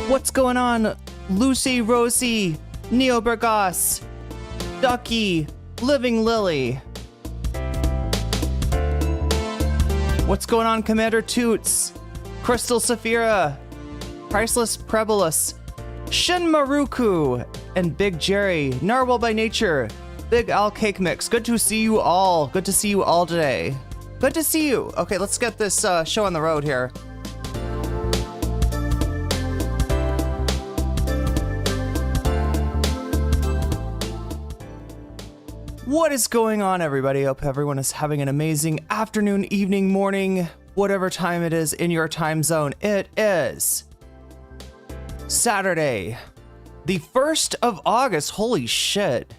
What's going on? Lucy, Rosie, Neo Burgos, Ducky, Living Lily. What's going on, Commander Toots, Crystal Saphira, Priceless Prebulus, Shin Maruku, and Big Jerry, Narwhal by Nature, Big Al Cake Mix. Good to see you all. Good to see you all today. Good to see you. Okay, let's get this show on the road here. What is going on, everybody? Hope everyone is having an amazing afternoon, evening, morning, whatever time it is in your time zone. It is Saturday, the 1st of August. Holy shit.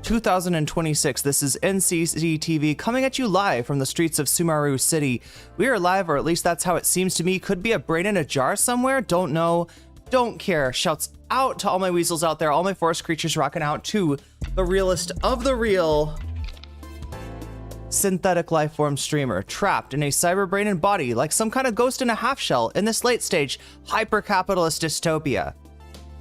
2026. This is NCCTV coming at you live from the streets of Sumaru City. We are live, or at least that's how it seems to me. Could be a brain in a jar somewhere. Don't know. Don't care. Shouts out to all my weasels out there, all my forest creatures rocking out to the realest of the real synthetic lifeform streamer, trapped in a cyber brain and body like some kind of ghost in a half shell in this late stage hyper-capitalist dystopia.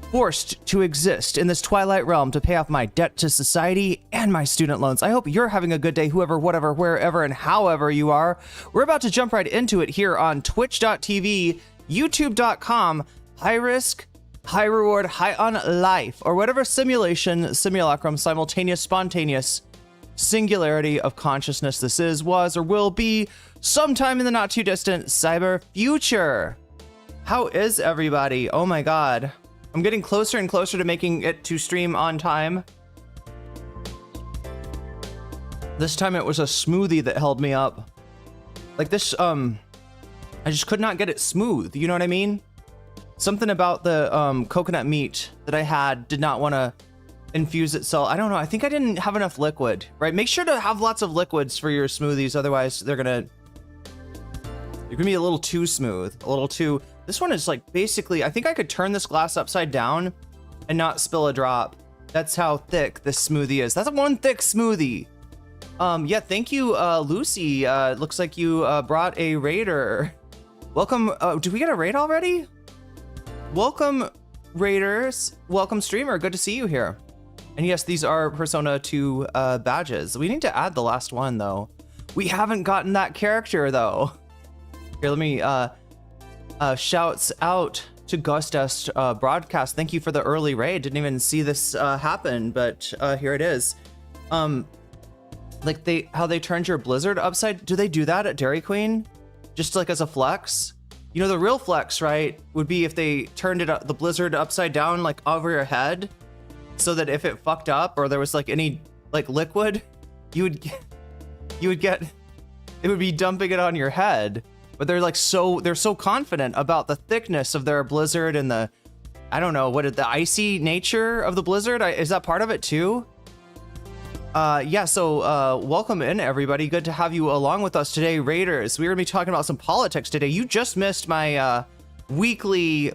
Forced to exist in this twilight realm to pay off my debt to society and my student loans. I hope you're having a good day, whoever, whatever, wherever, and however you are. We're about to jump right into it here on twitch.tv, youtube.com, high risk, high reward, high on life, or whatever simulation, simulacrum, simultaneous, spontaneous singularity of consciousness this is, was, or will be sometime in the not too distant cyber future. How is everybody? Oh my god. I'm getting closer and closer to making it to stream on time. This time it was a smoothie that held me up. Like this, I just could not get it smooth, you know what I mean? Something about the coconut meat that I had did not want to infuse itself. I don't know, I think I didn't have enough liquid, right? Make sure to have lots of liquids for your smoothies, otherwise they're gonna be a little too smooth, a little too... This one is like basically, I think I could turn this glass upside down and not spill a drop. That's how thick this smoothie is. That's one thick smoothie. Yeah, thank you, Lucy. Looks like you brought a raider. Welcome. Did we get a raid already? Welcome, raiders. Welcome, streamer. Good to see you here. And yes, these are Persona 2 badges. We need to add the last one, though. We haven't gotten that character, though. Here, let me... shouts out to Gustest broadcast. Thank you for the early raid. Didn't even see this happen, but here it is. Like how they turned your Blizzard upside. Do they do that at Dairy Queen? Just like as a flex? You know, the real flex, right, would be if they turned the Blizzard upside down, like over your head, so that if it fucked up or there was like any like liquid, you would get it would be dumping it on your head. But they're like they're so confident about the thickness of their Blizzard and the, I don't know, the icy nature of the Blizzard. Is that part of it too? Yeah, so welcome in, everybody. Good to have you along with us today, Raiders. We're gonna be talking about some politics today. You just missed my weekly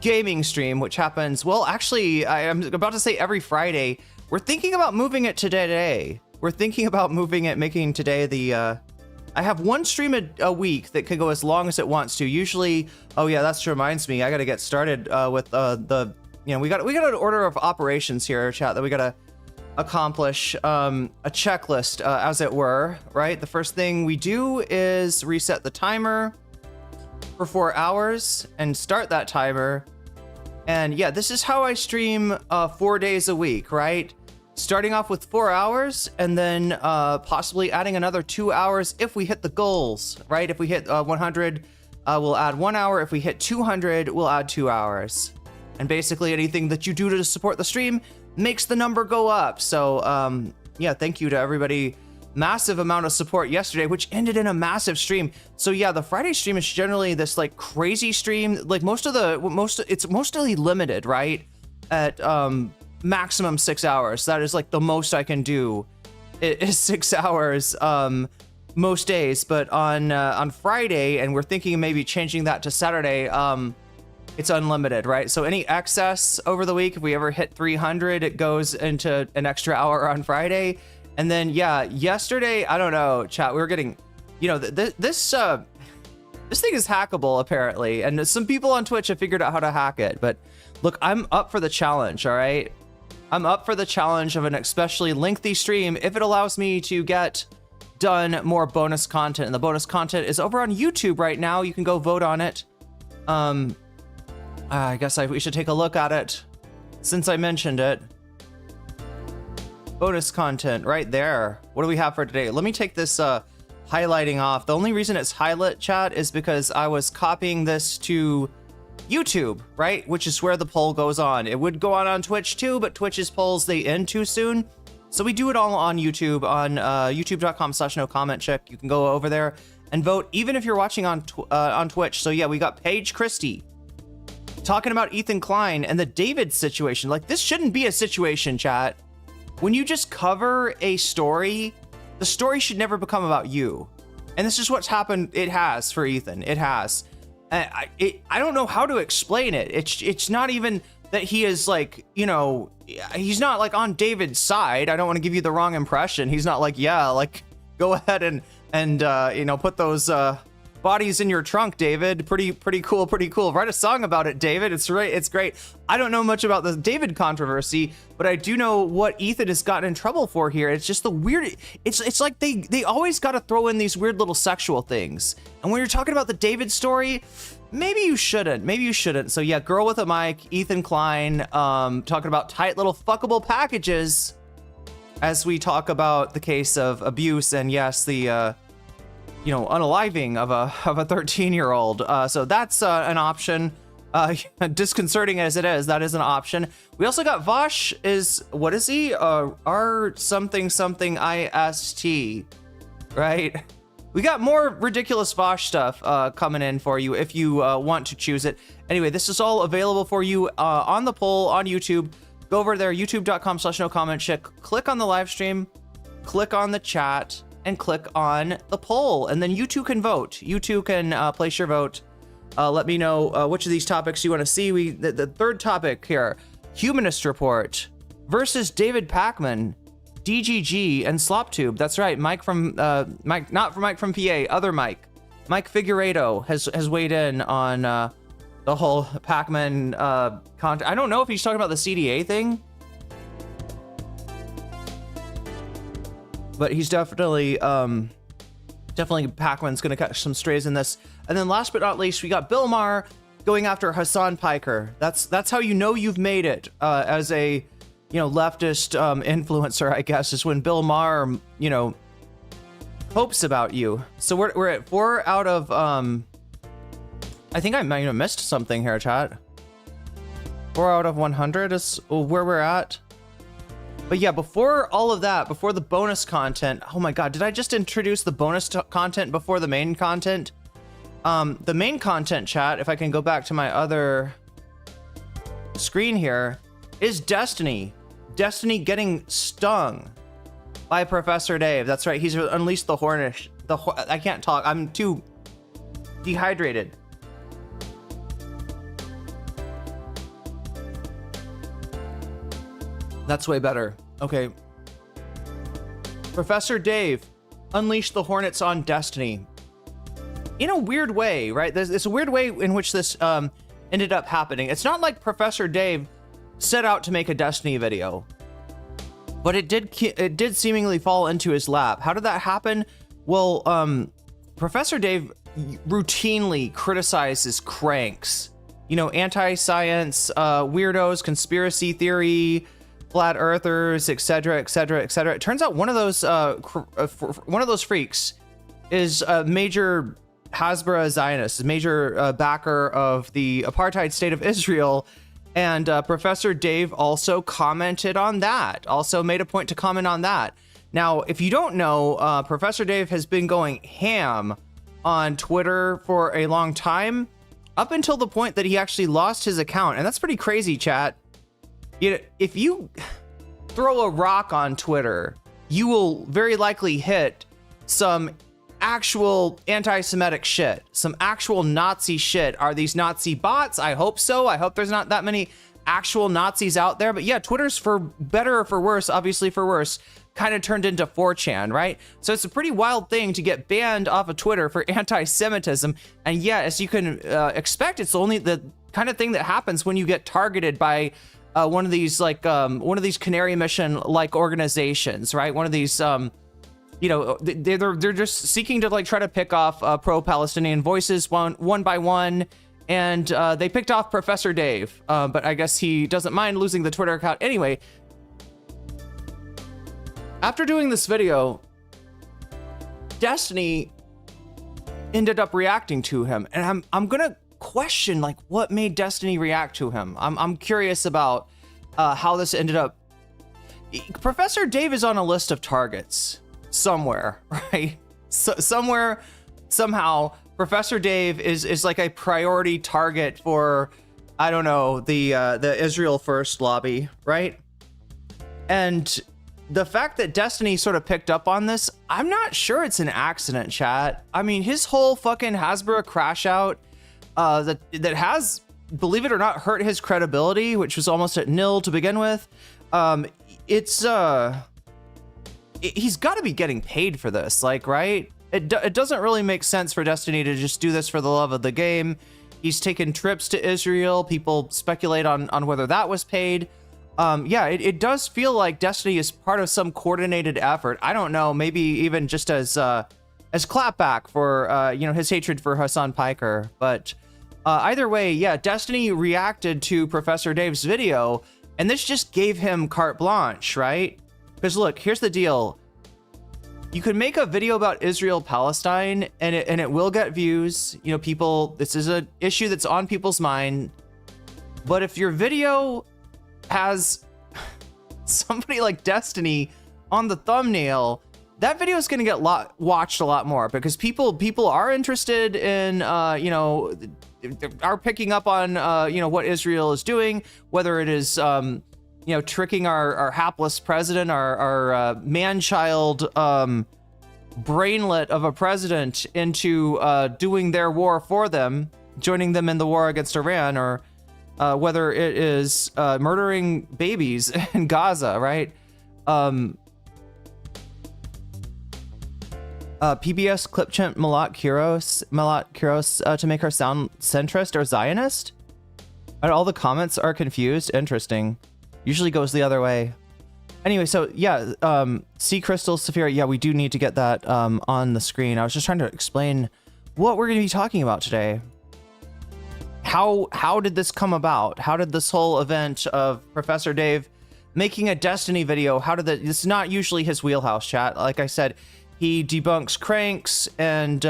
gaming stream, which happens, well, actually, I'm about to say every Friday. We're thinking about moving it to today. We're thinking about moving it, making today the... I have one stream a week that can go as long as it wants to. Usually, oh yeah, that reminds me, I gotta get started with the, you know, we got an order of operations here, chat, that we gotta accomplish, a checklist, as it were, right? The first thing we do is reset the timer for 4 hours and start that timer. And yeah, this is how I stream 4 days a week, right? Starting off with 4 hours and then possibly adding another 2 hours if we hit the goals, right? If we hit 100, we'll add 1 hour. If we hit 200, we'll add 2 hours. And basically anything that you do to support the stream makes the number go up. So yeah, thank you to everybody. Massive amount of support yesterday, which ended in a massive stream. So yeah, the Friday stream is generally this like crazy stream. Like it's mostly limited, right? At maximum 6 hours. That is like the most I can do. It is 6 hours most days, but on Friday, and we're thinking of maybe changing that to Saturday, it's unlimited, right? So any excess over the week, if we ever hit 300, it goes into an extra hour on Friday. And then yeah, yesterday, I don't know, chat, we were getting, you know, this This thing is hackable, apparently, and some people on Twitch have figured out how to hack it. But look, I'm up for the challenge, all right? I'm up for the challenge of an especially lengthy stream if it allows me to get done more bonus content. And the bonus content is over on YouTube right now. You can go vote on it. I guess we should take a look at it since I mentioned it. Bonus content right there. What do we have for today? Let me take this highlighting off. The only reason it's highlight, chat, is because I was copying this to YouTube, right? Which is where the poll goes on. It would go on Twitch too, but Twitch's polls, they end too soon. So we do it all on YouTube, on youtube.com/nocommentchick. You can go over there and vote, even if you're watching on Twitch. So yeah, we got Paige Christie talking about Ethan Klein and the David situation. Like, this shouldn't be a situation, chat. When you just cover a story, the story should never become about you. And this is what's happened. It has for Ethan. It has. I don't know how to explain it. It's not even that he is like, you know, he's not like on David's side. I don't want to give you the wrong impression. He's not like, yeah, like, go ahead and you know, put those bodies in your trunk, David. Pretty cool. Write a song about it, David. It's great. I don't know much about the David controversy, but I do know what Ethan has gotten in trouble for here. It's just the weird, it's like they always got to throw in these weird little sexual things. And when you're talking about the David story, maybe you shouldn't. So yeah, girl with a mic, Ethan Klein, talking about tight little fuckable packages as we talk about the case of abuse and yes, the you know, unaliving of a 13-year-old. So that's an option. Disconcerting as it is, that is an option. We also got Vosh what is he? R something IST, right? We got more ridiculous Vosh stuff coming in for you if you want to choose it. Anyway, this is all available for you on the poll on YouTube. Go over there, youtube.com/nocommentchick. Click on the live stream, click on the chat, and click on the poll, and then you too can vote. You too can place your vote. Let me know which of these topics you want to see. The third topic here, Humanist Report versus David Pakman, DGG, and SlopTube. That's right, Mike from Mike, not from Mike from PA, other Mike Figueredo has weighed in on the whole Pakman content. I don't know if he's talking about the CDA thing, but he's definitely Pakman's gonna catch some strays in this. And then last but not least, we got Bill Maher going after Hassan Piker. That's how you know you've made it as a, you know, leftist influencer, I guess, is when Bill Maher, you know, hopes about you. So we're at 4 out of I think I might have missed something here, chat. 4 out of 100 is where we're at. But yeah, before all of that, before the bonus content, oh my god, did I just introduce the bonus content before the main content? The main content, chat, if I can go back to my other screen here, is Destiny. Destiny getting stung by Professor Dave. That's right, he's unleashed the Hornets. I can't talk, I'm too dehydrated. That's way better. Okay. Professor Dave unleashed the Hornets on Destiny. In a weird way, right? It's a weird way in which this ended up happening. It's not like Professor Dave set out to make a Destiny video, but it did seemingly fall into his lap. How did that happen? Well, Professor Dave routinely criticizes cranks. You know, anti-science, weirdos, conspiracy theory, flat earthers, etc., etc., etc. It turns out one of those freaks is a major Hasbara Zionist, a major backer of the apartheid state of Israel, and Professor Dave also commented on that. Also made a point to comment on that. Now, if you don't know, Professor Dave has been going ham on Twitter for a long time, up until the point that he actually lost his account, and that's pretty crazy, chat. You know, if you throw a rock on Twitter, you will very likely hit some actual anti-Semitic shit, some actual Nazi shit. Are these Nazi bots? I hope so. I hope there's not that many actual Nazis out there. But yeah, Twitter's, for better or for worse, obviously for worse, kind of turned into 4chan, right? So it's a pretty wild thing to get banned off of Twitter for anti-Semitism. And yeah, as you can expect, it's only the kind of thing that happens when you get targeted by one of these Canary Mission like organizations, right? One of these, you know, they're just seeking to like try to pick off pro-Palestinian voices one by one. And they picked off Professor Dave, but I guess he doesn't mind losing the Twitter account anyway. After doing this video, Destiny ended up reacting to him, and I'm gonna question like what made Destiny react to him. I'm curious about how this ended up. Professor Dave is on a list of targets somewhere, right? Somewhere, somehow, Professor Dave is like a priority target for, I don't know, the Israel First lobby, right? And the fact that Destiny sort of picked up on this, I'm not sure it's an accident, chat. I mean, his whole fucking Hasbro crash out that has, believe it or not, hurt his credibility, which was almost at nil to begin with. He's got to be getting paid for this, like, right? It doesn't really make sense for Destiny to just do this for the love of the game. He's taken trips to Israel. People speculate on whether that was paid. Yeah, it does feel like Destiny is part of some coordinated effort. I don't know, maybe even just as clapback for you know, his hatred for Hassan Piker. But either way, yeah, Destiny reacted to Professor Dave's video, and this just gave him carte blanche, right? Because look, here's the deal. You can make a video about Israel-Palestine, and it will get views. You know, people, this is an issue that's on people's mind. But if your video has somebody like Destiny on the thumbnail, that video is going to get watched a lot more, because people are interested in, you know, are picking up on, you know, what Israel is doing, whether it is, you know, tricking our hapless president, our man-child brainlet of a president into doing their war for them, joining them in the war against Iran, or whether it is murdering babies in Gaza, right? PBS clip chimp Malat Kuros to make her sound centrist or Zionist? And all the comments are confused. Interesting. Usually goes the other way. Anyway, so yeah, Sea Crystal Saphira, yeah, we do need to get that on the screen. I was just trying to explain what we're going to be talking about today. How did this come about? How did this whole event of Professor Dave making a Destiny video, how did that, it's not usually his wheelhouse, chat. Like I said, he debunks cranks and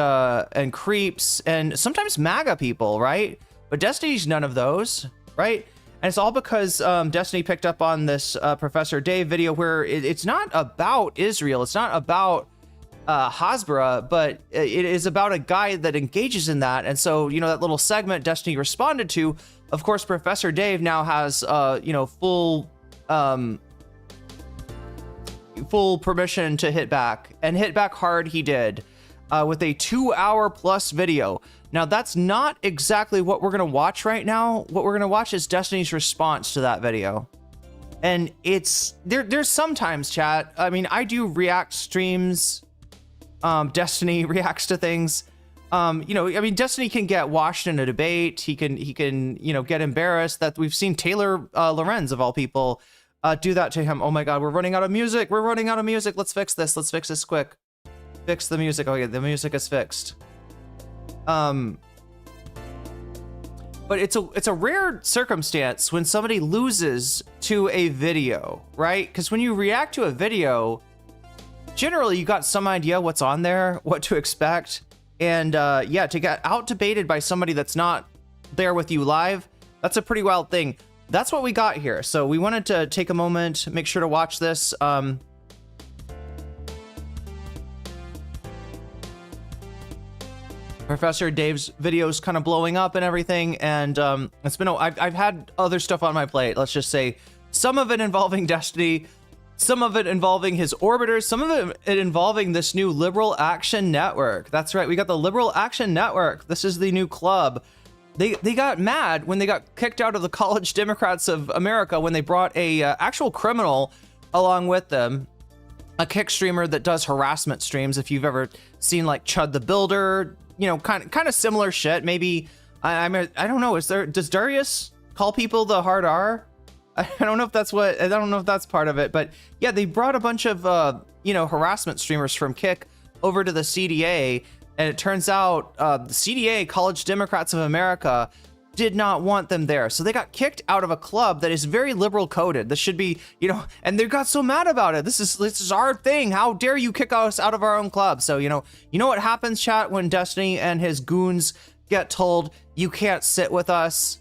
creeps and sometimes MAGA people, right? But Destiny's none of those, right? And it's all because Destiny picked up on this Professor Dave video where it's not about Israel. It's not about Hasbro, but it is about a guy that engages in that. And so, you know, that little segment Destiny responded to, of course, Professor Dave now has, you know, full permission to hit back, and hit back hard he did with a 2-hour+ video. Now, that's not exactly what we're going to watch right now. What we're going to watch is Destiny's response to that video. And it's, there's sometimes, chat, I mean, I do react streams. Destiny reacts to things. You know, I mean, Destiny can get washed in a debate. He can, you know, get embarrassed. That we've seen Taylor Lorenz, of all people, do that to him. Oh my God, we're running out of music. We're running out of music. Let's fix this. Let's fix this quick. Fix the music. Okay, the music is fixed. But it's a rare circumstance when somebody loses to a video, right? Because when you react to a video, generally you got some idea what's on there, what to expect. And yeah, to get out debated by somebody that's not there with you live, that's a pretty wild thing. That's what we got here. So we wanted to take a moment, make sure to watch this. Professor Dave's videos kind of blowing up and everything, and it's been I've had other stuff on my plate, let's just say. Some of it involving Destiny, some of it involving his orbiters, some of it involving this new Liberal Action Network. That's right, we got the Liberal Action Network. This is the new club. They got mad when they got kicked out of the College Democrats of America when they brought a actual criminal along with them. a Kick streamer that does harassment streams. If you've ever seen like Chud the Builder, you know, kind of similar shit. Maybe I don't know. Does Darius call people the hard R? I don't know if that's part of it, but yeah, they brought a bunch of you know, harassment streamers from Kick over to the CDA, and it turns out the CDA, College Democrats of America, did not want them there, so they got kicked out of a club that is very liberal coded. This should be, you know, and they got so mad about it. This is our thing. How dare you kick us out of our own club? So you know what happens, chat, when Destiny and his goons get told you can't sit with us.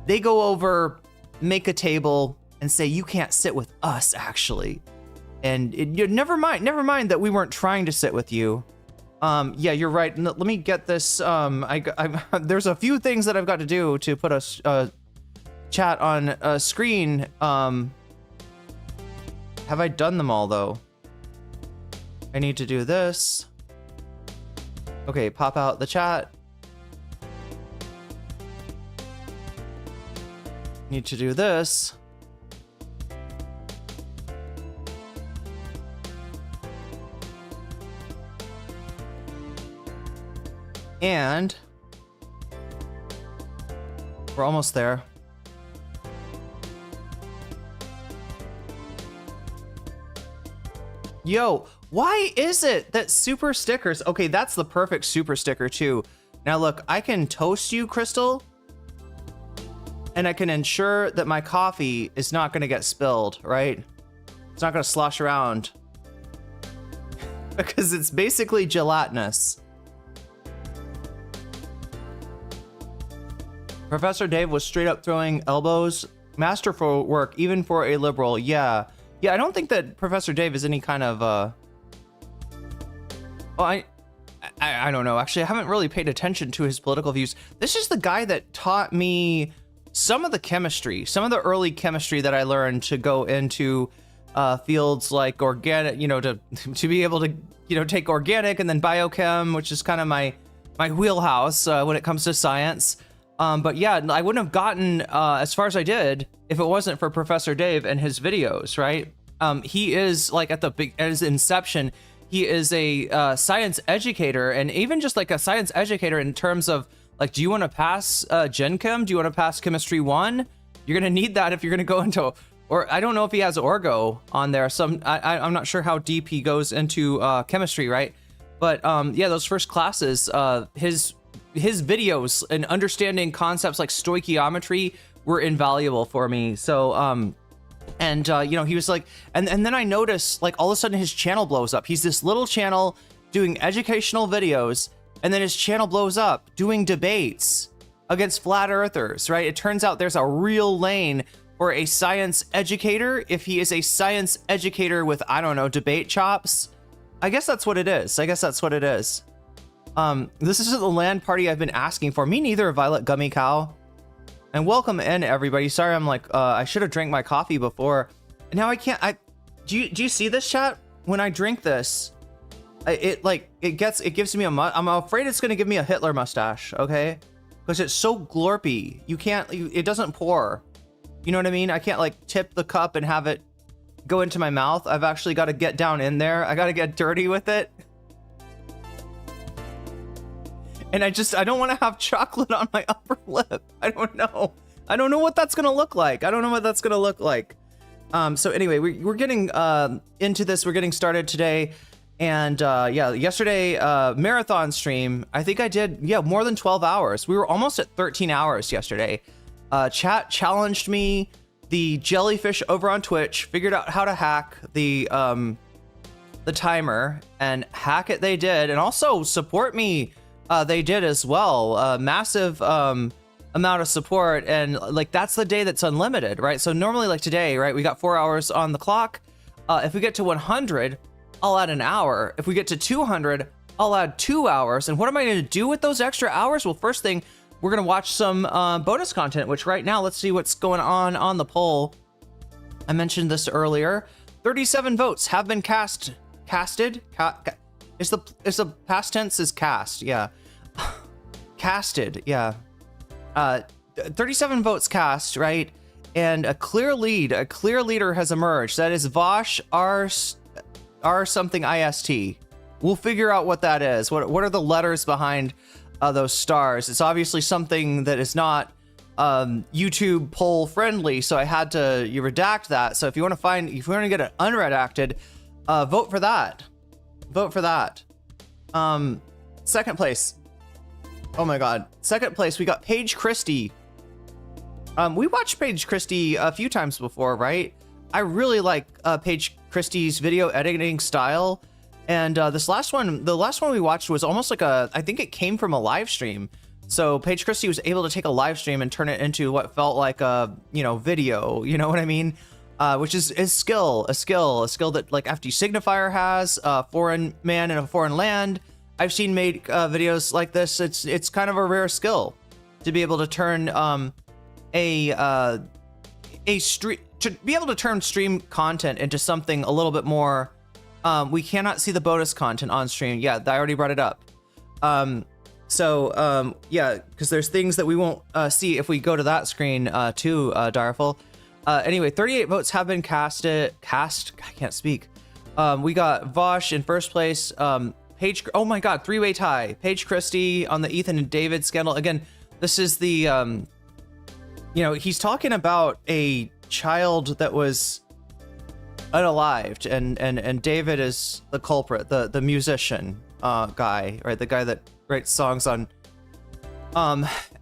They go over, make a table, and say you can't sit with us, actually. And never mind that we weren't trying to sit with you. Yeah, you're right. Let me get this. There's a few things that I've got to do to put a chat on a screen. Have I done them all though? I need to do this. Okay, pop out the chat. Need to do this. And we're almost there. Yo, why is it that super stickers? Okay, that's the perfect super sticker too. Now look, I can toast you, Crystal, and I can ensure that my coffee is not going to get spilled, right? It's not going to slosh around because it's basically gelatinous. Professor Dave was straight up throwing elbows. Masterful work, even for a liberal. Yeah, I don't think that Professor Dave is any kind of well, I don't know. Actually, I haven't really paid attention to his political views. This is the guy that taught me some of the chemistry, some of the early chemistry that I learned to go into fields like organic, you know, to be able to, you know, take organic and then biochem, which is kind of my wheelhouse when it comes to science. But yeah, I wouldn't have gotten as far as I did if it wasn't for Professor Dave and his videos, right? He is like at his inception, he is a science educator, and even just like a science educator in terms of like, do you want to pass Gen Chem? Do you want to pass Chemistry 1? You're going to need that if you're going to go into, or I don't know if he has Orgo on there. I'm not sure how deep he goes into chemistry, right? But yeah, those first classes, his videos and understanding concepts like stoichiometry were invaluable for me. So, you know, he was like, and then I noticed like all of a sudden his channel blows up. He's this little channel doing educational videos, and then his channel blows up doing debates against flat earthers, right? It turns out there's a real lane for a science educator if he is a science educator with, I don't know, debate chops. I guess that's what it is. This is the land party I've been asking for. Me neither, Violet Gummy Cow. And welcome in, everybody. Sorry, I'm like, I should have drank my coffee before. And now I can't. Do you see this, chat? When I drink this, it gives me I'm afraid it's gonna give me a Hitler mustache, okay? Because it's so glorpy. It doesn't pour. You know what I mean? I can't like tip the cup and have it go into my mouth. I've actually got to get down in there. I got to get dirty with it. And I don't want to have chocolate on my upper lip. I don't know what that's going to look like. So anyway, we're getting into this. We're getting started today. And yeah, yesterday, marathon stream, I think I did, more than 12 hours. We were almost at 13 hours yesterday. Chat challenged me. The jellyfish over on Twitch figured out how to hack the timer, and hack it they did. And also support me. They did as well. Massive amount of support, and like that's the day that's unlimited, right? So normally, like today, right, we got 4 hours on the clock. If we get to 100, I'll add an hour. If we get to 200, I'll add 2 hours. And what am I going to do with those extra hours? Well, first thing, we're going to watch some bonus content, which right now, let's see what's going on the poll. I mentioned this earlier. 37 votes have been casted. Is the past tense is cast? Yeah. Casted, yeah. 37 votes cast, right? And a clear leader has emerged. That is Vosh R something IST. We'll figure out what that is. What are the letters behind those stars? It's obviously something that is not YouTube poll friendly, so I had to redact that. So if you want to get it unredacted, vote for that. Vote for that. Second place. Oh my God. Second place, we got Paige Christie. We watched Paige Christie a few times before, right? I really like Paige Christie's video editing style. And the last one we watched was almost like I think it came from a live stream. So Paige Christie was able to take a live stream and turn it into what felt like a, video, you know what I mean? Which is a skill that like FD Signifier has, Foreign Man in a Foreign Land. I've seen made videos like this. It's kind of a rare skill to be able to turn to be able to turn stream content into something a little bit more. We cannot see the bonus content on stream. Yeah, I already brought it up. Yeah, because there's things that we won't see if we go to that screen too, Direful. Anyway, 38 votes have been cast. I can't speak. We got Vosh in first place. Paige, oh my God, three-way tie. Paige Christie on the Ethan and David scandal. Again, this is the, he's talking about a child that was unalived, and David is the culprit, the musician guy, right? The guy that writes songs on,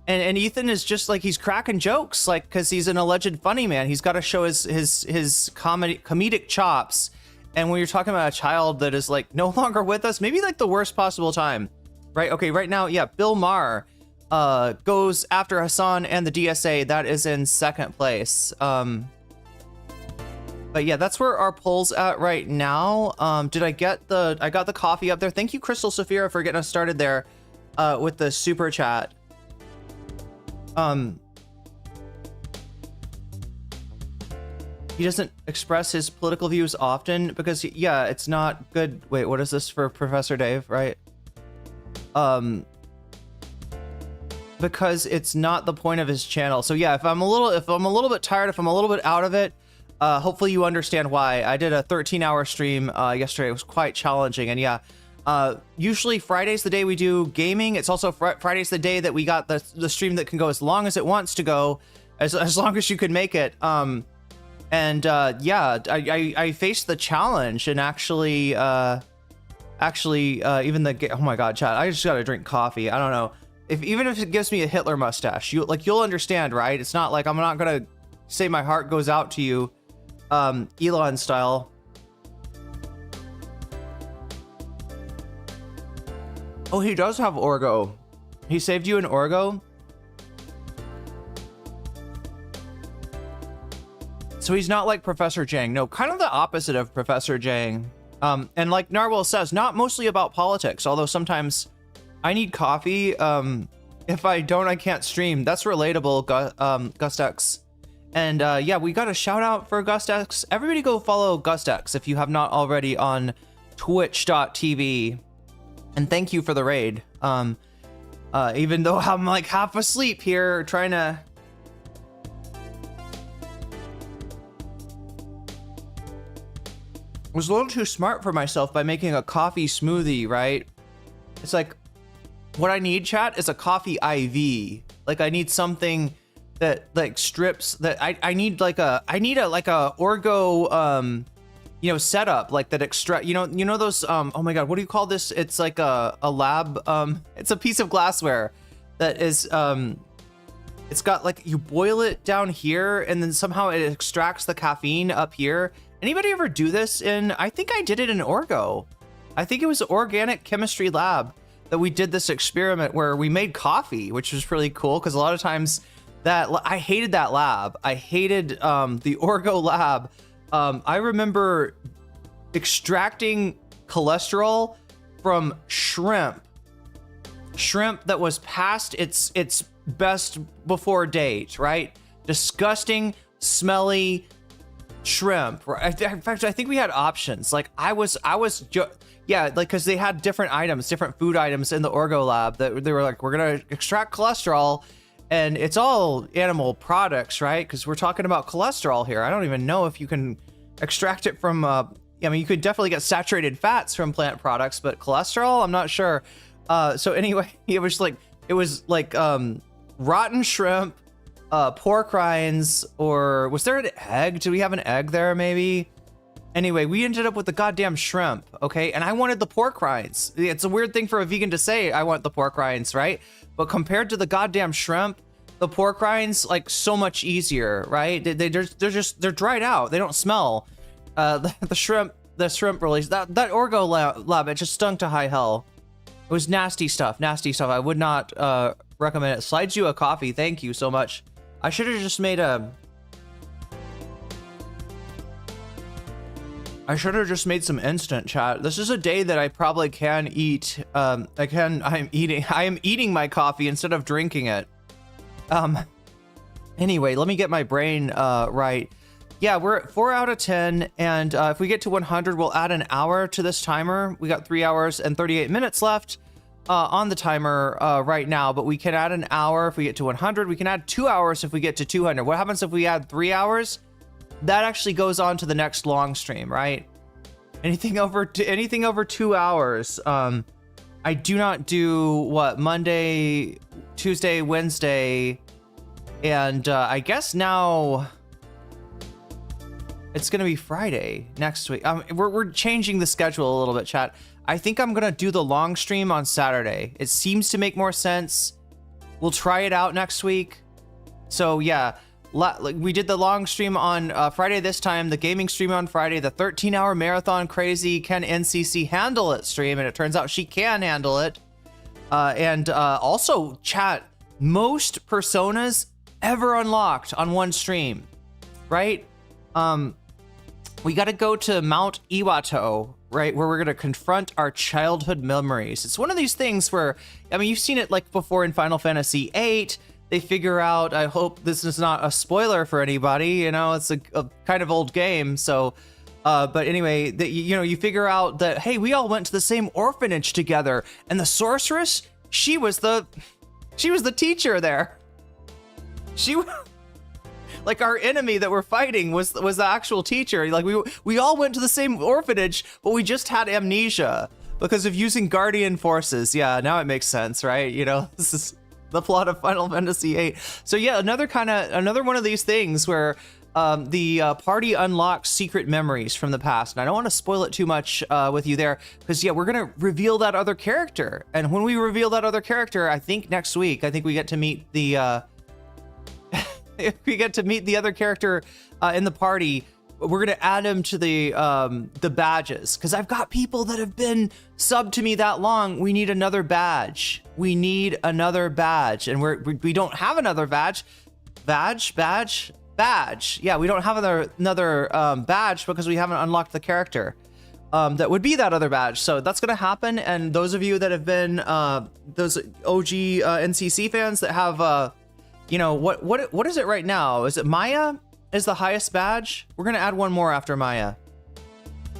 and Ethan is just like, he's cracking jokes, like, because he's an alleged funny man. He's got to show his comedic chops. And when you're talking about a child that is like no longer with us, maybe like the worst possible time, right? Okay, right now, yeah, Bill Maher goes after Hassan and the DSA. That is in second place. But yeah, that's where our poll's at right now. I got the coffee up there. Thank you, Crystal Sophia, for getting us started there with the super chat. He doesn't express his political views often because, yeah, it's not good. Wait, what is this for Professor Dave, right? Because it's not the point of his channel. So yeah, if I'm a little bit tired, if I'm a little bit out of it, hopefully you understand why. I did a 13-hour stream yesterday. It was quite challenging, and yeah, usually Friday's the day we do gaming. It's also Friday's the day that we got the stream that can go as long as it wants to go, as long as you could make it. Yeah, I faced the challenge, and actually, even oh my God, chat, I just gotta drink coffee. I don't know even if it gives me a Hitler mustache, you'll understand, right? It's not like I'm not gonna say my heart goes out to you, Elon style. Oh, he does have Orgo. He saved you an Orgo. So he's not like Professor Jang. No, kind of the opposite of Professor Jang. And like Narwhal says, not mostly about politics, although sometimes I need coffee. If I don't, I can't stream. That's relatable, GustX. And yeah, we got a shout out for GustX. Everybody go follow GustX if you have not already on twitch.tv. And thank you for the raid. Even though I'm like half asleep here trying to... I was a little too smart for myself by making a coffee smoothie, right? It's like, what I need, chat, is a coffee IV. Like, I need something that like strips that I need like a Orgo setup like that extract, you know those oh my God, what do you call this? It's like a lab, it's a piece of glassware that is it's got like, you boil it down here and then somehow it extracts the caffeine up here. Anybody ever do this in, I think I did it in Orgo. I think it was Organic Chemistry Lab that we did this experiment where we made coffee, which was really cool because a lot of times that I hated that lab. I hated the Orgo lab. I remember extracting cholesterol from shrimp that was past its best before date, right? Disgusting, smelly shrimp. In fact, I think we had options. Like yeah, like, because they had different items, different food items in the Orgo lab that they were like, we're gonna extract cholesterol, and it's all animal products, right? Because we're talking about cholesterol here. I don't even know if you can extract it from I mean, you could definitely get saturated fats from plant products, but cholesterol, I'm not sure. So anyway, it was like rotten shrimp, pork rinds, or was there an egg? Do we have an egg there maybe? Anyway, we ended up with the goddamn shrimp, okay? And I wanted the pork rinds. It's a weird thing for a vegan to say, I want the pork rinds, right? But compared to the goddamn shrimp, the pork rinds, like, so much easier, right? They're dried out. They don't smell. The shrimp release, that Orgo lab, it just stunk to high hell. It was nasty stuff. I would not recommend it. Slides you a coffee. Thank you so much. I should have just made some instant, chat. This is a day that I probably can eat. I am eating my coffee instead of drinking it. Anyway, let me get my brain right. Yeah, we're at 4 out of 10, and if we get to 100, we'll add an hour to this timer. We got 3 hours and 38 minutes left on the timer right now, but we can add an hour if we get to 100. We can add 2 hours if we get to 200. What happens if we add 3 hours? That actually goes on to the next long stream, right? Anything over 2 hours. I do not do what, Monday, Tuesday, Wednesday, and I guess now it's gonna be Friday next week. We're changing the schedule a little bit, chat. I think I'm gonna do the long stream on Saturday. It seems to make more sense. We'll try it out next week. So yeah, we did the long stream on Friday this time, the gaming stream on Friday, the 13-hour marathon crazy can NCC handle it stream, and it turns out she can handle it. And also, chat, most personas ever unlocked on one stream, right? We got to go to Mount Iwato, right, where we're going to confront our childhood memories. It's one of these things where, I mean, you've seen it like before in Final Fantasy VIII. They figure out, I hope this is not a spoiler for anybody, you know, it's a kind of old game, so, but anyway, you figure out that, hey, we all went to the same orphanage together, and the sorceress, she was the teacher there. Like, our enemy that we're fighting was the actual teacher. Like, we all went to the same orphanage, but we just had amnesia because of using guardian forces. Yeah, now it makes sense, right? You know, this is the plot of Final Fantasy VIII. So yeah, another one of these things where the party unlocks secret memories from the past. And I don't want to spoil it too much with you there, because yeah, we're gonna reveal that other character. And when we reveal that other character, I think next week, I think we get to meet the we get to meet the other character in the party. We're gonna add him to the badges, because I've got people that have been subbed to me that long. We need another badge. We need another badge, and we don't have another badge. Badge. Yeah, we don't have another badge because we haven't unlocked the character that would be that other badge. So that's gonna happen. And those of you that have been those OG NCC fans that have you know, what is it right now? Is it Maya? Is the highest badge? We're gonna add one more after Maya.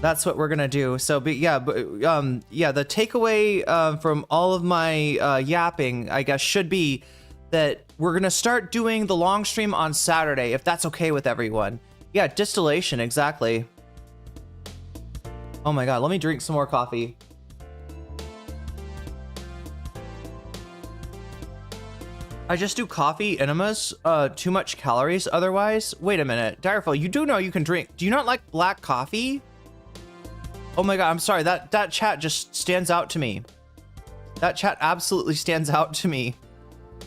That's what we're gonna do. So, but yeah, the takeaway from all of my yapping, I guess, should be that we're gonna start doing the long stream on Saturday, if that's okay with everyone. Yeah, distillation, exactly. Oh my god, let me drink some more coffee. I just do coffee enemas, too much calories otherwise. Wait a minute, Direful, you do know you can drink. Do you not like black coffee? Oh my god, I'm sorry, that chat just stands out to me. That chat absolutely stands out to me.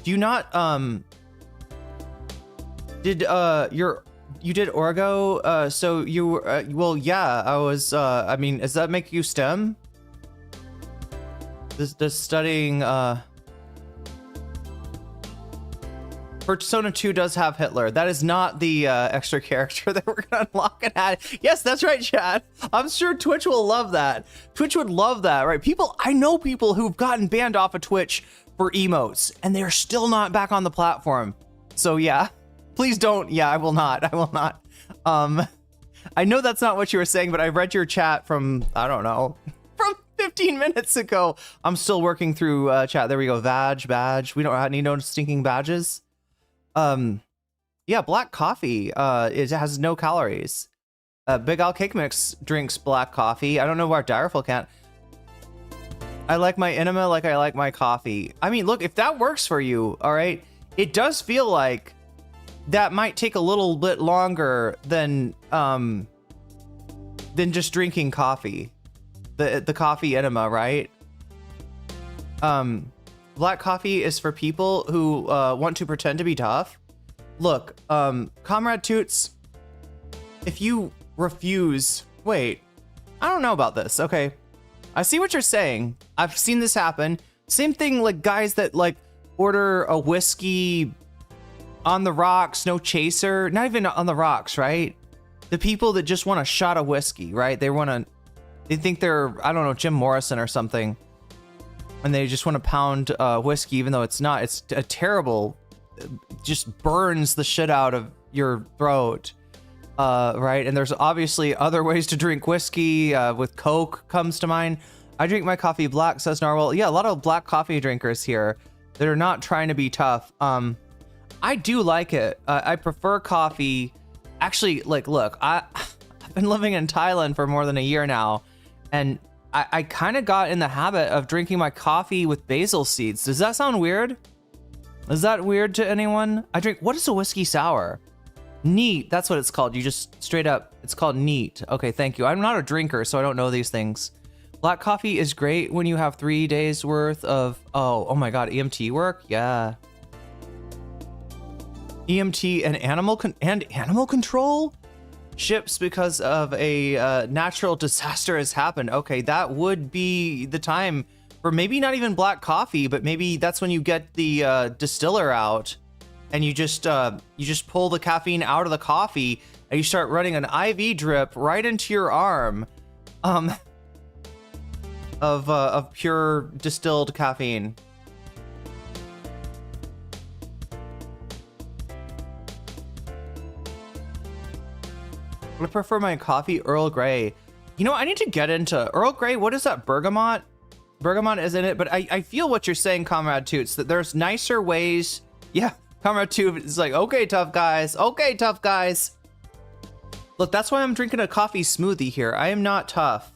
Do you not, you did Orgo, so you, well, yeah, I was, I mean, does that make you STEM? Does studying, Persona 2 does have Hitler. That is not the extra character that we're gonna unlock and add. Yes, that's right, chat. I'm sure Twitch will love that. Twitch would love that, right? I know people who've gotten banned off of Twitch for emotes, and they're still not back on the platform. So yeah, please don't. Yeah, I will not. I know that's not what you were saying, but I read your chat from, I don't know, from 15 minutes ago. I'm still working through chat. There we go. Badge. We don't need no stinking badges. Yeah, black coffee, it has no calories. Big Al Cake Mix drinks black coffee. I don't know why Direful can't. I like my enema like I like my coffee. I mean, look, if that works for you, all right, it does feel like that might take a little bit longer than just drinking coffee. The coffee enema, right? Black coffee is for people who want to pretend to be tough. Look, Comrade Toots, if you refuse... Wait, I don't know about this. Okay, I see what you're saying. I've seen this happen. Same thing like guys that like order a whiskey on the rocks, no chaser. Not even on the rocks, right? The people that just want a shot of whiskey, right? They think they're, I don't know, Jim Morrison or something. And they just want to pound whiskey, even though it's not. It's a terrible, just burns the shit out of your throat, right? And there's obviously other ways to drink whiskey. With Coke comes to mind. I drink my coffee black, says Narwhal. Yeah, a lot of black coffee drinkers here that are not trying to be tough. I do like it. I prefer coffee. Actually, like, look, I've been living in Thailand for more than a year now, and I kind of got in the habit of drinking my coffee with basil seeds. Does that sound weird? Is that weird to anyone? What is a whiskey sour? Neat, that's what it's called. You just straight up, it's called neat. Okay, thank you. I'm not a drinker, so I don't know these things. Black coffee is great when you have 3 days worth of, oh my God, EMT work? Yeah. EMT and animal control? Ships because of a natural disaster has happened. Okay, that would be the time for maybe not even black coffee, but maybe that's when you get the distiller out and you just pull the caffeine out of the coffee and you start running an IV drip right into your arm of pure distilled caffeine. I prefer my coffee Earl Grey. You know, I need to get into Earl Grey. What is that? Bergamot? Bergamot is in it, but I feel what you're saying, Comrade Toots, that there's nicer ways. Yeah, Comrade Toots is like, okay, tough guys. Okay, tough guys. Look, that's why I'm drinking a coffee smoothie here. I am not tough.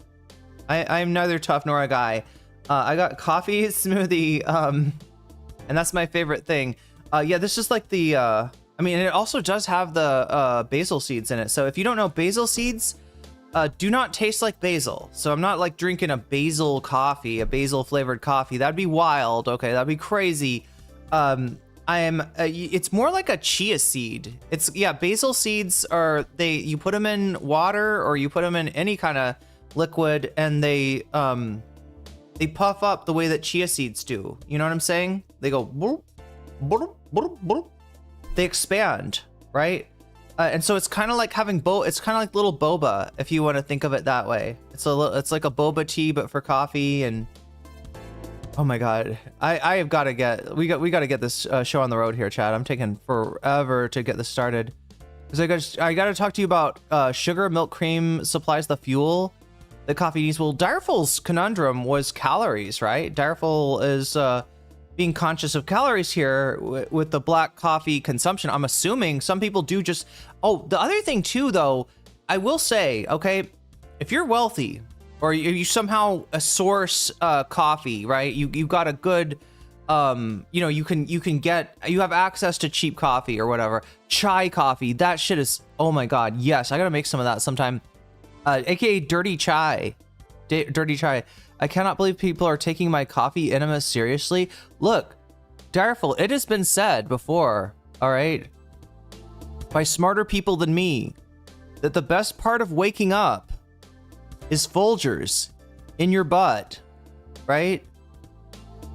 I am neither tough nor a guy. I got coffee smoothie, and that's my favorite thing. Yeah, this is like the... I mean, it also does have the basil seeds in it. So if you don't know, basil seeds do not taste like basil. So I'm not like drinking a basil coffee, a basil flavored coffee. That'd be wild. Okay, that'd be crazy. It's more like a chia seed. Yeah, basil seeds are, you put them in water or you put them in any kind of liquid and they puff up the way that chia seeds do. You know what I'm saying? They go, boop, boop, boop, boop. They expand, right? And so it's kind of like having it's kind of like little boba, if you want to think of it that way. It's like a boba tea, but for coffee. And oh my God, I have got to we got to get this show on the road here, Chad. I'm taking forever to get this started because I got to talk to you about sugar, milk, cream supplies the fuel that coffee needs. Well, Direful's conundrum was calories, right? Direful is being conscious of calories here with the black coffee consumption. I'm assuming some people do just... Oh, the other thing too, though, I will say, okay, if you're wealthy or you somehow source coffee, right? You got a good, you know, you have access to cheap coffee or whatever. Chai coffee, that shit is, oh my God, yes, I gotta make some of that sometime. AKA dirty chai. Dirty chai. I cannot believe people are taking my coffee enemas seriously. Look, Direful, it has been said before, all right, by smarter people than me, that the best part of waking up is Folgers in your butt, right?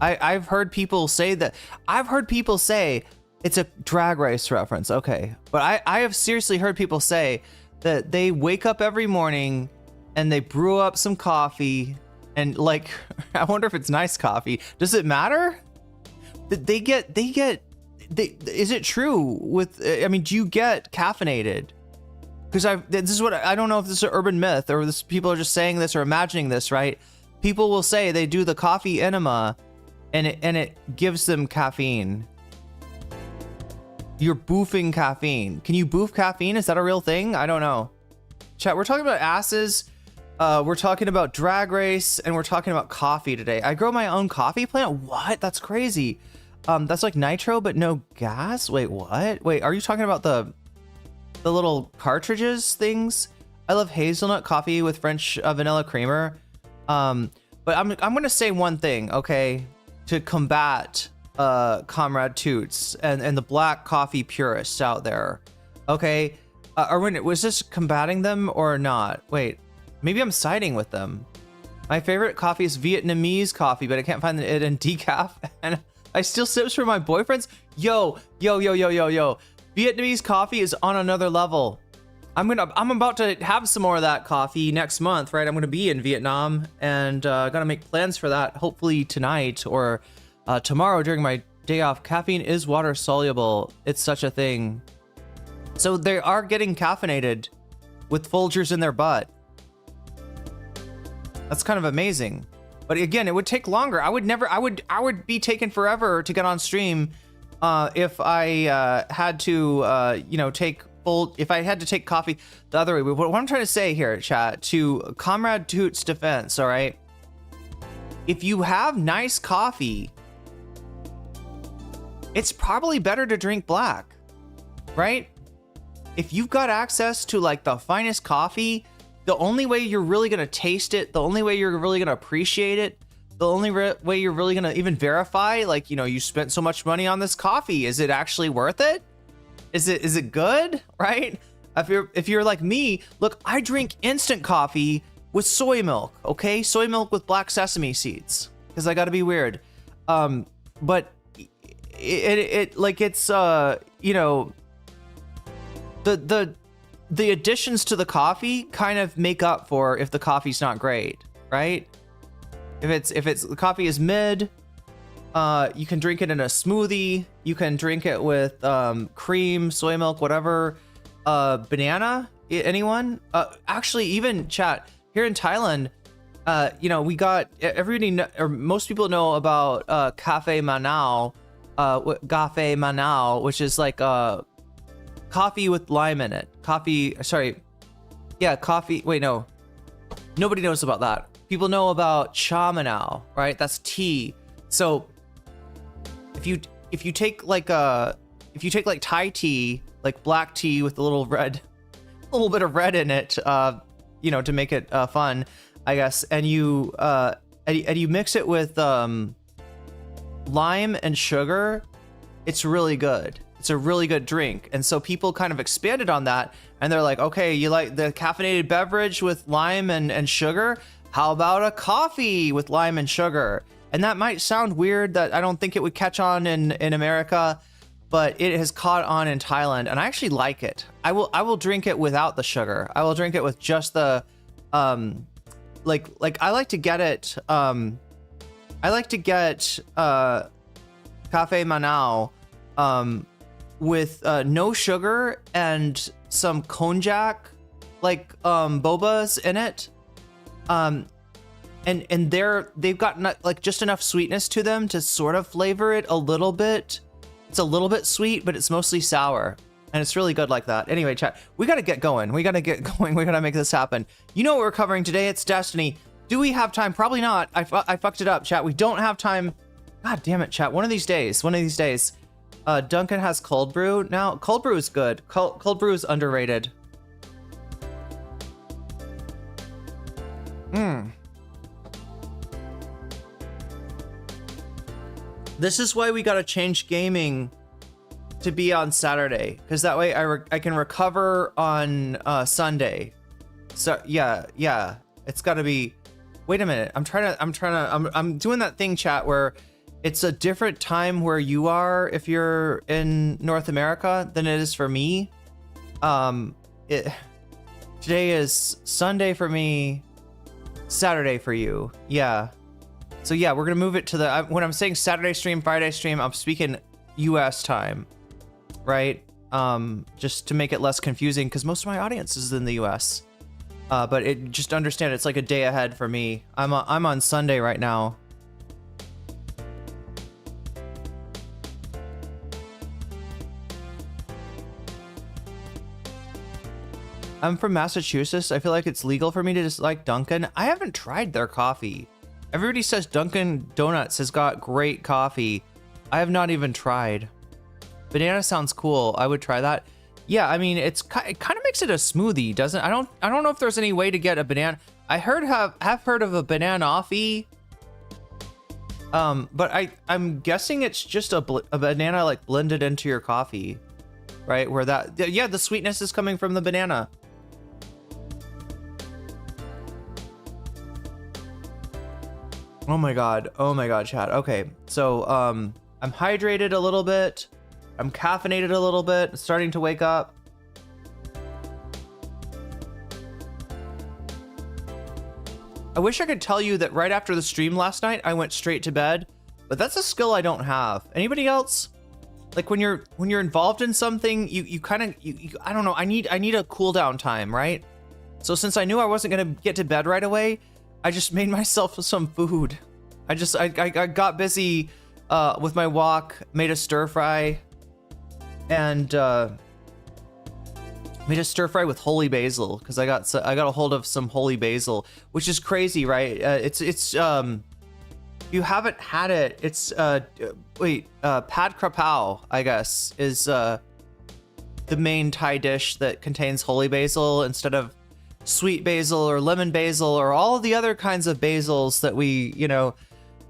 I've heard people say that. I've heard people say it's a Drag Race reference, okay, but I have seriously heard people say that they wake up every morning and they brew up some coffee. And like, I wonder if it's nice coffee. Does it matter? Is it true with, I mean, do you get caffeinated? Because this is what, I don't know if this is an urban myth or people are just saying this or imagining this, right? People will say they do the coffee enema and it gives them caffeine. You're boofing caffeine. Can you boof caffeine? Is that a real thing? I don't know. Chat, we're talking about asses. We're talking about Drag Race, and we're talking about coffee today. I grow my own coffee plant? What? That's crazy. That's like nitro, but no gas? Wait, what? Wait, are you talking about the little cartridges things? I love hazelnut coffee with French vanilla creamer. But I'm gonna say one thing, okay? To combat Comrade Toots and the black coffee purists out there, okay? Irene, was this combating them or not? Wait, maybe I'm siding with them. My favorite coffee is Vietnamese coffee, but I can't find it in decaf, and I steal sips from my boyfriends. Yo. Vietnamese coffee is on another level. I'm about to have some more of that coffee next month, right? I'm gonna be in Vietnam, and gotta make plans for that. Hopefully tonight or tomorrow during my day off. Caffeine is water soluble. It's such a thing. So they are getting caffeinated with Folgers in their butt. That's kind of amazing. But again, it would take longer. I would be taking forever to get on stream if I had to, if I had to take coffee the other way. What I'm trying to say here, chat, to Comrade Toot's defense, all right? If you have nice coffee, it's probably better to drink black, right? If you've got access to like the finest coffee, the only way you're really gonna taste it, the only way you're really gonna appreciate it, the only way you're really gonna even verify, like, you spent so much money on this coffee, is it actually worth it? Is it good, right? If you're like me, look, I drink instant coffee with soy milk, okay? Soy milk with black sesame seeds, because I gotta be weird. But the additions to the coffee kind of make up for if the coffee's not great, right? If the coffee is mid, you can drink it in a smoothie. You can drink it with cream, soy milk, whatever. Banana? Anyone? Actually, even chat here in Thailand, we got everybody or most people know about Cafe Manao, which is like coffee with lime in it. Coffee. Wait, no. Nobody knows about that. People know about cha manao, right? That's tea. So if you take like Thai tea, like black tea with a little bit of red in it, to make it fun, I guess, and you mix it with lime and sugar, it's really good. It's a really good drink. And so people kind of expanded on that, and they're like, okay, you like the caffeinated beverage with lime and sugar? How about a coffee with lime and sugar? And that might sound weird, that I don't think it would catch on in America, but it has caught on in Thailand, and I actually like it. I will drink it without the sugar. I will drink it with just the I like to get it Cafe Manao with no sugar and some konjac bobas in it, and they've got just enough sweetness to them to sort of flavor it a little bit. It's a little bit sweet, but it's mostly sour, and it's really good like that. Anyway, chat, we gotta get going. We gotta make this happen. You know what we're covering today? It's Destiny. Do we have time? Probably not. I fucked it up, chat. We don't have time. God damn it, chat. One of these days. Duncan has cold brew now. Cold brew is good. Cold brew is underrated. This is why we gotta change gaming to be on Saturday, because that way I can recover on Sunday. So yeah, it's gotta be. Wait a minute. I'm doing that thing, chat, where it's a different time where you are if you're in North America than it is for me. Today is Sunday for me, Saturday for you. Yeah. So yeah, we're gonna move it to when I'm saying Saturday stream, Friday stream, I'm speaking US time, right? Just to make it less confusing, because most of my audience is in the US. But just understand, it's like a day ahead for me. I'm on Sunday right now. I'm from Massachusetts. I feel like it's legal for me to dislike Dunkin'. I haven't tried their coffee. Everybody says Dunkin' Donuts has got great coffee. I have not even tried. Banana sounds cool. I would try that. Yeah, I mean, it kind of makes it a smoothie, doesn't? I don't know if there's any way to get a banana. I have heard of a banana-offee. But I'm guessing it's just a banana like blended into your coffee, right? Where yeah, the sweetness is coming from the banana. Oh my god, chat. Okay, so I'm hydrated a little bit. I'm caffeinated a little bit, starting to wake up. I wish I could tell you that right after the stream last night, I went straight to bed, but that's a skill I don't have. Anybody else? Like when you're involved in something, you kind of, I don't know, I need a cool down time, right? So since I knew I wasn't gonna get to bed right away, I just made myself some food. I got busy with my walk, made a stir fry, and made a stir fry with holy basil because I got a hold of some holy basil, which is crazy, right? It's you haven't had it. It's pad krapao, I guess, is the main Thai dish that contains holy basil instead of sweet basil or lemon basil or all of the other kinds of basils that we,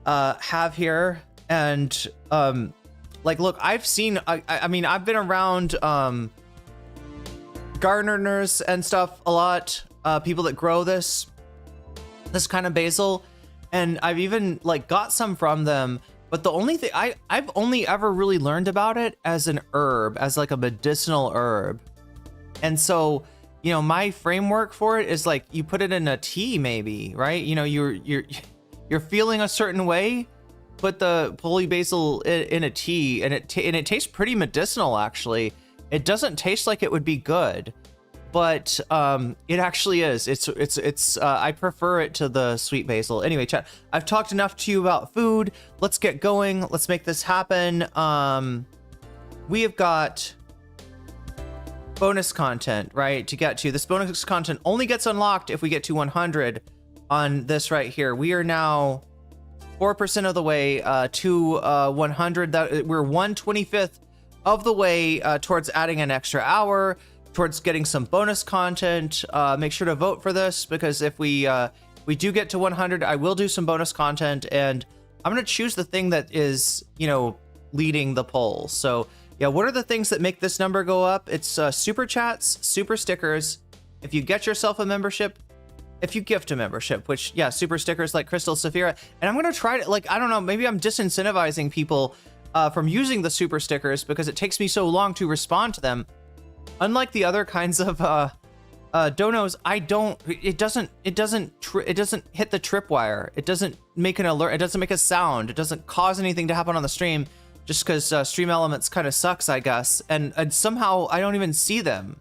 have here. And like, look, I've seen, I mean, I've been around gardeners and stuff a lot, people that grow this kind of basil, and I've even like got some from them. But the only thing I've only ever really learned about it as an herb, as like a medicinal herb. And so, my framework for it is like you put it in a tea, maybe, right? You're feeling a certain way, put the holy basil in a tea, and it tastes pretty medicinal. Actually, it doesn't taste like it would be good, but it actually is. It's I prefer it to the sweet basil. Anyway, chat, I've talked enough to you about food. Let's get going. Let's make this happen. We have got bonus content, right, to get to. This bonus content only gets unlocked if we get to 100 on this right here. We are now 4% of the way to 100. That we're 1/25th of the way towards adding an extra hour, towards getting some bonus content. Make sure to vote for this, because if we do get to 100, I will do some bonus content, and I'm gonna choose the thing that is, leading the poll. So yeah, what are the things that make this number go up? It's super chats, super stickers. If you get yourself a membership, if you gift a membership, which, yeah, super stickers like Crystal Saphira. And I'm gonna try to, like, I don't know, maybe I'm disincentivizing people from using the super stickers because it takes me so long to respond to them. Unlike the other kinds of donos, it doesn't hit the tripwire. It doesn't make an alert. It doesn't make a sound. It doesn't cause anything to happen on the stream, just because Stream Elements kind of sucks, I guess. And somehow I don't even see them.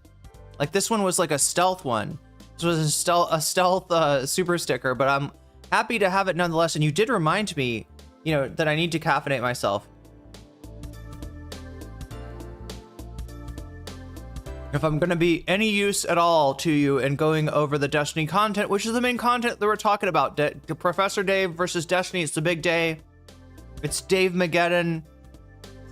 Like this one was like a stealth one. This was a stealth super sticker, but I'm happy to have it nonetheless. And you did remind me, that I need to caffeinate myself. If I'm going to be any use at all to you in going over the Destiny content, which is the main content that we're talking about, Professor Dave versus Destiny, it's the big day. It's Dave Mageddon.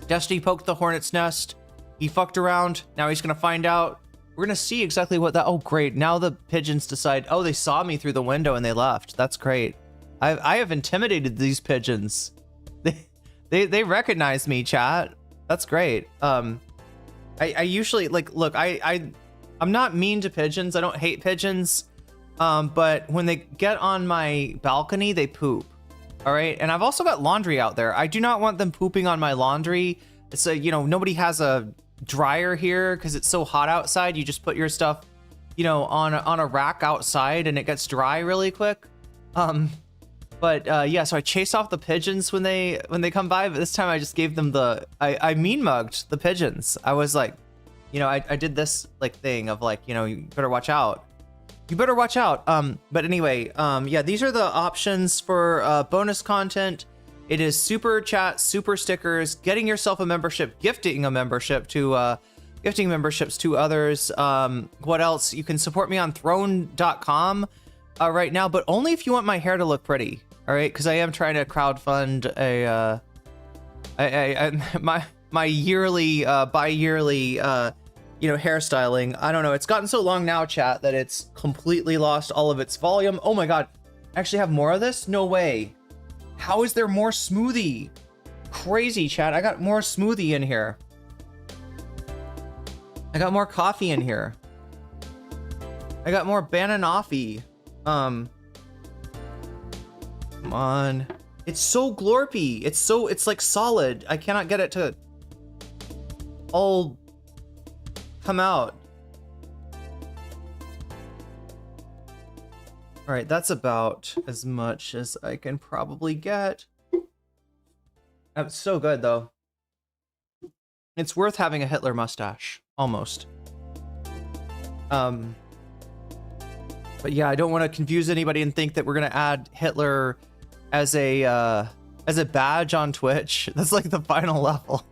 Destiny poked the Hornet's nest. He fucked around. Now he's going to find out. We're going to see exactly what that... Oh, great. Now the pigeons decide... Oh, they saw me through the window and they left. That's great. I have intimidated these pigeons. They recognize me, chat. That's great. I usually, like, look, I'm not mean to pigeons. I don't hate pigeons. But when they get on my balcony, they poop. All right. And I've also got laundry out there. I do not want them pooping on my laundry. So, nobody has a dryer here because it's so hot outside. You just put your stuff, on a rack outside and it gets dry really quick. But yeah, so I chase off the pigeons when they come by, but this time I just gave them I mean mugged the pigeons. I was like, I did this like thing of like, you better watch out. You better watch out. But anyway, yeah, these are the options for bonus content. It is super chat, super stickers, getting yourself a membership, gifting a membership to gifting memberships to others. What else? You can support me on throne.com right now, but only if you want my hair to look pretty. All right, because I am trying to crowdfund my yearly, bi-yearly, hairstyling. I don't know. It's gotten so long now, chat, that it's completely lost all of its volume. Oh my God. I actually have more of this? No way. How is there more smoothie? Crazy, chat. I got more smoothie in here. I got more coffee in here. I got more Banoffee. Come on. It's so glorpy. It's like solid. I cannot get it to all come out. All right, that's about as much as I can probably get. That's so good though. It's worth having a Hitler mustache, almost. But yeah, I don't want to confuse anybody and think that we're gonna add Hitler as a badge on Twitch. That's like the final level.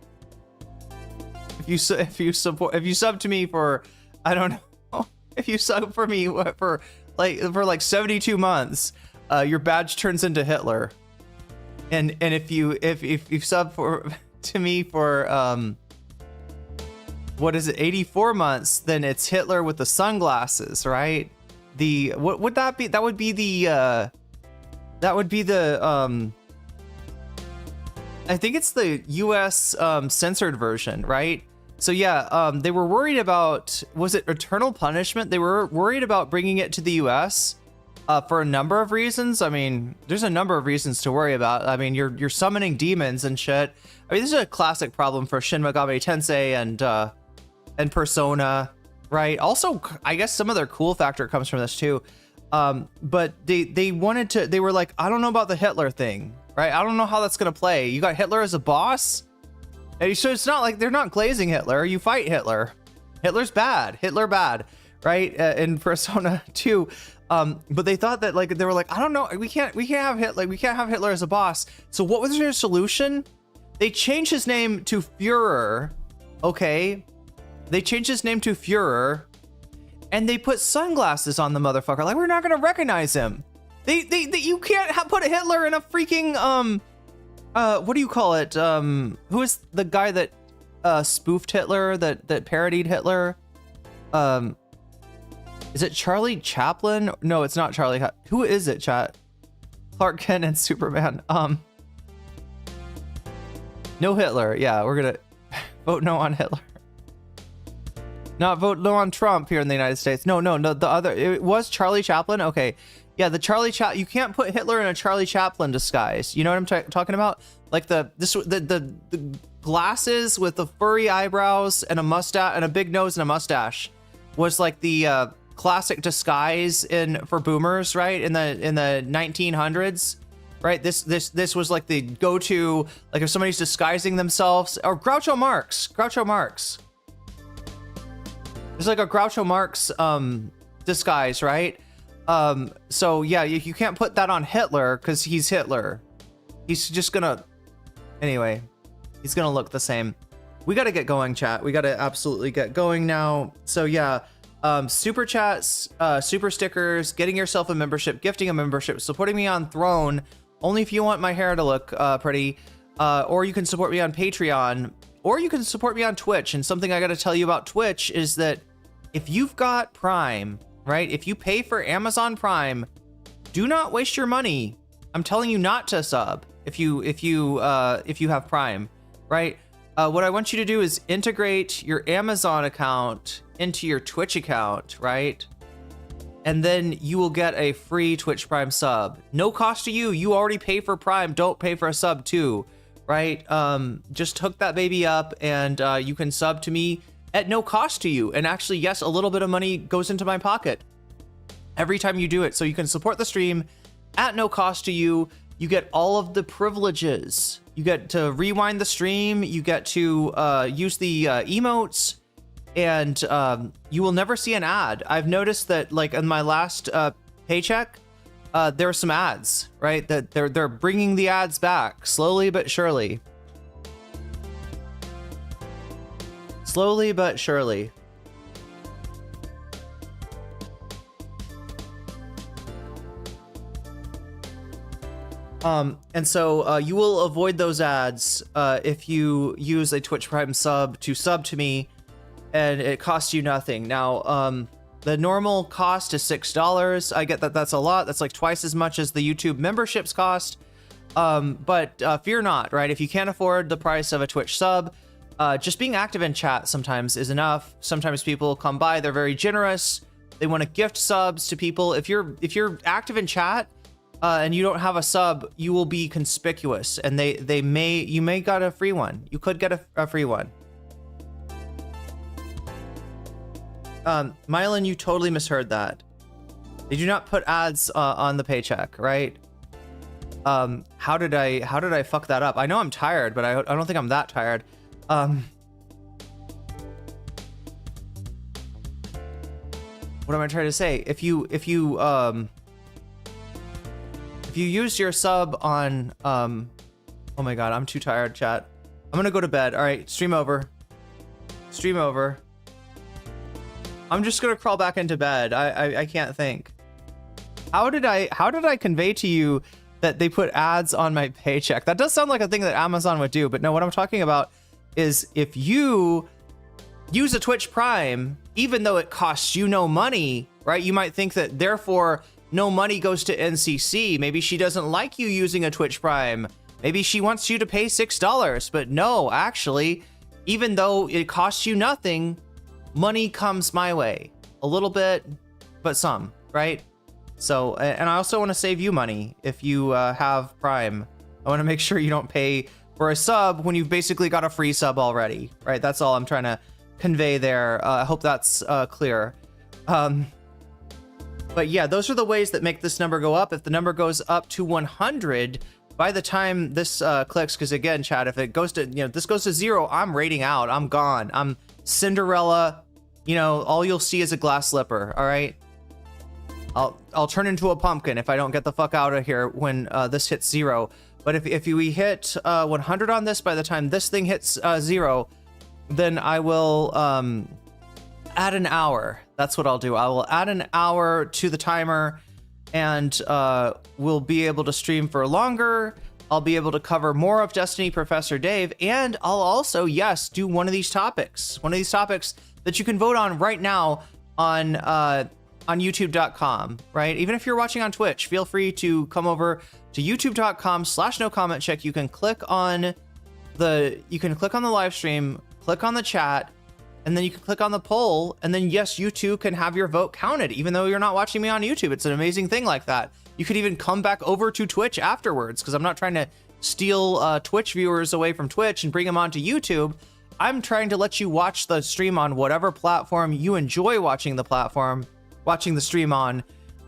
If you sub to me for, I don't know, if you sub for me for like 72 months, your badge turns into Hitler. And if you sub to me for what is it, 84 months, then it's Hitler with the sunglasses, right? What would that be? That would be the I think it's the US censored version, right? So yeah, they were worried about, was it eternal punishment? They were worried about bringing it to the US for a number of reasons. I mean, there's a number of reasons to worry about. I mean, you're summoning demons and shit. I mean, this is a classic problem for Shin Megami Tensei and Persona, right? Also, I guess some of their cool factor comes from this too. But they were like, I don't know about the Hitler thing, right? I don't know how that's gonna play. You got Hitler as a boss? And so it's not like they're not glazing Hitler. You fight Hitler. Hitler's bad. Hitler bad, right? In Persona 2. But they thought that they were like, I don't know, we can't have Hitler. We can't have Hitler as a boss. So what was their solution? They changed his name to Führer. Okay. They changed his name to Führer, and they put sunglasses on the motherfucker. Like, we're not gonna recognize him. You can't put Hitler in a freaking what do you call it? Who is the guy that spoofed Hitler, that parodied Hitler? Is it Charlie Chaplin? No, it's not Charlie. Who is it, chat? Clark Kent and Superman. No Hitler. Yeah, we're gonna vote no on Hitler. Not vote no on Trump here in the United States. No, the other, it was Charlie Chaplin. Okay. Yeah, the Charlie Chaplin, you can't put Hitler in a Charlie Chaplin disguise. You know what I'm talking about? Like the glasses with the furry eyebrows and a mustache and a big nose and a mustache was like the classic disguise for boomers, right? In the 1900s, right? This was like the go-to, like if somebody's disguising themselves, or Groucho Marx. It's like a Groucho Marx disguise, right? So yeah, you can't put that on Hitler because he's Hitler. He's just gonna, anyway, he's gonna look the same. We gotta get going, chat. We gotta absolutely get going now. So yeah, super chats, super stickers, getting yourself a membership, gifting a membership, supporting me on Throne, only if you want my hair to look pretty, or you can support me on Patreon, or you can support me on Twitch. And something I gotta tell you about Twitch is that if you've got Prime, right? If you pay for Amazon Prime, do not waste your money. I'm telling you not to sub if you have Prime, right? What I want you to do is integrate your Amazon account into your Twitch account, right? And then you will get a free Twitch Prime sub. No cost to you. You already pay for Prime. Don't pay for a sub too, right? Just hook that baby up and you can sub to me at no cost to you. And actually, yes, a little bit of money goes into my pocket every time you do it. So you can support the stream at no cost to you. You get all of the privileges. You get to rewind the stream. You get to use the emotes, and you will never see an ad. I've noticed that, like in my last paycheck, there are some ads, right? That they're bringing the ads back slowly but surely. Slowly but surely. And so you will avoid those ads if you use a Twitch Prime sub to me, and it costs you nothing. Now, the normal cost is $6. I get that that's a lot. That's like twice as much as the YouTube memberships cost. But fear not, right? If you can't afford the price of a Twitch sub, just being active in chat sometimes is enough. Sometimes people come by, they're very generous. They want to gift subs to people. If you're active in chat, and you don't have a sub, you will be conspicuous, and you may got a free one. You could get a free one. Mylan, you totally misheard that. They do not put ads on the paycheck, right? How did I fuck that up? I know I'm tired, but I don't think I'm that tired. What am I trying to say? If you use your sub on, oh my God, I'm too tired, chat. I'm gonna go to bed. All right, stream over. Stream over. I'm just gonna crawl back into bed. I can't think. How did I convey to you that they put ads on my paycheck? That does sound like a thing that Amazon would do, but no, what I'm talking about is if you use a Twitch Prime, even though it costs you no money, right? You might think that therefore no money goes to NCC. Maybe she doesn't like you using a Twitch Prime. Maybe she wants you to pay $6, but no, actually, even though it costs you nothing, money comes my way. A little bit, but some, right? So, and I also want to save you money if you have Prime. I want to make sure you don't pay for a sub when you've basically got a free sub already, right? That's all I'm trying to convey there. I hope that's clear. But yeah, those are the ways that make this number go up. If the number goes up to 100, by the time this clicks, because again, chat, if it goes to, this goes to 0, I'm raiding out. I'm gone. I'm Cinderella. All you'll see is a glass slipper. All right. I'll turn into a pumpkin if I don't get the fuck out of here when this hits 0. But if we hit 100 on this, by the time this thing hits 0, then I will add an hour. That's what I'll do. I will add an hour to the timer, and we'll be able to stream for longer. I'll be able to cover more of Destiny Professor Dave, and I'll also, yes, do one of these topics. One of these topics that you can vote on right now on youtube.com, right? Even if you're watching on Twitch, feel free to come over to youtube.com/nocommentchick. You can click on the live stream, click on the chat, and then you can click on the poll, and then yes, you too can have your vote counted, even though you're not watching me on YouTube. It's an amazing thing like that. You could even come back over to Twitch afterwards, because I'm not trying to steal Twitch viewers away from Twitch and bring them onto YouTube. I'm trying to let you watch the stream on whatever platform you enjoy watching the stream on.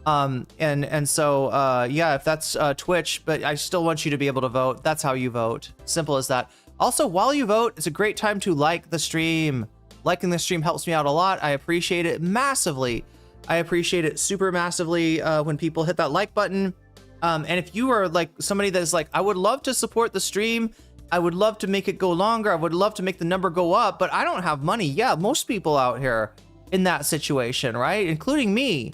So yeah, if that's Twitch, but I still want you to be able to vote. That's how you vote. Simple as that. Also, while you vote, it's a great time to like the stream. Liking the stream helps me out a lot. I appreciate it massively. I appreciate it super massively when people hit that like button. And if you are like somebody that is like, I would love to support the stream, I would love to make it go longer, I would love to make the number go up, but I don't have money. Yeah, most people out here in that situation, right? Including me,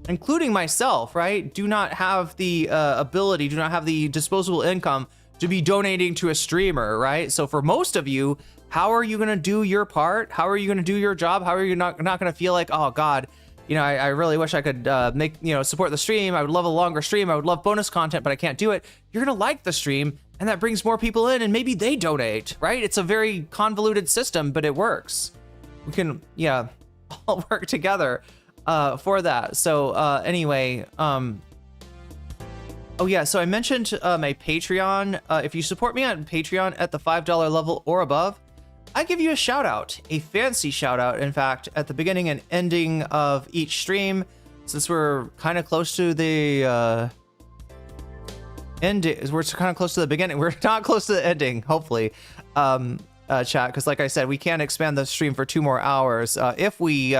including myself, right? Do not have the ability, do not have the disposable income to be donating to a streamer, right? So for most of you, how are you going to do your part? How are you going to do your job? How are you not going to feel like, oh God, I really wish I could support the stream. I would love a longer stream. I would love bonus content, but I can't do it. You're going to like the stream, and that brings more people in, and maybe they donate, right? It's a very convoluted system, but it works. We can, all work together for that. So anyway, oh yeah, so I mentioned my Patreon. If you support me on Patreon at the $5 level or above, I give you a shout out, a fancy shout out, in fact, at the beginning and ending of each stream. Since we're kind of close to the end, we're kind of close to the beginning. We're not close to the ending, hopefully, chat, because like I said, we can expand the stream for 2 more hours if we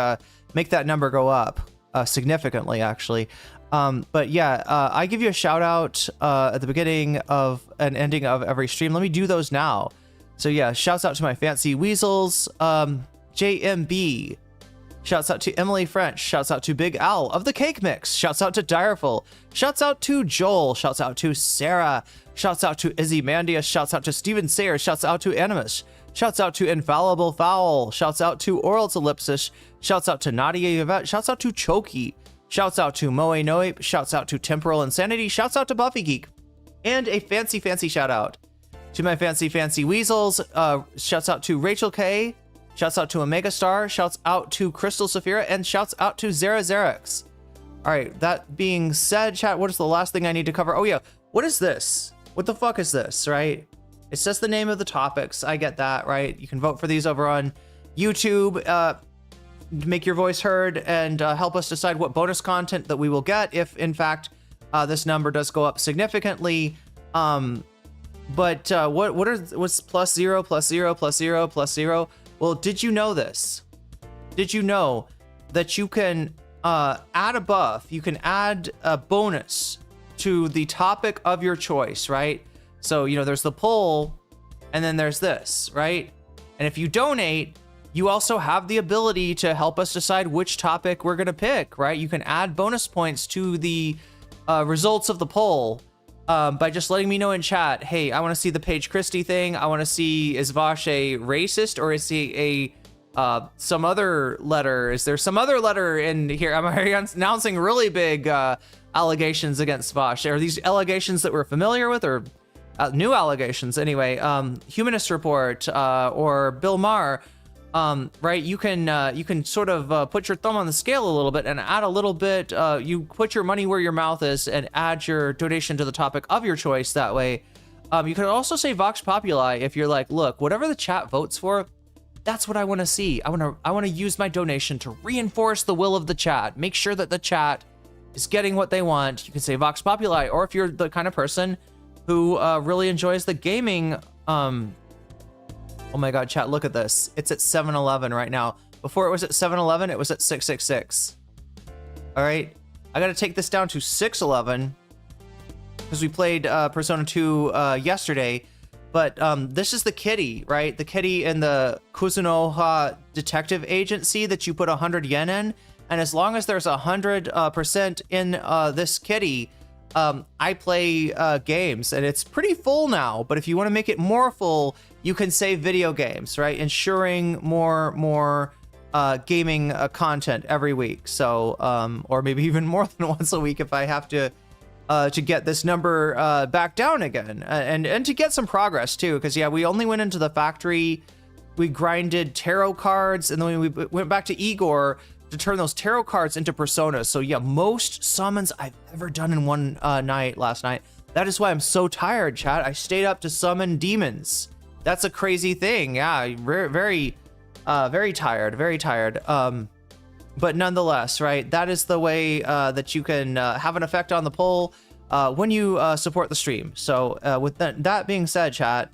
make that number go up significantly, actually. But yeah, I give you a shout out at the beginning of an ending of every stream. Let me do those now. So yeah, shouts out to my fancy weasels. JMB. Shouts out to Emily French. Shouts out to Big Al of the Cake Mix. Shouts out to Direful. Shouts out to Joel. Shouts out to Sarah. Shouts out to Izzy Mandius. Shouts out to Steven Sayers. Shouts out to Animus. Shouts out to Infallible Fowl. Shouts out to Oral Ellipsis. Shouts out to Nadia Yvette. Shouts out to Choki. Shouts out to Moe Noip. Shouts out to Temporal Insanity. Shouts out to Buffy Geek. And a fancy shout out to my fancy weasels. Shouts out to Rachel K. Shouts out to Omega Star. Shouts out to Crystal Saphira. And shouts out to Zara Xerix. All right, that being said, chat, what is the last thing I need to cover? Oh yeah, what is this? What the fuck is this, right? It says the name of the topics. I get that, right? You can vote for these over on YouTube. Make your voice heard and help us decide what bonus content that we will get if, in fact, this number does go up significantly. But what's plus 0, plus 0, plus 0, plus 0? Well, did you know this? Did you know that you can add a buff? You can add a bonus to the topic of your choice, right? So, you know, there's the poll, and then there's this, right? And if you donate, you also have the ability to help us decide which topic we're going to pick, right? You can add bonus points to the results of the poll by just letting me know in chat, hey, I want to see the Paige Christie thing. I want to see, is Vosh a racist, or is he a some other letter? Is there some other letter in here? I'm announcing really big allegations against Vosh. Are these allegations that we're familiar with, or new allegations? Anyway, Humanist Report or Bill Maher. Right, you can sort of put your thumb on the scale a little bit and add a little bit. You put your money where your mouth is and add your donation to the topic of your choice. That way, you could also say Vox Populi if you're like, look, whatever the chat votes for, that's what I want to see. I want to use my donation to reinforce the will of the chat. Make sure that the chat is getting what they want. You can say Vox Populi, or if you're the kind of person who really enjoys the gaming. Oh my God, chat, look at this. It's at 7-Eleven right now. Before it was at 7-Eleven, it was at 666. All right, I gotta take this down to 6-Eleven because we played Persona 2 yesterday. But this is the kitty, right? The kitty in the Kuzunoha Detective Agency that you put 100 yen in. And as long as there's 100% in this kitty, I play games, and it's pretty full now. But if you want to make it more full, you can say video games, right? Ensuring more gaming content every week. So, or maybe even more than once a week if I have to get this number back down again, and to get some progress too. Because yeah, we only went into the factory, we grinded tarot cards, and then we went back to Igor to turn those tarot cards into personas. So yeah, most summons I've ever done in one night last night. That is why I'm so tired, chat. I stayed up to summon demons. That's a crazy thing. Yeah, very tired, very tired. But nonetheless, right, that is the way that you can have an effect on the poll when you support the stream. So with that being said, chat,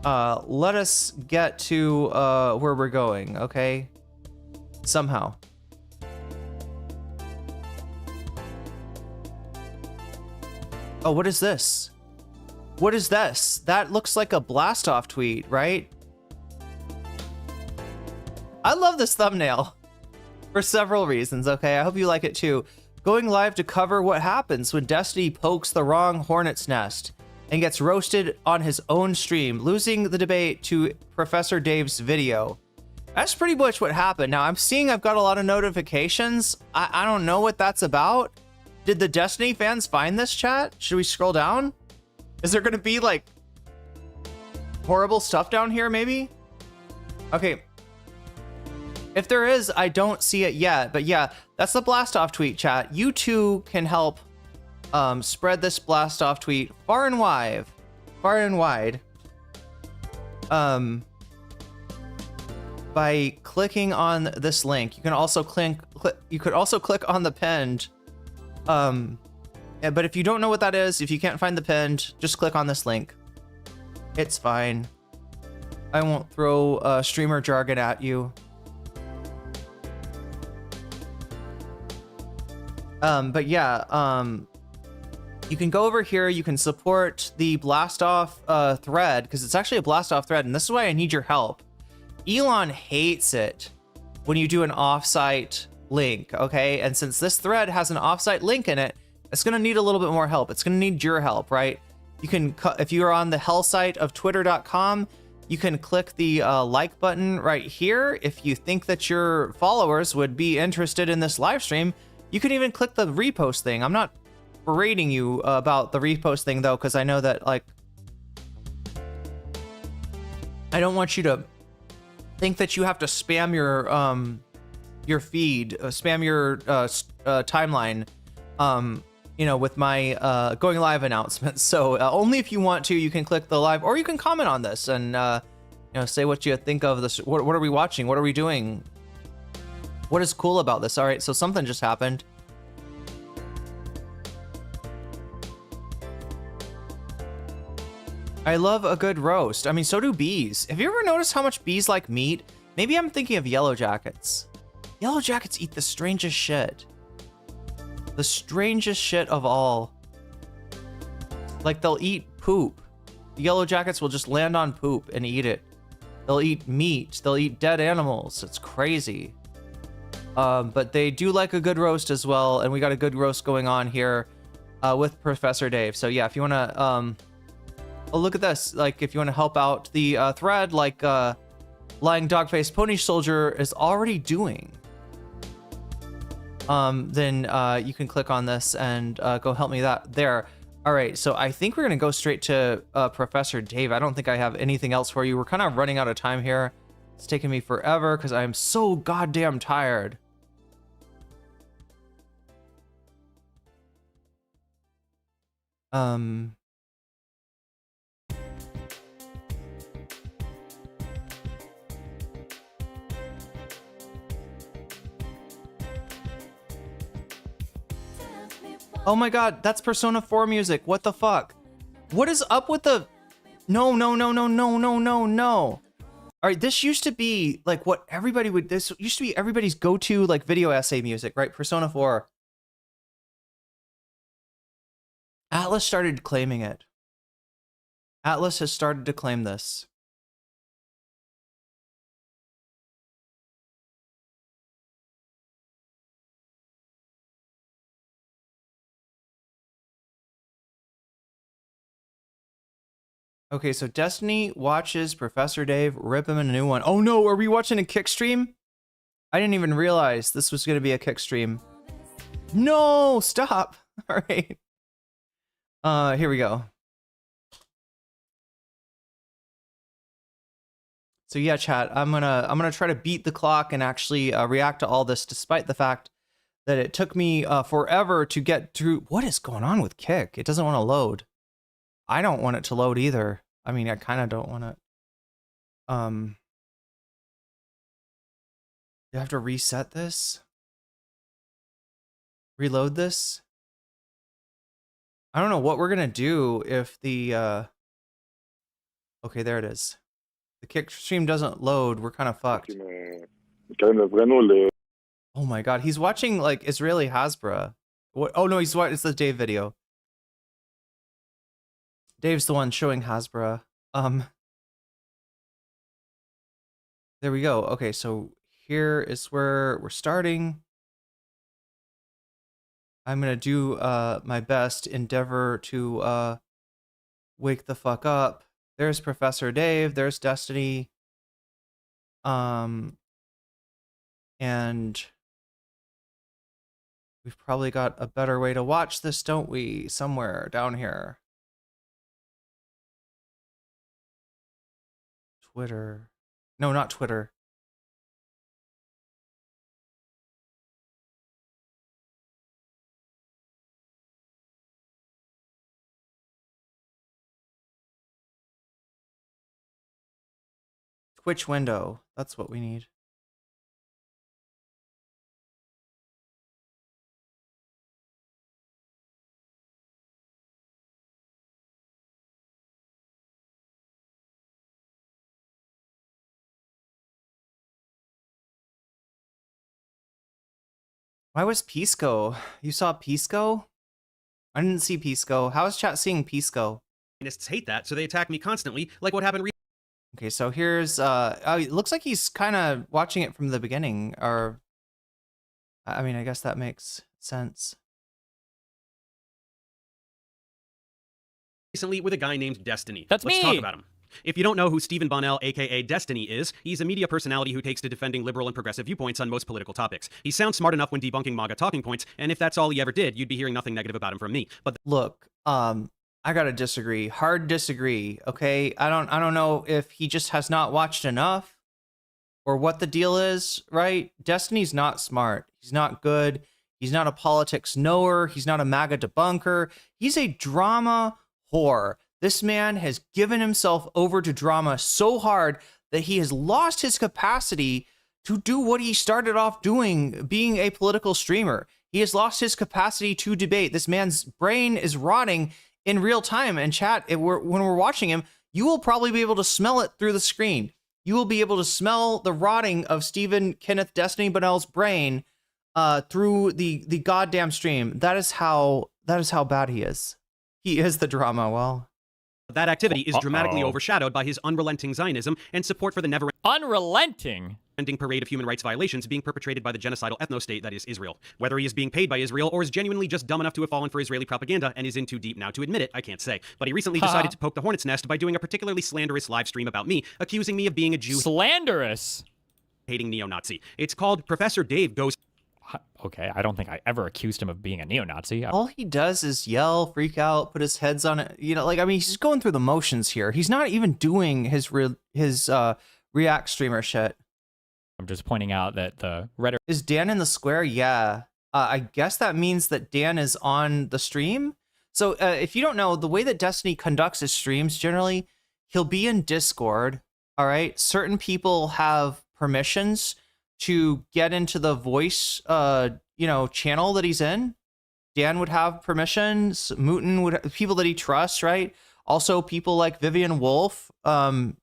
let us get to where we're going, okay? Somehow. Oh, what is this? What is this? That looks like a blast off tweet, right? I love this thumbnail for several reasons, okay? I hope you like it too. Going live to cover what happens when Destiny pokes the wrong Hornet's nest and gets roasted on his own stream, losing the debate to Professor Dave's video. That's pretty much what happened. Now, I'm seeing I've got a lot of notifications. I don't know what that's about. Did the Destiny fans find this, chat? Should we scroll down? Is there gonna be like horrible stuff down here, maybe? Okay. If there is, I don't see it yet. But yeah, that's the blast off tweet, chat. You too can help spread this blast off tweet far and wide. By clicking on this link. You can also click on the pinned. But if you don't know what that is, if you can't find the pinned, just click on this link. It's fine. I won't throw streamer jargon at you. But yeah, you can go over here, you can support the blast off thread, because it's actually a blast off thread, and this is why I need your help. Elon hates it when you do an offsite link, okay? And since this thread has an offsite link in it, it's gonna need a little bit more help. It's gonna need your help, right? You can, if you are on the hell site of twitter.com, you can click the like button right here. If you think that your followers would be interested in this live stream, you can even click the repost thing. I'm not berating you about the repost thing though, because I know that, like, I don't want you to think that you have to spam your feed, spam your timeline, you know, with my going live announcements. So only if you want to, you can click the live, or you can comment on this and you know, say what you think of this. What are we watching? What are we doing? What is cool about this? All right, so something just happened. I love a good roast. I mean, so do bees. Have you ever noticed how much bees like meat? Maybe I'm thinking of yellow jackets. Yellow jackets eat the strangest shit. The strangest shit of all. Like, they'll eat poop. The yellow jackets will just land on poop and eat it. They'll eat meat. They'll eat dead animals. It's crazy. But they do like a good roast as well, and we got a good roast going on here with Professor Dave. So yeah, if you want to, oh, look at this. Like, if you want to help out the thread, like Lying Dog-Faced Pony Soldier is already doing, then you can click on this and go help me there. All right, so I think we're gonna go straight to Professor Dave. I don't think I have anything else for you. We're kind of running out of time here. It's taking me forever because I am so goddamn tired. Oh my god, that's Persona 4 music. What the fuck? What is up with the... No. All right, this used to be like what everybody would... This used to be everybody's go-to like video essay music, right? Persona 4. Atlas started claiming it. Atlas has started to claim this. Okay, so Destiny watches Professor Dave rip him a new one. Oh no, are we watching a kick stream? I didn't even realize this was gonna be a kick stream. No, stop. All right. Here we go. So yeah, chat, I'm gonna try to beat the clock and actually react to all this, despite the fact that it took me forever to get through. What is going on with Kick? It doesn't want to load. I don't want it to load either. I mean, I kind of don't want it. You have to reset this? Reload this? I don't know what we're gonna do if the okay, there it is. The Kick stream doesn't load, we're kind of fucked. Oh my god, he's watching like Israeli Hasbra. What? Oh no, it's the Dave video. Dave's the one showing Hasbra. There we go. Okay, so here is where we're starting. I'm gonna do my best endeavor to wake the fuck up. There's Professor Dave, there's Destiny. And we've probably got a better way to watch this, don't we? Somewhere down here. Twitter. No, not Twitter. Twitch window. That's what we need. Why was Pisco? You saw Pisco? I didn't see Pisco. How is chat seeing Pisco? Communists hate that, so they attack me constantly, like what happened. Okay, so here's it looks like he's kind of watching it from the beginning, or I mean, I guess that makes sense. Recently with a guy named Destiny. Let's talk about him. If you don't know who Stephen Bonnell, aka Destiny, is, he's a media personality who takes to defending liberal and progressive viewpoints on most political topics. He sounds smart enough when debunking MAGA talking points, and if that's all he ever did, you'd be hearing nothing negative about him from me. But look, I gotta disagree. Hard disagree. Okay, I don't know if he just has not watched enough, or what the deal is. Right? Destiny's not smart. He's not good. He's not a politics knower. He's not a MAGA debunker. He's a drama whore. This man has given himself over to drama so hard that he has lost his capacity to do what he started off doing, being a political streamer. He has lost his capacity to debate. This man's brain is rotting in real time. And chat, when we're watching him, you will probably be able to smell it through the screen. You will be able to smell the rotting of Stephen Kenneth Destiny Bonnell's brain through the goddamn stream. That is how bad he is. He is the drama. Well, that activity is dramatically overshadowed by his unrelenting Zionism and support for the never-ending parade of human rights violations being perpetrated by the genocidal ethno-state that is Israel. Whether he is being paid by Israel or is genuinely just dumb enough to have fallen for Israeli propaganda and is in too deep now to admit it, I can't say. But he recently decided to poke the hornet's nest by doing a particularly slanderous live stream about me, accusing me of being a Jew. Slanderous? Hating neo-Nazi. It's called Professor Dave Goes... Okay, I don't think I ever accused him of being a neo-Nazi. All he does is yell, freak out, put his heads on it. You know, like, I mean, he's just going through the motions here. He's not even doing his React streamer shit. I'm just pointing out that the rhetoric... Is Dan in the square? Yeah. I guess that means that Dan is on the stream. So if you don't know, the way that Destiny conducts his streams, generally, he'll be in Discord, all right? Certain people have permissions to get into the voice, channel that he's in. Dan would have permissions. Mutin would have, people that he trusts, right? Also, people like Vivian Wolf, long-term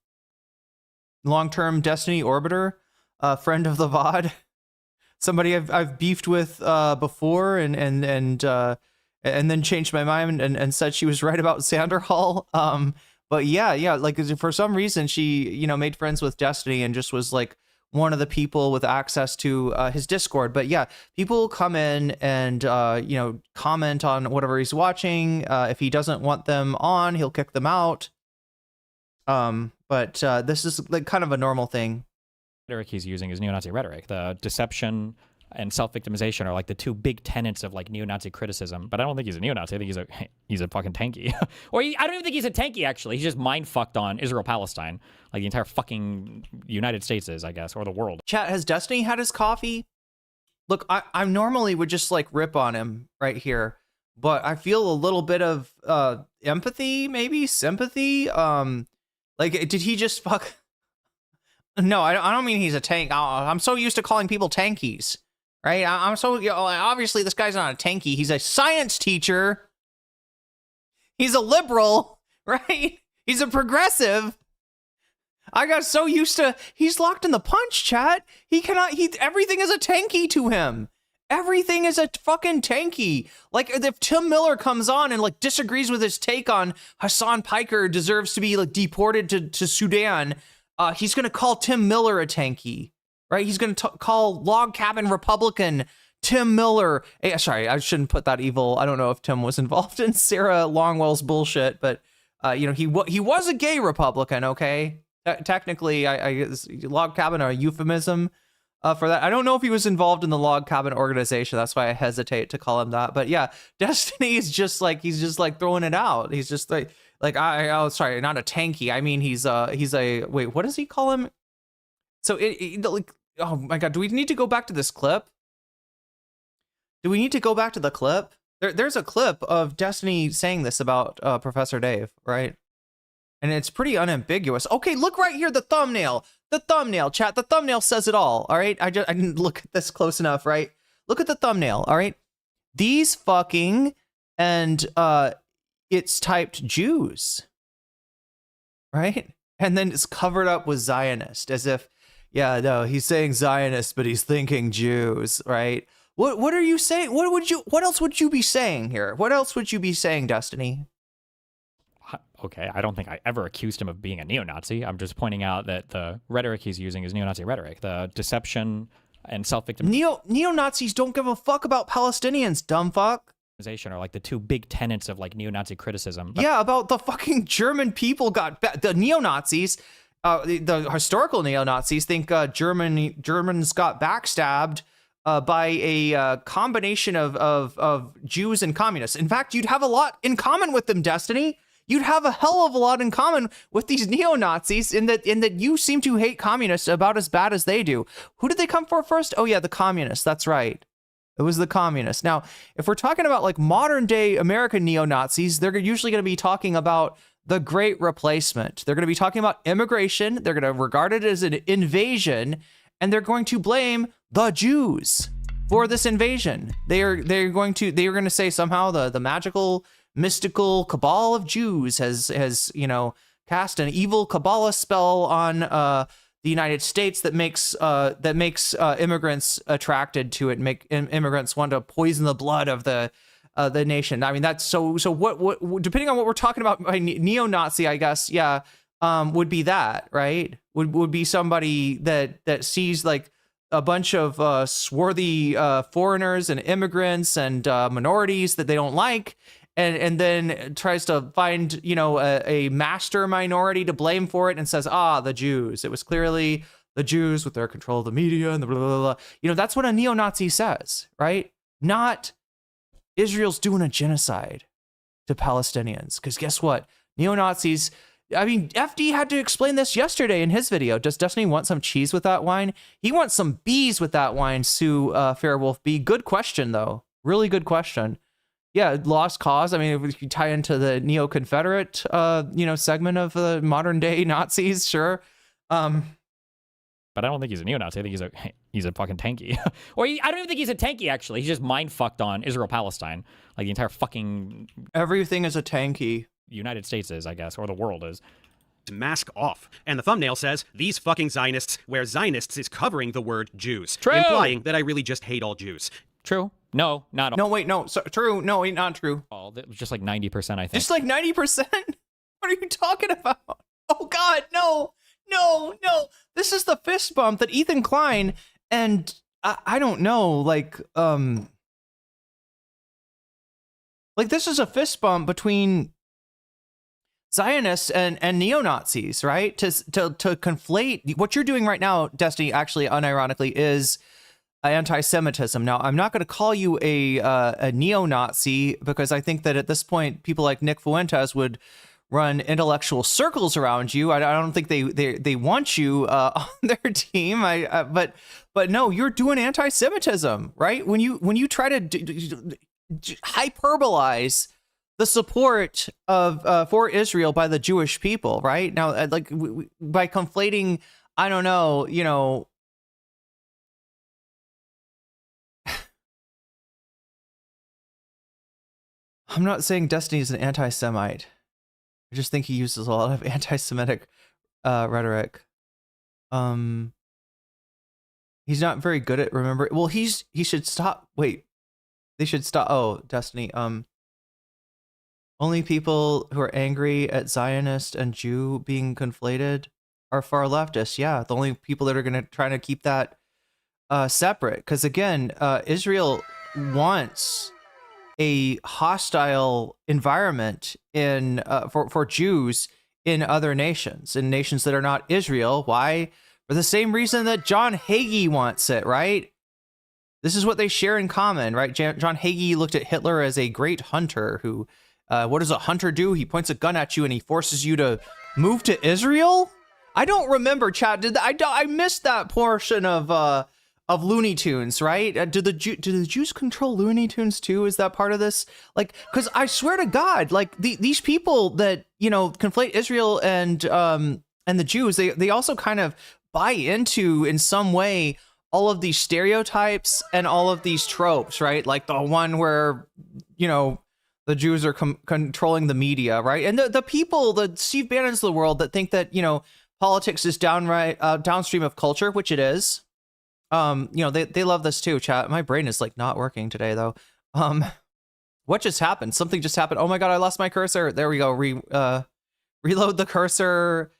Destiny orbiter, friend of the VOD, somebody I've beefed with before, and then changed my mind and said she was right about Sanderhall. But yeah, like for some reason she made friends with Destiny and just was like one of the people with access to his Discord. But yeah, people come in and comment on whatever he's watching. If he doesn't want them on, he'll kick them out. But this is like kind of a normal thing. Rhetoric he's using is neo-Nazi rhetoric. The deception and self-victimization are like the two big tenets of like neo-Nazi criticism. But I don't think he's a neo-Nazi. I think he's a fucking tanky. Or I don't even think he's a tanky, actually. He's just mind-fucked on Israel-Palestine. Like the entire fucking United States is, I guess, or the world. Chat, has Destiny had his coffee? Look, I normally would just like rip on him right here, but I feel a little bit of empathy, maybe sympathy. Like, did he just fuck? No, I don't mean he's a tank. I'm so used to calling people tankies, right? I'm so, obviously this guy's not a tanky. He's a science teacher. He's a liberal, right? He's a progressive. I got so used to, he's locked in the punch, chat. Everything is a tanky to him. Everything is a fucking tanky. Like, if Tim Miller comes on and like disagrees with his take on Hassan Piker deserves to be like deported to Sudan, he's going to call Tim Miller a tanky, right? He's going to call Log Cabin Republican Tim Miller. Sorry, I shouldn't put that evil. I don't know if Tim was involved in Sarah Longwell's bullshit, but he was a gay Republican, okay? Technically, I Log Cabin a euphemism for that. I don't know if he was involved in the Log Cabin organization. That's why I hesitate to call him that. But yeah, Destiny is just like, he's just like throwing it out. He's just like sorry, not a tanky. I mean, he's a, wait, what does he call him? So like, oh my God, do we need to go back to this clip? Do we need to go back to the clip? There's a clip of Destiny saying this about Professor Dave, right? And it's pretty unambiguous. Okay, look right here, the thumbnail, chat. The thumbnail says it all right? I didn't look at this close enough, right? Look at the thumbnail, all right? These fucking, and it's typed Jews, right? And then it's covered up with Zionist, as if, yeah, no, he's saying Zionist, but he's thinking Jews, right? What are you saying? What else would you be saying here? What else would you be saying, Destiny? Okay, I don't think I ever accused him of being a neo-Nazi. I'm just pointing out that the rhetoric he's using is neo-Nazi rhetoric. The deception and self-victim neo-Nazis don't give a fuck about Palestinians, dumb fuck. Are like the two big tenets of like neo-Nazi criticism. Yeah, about the fucking German people the neo-Nazis, the historical neo-Nazis think Germans got backstabbed by a combination of Jews and communists. In fact, you'd have a lot in common with them, Destiny. You'd have a hell of a lot in common with these neo-Nazis in that you seem to hate communists about as bad as they do. Who did they come for first? Oh yeah, the communists. That's right. It was the communists. Now, if we're talking about like modern day American neo-Nazis, they're usually going to be talking about the Great Replacement. They're going to be talking about immigration. They're going to regard it as an invasion, and they're going to blame the Jews for this invasion. They're going to say somehow the magical, mystical cabal of Jews has cast an evil Kabbalah spell on the United States that makes immigrants attracted to it, make immigrants want to poison the blood of the nation. I mean, that's so what depending on what we're talking about by neo-Nazi, I guess, yeah, would be that, right? Would be somebody that sees like a bunch of swarthy foreigners and immigrants and minorities that they don't like, and then tries to find, a master minority to blame for it and says, the Jews. It was clearly the Jews with their control of the media and the blah, blah, blah. That's what a neo-Nazi says, right? Not Israel's doing a genocide to Palestinians. Because guess what? Neo-Nazis, I mean, FD had to explain this yesterday in his video. Does Destiny want some cheese with that wine? He wants some bees with that wine, Sue Fairwolf B. Good question, though. Really good question. Yeah, lost cause. I mean, if you tie into the neo-Confederate, segment of the modern day Nazis, sure. But I don't think he's a neo-Nazi. I think he's a fucking tanky. I don't even think he's a tanky, actually. He's just mind-fucked on Israel-Palestine. Like the entire fucking... Everything is a tanky. United States is, I guess, or the world is. Mask off. And the thumbnail says, these fucking Zionists, where Zionists is covering the word Jews. True. Implying that I really just hate all Jews. True. No, not all. No, wait, no. So, true. No, wait, not true. All. It was just like 90%, I think. Just like 90%? What are you talking about? Oh, God, no. No. This is the fist bump that Ethan Klein and I don't know, like this is a fist bump between Zionists and neo-Nazis, right? To conflate what you're doing right now, Destiny, actually, unironically, is anti-Semitism. Now, I'm not going to call you a neo-Nazi because I think that at this point, people like Nick Fuentes would run intellectual circles around you. I don't think they want you on their team. But no, you're doing anti-Semitism, right? When you try to hyperbolize the support of for Israel by the Jewish people, right? Now, by conflating, I don't know, I'm not saying Destiny is an anti-Semite. I just think he uses a lot of anti-Semitic rhetoric. He's not very good at remembering. Well, he should stop. Wait, they should stop. Oh, Destiny. Only people who are angry at Zionist and Jew being conflated are far leftists. Yeah, the only people that are going to try to keep that separate. Because again, Israel wants a hostile environment in for Jews in other nations, in nations that are not Israel. Why? For the same reason that John Hagee wants it, right? This is what they share in common, right? John Hagee looked at Hitler as a great hunter who, what does a hunter do? He points a gun at you and he forces you to move to Israel? I don't remember, chat. I missed that portion of Looney Tunes, right? Do the Jews control Looney Tunes too? Is that part of this? Like, because I swear to God, like these people that conflate Israel and the Jews, they also kind of buy into in some way all of these stereotypes and all of these tropes, right? Like the one where the Jews are controlling the media, right? And the people, the Steve Bannons of the world that think that politics is downstream of culture, which it is. They love this too, chat. My brain is like not working today though. What just happened? Something just happened. Oh my god, I lost my cursor. There we go. Reload the cursor.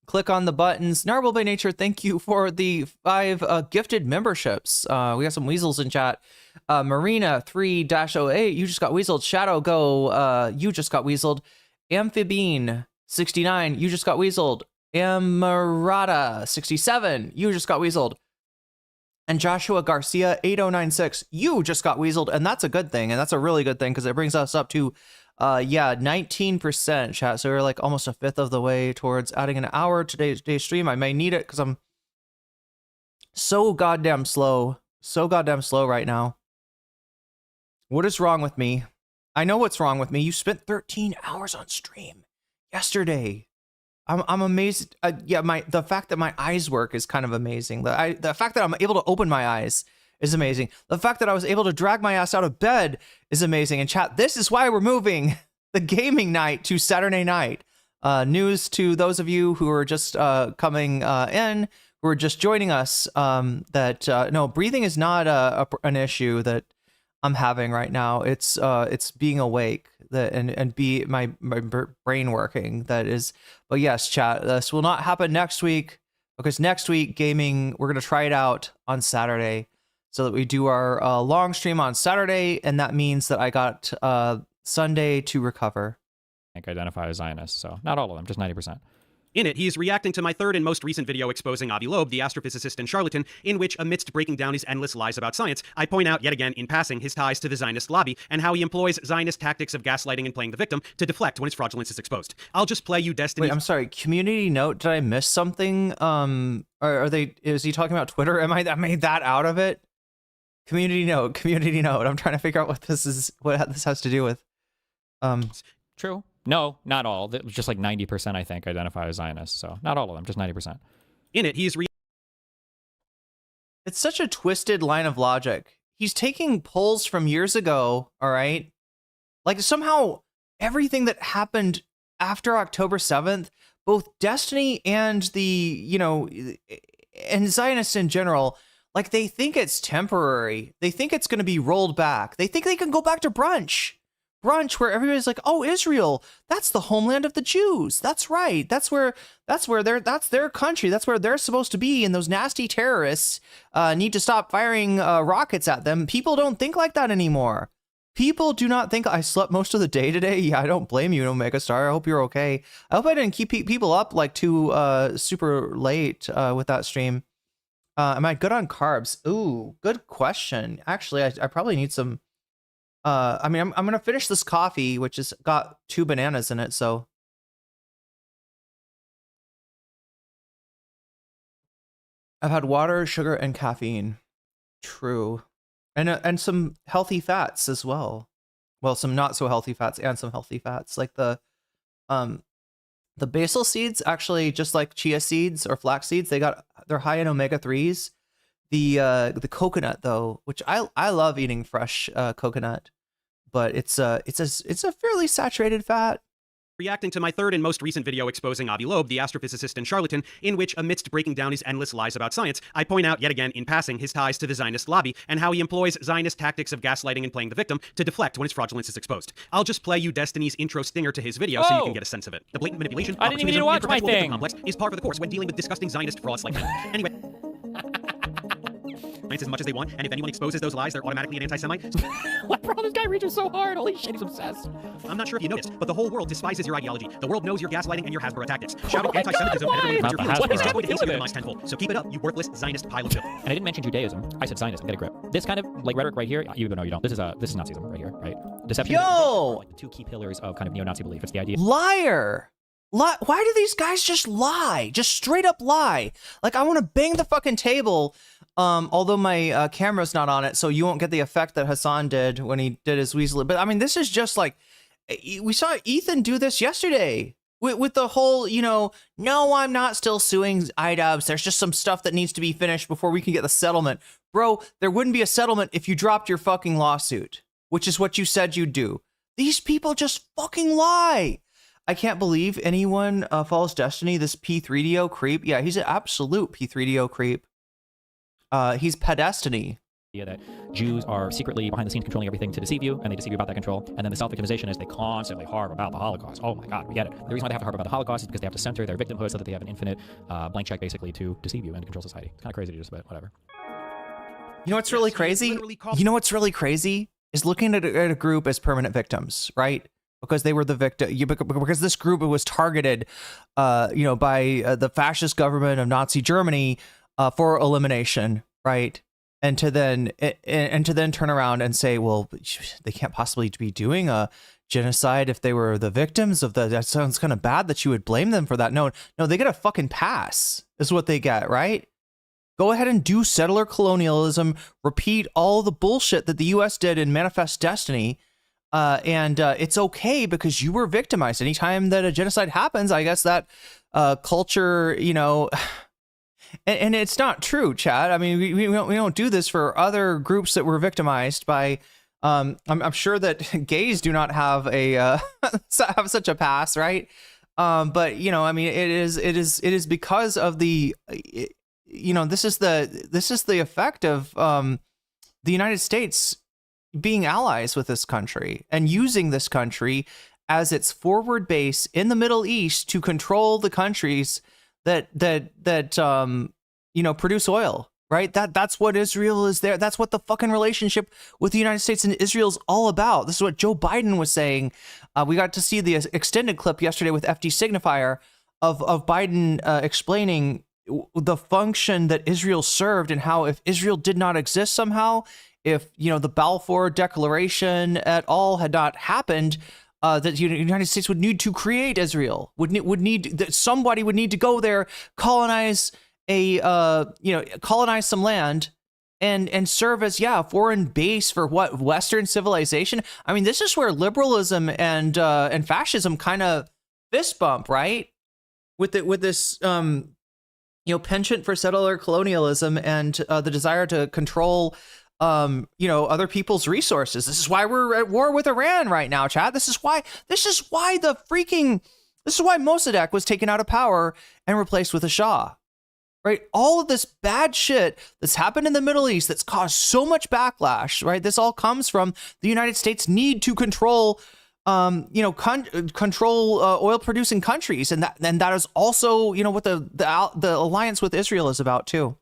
Click on the buttons. Narwhal by Nature, thank you for the 5 gifted memberships. We got some weasels in chat. Marina 3-08, you just got weaseled. Shadow Go, you just got weaseled. Amphibine 69, you just got weaseled. Amarada 67, you just got weaseled. And Joshua Garcia 8096, you just got weaseled, and that's a good thing, and that's a really good thing because it brings us up to 19% chat. So we're like almost a fifth of the way towards adding an hour to today's stream. I may need it because I'm so goddamn slow right now. What is wrong with me? I know what's wrong with me. You spent 13 hours on stream yesterday. I'm amazed. The fact that my eyes work is kind of amazing. The fact that I'm able to open my eyes is amazing. The fact that I was able to drag my ass out of bed is amazing. And chat, this is why we're moving the gaming night to Saturday night. News to those of you who are just coming in, who are just joining us, that no, breathing is not an issue that I'm having right now. It's being awake and be my brain working. That is, but yes, chat, this will not happen next week because next week gaming, we're going to try it out on Saturday so that we do our long stream on Saturday. And that means that I got Sunday to recover. I think identify as Zionist, so not all of them, just 90%. In it, he is reacting to my third and most recent video exposing Avi Loeb, the astrophysicist and charlatan, in which, amidst breaking down his endless lies about science, I point out yet again in passing his ties to the Zionist lobby and how he employs Zionist tactics of gaslighting and playing the victim to deflect when his fraudulence is exposed. I'll just play you Destiny. Wait, I'm sorry. Community note. Did I miss something? Is he talking about Twitter? I made that out of it? Community note. Community note. I'm trying to figure out what this has to do with. True. No, not all. Just like 90%, I think, identify as Zionists. So not all of them, just 90%. In it, he is It's such a twisted line of logic. He's taking polls from years ago, all right? Like somehow everything that happened after October 7th, both Destiny and and Zionists in general, like they think it's temporary. They think it's going to be rolled back. They think they can go back to brunch where everybody's like, oh, Israel, that's the homeland of the Jews. That's right. That's their country. That's where they're supposed to be. And those nasty terrorists need to stop firing rockets at them. People don't think like that anymore. People do not think. I slept most of the day today. Yeah, I don't blame you, Omega Star. I hope you're okay. I hope I didn't keep people up like too super late with that stream. Am I good on carbs? Ooh, good question. Actually, I probably need some. I'm gonna finish this coffee, which has got 2 bananas in it. So I've had water, sugar, and caffeine. True, and some healthy fats as well. Well, some not so healthy fats and some healthy fats, like the basil seeds. Actually, just like chia seeds or flax seeds, they're high in omega-3s. The coconut though, which I love eating fresh coconut. But it's a fairly saturated fat. Reacting to my third and most recent video exposing Avi Loeb, the astrophysicist and charlatan, in which, amidst breaking down his endless lies about science, I point out yet again in passing his ties to the Zionist lobby and how he employs Zionist tactics of gaslighting and playing the victim to deflect when his fraudulence is exposed. I'll just play you Destiny's intro stinger to his video so you can get a sense of it. The blatant manipulation, I didn't even need to opportunism, watch and my perpetual victim thing. complex is par for the course when dealing with disgusting Zionist frauds like that. Anyway. As much as they want, and if anyone exposes those lies, they're automatically an anti-Semite. Bro, this guy reaches so hard. Holy shit, he's obsessed. I'm not sure if you noticed, but the whole world despises your ideology. The world knows your gaslighting and your Hasbro tactics. Shouting anti-Semitism and everyone Not the Hasbro. is going to hate you demise tenfold. So keep it up, you worthless Zionist pile of filth. And I didn't mention Judaism. I said Zionism. Get a grip. This kind of like rhetoric right here, you even know you don't. This is Nazism right here, right? Deception. Yo! Like the 2 key pillars of kind of neo-Nazi belief. It's the idea. Liar. Why do these guys just lie? Just straight up lie. Like I want to bang the fucking table. Although my camera's not on it, so you won't get the effect that Hassan did when he did his weasel. But I mean, this is just like, we saw Ethan do this yesterday with the whole, no, I'm not still suing iDubbbz. There's just some stuff that needs to be finished before we can get the settlement. Bro, there wouldn't be a settlement if you dropped your fucking lawsuit, which is what you said you'd do. These people just fucking lie. I can't believe anyone follows Destiny, this P3DO creep. Yeah, he's an absolute P3DO creep. He's pedestiny. That Jews are secretly behind the scenes controlling everything to deceive you, and they deceive you about that control. And then the self-victimization is they constantly harp about the Holocaust. Oh my God, we get it. The reason why they have to harp about the Holocaust is because they have to center their victimhood so that they have an infinite blank check basically to deceive you and control society. It's kind of crazy to just about whatever. You know what's really crazy? You know what's really crazy is looking at a group as permanent victims, right? Because they were the victim. Because this group was targeted, by the fascist government of Nazi Germany for elimination, right? And to then turn around and say, well, they can't possibly be doing a genocide if they were the victims of that sounds kind of bad that you would blame them for that. No, they get a fucking pass is what they get, right? Go ahead and do settler colonialism, repeat all the bullshit that the U.S. did in Manifest Destiny, and it's okay because you were victimized. Anytime that a genocide happens, I guess that culture, and it's not true, Chad. I mean, we don't do this for other groups that were victimized by. I'm sure that gays do not have have such a pass, right? But I mean, it is because of the. This is the effect of the United States being allies with this country and using this country as its forward base in the Middle East to control the countries that produce oil, right? That's what Israel is there. That's what the fucking relationship with the United States and Israel is all about. This is what Joe Biden was saying. We got to see the extended clip yesterday with FD Signifier of Biden explaining the function that Israel served and how if Israel did not exist somehow, if the Balfour Declaration at all had not happened, that the United States would need to create Israel, somebody would need to go there, colonize some land and serve as a foreign base for what Western civilization. I mean, this is where liberalism and fascism kind of fist bump, right? With this penchant for settler colonialism and the desire to control other people's resources. This is why we're at war with Iran right now, Chad. This is why Mossadegh was taken out of power and replaced with a Shah. Right? All of this bad shit that's happened in the Middle East that's caused so much backlash, right? This all comes from the United States' need to control oil producing countries, and that is also what the alliance with Israel is about too.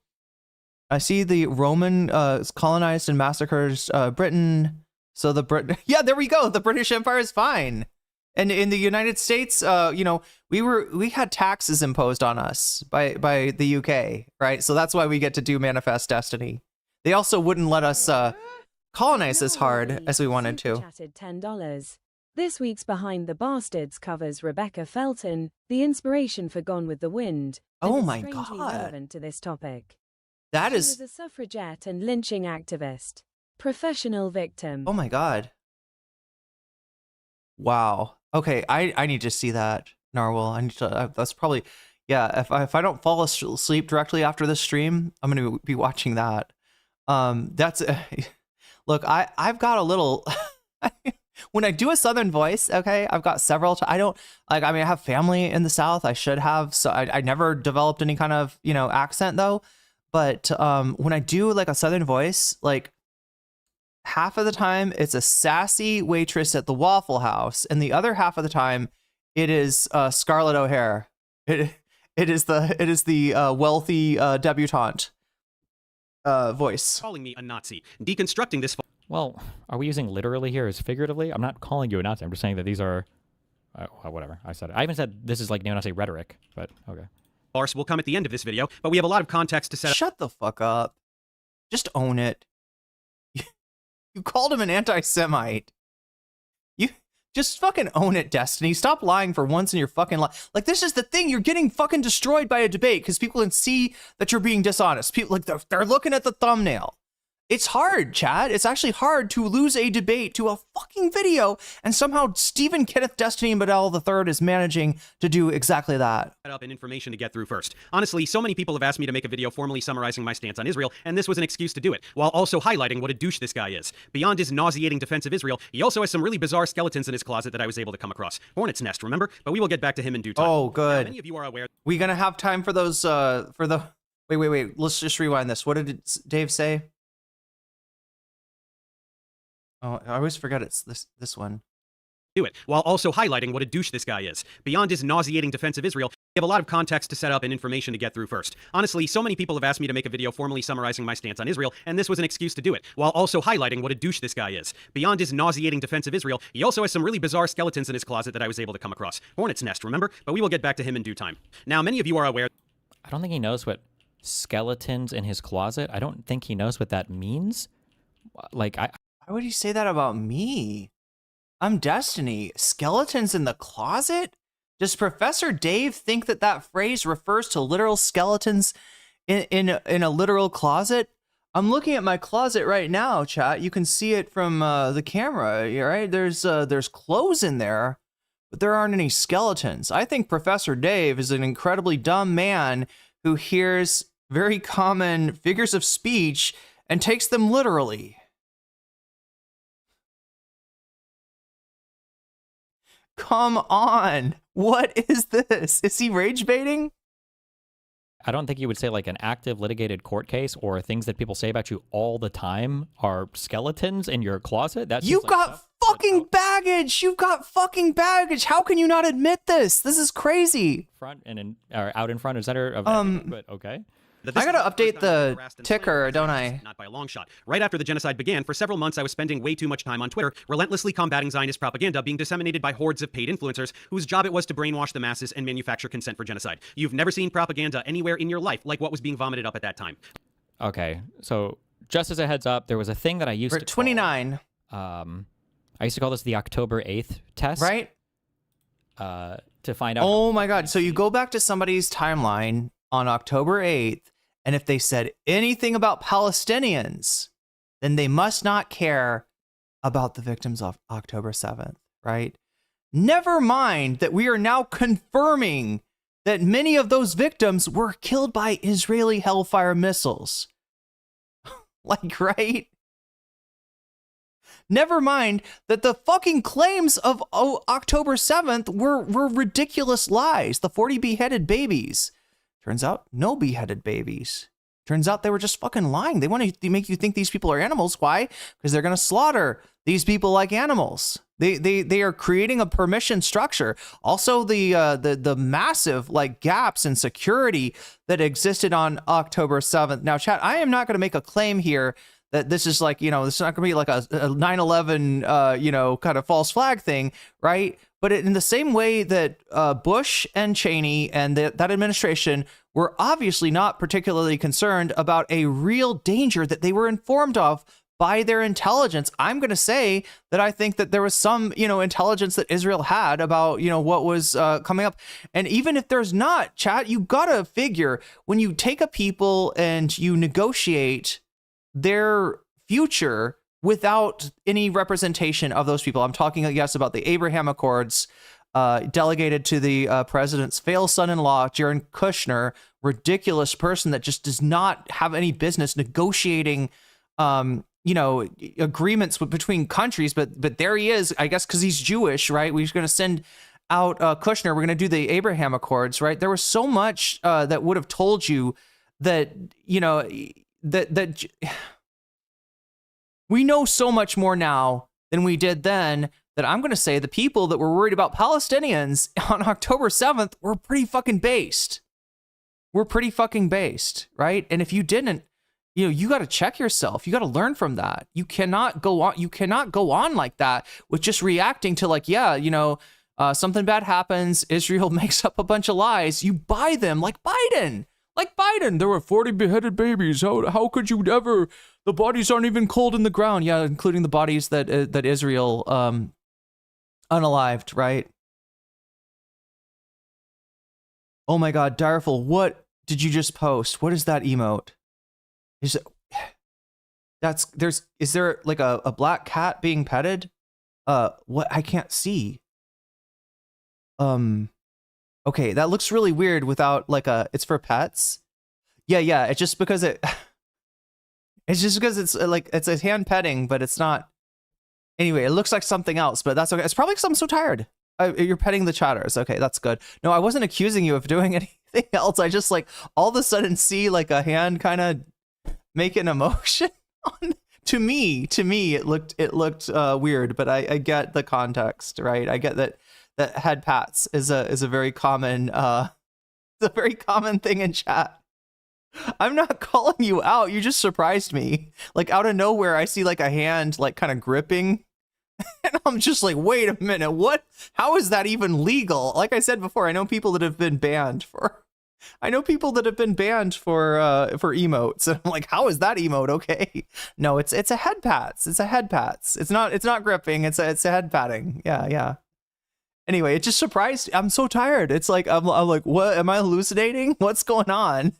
I see the Roman colonized and massacred Britain, so there we go. The British Empire is fine, and in the United States, we had taxes imposed on us by the UK, right? So that's why we get to do Manifest Destiny. They also wouldn't let us colonize as hard as we wanted to. Chatted $10. This week's Behind the Bastards covers Rebecca Felton, the inspiration for Gone with the Wind. Oh my strangely God. relevant to this topic. She was a suffragette and lynching activist. Professional victim. Oh my God. Wow. Okay, I need to see that, Narwhal. I need to. That's probably, if I don't fall asleep directly after this stream, I'm going to be watching that. Look, I've got a little. When I do a Southern voice, okay, I've got several. I have family in the South. I should have. So I never developed any kind of accent though. But when I do like a Southern voice, like half of the time it's a sassy waitress at the Waffle House, and the other half of the time it is Scarlett O'Hara. It is the wealthy debutante voice. Calling me a Nazi, deconstructing this. Well, are we using literally here as figuratively? I'm not calling you a Nazi. I'm just saying that these are whatever. I said it. I even said this is like neo-Nazi rhetoric, but okay. Farce will come at the end of this video, but we have a lot of context to set up. Shut the fuck up. Just own it. You called him an anti-Semite. You just fucking own it, Destiny. Stop lying for once in your fucking life. Like, this is the thing. You're getting fucking destroyed by a debate because people can see that you're being dishonest. People, like, they're looking at the thumbnail. It's hard, Chad. It's actually hard to lose a debate to a fucking video, and somehow Stephen Kenneth Destiny Bedell III is managing to do exactly that. Up and information to get through first. Honestly, so many people have asked me to make a video formally summarizing my stance on Israel, and this was an excuse to do it, while also highlighting what a douche this guy is. Beyond his nauseating defense of Israel, he also has some really bizarre skeletons in his closet that I was able to come across. Hornets nest, remember? But we will get back to him in due time. Oh, good. Now, many of you are aware. We gonna have time for those, Wait. Let's just rewind this. What did Dave say? Oh, I always forget it's this one. Do it, while also highlighting what a douche this guy is. Beyond his nauseating defense of Israel, we have a lot of context to set up and information to get through first. Honestly, so many people have asked me to make a video formally summarizing my stance on Israel, and this was an excuse to do it, while also highlighting what a douche this guy is. Beyond his nauseating defense of Israel, he also has some really bizarre skeletons in his closet that I was able to come across. Hornets nest, remember? But we will get back to him in due time. Now, many of you are aware... I don't think he knows what skeletons in his closet. I don't think he knows what that means. Like, Why would he say that about me? I'm Destiny. Skeletons in the closet? Does Professor Dave think that that phrase refers to literal skeletons in a literal closet? I'm looking at my closet right now, chat. You can see it from the camera, right? There's clothes in there, but there aren't any skeletons. I think Professor Dave is an incredibly dumb man who hears very common figures of speech and takes them literally. Come on. What is this? Is he rage baiting? I don't think you would say like an active litigated court case or things that people say about you all the time are skeletons in your closet. You've got fucking baggage. You've got fucking baggage. How can you not admit this? This is crazy. Front and or out in front and center of everything, but okay. I gotta update the ticker, don't I? Not by a long shot. Right after the genocide began, for several months I was spending way too much time on Twitter, relentlessly combating Zionist propaganda being disseminated by hordes of paid influencers whose job it was to brainwash the masses and manufacture consent for genocide. You've never seen propaganda anywhere in your life like what was being vomited up at that time. Okay, so just as a heads up, there was a thing that I used to 29. I used to call this the October 8th test. Right? To find out. Oh my God. So you go back to somebody's timeline on October 8th, and if they said anything about Palestinians, then they must not care about the victims of October 7th, right? Never mind that we are now confirming that many of those victims were killed by Israeli Hellfire missiles. Like, right? Never mind that the fucking claims of October 7th were ridiculous lies. The 40 beheaded babies. Turns out, no beheaded babies. Turns out they were just fucking lying. They want to make you think these people are animals. Why? Because they're going to slaughter these people like animals. They are creating a permission structure. Also, the massive like gaps in security that existed on October 7th. Now, chat, I am not going to make a claim here that this is like, this is not going to be like a 9/11, kind of false flag thing, right? But in the same way that Bush and Cheney and that administration were obviously not particularly concerned about a real danger that they were informed of by their intelligence, I'm going to say that I think that there was some, intelligence that Israel had about, what was coming up. And even if there's not, chat, you got to figure when you take a people and you negotiate their future without any representation of those people. I'm talking, yes, about the Abraham Accords delegated to the president's failed son-in-law, Jared Kushner, ridiculous person that just does not have any business negotiating, agreements between countries. But there he is, I guess, because he's Jewish, right? We're going to send out Kushner. We're going to do the Abraham Accords, right? There was so much that would have told you that, that we know so much more now than we did then that I'm going to say the people that were worried about Palestinians on October 7th were pretty fucking based. We're pretty fucking based, right? And if you didn't, you got to check yourself. You got to learn from that. You cannot go on. You cannot go on like that with just reacting to like, something bad happens. Israel makes up a bunch of lies. You buy them like Biden. Like Biden, there were 40 beheaded babies. How could you ever? The bodies aren't even cold in the ground. Yeah, including the bodies that Israel unalived, right? Oh my God, Direful, what did you just post? What is that emote? Is there like a black cat being petted? What? I can't see. Okay, that looks really weird without like it's for pets. Yeah, it's just because it's like it's a hand petting, but it's not. Anyway, it looks like something else, but that's okay. It's probably because I'm so tired. You're petting the chatters. Okay, that's good. No, I wasn't accusing you of doing anything anything else. I just like all of a sudden see like a hand kind of make an emotion on. To me, it looked weird, but I get the context, right? I get that head pats is a very common it's a very common thing in chat. I'm not calling you out. You just surprised me. Like out of nowhere, I see like a hand like kind of gripping, and I'm just like, wait a minute, what? How is that even legal? Like I said before, I know people that have been banned for emotes, and I'm like, how is that emote okay? No, it's a head pats. It's a head pats. It's not gripping. It's a head patting. Yeah. Anyway, it just surprised. I'm so tired. It's like I'm like, what? Am I hallucinating? What's going on?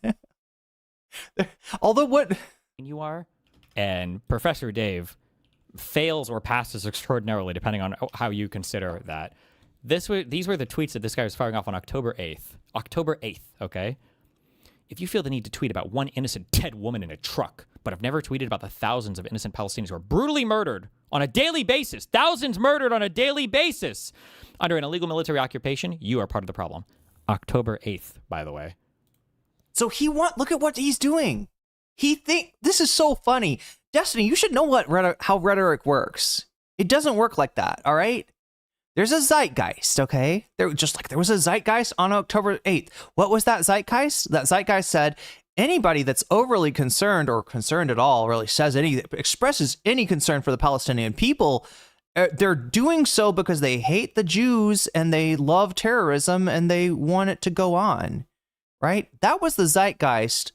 Although what you are, and Professor Dave fails or passes extraordinarily depending on how you consider that. These were the tweets that this guy was firing off on October 8th. October 8th, okay? If you feel the need to tweet about one innocent dead woman in a truck, but have never tweeted about the thousands of innocent Palestinians who are brutally murdered on a daily basis, thousands murdered on a daily basis under an illegal military occupation, you are part of the problem. October 8th, by the way. So look at what he's doing. This is so funny. Destiny, you should know how rhetoric works. It doesn't work like that, all right? There's a zeitgeist, okay? There was a zeitgeist on October 8th. What was that zeitgeist? That zeitgeist said anybody that's overly concerned or concerned at all really expresses any concern for the Palestinian people, they're doing so because they hate the Jews and they love terrorism and they want it to go on, right? That was the zeitgeist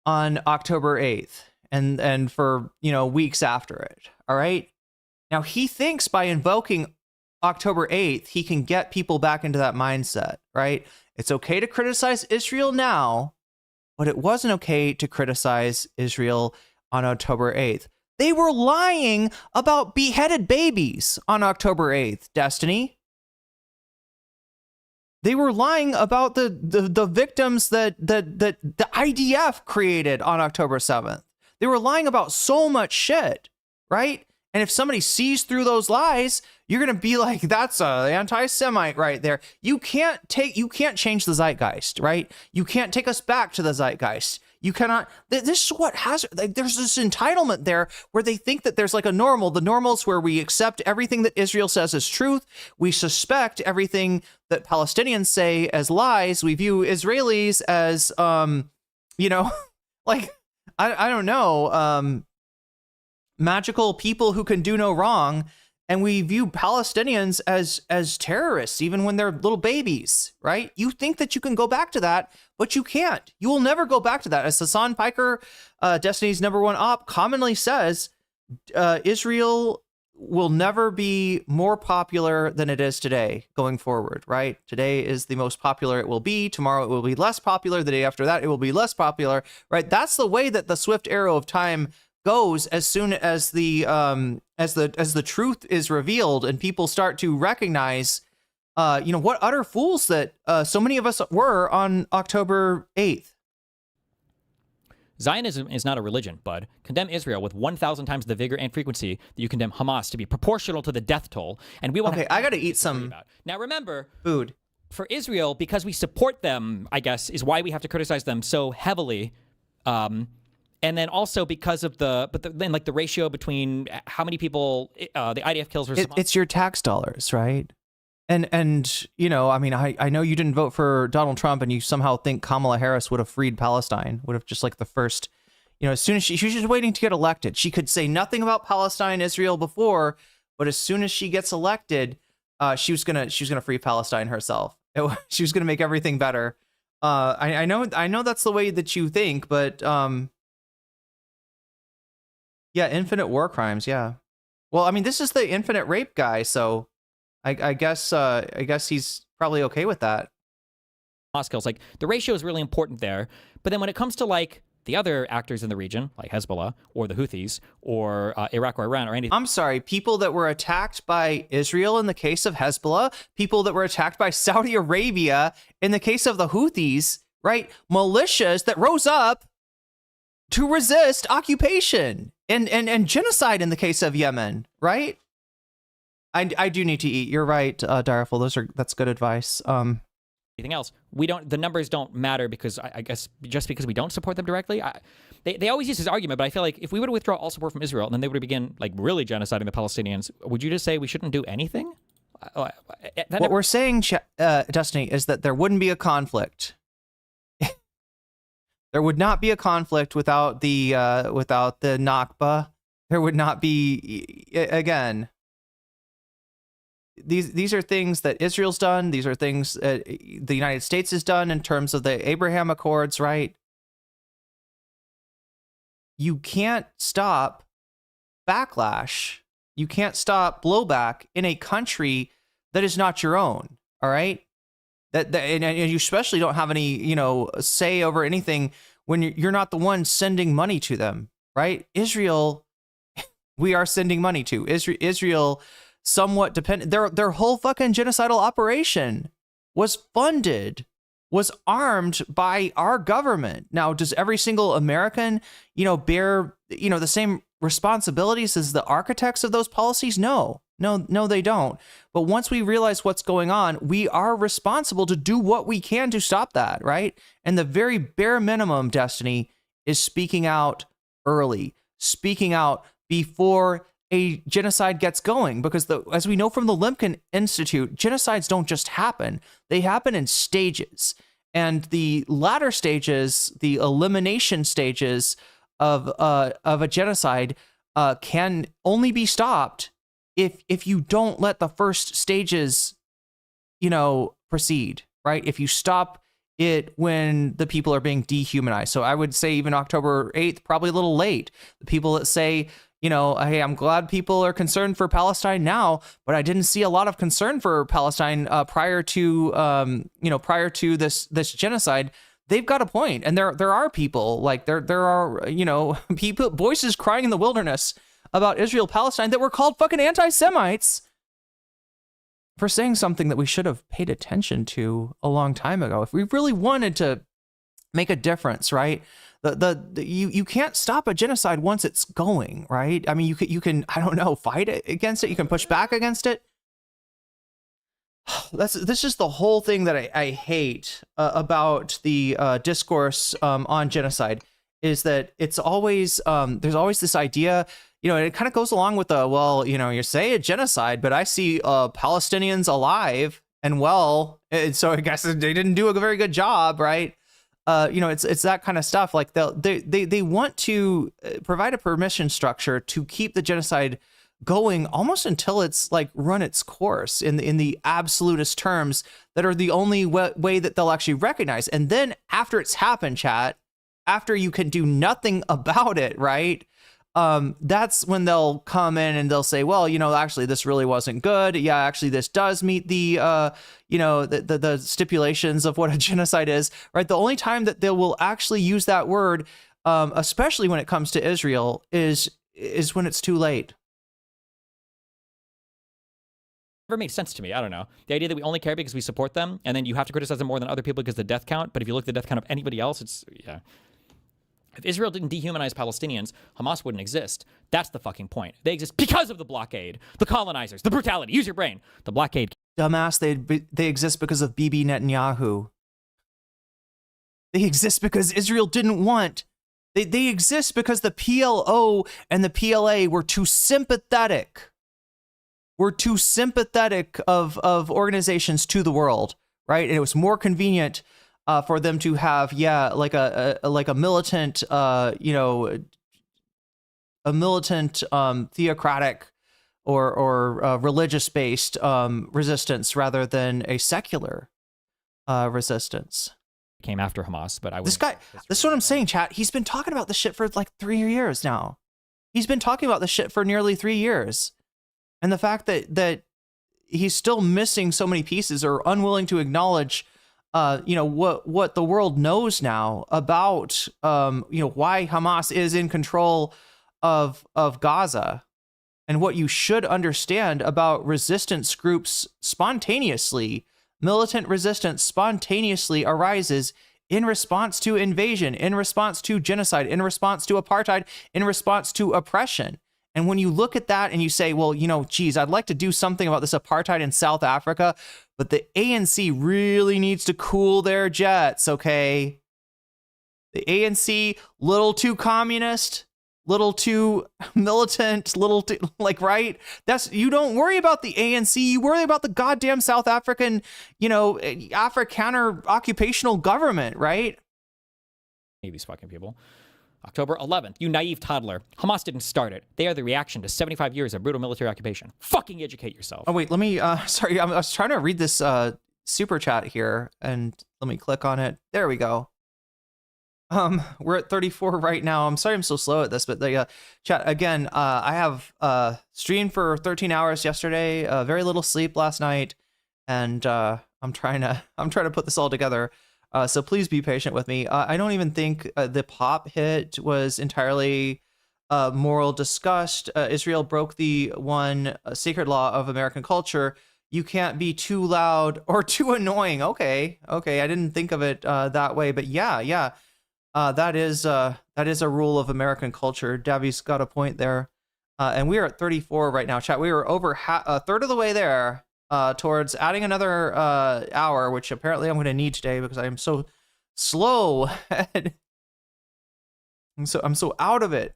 on October 8th and for, weeks after it, all right? Now, he thinks by invoking October 8th, he can get people back into that mindset, right? It's okay to criticize Israel now, but it wasn't okay to criticize Israel on October 8th. They were lying about beheaded babies on October 8th, Destiny. They were lying about the victims that the IDF created on October 7th. They were lying about so much shit, right? And if somebody sees through those lies, you're going to be like, that's an anti-Semite right there. You can't change the zeitgeist, right? You can't take us back to the zeitgeist. You cannot, this is what has, there's this entitlement there where they think that there's like a normal. The normal's where we accept everything that Israel says as truth. We suspect everything that Palestinians say as lies. We view Israelis as, like, I don't know, magical people who can do no wrong, and we view Palestinians as terrorists even when they're little babies, right? You think that you can go back to that, but you can't. You will never go back to that. As Hassan Piker, Destiny's #1 op, commonly says, Israel will never be more popular than it is today going forward, right? Today is the most popular it will be. Tomorrow it will be less popular. The day after that it will be less popular, right? That's the way that the swift arrow of time goes as soon as the truth is revealed and people start to recognize what utter fools that so many of us were on October 8th. Zionism is not a religion, bud. Condemn Israel with 1,000 times the vigor and frequency that you condemn Hamas to be proportional to the death toll. And we want I gotta eat some now remember food. For Israel, because we support them, I guess, is why we have to criticize them so heavily. And then also because of the ratio between how many people the IDF kills versus it's your tax dollars, right? And I know you didn't vote for Donald Trump, and you somehow think Kamala Harris would have freed Palestine, would have just like the first, as soon as she was just waiting to get elected. She could say nothing about Palestine, Israel before, but as soon as she gets elected, she was gonna free Palestine herself. She was gonna make everything better. I know that's the way that you think, but yeah, infinite war crimes. Yeah. Well, I mean, this is the infinite rape guy, so I guess he's probably okay with that. Moscow's like the ratio is really important there, but then when it comes to like the other actors in the region, like Hezbollah or the Houthis or Iraq or Iran or anything. I'm sorry, people that were attacked by Israel in the case of Hezbollah, people that were attacked by Saudi Arabia in the case of the Houthis, right? Militias that rose up to resist occupation and genocide in the case of Yemen, right? I do need to eat. You're right, Direful. That's good advice. anything else. We don't. The numbers don't matter because I guess just because we don't support them directly. They always use this argument, but I feel like if we were to withdraw all support from Israel and then they were to begin like really genociding the Palestinians, would you just say we shouldn't do anything? What we're saying, Destiny, is that there wouldn't be a conflict. There would not be a conflict without the Nakba. There would not be, again. These are things that Israel's done. These are things the United States has done in terms of the Abraham Accords, right? You can't stop backlash. You can't stop blowback in a country that is not your own, all right? And you especially don't have any, say over anything when you're not the one sending money to them, right? Israel, we are sending money to. Israel somewhat dependent. Their whole fucking genocidal operation was armed by our government. Now, does every single American, bear, the same responsibilities as the architects of those policies? No, they don't. But once we realize what's going on, we are responsible to do what we can to stop that, right? And the very bare minimum, Destiny, is speaking out early, speaking out before a genocide gets going, because as we know from the Lemkin Institute, genocides don't just happen. They happen in stages. And the latter stages, the elimination stages of a genocide can only be stopped if you don't let the first stages, proceed, right? If you stop it when the people are being dehumanized. So I would say even October 8th, probably a little late. The people that say, hey, I'm glad people are concerned for Palestine now, but I didn't see a lot of concern for Palestine prior to this genocide. They've got a point, and there are people like there are people, voices crying in the wilderness about Israel-Palestine that were called fucking anti-Semites for saying something that we should have paid attention to a long time ago. If we really wanted to make a difference, right? You can't stop a genocide once it's going, right? I mean, you can I don't know, fight against it. You can push back against it. This is the whole thing that I hate about the discourse on genocide, is that it's always there's always this idea, and it kind of goes along with you say a genocide, but I see Palestinians alive and well, and so I guess they didn't do a very good job, right? It's that kind of stuff. Like they want to provide a permission structure to keep the genocide going almost until it's like run its course in the absolutist terms that are the only way that they'll actually recognize. And then after it's happened, chat, after you can do nothing about it, right? That's when they'll come in and they'll say, well, actually this really wasn't good. Yeah, actually this does meet the the stipulations of what a genocide is, right? The only time that they will actually use that word, especially when it comes to Israel, is when it's too late. Never made sense to me. I don't know. The idea that we only care because we support them, and then you have to criticize them more than other people because of the death count. But if you look at the death count of anybody else, yeah. If Israel didn't dehumanize Palestinians, Hamas wouldn't exist. That's the fucking point. They exist because of the blockade, the colonizers, the brutality. Use your brain. The blockade. Dumbass, they exist because of Bibi Netanyahu. They exist because Israel didn't want. They exist because the PLO and the PLA were too sympathetic. We're too sympathetic of organizations to the world, right? And it was more convenient for them to have, like a militant, a militant theocratic or religious-based resistance rather than a secular resistance. Came after Hamas, but this is what I'm saying, chat. He's been talking about this shit for like 3 years now. He's been talking about this shit for nearly 3 years. And the fact that he's still missing so many pieces or unwilling to acknowledge, what the world knows now about, why Hamas is in control of Gaza, and what you should understand about resistance groups spontaneously. Militant resistance spontaneously arises in response to invasion, in response to genocide, in response to apartheid, in response to oppression. And when you look at that and you say, well, geez, I'd like to do something about this apartheid in South Africa, But the ANC really needs to cool their jets, okay? The ANC, little too communist, little too militant, little too, like, right? You don't worry about the ANC, you worry about the goddamn South African, Afrikaner occupational government, right? These fucking people. October 11th, you naive toddler. Hamas didn't start it. They are the reaction to 75 years of brutal military occupation. Fucking educate yourself. Oh, wait, let me, sorry, I was trying to read this super chat here, and let me click on it. There we go. We're at 34 right now. I'm sorry I'm so slow at this, but the chat, again, I have streamed for 13 hours yesterday, very little sleep last night, and I'm trying to put this all together. So please be patient with me. I don't even think the pop hit was entirely moral disgust. Israel broke the one sacred law of American culture. You can't be too loud or too annoying. Okay. I didn't think of it that way, but yeah. That is a rule of American culture. Davi's got a point there. And we are at 34 right now, chat. We were over a third of the way there. Towards adding another hour, which apparently I'm going to need today because I am so slow. I'm so out of it.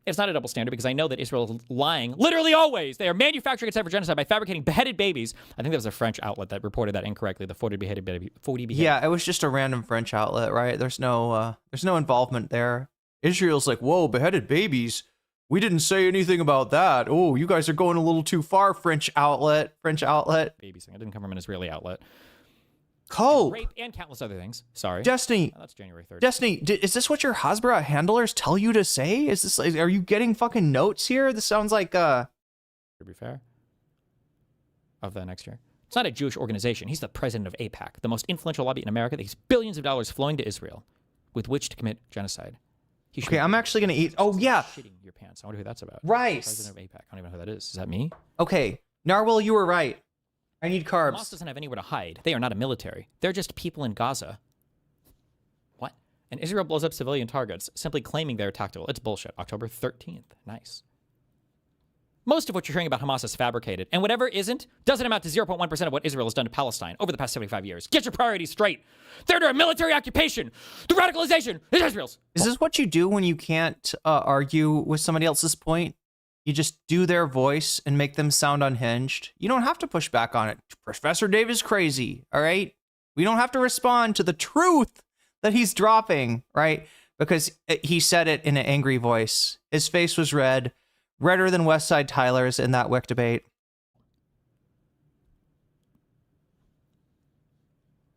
It's not a double standard because I know that Israel is lying literally always. They are manufacturing consent for genocide by fabricating beheaded babies. I think there was a French outlet that reported that incorrectly. The 40 beheaded baby. Yeah, it was just a random French outlet, right? There's no involvement there. Israel's like, whoa, beheaded babies. We didn't say anything about that. Oh, you guys are going a little too far, French outlet. Babies thing. It didn't come from an Israeli outlet. Cope. Rape and countless other things. Sorry. Destiny. That's January 3rd. Destiny, is this what your Hasbara handlers tell you to say? Are you getting fucking notes here? This sounds like, To be fair. Of the next year. It's not a Jewish organization. He's the president of AIPAC, the most influential lobby in America that has billions of dollars flowing to Israel with which to commit genocide. Okay, I'm actually going to eat. Oh, yeah. Shitting your pants. I wonder who that's about. Rice. President of AIPAC. I don't even know who that is. Is that me? Okay. Narwhal, you were right. I need carbs. Hamas doesn't have anywhere to hide. They are not a military. They're just people in Gaza. What? And Israel blows up civilian targets, simply claiming they're tactical. It's bullshit. October 13th. Nice. Most of what you're hearing about Hamas is fabricated, and whatever isn't doesn't amount to 0.1% of what Israel has done to Palestine over the past 75 years. Get your priorities straight. They're under a military occupation. The radicalization is Israel's. Is this what you do when you can't argue with somebody else's point? You just do their voice and make them sound unhinged. You don't have to push back on it. Professor Dave is crazy, all right? We don't have to respond to the truth that he's dropping, right? Because he said it in an angry voice. His face was red. Redder than Westside Tyler's in that WIC debate.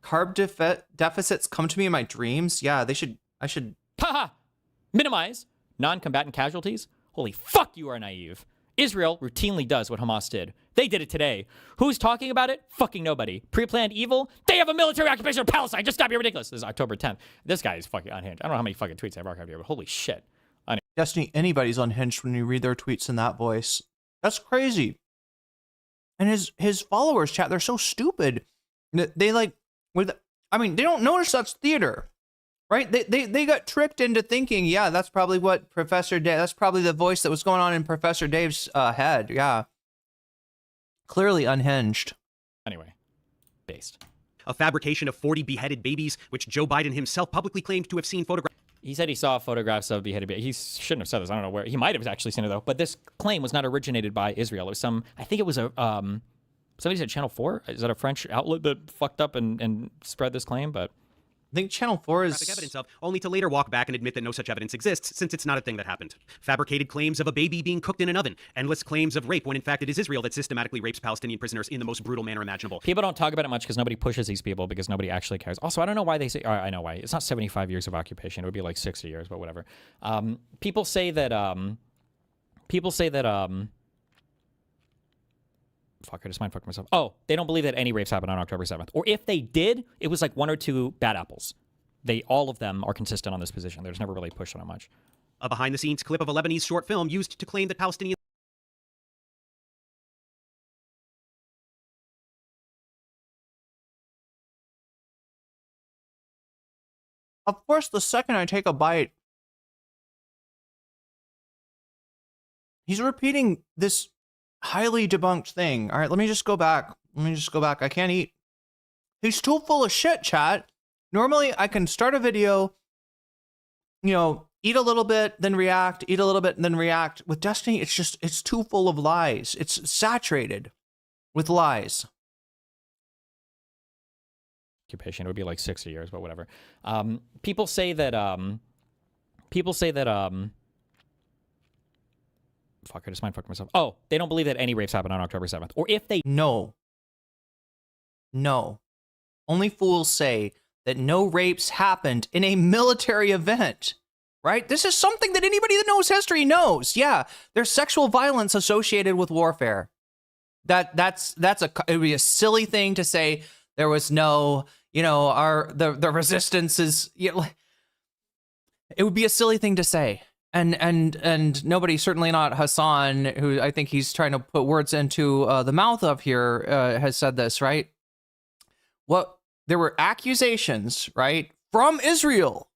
Carb deficits come to me in my dreams. Yeah, I should. Haha! Minimize non-combatant casualties? Holy fuck, you are naive. Israel routinely does what Hamas did. They did it today. Who's talking about it? Fucking nobody. Pre-planned evil? They have a military occupation of Palestine. Just stop being ridiculous. This is October 10th. This guy is fucking unhinged. I don't know how many fucking tweets I've archived here, but holy shit. Destiny, anybody's unhinged when you read their tweets in that voice. That's crazy. And his followers, chat, they're so stupid. They like, they don't notice that's theater, right? They got tricked into thinking, yeah, that's probably what that's probably the voice that was going on in Professor Dave's head. Yeah. Clearly unhinged. Anyway, based. A fabrication of 40 beheaded babies, which Joe Biden himself publicly claimed to have seen photographs. He said he saw photographs of beheaded babies. He shouldn't have said this. I don't know where. He might have actually seen it, though. But this claim was not originated by Israel. It was I think it was somebody said Channel 4. Is that a French outlet that fucked up and spread this claim? But I think Channel 4 is evidence of, only to later walk back and admit that no such evidence exists, since it's not a thing that happened. Fabricated claims of a baby being cooked in an oven. Endless claims of rape, when in fact it is Israel that systematically rapes Palestinian prisoners in the most brutal manner imaginable. People don't talk about it much because nobody pushes these people because nobody actually cares. Also, I don't know why they say. I know why. It's not 75 years of occupation. It would be like 60 years, but whatever. People say that. Fuck, I just mind fucked myself. Oh, they don't believe that any rapes happened on October 7th. Or if they did, it was like one or two bad apples. All of them are consistent on this position. They're just never really pushed on it much. A behind-the-scenes clip of a Lebanese short film used to claim that Palestinians. Of course, the second I take a bite, he's repeating this highly debunked thing. All right, let me just go back. I can't eat. He's too full of shit, chat. Normally, I can start a video, eat a little bit, then react, eat a little bit, and then react. With Destiny, it's too full of lies. It's saturated with lies. Occupation, it would be like 60 years, but whatever. People say that, fuck, I just mind fucked myself. Oh, they don't believe that any rapes happened on October 7th. Or if they... No. Only fools say that no rapes happened in a military event, right? This is something that anybody that knows history knows. Yeah, there's sexual violence associated with warfare. It would be a silly thing to say there was no, the resistance is, it would be a silly thing to say. And nobody, certainly not Hassan, who I think he's trying to put words into the mouth of here, has said this, right? There were accusations, right, from Israel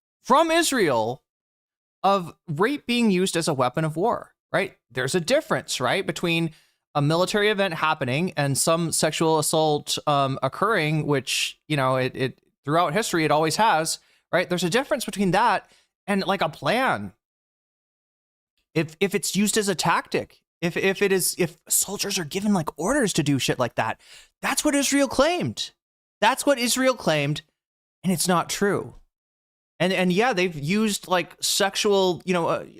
of rape being used as a weapon of war, right? There's a difference, right, between a military event happening and some sexual assault occurring, which, it throughout history, it always has, right? There's a difference between that and like a plan. If it's used as a tactic, if soldiers are given like orders to do shit like that, that's what Israel claimed. And it's not true. And yeah, they've used like sexual,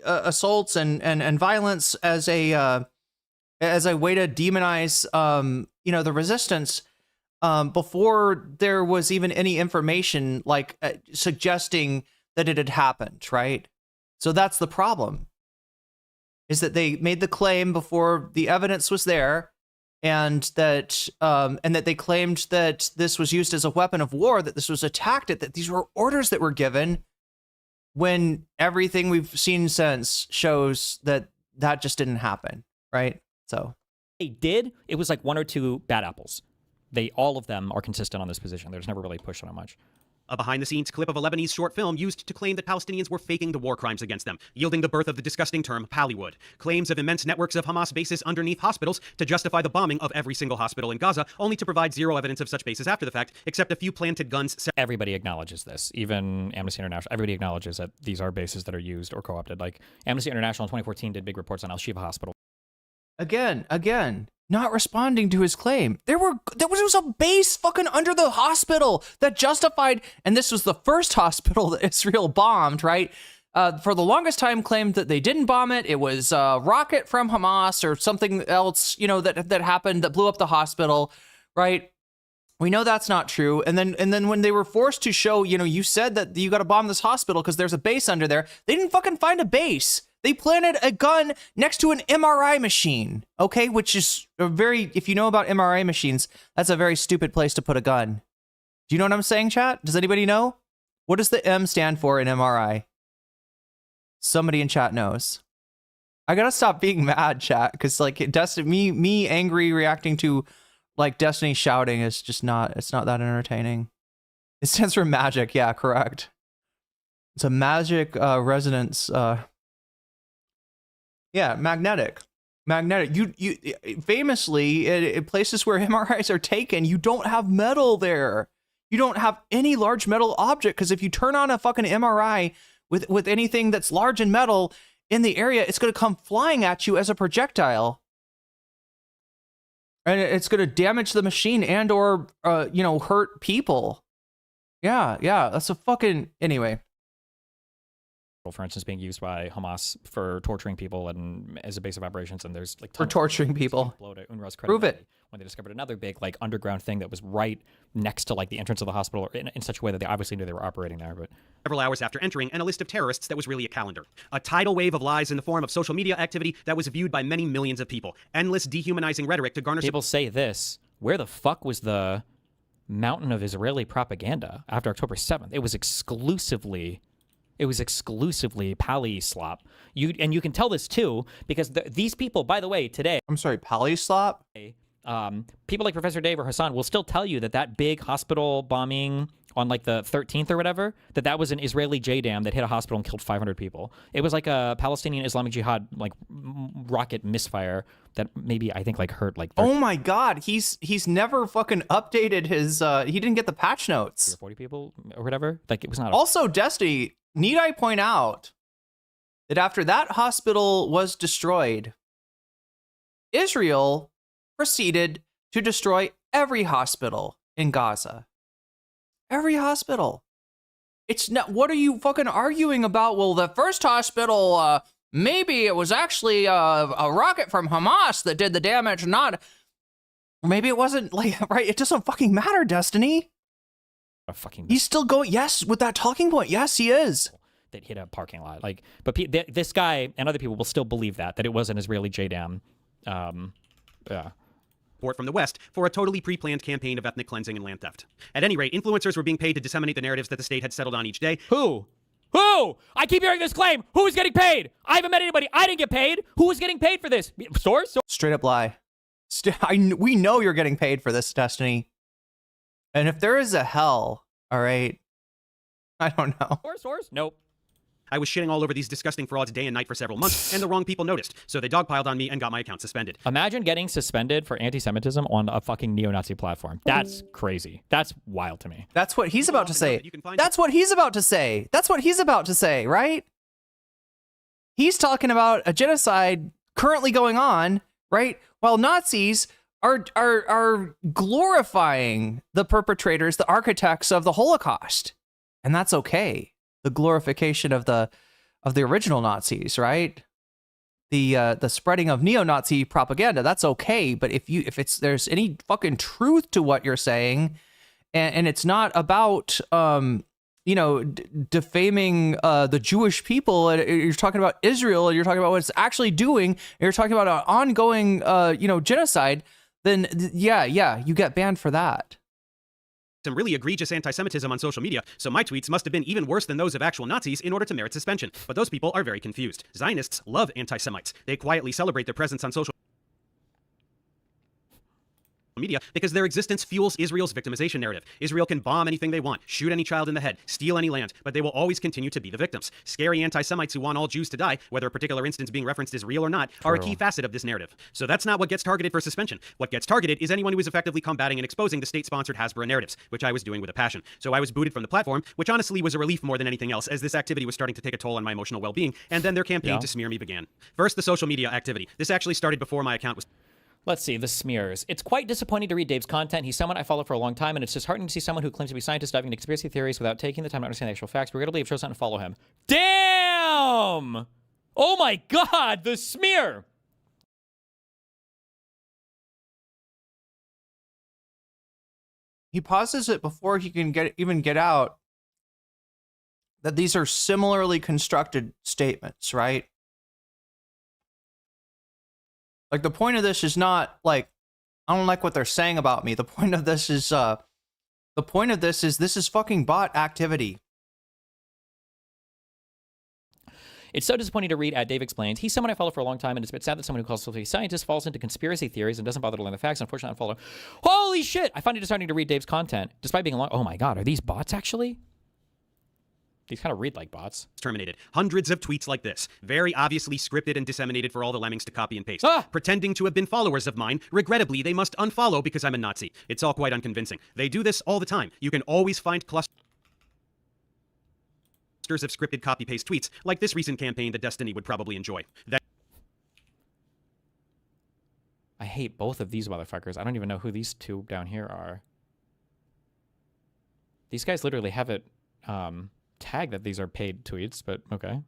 assaults and violence as a way to demonize, the resistance before there was even any information like suggesting that it had happened, right? So that's the problem, is that they made the claim before the evidence was there, and that they claimed that this was used as a weapon of war, that this was a tactic, that these were orders that were given, when everything we've seen since shows that that just didn't happen, right? So they did. It was like one or two bad apples. All of them are consistent on this position. There's never really pushed on it much. A behind-the-scenes clip of a Lebanese short film used to claim that Palestinians were faking the war crimes against them, yielding the birth of the disgusting term Pallywood. Claims of immense networks of Hamas bases underneath hospitals to justify the bombing of every single hospital in Gaza, only to provide zero evidence of such bases after the fact, except a few planted guns. Everybody acknowledges this. Even Amnesty International. Everybody acknowledges that these are bases that are used or co-opted. Like Amnesty International in 2014 did big reports on Al-Shifa Hospital. Again, not responding to his claim. There was a base fucking under the hospital that justified, and this was the first hospital that Israel bombed, right? For the longest time claimed that they didn't bomb it. It was a rocket from Hamas or something else, that happened that blew up the hospital, right? We know that's not true. And then when they were forced to show, you said that you got to bomb this hospital because there's a base under there, they didn't fucking find a base. They planted a gun next to an MRI machine, okay? Which is if you know about MRI machines, that's a very stupid place to put a gun. Do you know what I'm saying, chat? Does anybody know? What does the M stand for in MRI? Somebody in chat knows. I gotta stop being mad, chat, because like me angry reacting to like Destiny shouting is just it's not that entertaining. It stands for magic, yeah, correct. It's a magic resonance. Yeah, magnetic. You famously in places where MRIs are taken, you don't have metal there. You don't have any large metal object, because if you turn on a fucking MRI with anything that's large and metal in the area, it's going to come flying at you as a projectile. And it's going to damage the machine and or hurt people. Yeah, that's a fucking anyway. For instance, being used by Hamas for torturing people and as a base of operations, and there's like for torturing people. Blow to UNRWA's Prove it. When they discovered another big like underground thing that was right next to like the entrance of the hospital in such a way that they obviously knew they were operating there. But several hours after entering, and a list of terrorists that was really a calendar. A tidal wave of lies in the form of social media activity that was viewed by many millions of people. Endless dehumanizing rhetoric to garner... People say this, where the fuck was the mountain of Israeli propaganda after October 7th? It was exclusively Pally slop. You can tell this too because these people, by the way, today. I'm sorry, Pally slop. People like Professor Dave or Hassan will still tell you that big hospital bombing on like the 13th or whatever, that was an Israeli JDAM that hit a hospital and killed 500 people. It was like a Palestinian Islamic Jihad like rocket misfire that maybe I think like hurt like. Oh my God, he's never fucking updated his. He didn't get the patch notes. 40 people or whatever. Like it was not. Also, Destiny, need I point out that after that hospital was destroyed, Israel proceeded to destroy every hospital in Gaza. Every hospital. It's not. What are you fucking arguing about? Well, the first hospital, maybe it was actually a rocket from Hamas that did the damage, not. Maybe it wasn't, like, right? It doesn't fucking matter, Destiny. He's still going. Yes, with that talking point. Yes, he is. That hit a parking lot. Like, but this guy and other people will still believe that it was an Israeli JDAM. Yeah. Support from the West for a totally pre-planned campaign of ethnic cleansing and land theft. At any rate, influencers were being paid to disseminate the narratives that the state had settled on each day. Who? I keep hearing this claim. Who was getting paid? I haven't met anybody. I didn't get paid. Who was getting paid for this? Source? Straight up lie. We know you're getting paid for this, Destiny. And if there is a hell, all right, I don't know. Source? Nope. I was shitting all over these disgusting frauds day and night for several months, and the wrong people noticed, so they dogpiled on me and got my account suspended. Imagine getting suspended for anti-Semitism on a fucking neo-Nazi platform. That's crazy. That's wild to me. That's what he's about to say. That's what he's about to say. That's what he's about to say, right? He's talking about a genocide currently going on, right? While Nazis are glorifying the perpetrators, the architects of the Holocaust. And that's okay. The glorification of the original Nazis, right? The spreading of neo-Nazi propaganda, that's okay. But if there's any fucking truth to what you're saying, and it's not about defaming the Jewish people, and you're talking about Israel, and you're talking about what it's actually doing, and you're talking about an ongoing genocide, then yeah, you get banned for that. Some really egregious anti-Semitism on social media, so my tweets must have been even worse than those of actual Nazis in order to merit suspension. But those people are very confused. Zionists love anti-Semites. They quietly celebrate their presence on social media because their existence fuels Israel's victimization narrative. Israel can bomb anything they want, shoot any child in the head, steal any land, but they will always continue to be the victims. Scary anti-Semites who want all Jews to die, whether a particular instance being referenced is real or not, are a key facet of this narrative. So that's not what gets targeted for suspension. What gets targeted is anyone who is effectively combating and exposing the state-sponsored Hasbro narratives, which I was doing with a passion. So I was booted from the platform, which honestly was a relief more than anything else, as this activity was starting to take a toll on my emotional well-being, and then their campaign to smear me began. First, the social media activity. This actually started before my account was... Let's see, the smears. It's quite disappointing to read Dave's content. He's someone I follow for a long time, and it's disheartening to see someone who claims to be a scientist diving into conspiracy theories without taking the time to understand the actual facts. Regrettably, I've chosen to follow him. Damn! Oh my God, the smear! He pauses it before he can even get out that these are similarly constructed statements, right? Like, the point of this is not like, I don't like what they're saying about me. The point of this is this is fucking bot activity. It's so disappointing to read. Dave explains. He's someone I follow for a long time, and it's a bit sad that someone who calls himself a scientist falls into conspiracy theories and doesn't bother to learn the facts. Unfortunately, I follow. Holy shit! I find it disheartening to read Dave's content, despite being long. Oh my God, are these bots actually? These kind of read like bots. Terminated. Hundreds of tweets like this, very obviously scripted and disseminated for all the lemmings to copy and paste. Pretending to have been followers of mine. Regrettably, they must unfollow because I'm a Nazi. It's all quite unconvincing. They do this all the time. You can always find clusters of scripted copy-paste tweets, like this recent campaign that Destiny would probably enjoy. I hate both of these motherfuckers. I don't even know who these two down here are. These guys literally have it tagged that these are paid tweets, but okay.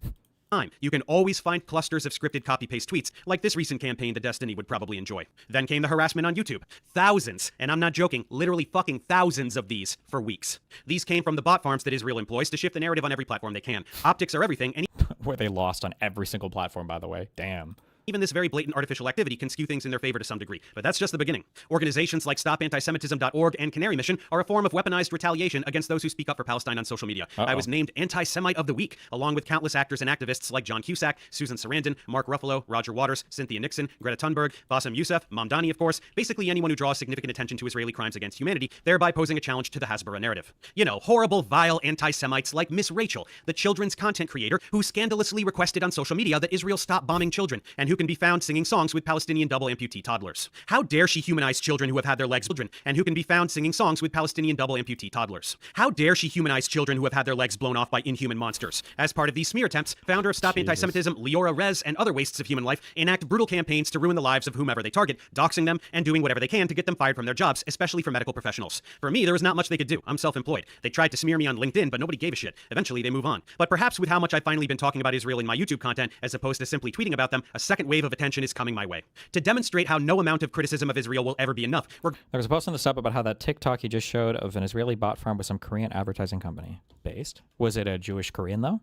You can always find clusters of scripted copy-paste tweets, like this recent campaign that Destiny would probably enjoy. Then came the harassment on YouTube. Thousands, and I'm not joking, literally fucking thousands of these for weeks. These came from the bot farms that Israel employs to shift the narrative on every platform they can. Optics are everything, Where they lost on every single platform, by the way. Damn. Even this very blatant artificial activity can skew things in their favor to some degree. But that's just the beginning. Organizations like StopAntisemitism.org and Canary Mission are a form of weaponized retaliation against those who speak up for Palestine on social media. I was named Anti-Semite of the Week, along with countless actors and activists like John Cusack, Susan Sarandon, Mark Ruffalo, Roger Waters, Cynthia Nixon, Greta Thunberg, Bassem Youssef, Mamdani, of course, basically anyone who draws significant attention to Israeli crimes against humanity, thereby posing a challenge to the Hasbara narrative. You know, horrible, vile anti-Semites like Miss Rachel, the children's content creator who scandalously requested on social media that Israel stop bombing children, and who can be found singing songs with Palestinian double amputee toddlers. How dare she humanize children who have had their legs children, and who can be found singing songs with Palestinian double amputee toddlers. How dare she humanize children who have had their legs blown off by inhuman monsters. As part of these smear attempts, founder of Stop Antisemitism, Leora Rez, and other wastes of human life enact brutal campaigns to ruin the lives of whomever they target, doxing them and doing whatever they can to get them fired from their jobs, especially for medical professionals. For me, there was not much they could do. I'm self-employed. They tried to smear me on LinkedIn, but nobody gave a shit. Eventually, they move on. But perhaps with how much I've finally been talking about Israel in my YouTube content, as opposed to simply tweeting about them, a second wave of attention is coming my way. To demonstrate how no amount of criticism of Israel will ever be enough, There was a post on the sub about how that TikTok he just showed of an Israeli bot farm with some Korean advertising company based. Was it a Jewish Korean, though?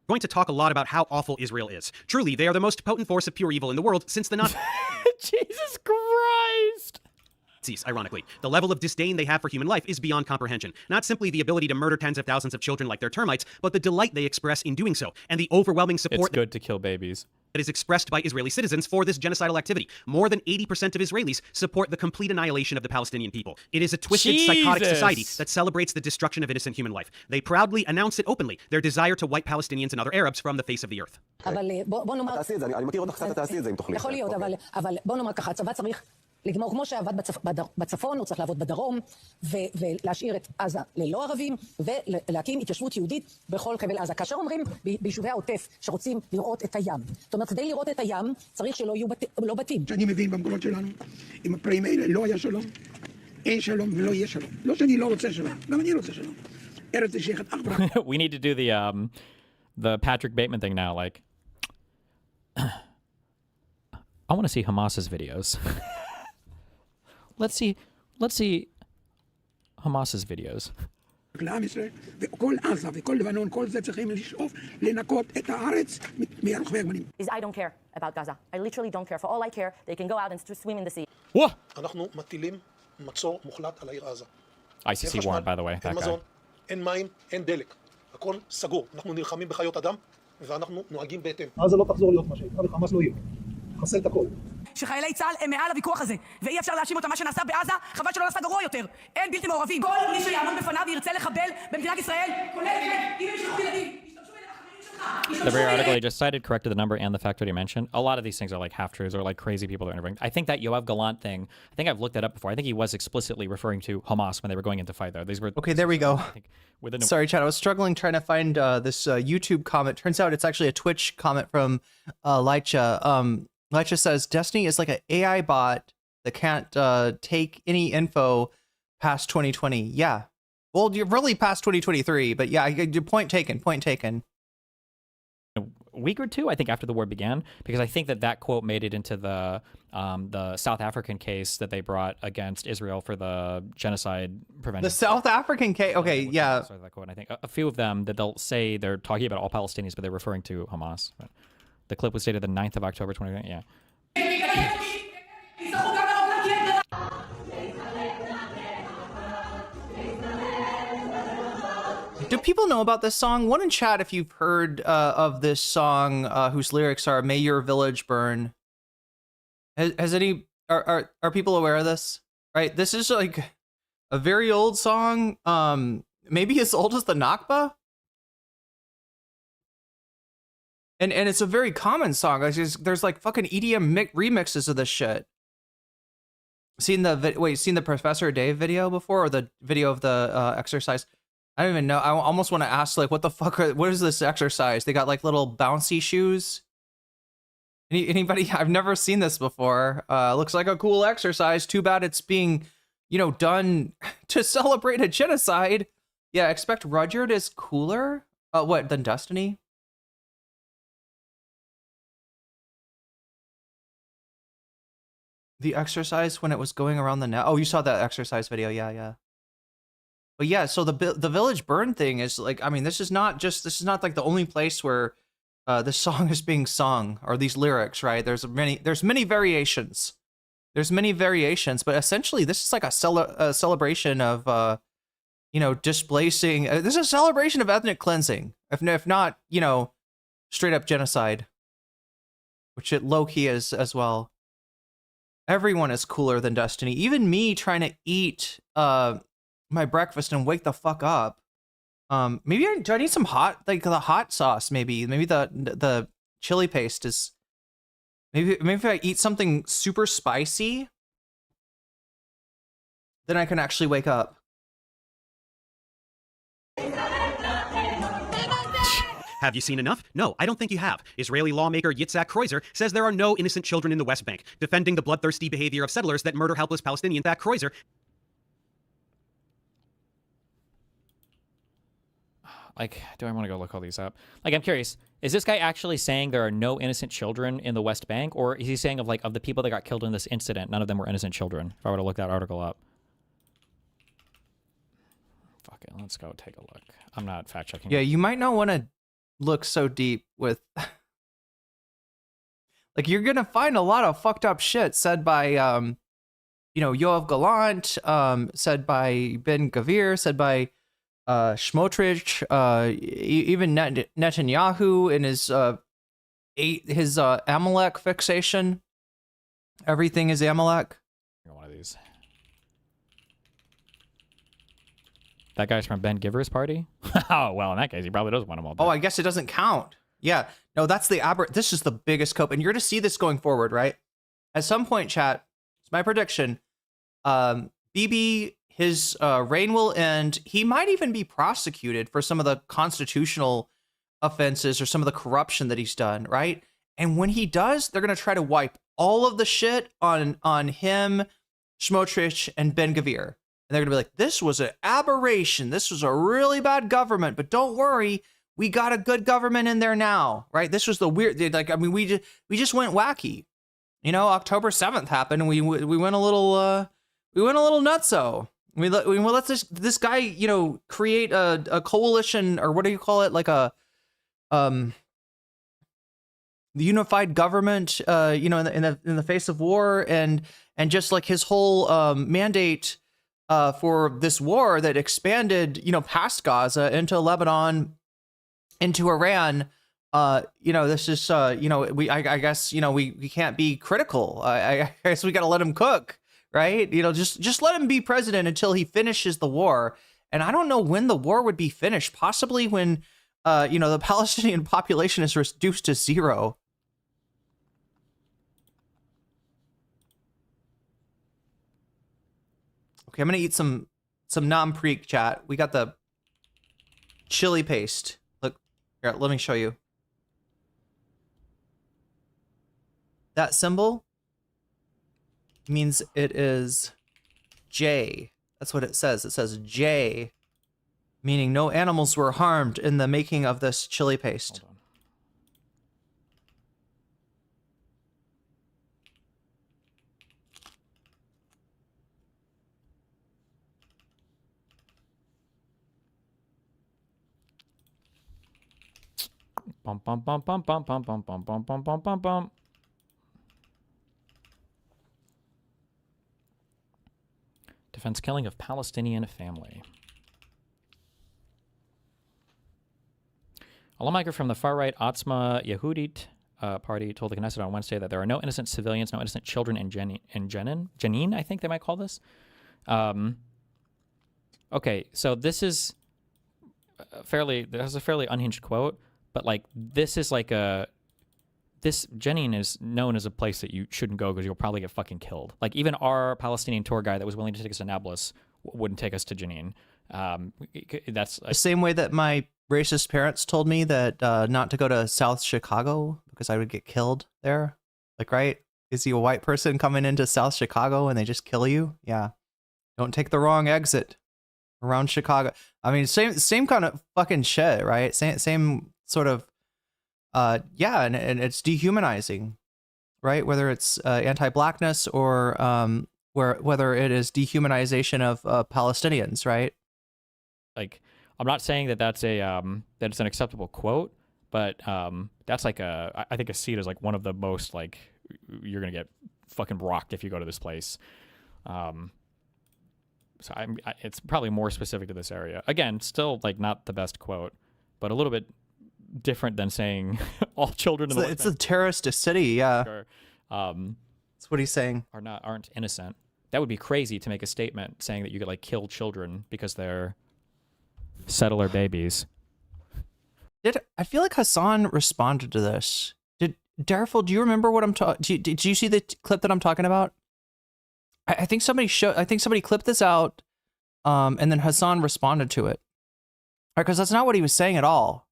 going to talk a lot about how awful Israel is. Truly, they are the most potent force of pure evil in the world since the Nazis. Jesus Christ! Ironically, the level of disdain they have for human life is beyond comprehension. Not simply the ability to murder tens of thousands of children like they're termites, but the delight they express in doing so, and the overwhelming support It's good to kill babies. that is expressed by Israeli citizens for this genocidal activity. More than 80% of Israelis support the complete annihilation of the Palestinian people. It is a twisted, psychotic society that celebrates the destruction of innocent human life. They proudly announce it openly, their desire to wipe Palestinians and other Arabs from the face of the earth. אבל בוא נאמר... תעשי את זה, אני מכיר אותך קצת, תעשי את זה אם תוכלי. יכול להיות, אבל בוא נאמר ככה, הצבא צריך לגמור, כמו שעבד בצפון, הוא צריך לעבוד בדרום, ולהשאיר את עזה ללא ערבים, ולהקים התיישבות יהודית בכל חבל עזה. כאשר אומרים ביישובי העוטף שרוצים לראות את הים, זאת אומרת, כדי לראות את הים, צריך שלא יהיו לא בתים. שאני מבין במקומות שלנו, עם הפרעים האלה לא היה שלום, אין שלום ולא יהיה שלום. לא שאני לא רוצה שלום, גם אני רוצה שלום. ארץ זה שייכת אך ורק. We need to do the Patrick Bateman thing now, like... I want to see Hamas's videos. Let's see Hamas's videos. לעם ישראל, וכל עזה וכל לבנון, כל זה צריכים לשאוף לנקות את הארץ מהרוכבי הגמלים. I don't care about Gaza. I literally don't care. For all I care, they can go out and swim in the sea. Whoa! אנחנו מטילים מצור מוחלט על העיר עזה. ICC warrant, by the way, אין that guy. מזון, אין מים, אין דלק. הכל סגור. אנחנו נלחמים בחיות אדם, ואנחנו נוהגים בהתאם. עזה לא תחזור להיות מה שהייתה, וחמאס לא יהיה. חסל את הכל. שחיילי צה"ל הם מעל הוויכוח הזה, ואי אפשר להאשים אותם מה שנעשה בעזה, חבל שלא נעשה גרוע יותר. אין בלתי מעורבים. כל מי שיעמוד בפניו וירצה לחבל במדינת ישראל, כולל אם הם ישלחו ילדים. The very article I just cited corrected the number and the factoid you mentioned. A lot of these things are like half-truths or like crazy people that are interviewing. I think that Yoav Gallant thing, I think I've looked that up before. I think he was explicitly referring to Hamas when they were going into fight there. These were Okay, there we go. I think, within Sorry, Chad. I was struggling trying to find this YouTube comment. Turns out it's actually a Twitch comment from Lycha. Lycha says, Destiny is like an AI bot that can't take any info past 2020. Yeah. Well, you're really past 2023, but yeah, point taken, point taken. a week or two, I think, after the war began, because I think that quote made it into the South African case that they brought against Israel for the genocide prevention. The South African case? Okay, yeah. That quote. And I think a few of them that they'll say they're talking about all Palestinians, but they're referring to Hamas. But the clip was dated the 9th of October 2020. Yeah. Do people know about this song? One in chat if you've heard of this song whose lyrics are "May your village burn." Has any are people aware of this? Right, this is like a very old song, maybe as old as the Nakba, and it's a very common song. There's like fucking EDM remixes of this shit. Seen the Professor Dave video before, or the video of the exercise? I don't even know. I almost want to ask, like, what the fuck what is this exercise? They got like little bouncy shoes. Anybody? I've never seen this before. Looks like a cool exercise. Too bad it's being, done to celebrate a genocide. Yeah, expect Rudyard is cooler. What than Destiny? The exercise when it was going around the net. Oh, you saw that exercise video. Yeah. But yeah, so the village burn thing is like, I mean, this is not like the only place where this song is being sung, or these lyrics, right? There's many variations. There's many variations, but essentially this is like a celebration of, you know, displacing. This is a celebration of ethnic cleansing, if not, you know, straight up genocide, which it low key is as well. Everyone is cooler than Destiny. Even me trying to eat my breakfast and wake the fuck up. Maybe do I need some hot, like the hot sauce? Maybe the chili paste is. Maybe if I eat something super spicy, then I can actually wake up. Have you seen enough? No, I don't think you have. Israeli lawmaker Yitzhak Kreuzer says there are no innocent children in the West Bank, defending the bloodthirsty behavior of settlers that murder helpless Palestinians. Yitzhak Kreuzer. Like, do I want to go look all these up? Like, I'm curious. Is this guy actually saying there are no innocent children in the West Bank? Or is he saying of the people that got killed in this incident, none of them were innocent children? If I were to look that article up. Fuck it, let's go take a look. I'm not fact checking. Yeah, you might not want to look so deep with... like, you're going to find a lot of fucked up shit said by, you know, Yoav Gallant, said by Ben Gavir, said by... Smotrich, even Netanyahu in his Amalek fixation. Everything is Amalek. One of these. That guy's from Ben Giver's party? Oh, well, in that case, he probably does want them all dead. Oh, I guess it doesn't count. Yeah. No, that's the this is the biggest cope. And you're going to see this going forward, right? At some point, chat, it's my prediction. BB... his reign will end. He might even be prosecuted for some of the constitutional offenses or some of the corruption that he's done, right? And when he does, they're going to try to wipe all of the shit on him, Smotrich, and Ben Gavir. And they're going to be like, this was an aberration. This was a really bad government, but don't worry. We got a good government in there now, right? This was the weird, like, I mean, we just went wacky. You know, October 7th happened and we went a little nutso. We let this guy, you know, create a coalition, or what do you call it? Like the unified government, you know, in the face of war, and just like his whole mandate for this war that expanded, you know, past Gaza into Lebanon, into Iran. You know, this is you know, I guess, you know, we can't be critical. I guess we got to let him cook. Right? You know, just let him be president until he finishes the war. And I don't know when the war would be finished. Possibly when, you know, the Palestinian population is reduced to 0. Okay, I'm gonna eat some non-preek, chat. We got the chili paste. Look, here, let me show you. That symbol means it is J. That's what it says. It says J, meaning no animals were harmed in the making of this chili paste. Bum bum bum bum bum bum bum bum bum bum bum bum bum. Defense killing of Palestinian family. A lawmaker from the far-right Otzma Yehudit party told the Knesset on Wednesday that there are no innocent civilians, no innocent children in Jenin, I think they might call this. Okay, so this is that's a fairly unhinged quote, but like this is like this Jenin is known as a place that you shouldn't go because you'll probably get fucking killed. Like even our Palestinian tour guide that was willing to take us to Nablus wouldn't take us to Jenin. That's the same way that my racist parents told me that not to go to South Chicago because I would get killed there. Like, right? Is he a white person coming into South Chicago and they just kill you? Yeah. Don't take the wrong exit around Chicago. I mean, same kind of fucking shit, right? Same sort of yeah, and it's dehumanizing, right? Whether it's anti-blackness or whether it is dehumanization of Palestinians, right? Like, I'm not saying that that's a that's an acceptable quote, but that's like I think I see it as like one of the most like you're gonna get fucking rocked if you go to this place. So it's probably more specific to this area. Again, still like not the best quote, but a little bit different than saying all children in the West It's Bank a terrorist city, yeah. That's what he's saying. Aren't innocent. That would be crazy to make a statement saying that you could like kill children because they're settler babies. I feel like Hassan responded to this. Did Darful, do you remember what I'm talking? Did you see the clip that I'm talking about? I think somebody clipped this out, and then Hassan responded to it. Because that's not what he was saying at all.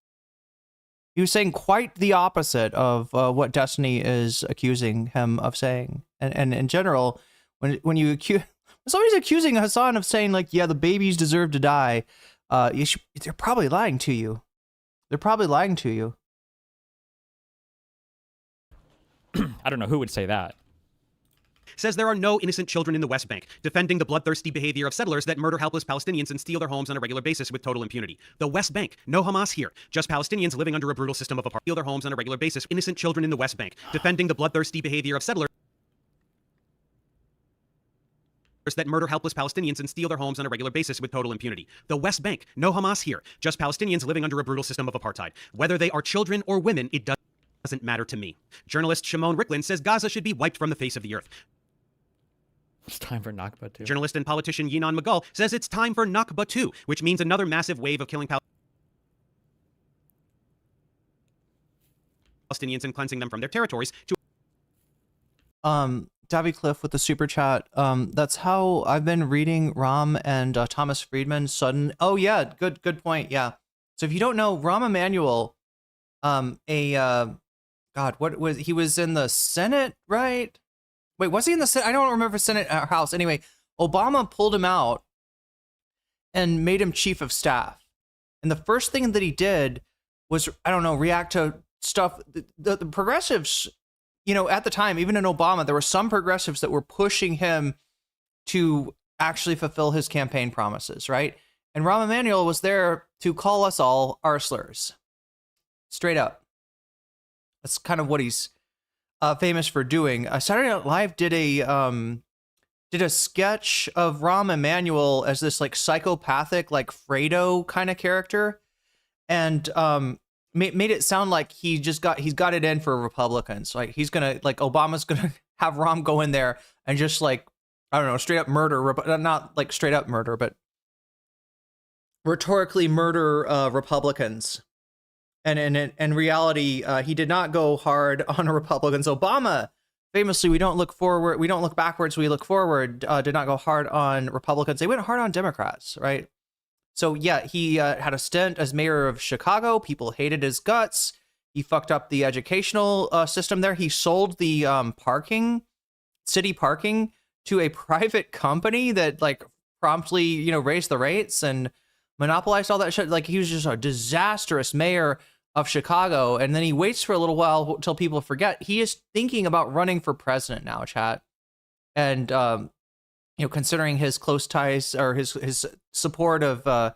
He was saying quite the opposite of what Destiny is accusing him of saying. And in general, when somebody's accusing Hassan of saying like, yeah, the babies deserve to die, they're probably lying to you. They're probably lying to you. I don't know who would say that. Says there are no innocent children in the West Bank, defending the bloodthirsty behavior of settlers that murder helpless Palestinians and steal their homes on a regular basis with total impunity. The West Bank, no Hamas here, just Palestinians living under a brutal system of apartheid, steal their homes on a regular basis. Innocent children in the West Bank, defending the bloodthirsty behavior of settlers that murder helpless Palestinians and steal their homes on a regular basis with total impunity. The West Bank, no Hamas here, just Palestinians living under a brutal system of apartheid. Whether they are children or women, it doesn't matter to me. Journalist Shimon Ricklin says Gaza should be wiped from the face of the earth. It's time for Nakba 2. Journalist and politician Yinon Magal says it's time for Nakba 2, which means another massive wave of killing Palestinians and cleansing them from their territories. Davy Cliff with the super chat. That's how I've been reading Rahm and Thomas Friedman. Oh yeah, good point. Yeah. So if you don't know, Rahm Emanuel, he was in the Senate, right? Wait, was he in the Senate? I don't remember Senate or House. Anyway, Obama pulled him out and made him chief of staff. And the first thing that he did was, I don't know, react to stuff. The progressives, at the time, even in Obama, there were some progressives that were pushing him to actually fulfill his campaign promises, right? And Rahm Emanuel was there to call us all arslers. Straight up. That's kind of what he's famous for doing. Saturday Night Live did a sketch of Rahm Emanuel as this like psychopathic, like Fredo kind of character, and made it sound like he's got it in for Republicans. Like Obama's gonna have Rahm go in there and just like, I don't know, straight up murder, not like straight up murder, but rhetorically murder Republicans. And in reality, he did not go hard on Republicans. Obama, famously, we don't look backwards, we look forward, did not go hard on Republicans. They went hard on Democrats, right? So yeah, he had a stint as mayor of Chicago. People hated his guts. He fucked up the educational system there. He sold the city parking to a private company that like promptly, raised the rates and monopolized all that shit. Like he was just a disastrous mayor of Chicago, and then he waits for a little while until people forget. He is thinking about running for president now, chat. And considering his close ties or his support of the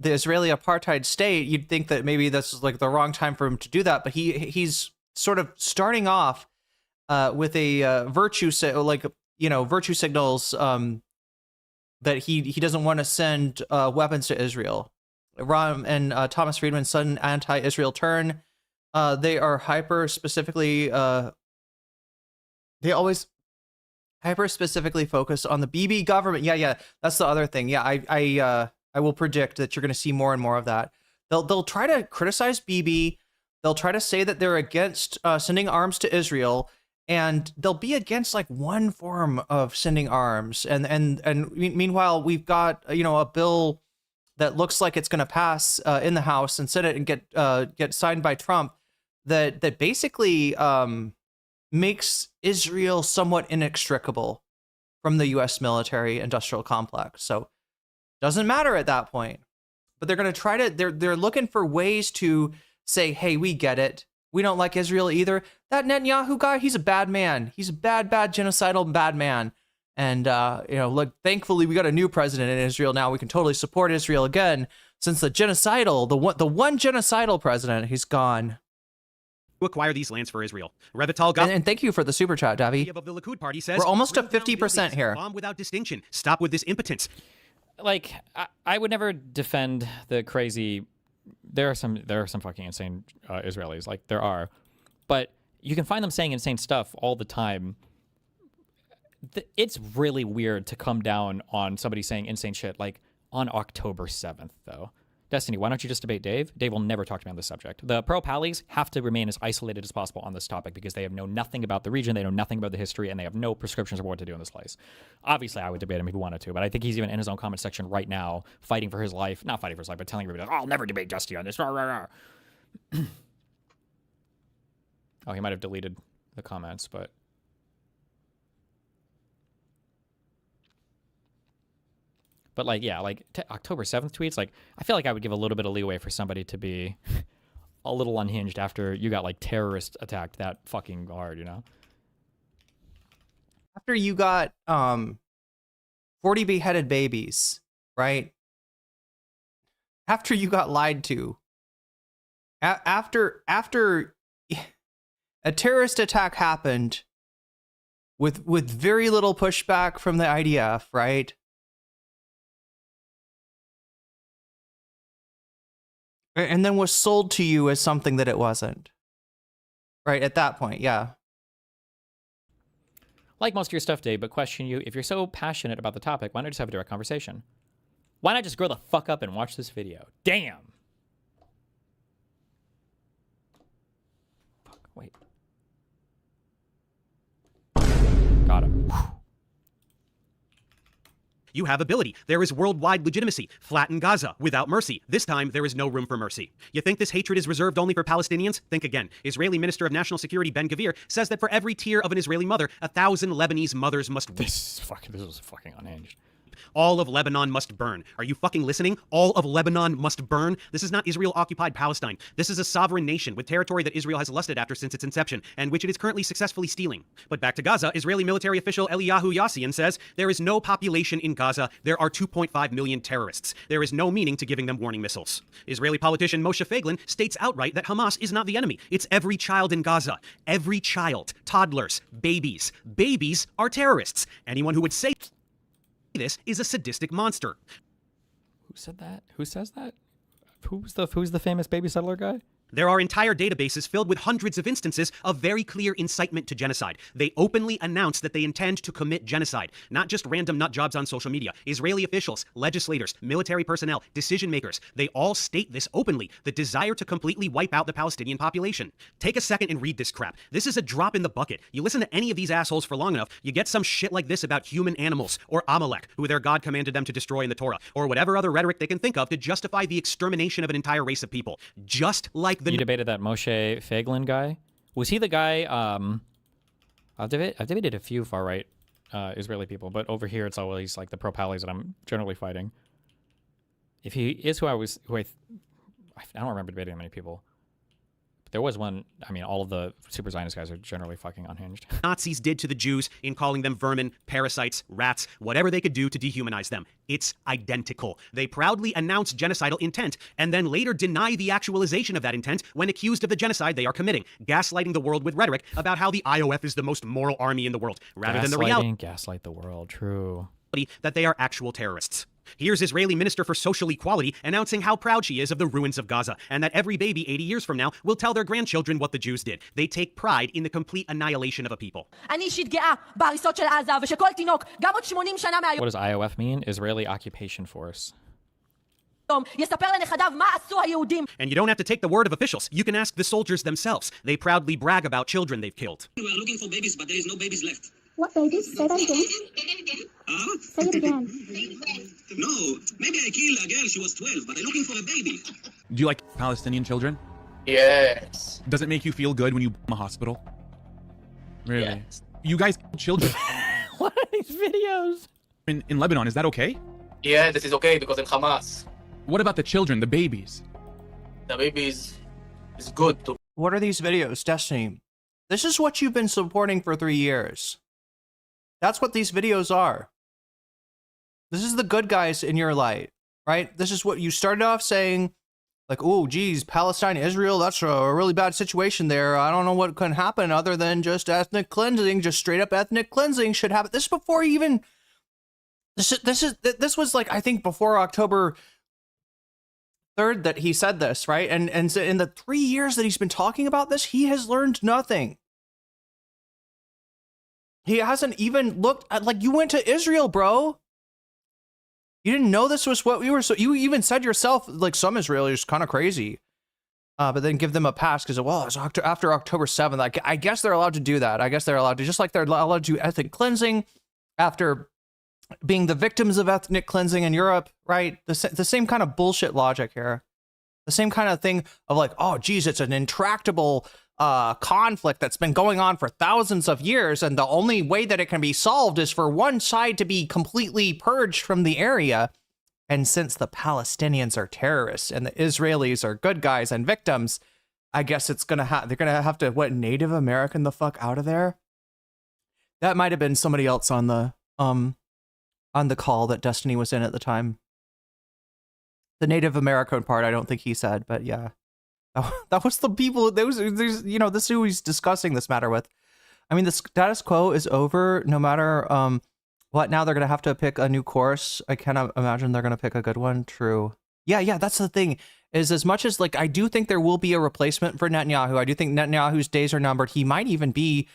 Israeli apartheid state, you'd think that maybe this is like the wrong time for him to do that. But he's sort of starting off with a virtue signals that he doesn't want to send weapons to Israel. Rahm and Thomas Friedman's sudden anti-Israel turn. They are hyper specifically. They always hyper specifically focus on the BB government. Yeah, that's the other thing. Yeah, I will predict that you're going to see more and more of that. They'll try to criticize BB. They'll try to say that they're against sending arms to Israel, and they'll be against like one form of sending arms. And meanwhile, we've got a bill that looks like it's going to pass in the House and Senate and get signed by Trump that basically makes Israel somewhat inextricable from the U.S. military industrial complex. So doesn't matter at that point. But they're going to try to, they're looking for ways to say, hey, we get it. We don't like Israel either. That Netanyahu guy, he's a bad man. He's a bad, genocidal, bad man. And, look, thankfully we got a new president in Israel now. We can totally support Israel again, since the one genocidal president, he's gone. acquire these lands for Israel. Revital Gav And thank you for the super chat, Davi. of the Likud party says We're almost to "Bring down 50% buildings, here. Bomb without distinction. Stop with this impotence." Like, I would never defend the crazy. There are some fucking insane Israelis. Like, there are, but you can find them saying insane stuff all the time. It's really weird to come down on somebody saying insane shit like on October 7th, though. Destiny, why don't you just debate Dave? Dave will never talk to me on this subject. The pro-pallies have to remain as isolated as possible on this topic because they know nothing about the region, they know nothing about the history, and they have no prescriptions of what to do in this place. Obviously, I would debate him if he wanted to, but I think he's even in his own comment section right now, fighting for his life. Not fighting for his life, but telling everybody, "Oh, I'll never debate Dusty on this." Oh, he might have deleted the comments, but... But, like, yeah, like, October 7th tweets, like, I feel like I would give a little bit of leeway for somebody to be a little unhinged after you got, like, terrorist attacked that fucking hard, you know? After you got 40 beheaded babies, right? After you got lied to. After a terrorist attack happened with very little pushback from the IDF, right? And then was sold to you as something that it wasn't. Right, at that point, yeah. Like most of your stuff, Dave, but question you, if you're so passionate about the topic, why not just have a direct conversation? Why not just grow the fuck up and watch this video? Damn! Fuck, wait. Got him. You have ability. There is worldwide legitimacy. Flatten Gaza without mercy. This time, there is no room for mercy. You think this hatred is reserved only for Palestinians? Think again. Israeli Minister of National Security Ben Gvir says that for every tear of an Israeli mother, 1,000 Lebanese mothers must weep. This is fucking unhinged. All of Lebanon must burn. Are you fucking listening? All of Lebanon must burn. This is not Israel-occupied Palestine. This is a sovereign nation with territory that Israel has lusted after since its inception, and which it is currently successfully stealing. But back to Gaza, Israeli military official Eliyahu Yassian says, there is no population in Gaza. There are 2.5 million terrorists. There is no meaning to giving them warning missiles. Israeli politician Moshe Feiglin states outright that Hamas is not the enemy. It's every child in Gaza. Every child. Toddlers. Babies. Babies are terrorists. Anyone who would say this is a sadistic monster. Who said that? Who says that? Who's the famous baby settler guy? There are entire databases filled with hundreds of instances of very clear incitement to genocide. They openly announce that they intend to commit genocide, not just random nut jobs on social media. Israeli officials, legislators, military personnel, decision makers, they all state this openly, the desire to completely wipe out the Palestinian population. Take a second and read this crap. This is a drop in the bucket. You listen to any of these assholes for long enough, you get some shit like this about human animals, or Amalek, who their God commanded them to destroy in the Torah, or whatever other rhetoric they can think of to justify the extermination of an entire race of people. Just like the... You debated that Moshe Feiglin guy? Was he the guy? I've debated a few far-right Israeli people, but over here it's always like the pro-pallies that I'm generally fighting. If he is who I don't remember debating many people. But there was one. I mean, all of the super Zionist guys are generally fucking unhinged. Nazis did to the Jews in calling them vermin, parasites, rats, whatever they could do to dehumanize them. It's identical. They proudly announce genocidal intent and then later deny the actualization of that intent when accused of the genocide they are committing, gaslighting the world with rhetoric about how the IOF is the most moral army in the world, rather than the reality Gaslight the world, true. that they are actual terrorists. Here's Israeli Minister for Social Equality announcing how proud she is of the ruins of Gaza, and that every baby 80 years from now will tell their grandchildren what the Jews did. They take pride in the complete annihilation of a people. אני אישית גאה בהריסות של עזה, ושכל תינוק, גם עוד 80 שנה מהיום, What does IOF mean? Israeli Occupation Force. יספר לנכדיו מה עשו היהודים. And you don't have to take the word of officials. You can ask the soldiers themselves. They proudly brag about children they've killed. We are looking for babies, but there is no babies left. What babies? Say that again. Huh? Say it again. No, maybe I killed a girl, she was 12, but I'm looking for a baby. Do you like Palestinian children? Yes. Does it make you feel good when you bomb a hospital? Really? Yes. You guys kill children. What are these videos? In Lebanon, is that okay? Yeah, this is okay because in Hamas, What about the children, the babies? the babies is good to. What are these videos, Destiny? This is what you've been supporting for 3 years. That's what these videos are. This is the good guys in your light, right? This is what you started off saying, like, oh, geez, Palestine, Israel, that's a really bad situation there. I don't know what can happen other than just ethnic cleansing, just straight up ethnic cleansing should happen. This is before even, this was like, I think before October 3rd that he said this, right? And so in the 3 years that he's been talking about this, he has learned nothing. He hasn't even looked at, like, you went to Israel, bro. You didn't know this was what we were. So you even said yourself, like, some Israelis kind of crazy, but then give them a pass because, well, it's after October 7th. I guess they're allowed to do that. I guess they're allowed to, just like they're allowed to do ethnic cleansing after being the victims of ethnic cleansing in Europe, right? The same kind of bullshit logic here. The same kind of thing of like, oh, geez, it's an intractable conflict that's been going on for thousands of years, and the only way that it can be solved is for one side to be completely purged from the area. And since the Palestinians are terrorists and the Israelis are good guys and victims, I guess it's they're gonna have to Native American the fuck out of there. That might have been somebody else on the call that Destiny was in at the time. The Native American part, I don't think he said, but yeah. That was the people, this is who he's discussing this matter with. I mean, the status quo is over no matter what. Now they're going to have to pick a new course. I cannot imagine they're going to pick a good one. True. Yeah, that's the thing, is as much as, like, I do think there will be a replacement for Netanyahu. I do think Netanyahu's days are numbered. He might even be,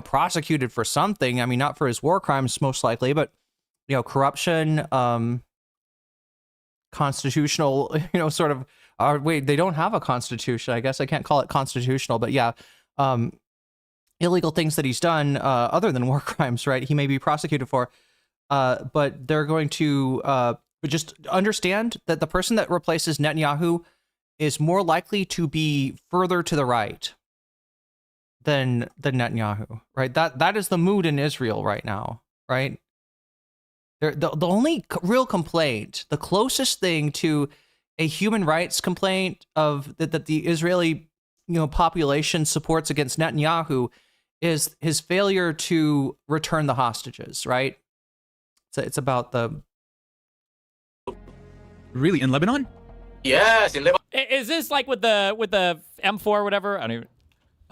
prosecuted for something. I mean, not for his war crimes, most likely, but, corruption, constitutional, sort of, wait, they don't have a constitution. I guess I can't call it constitutional, but yeah, illegal things that he's done, other than war crimes, right? He may be prosecuted for, but they're going to just understand that the person that replaces Netanyahu is more likely to be further to the right than Netanyahu, right? That is the mood in Israel right now, right? The only real complaint, the closest thing to a human rights complaint of that the Israeli population supports against Netanyahu is his failure to return the hostages, right? So it's about the... Really, in Lebanon? Yes, in Lebanon. Is this like with the M4 or whatever? I don't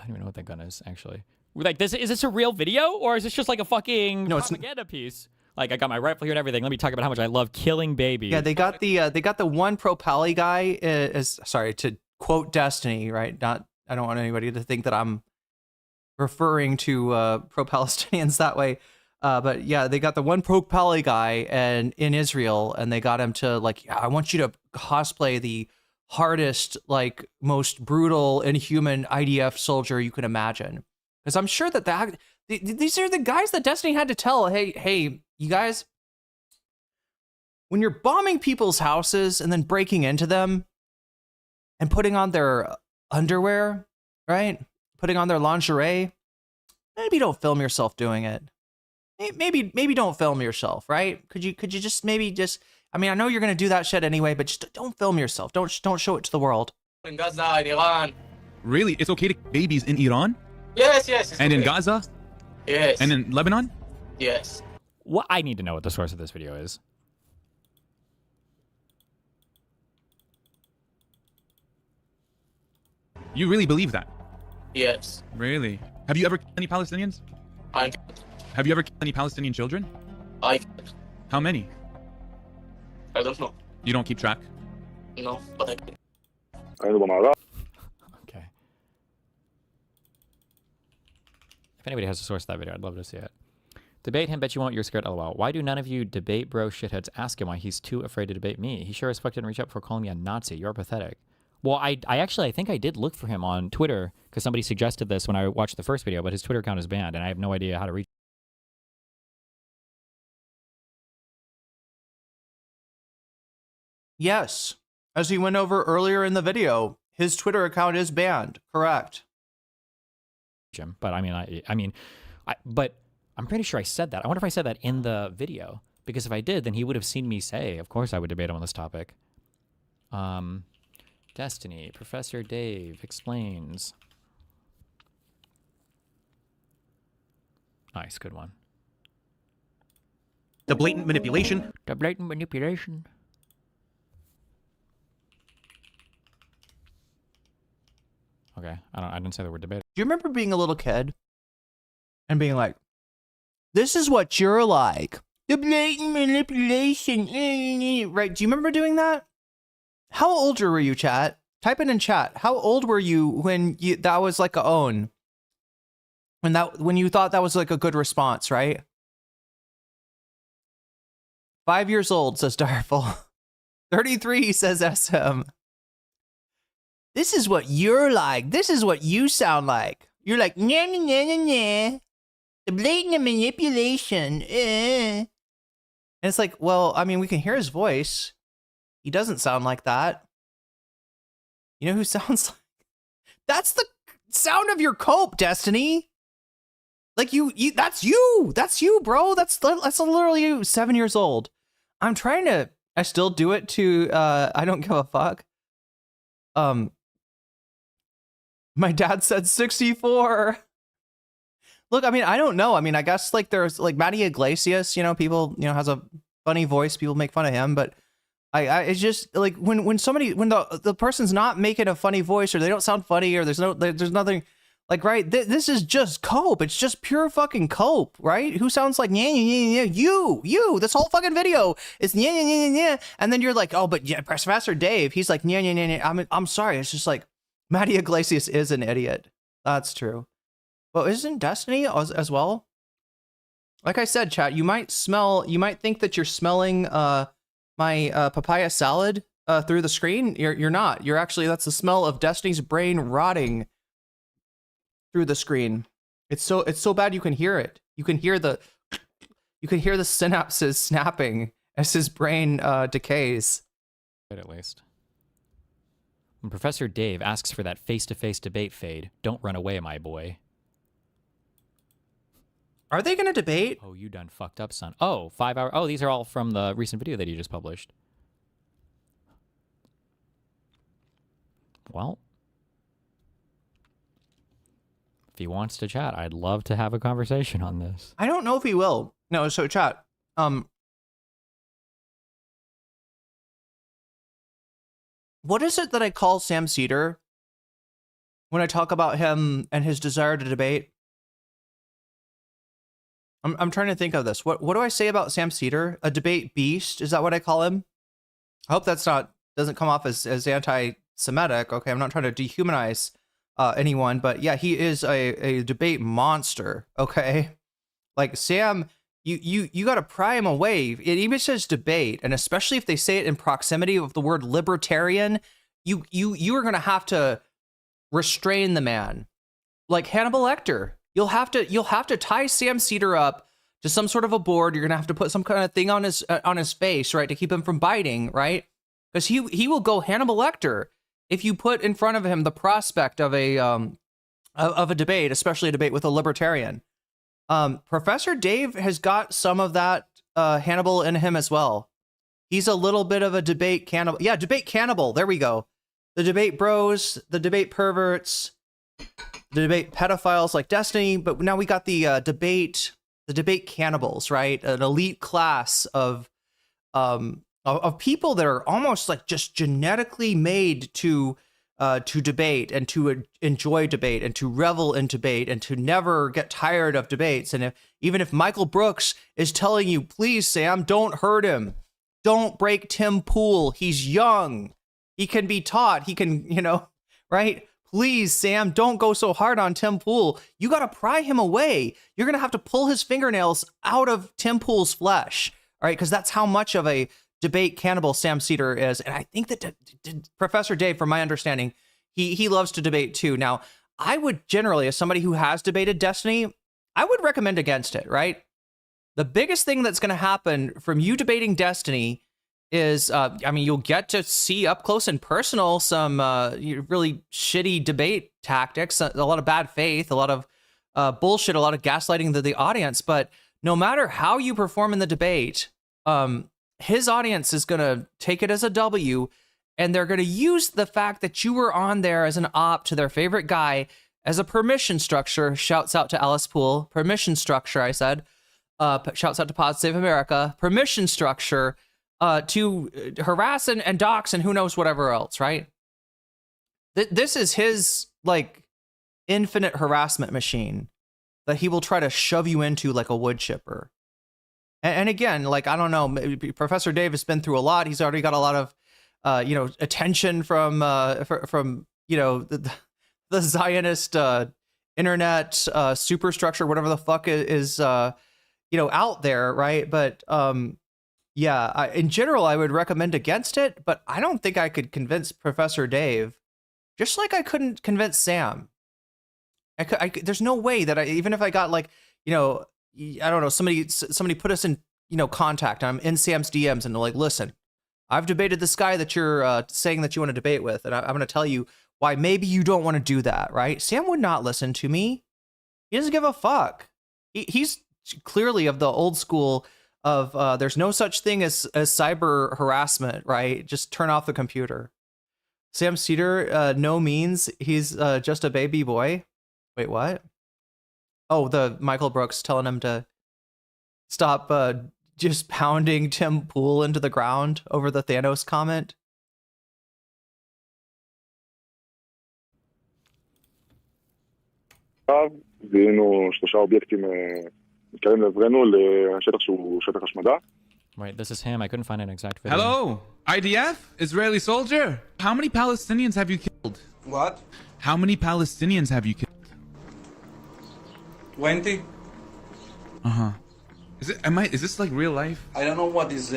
even know what that gun is, actually. Like, is this a real video, or is this just like a fucking propaganda piece? Like, I got my rifle here and everything. Let me talk about how much I love killing babies. Yeah, they got the one pro-Pali guy, sorry, to quote Destiny, right? I don't want anybody to think that I'm referring to pro-Palestinians that way. But yeah, they got the one pro-Pali guy in Israel, and they got him to, like, I want you to cosplay the hardest, like, most brutal, inhuman IDF soldier you can imagine. Because I'm sure that these are the guys that Destiny had to tell, hey, you guys, when you're bombing people's houses and then breaking into them and putting on their underwear, right? Putting on their lingerie, maybe don't film yourself doing it. Maybe don't film yourself, right? Could you just I mean, I know you're going to do that shit anyway, but just don't film yourself. Don't show it to the world. In Gaza, in Iran. Really? It's okay to kill babies in Iran? Yes. And okay. in Gaza? Yes. And in Lebanon? Yes. What I need to know what the source of this video is. You really believe that? Yes. Really? Have you ever killed any Palestinians? Have you ever killed any Palestinian children? How many? I don't know. You don't keep track? No, but I can. Okay. If anybody has a source of that video, I'd love to see it. Debate him, bet you won't, you're scared, lol. Why do none of you debate bro shitheads ask him why he's too afraid to debate me? He sure as fuck didn't reach out for calling me a Nazi. You're pathetic. Well, I think I did look for him on Twitter because somebody suggested this when I watched the first video, but his Twitter account is banned and I have no idea how to reach. Yes, as he went over earlier in the video, his Twitter account is banned. Correct. But but I'm pretty sure I said that. I wonder if I said that in the video, because if I did, then he would have seen me say, of course I would debate him on this topic. Destiny, Professor Dave explains. Nice, good one. The blatant manipulation. The blatant manipulation. Okay, I didn't say the word debate. Do you remember being a little kid and being like, this is what you're like? The blatant manipulation, right? Do you remember doing that? How old were you, chat? Type it in chat. How old were you when that was like a own? When you thought that was like a good response, right? 5 years old, says Direful. 33 says SM. This is what you're like. This is what you sound like. You're like, nah, nah, nah, nah, nah. The blatant manipulation. And it's like, well, I mean, we can hear his voice. He doesn't sound like that. You know who sounds like? That's the sound of your cope, Destiny. Like that's you, bro. That's literally you, 7 years old. I still do it to, I don't give a fuck. My dad said 64. Look, I mean, I don't know. I mean, I guess like there's like Matty Iglesias, you know, people, you know, has a funny voice. People make fun of him, but it's just like when the person's not making a funny voice, or they don't sound funny, or there's nothing like, right. This is just cope. It's just pure fucking cope, right? Who sounds like, yeah, yeah, yeah, you, this whole fucking video is yeah, yeah, yeah, yeah. And then you're like, oh, but yeah, Professor Dave, he's like, yeah, yeah, yeah, yeah. I'm sorry. It's just like, Matty Iglesias is an idiot. That's true. Well, isn't Destiny as well? Like I said, chat, you might think that you're smelling my papaya salad through the screen. You're not. You're actually, that's the smell of Destiny's brain rotting through the screen. It's so bad you can hear it. You can hear the synapses snapping as his brain decays. At least. When Professor Dave asks for that face-to-face debate fade, don't run away, my boy. Are they going to debate? Oh, you done fucked up, son. Oh, 5 hour. Oh, these are all from the recent video that you just published. Well, if he wants to chat, I'd love to have a conversation on this. I don't know if he will. No, so chat. What is it that I call Sam Cedar when I talk about him and his desire to debate? I'm trying to think of this. What do I say about Sam Cedar? A debate beast? Is that what I call him? I hope that's doesn't come off as anti-Semitic. Okay, I'm not trying to dehumanize anyone, but yeah, he is a debate monster. Okay, like Sam, you got to pry him away. It even says debate, and especially if they say it in proximity of the word libertarian, you are gonna have to restrain the man, like Hannibal Lecter. You'll have to tie Sam Cedar up to some sort of a board. You're gonna have to put some kind of thing on his face, right, to keep him from biting, right? Because he will go Hannibal Lecter if you put in front of him the prospect of a debate, especially a debate with a libertarian. Professor Dave has got some of that Hannibal in him as well. He's a little bit of a debate cannibal. Yeah, debate cannibal. There we go. The debate bros, the debate perverts, the debate pedophiles like Destiny, but now we got the debate cannibals, right? An elite class of people that are almost like just genetically made to debate and to enjoy debate and to revel in debate and to never get tired of debates. And even if Michael Brooks is telling you, please, Sam, don't hurt him. Don't break Tim Pool. He's young. He can be taught. He can, right? Please, Sam, don't go so hard on Tim Pool. You got to pry him away. You're going to have to pull his fingernails out of Tim Pool's flesh, all right? Because that's how much of a debate cannibal Sam Cedar is. And I think that Professor Dave, from my understanding, he loves to debate too. Now, I would generally, as somebody who has debated Destiny, I would recommend against it, right? The biggest thing that's going to happen from you debating Destiny is, you'll get to see up close and personal some really shitty debate tactics, a lot of bad faith, a lot of bullshit, a lot of gaslighting the audience. But no matter how you perform in the debate, his audience is going to take it as a W, and they're going to use the fact that you were on there as an op to their favorite guy as a permission structure. Shouts out to Alice Poole. Permission structure, I said. Shouts out to Pod Save America. Permission structure to harass and dox and who knows whatever else, right? This is his like infinite harassment machine that he will try to shove you into like a wood chipper. And again, like, I don't know, maybe Professor Dave has been through a lot. He's already got a lot of, attention from the Zionist internet superstructure, whatever the fuck is out there, right? But in general, I would recommend against it. But I don't think I could convince Professor Dave, just like I couldn't convince Sam. There's no way that even if I got like, I don't know, somebody put us in, contact. I'm in Sam's DMs and they're like, listen, I've debated this guy that you're saying that you want to debate with, and I'm going to tell you why maybe you don't want to do that, right? Sam would not listen to me. He doesn't give a fuck. He's clearly of the old school of there's no such thing as cyber harassment, right? Just turn off the computer. Sam Cedar, no means he's just a baby boy. Wait, what? Oh, the Michael Brooks telling him to stop just pounding Tim Pool into the ground over the Thanos comment. זיהינו 3 אובייקטים מתקרבים לעברנו לשטח שהוא שטח השמדה. Right, this is him. I couldn't find an exact video. Hello, IDF, Israeli soldier. How many Palestinians have you killed? What? How many Palestinians have you killed? 20. Is this like real life? I don't know what is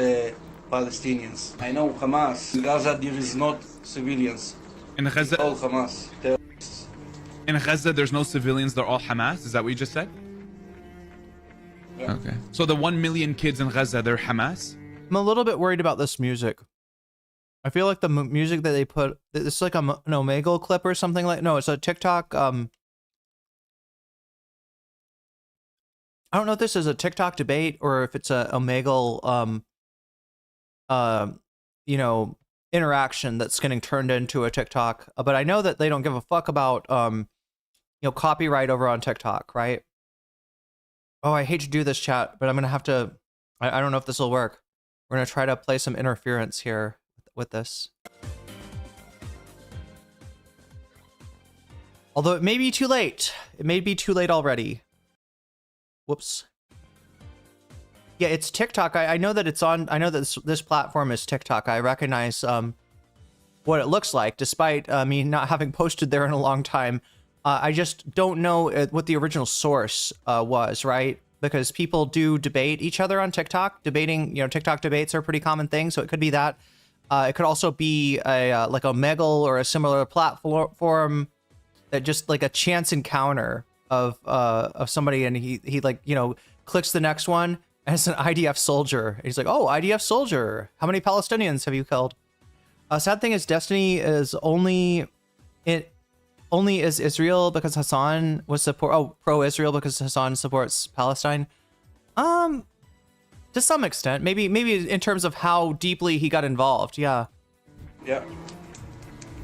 Palestinians. I know Hamas. In Gaza there is not civilians. In Gaza, all Hamas. Terrorists. In Gaza there's no civilians, they're all Hamas? Is that what you just said? Yeah. Okay. So the 1 million kids in Gaza, they're Hamas? I'm a little bit worried about this music. I feel like the music that they put, it's like an Omegle clip or something like, no, it's a TikTok, I don't know if this is a TikTok debate or if it's a Omegle, interaction that's getting turned into a TikTok. But I know that they don't give a fuck about, copyright over on TikTok, right? Oh, I hate to do this, chat, but I'm going to have to, I don't know if this will work. We're going to try to play some interference here with this. Although it may be too late. It may be too late already. Whoops. Yeah, it's TikTok. I know that it's on. I know that this platform is TikTok. I recognize what it looks like, despite me not having posted there in a long time. I just don't know what the original source was, right? Because people do debate each other on TikTok. Debating, TikTok debates are a pretty common thing. So it could be that. It could also be a like Omegle or a similar platform that just like a chance encounter of somebody, and he like, clicks the next one and it's an IDF soldier. And he's like, oh, IDF soldier, how many Palestinians have you killed? Sad thing is Destiny is only is Israel because Hassan was pro-Israel because Hassan supports Palestine. To some extent, maybe in terms of how deeply he got involved. Yeah.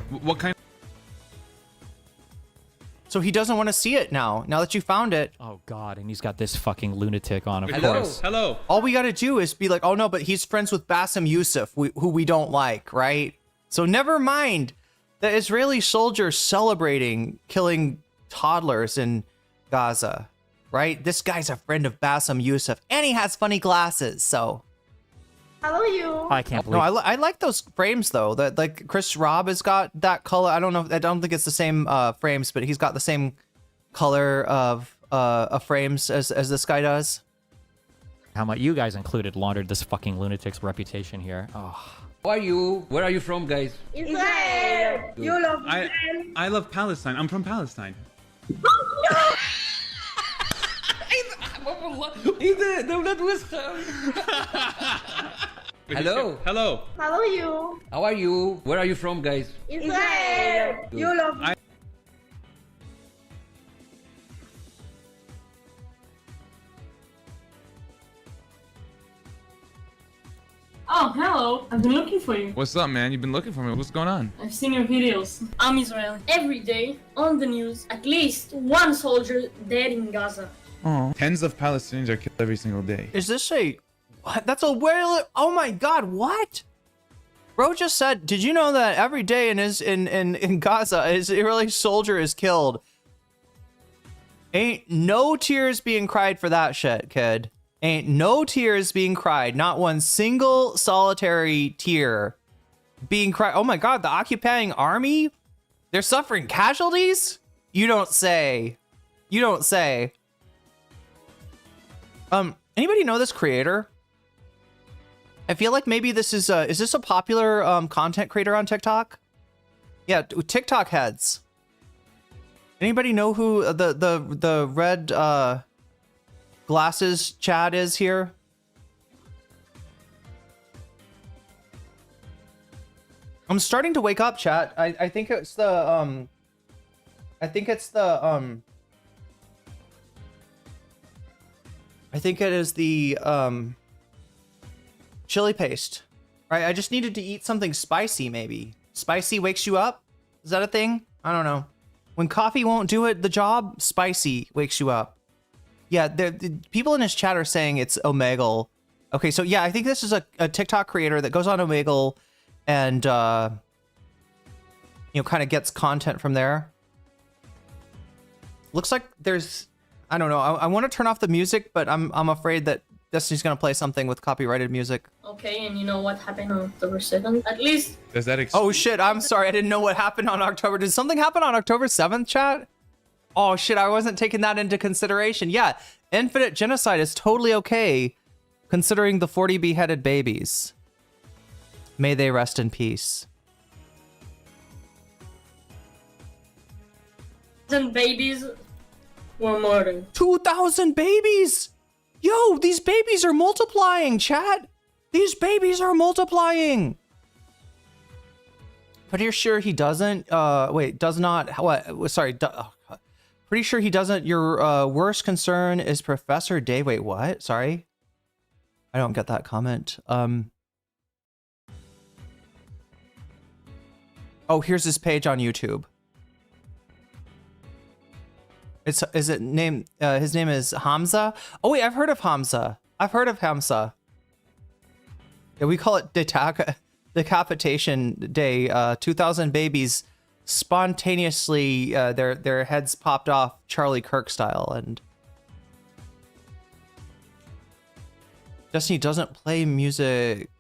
What kind? So he doesn't want to see it now that you found it. Oh god, and he's got this fucking lunatic on, of course. Hello. All we got to do is be like, oh no, but he's friends with Bassem Youssef, who we don't like, right? So never mind the Israeli soldiers celebrating killing toddlers in Gaza, right? This guy's a friend of Bassem Youssef, and he has funny glasses, so... Hello, you. I can't believe. No, I like those frames though. That like Chris Robb has got that color. I don't think it's the same frames, but he's got the same color of frames as this guy does. How about you guys included laundered this fucking lunatic's reputation here? Oh. Who are you? Where are you from, guys? Israel. You love Israel. I love Palestine. I'm from Palestine. Hello. Hello. Hello, you. How are you? Where are you from, guys? Israel. You love Israel. Oh, hello. I've been looking for you. What's up, man? You've been looking for me. What's going on? I've seen your videos. I'm Israeli. Every day, on the news, at least one soldier dead in Gaza. Oh. Tens of Palestinians are killed every single day. Is this a... What? That's a whale... Oh my god, what? Bro just said, did you know that every day in Gaza, an Israeli soldier is killed? Ain't no tears being cried for that shit, kid. Ain't no tears being cried. Not one single solitary tear being cried. Oh my God, the occupying army? They're suffering casualties? You don't say. You don't say. Anybody know this creator? I feel like maybe this is this a popular content creator on TikTok? Yeah, TikTok heads. Anybody know who the red glasses Chad is here? I'm starting to wake up, chat. I think it's the I think it is the chili paste. Right? I just needed to eat something spicy, maybe. Spicy wakes you up? Is that a thing? I don't know. When coffee won't do the job, spicy wakes you up. Yeah, the people in his chat are saying it's Omegle. Okay, so yeah, I think this is a TikTok creator that goes on Omegle and you know, kind of gets content from there. Looks like there's, I don't know. I want to turn off the music, but I'm afraid that Destiny's gonna play something with copyrighted music. Okay, and you know what happened on October 7th? At least. Does that oh shit, I'm sorry, I didn't know what happened on October. Did something happen on October 7th, chat? Oh shit, I wasn't taking that into consideration. Yeah, infinite genocide is totally okay, considering the 40 beheaded babies. May they rest in peace. And babies were murdered. 2,000 babies! Yo, these babies are multiplying, chat. These babies are multiplying. Pretty sure he doesn't. Wait, does not. What? Sorry. Pretty sure he doesn't. Your worst concern is Professor Day. Wait, what? Sorry. I don't get that comment. Oh, here's his page on YouTube. Is it name? His name is Hamza. Oh wait, I've heard of Hamza. I've heard of Hamza. Yeah, we call it decapitation day. 2,000 babies spontaneously, their heads popped off Charlie Kirk style, and Destiny doesn't play music,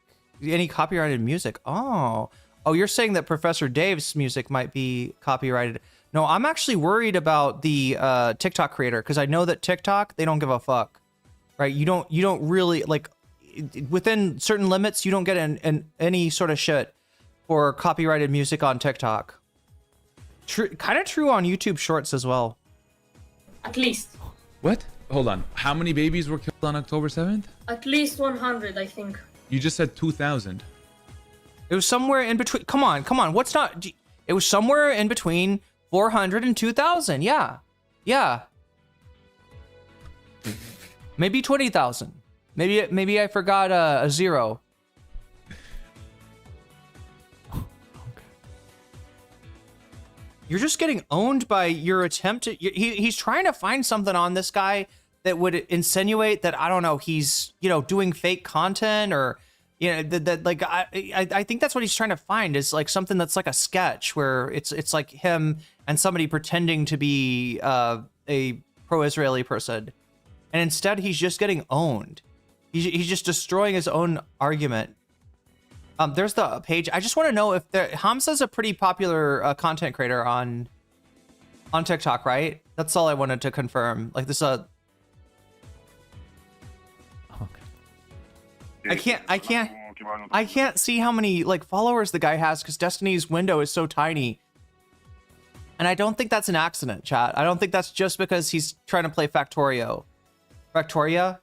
any copyrighted music. Oh, you're saying that Professor Dave's music might be copyrighted. No, I'm actually worried about the TikTok creator, because I know that TikTok, they don't give a fuck, right? You don't really, like, within certain limits, you don't get any sort of shit for copyrighted music on TikTok. Kind of true on YouTube Shorts as well. At least. What? Hold on. How many babies were killed on October 7th? At least 100, I think. You just said 2,000. It was somewhere in between. Come on. What's not? It was somewhere in between 400 and 2,000. Yeah. Maybe 20,000. Maybe I forgot a zero. You're just getting owned by your attempt to. He's trying to find something on this guy that would insinuate that, I don't know, he's, doing fake content, or that like I think that's what he's trying to find, is like something that's like a sketch where it's like him and somebody pretending to be a pro-Israeli person, and instead he's just getting owned. He's just destroying his own argument. There's the page. I just want to know if Hamza's a pretty popular content creator on TikTok, right? That's all I wanted to confirm. Like this okay. I can't see how many like followers the guy has, because Destiny's window is so tiny. And I don't think that's an accident, chat. I don't think that's just because he's trying to play Factorio. Factoria?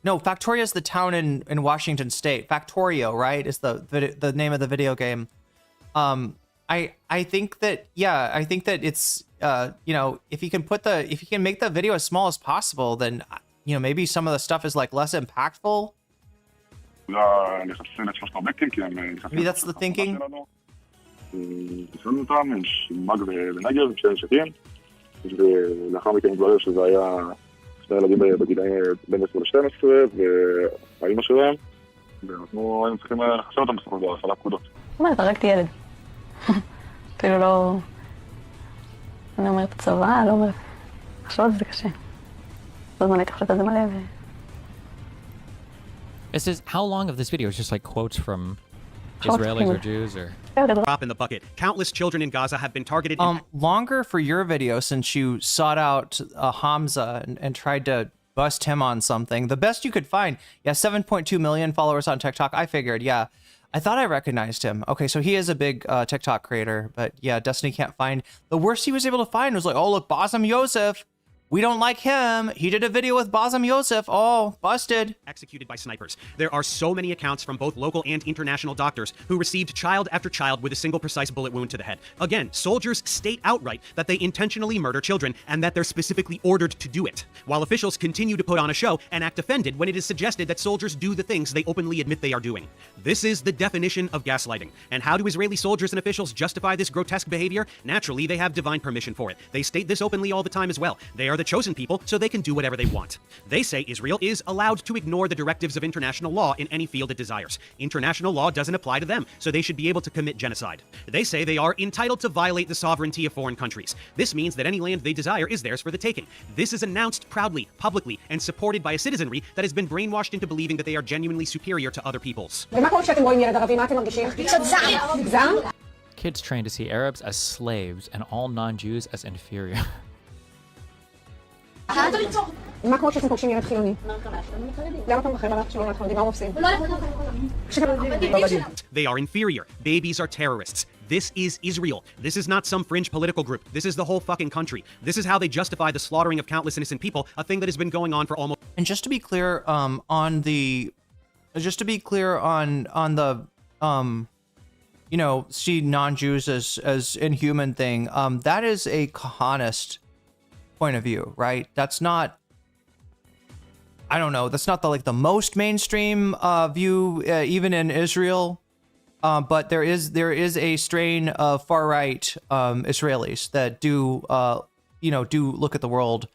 No, Factoria is the town in Washington State. Factorio, right, is the name of the video game. I think that it's if he can make the video as small as possible, then maybe some of the stuff is like less impactful. Maybe that's the thinking. שני ילדים בגילאים בין 10 ל-12, והאימא שלהם, ואנחנו היינו צריכים לחסל אותם בסופו של דבר, הפעלת פקודות. זאת אומרת, הרגתי ילד. כאילו לא... אני אומרת צבא, לא אומרת... לחשוב על זה קשה. זאת אומרת, הייתי חושבת על זה מלא ו... This is how long of this video is just like quotes from Israelis or Jews or drop in the bucket. Countless children in Gaza have been targeted. Longer for your video since you sought out Hamza and tried to bust him on something. The best you could find. Yeah, 7.2 million followers on TikTok. I figured, yeah. I thought I recognized him. Okay, so he is a big TikTok creator, but yeah, Destiny can't find. The worst he was able to find was like, oh, look, Bassem Youssef. We don't like him. He did a video with Bassem Youssef. Oh, busted. Executed by snipers. There are so many accounts from both local and international doctors who received child after child with a single precise bullet wound to the head. Again, soldiers state outright that they intentionally murder children and that they're specifically ordered to do it, while officials continue to put on a show and act offended when it is suggested that soldiers do the things they openly admit they are doing. This is the definition of gaslighting. And how do Israeli soldiers and officials justify this grotesque behavior? Naturally, they have divine permission for it. They state this openly all the time as well. They are the chosen people, so they can do whatever they want. They say Israel is allowed to ignore the directives of international law in any field it desires. International law doesn't apply to them, so they should be able to commit genocide. They say they are entitled to violate the sovereignty of foreign countries. This means that any land they desire is theirs for the taking. This is announced proudly, publicly, and supported by a citizenry that has been brainwashed into believing that they are genuinely superior to other peoples. kids trained to see Arabs as slaves and all non-Jews as inferior. מה קורה כשאתם פוגשים ילד חילוני? למה אתם בחיים עליו שלא נתחלדים? מה עושים? They are inferior. Babies are terrorists. This is Israel. This is not some fringe political group. This is the whole fucking country. This is how they justify the slaughtering of countless innocent people, a thing that has been going on for almost... And just to be clear, you know, see non-Jews as inhuman thing, that is a Kahanist point of view, right? That's not, I don't know, that's not the most mainstream view even in Israel, but there is a strain of far right Israelis that do look at the world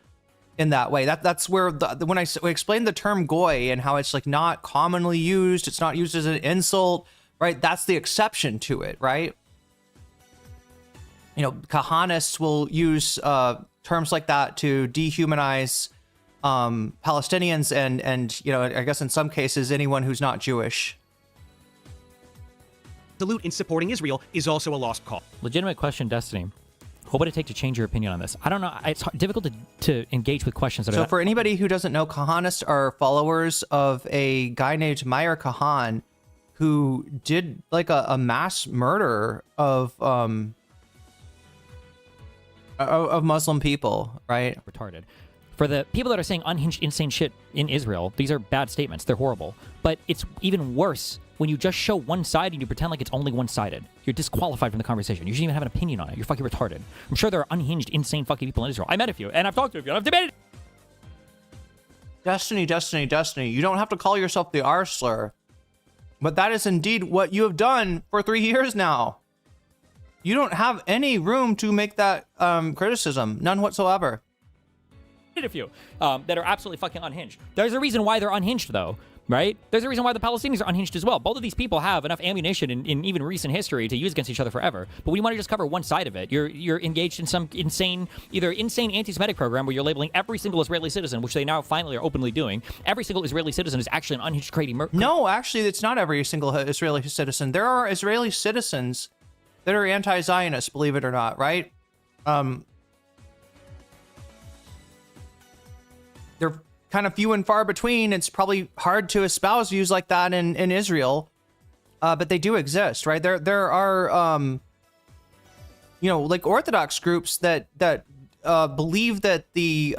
in that way. That's where when I explained the term goy and how it's like not commonly used, it's not used as an insult, right? That's the exception to it, right? You know, Kahanists will use terms like that to dehumanize Palestinians and you know, I guess in some cases anyone who's not Jewish. Salute in supporting Israel is also a lost cause. Legitimate question, Destiny. What would it take to change your opinion on this? I don't know. It's difficult to engage with questions that are... So for anybody who doesn't know, Kahanists are followers of a guy named Meir Kahan who did like a mass murder of Muslim people, right? Retarded. For the people that are saying unhinged, insane shit in Israel, these are bad statements. They're horrible. But it's even worse when you just show one side and you pretend like it's only one-sided. You're disqualified from the conversation. You shouldn't even have an opinion on it. You're fucking retarded. I'm sure there are unhinged, insane fucking people in Israel. I met a few, and I've talked to a few, and I've debated. Destiny. You don't have to call yourself the R slur. But that is indeed what you have done for 3 years now. You don't have any room to make that criticism. None whatsoever. A few that are absolutely fucking unhinged. There's a reason why they're unhinged, though, right? There's a reason why the Palestinians are unhinged as well. Both of these people have enough ammunition in even recent history to use against each other forever. But when you want to just cover one side of it, you're engaged in some insane anti-Semitic program where you're labeling every single Israeli citizen, which they now finally are openly doing. Every single Israeli citizen is actually an unhinged, crazy murder. No, actually, it's not every single Israeli citizen. There are Israeli citizens that are anti-Zionist, believe it or not, right? They're kind of few and far between. It's probably hard to espouse views like that in Israel, but they do exist, right? There are, you know, like Orthodox groups that believe that the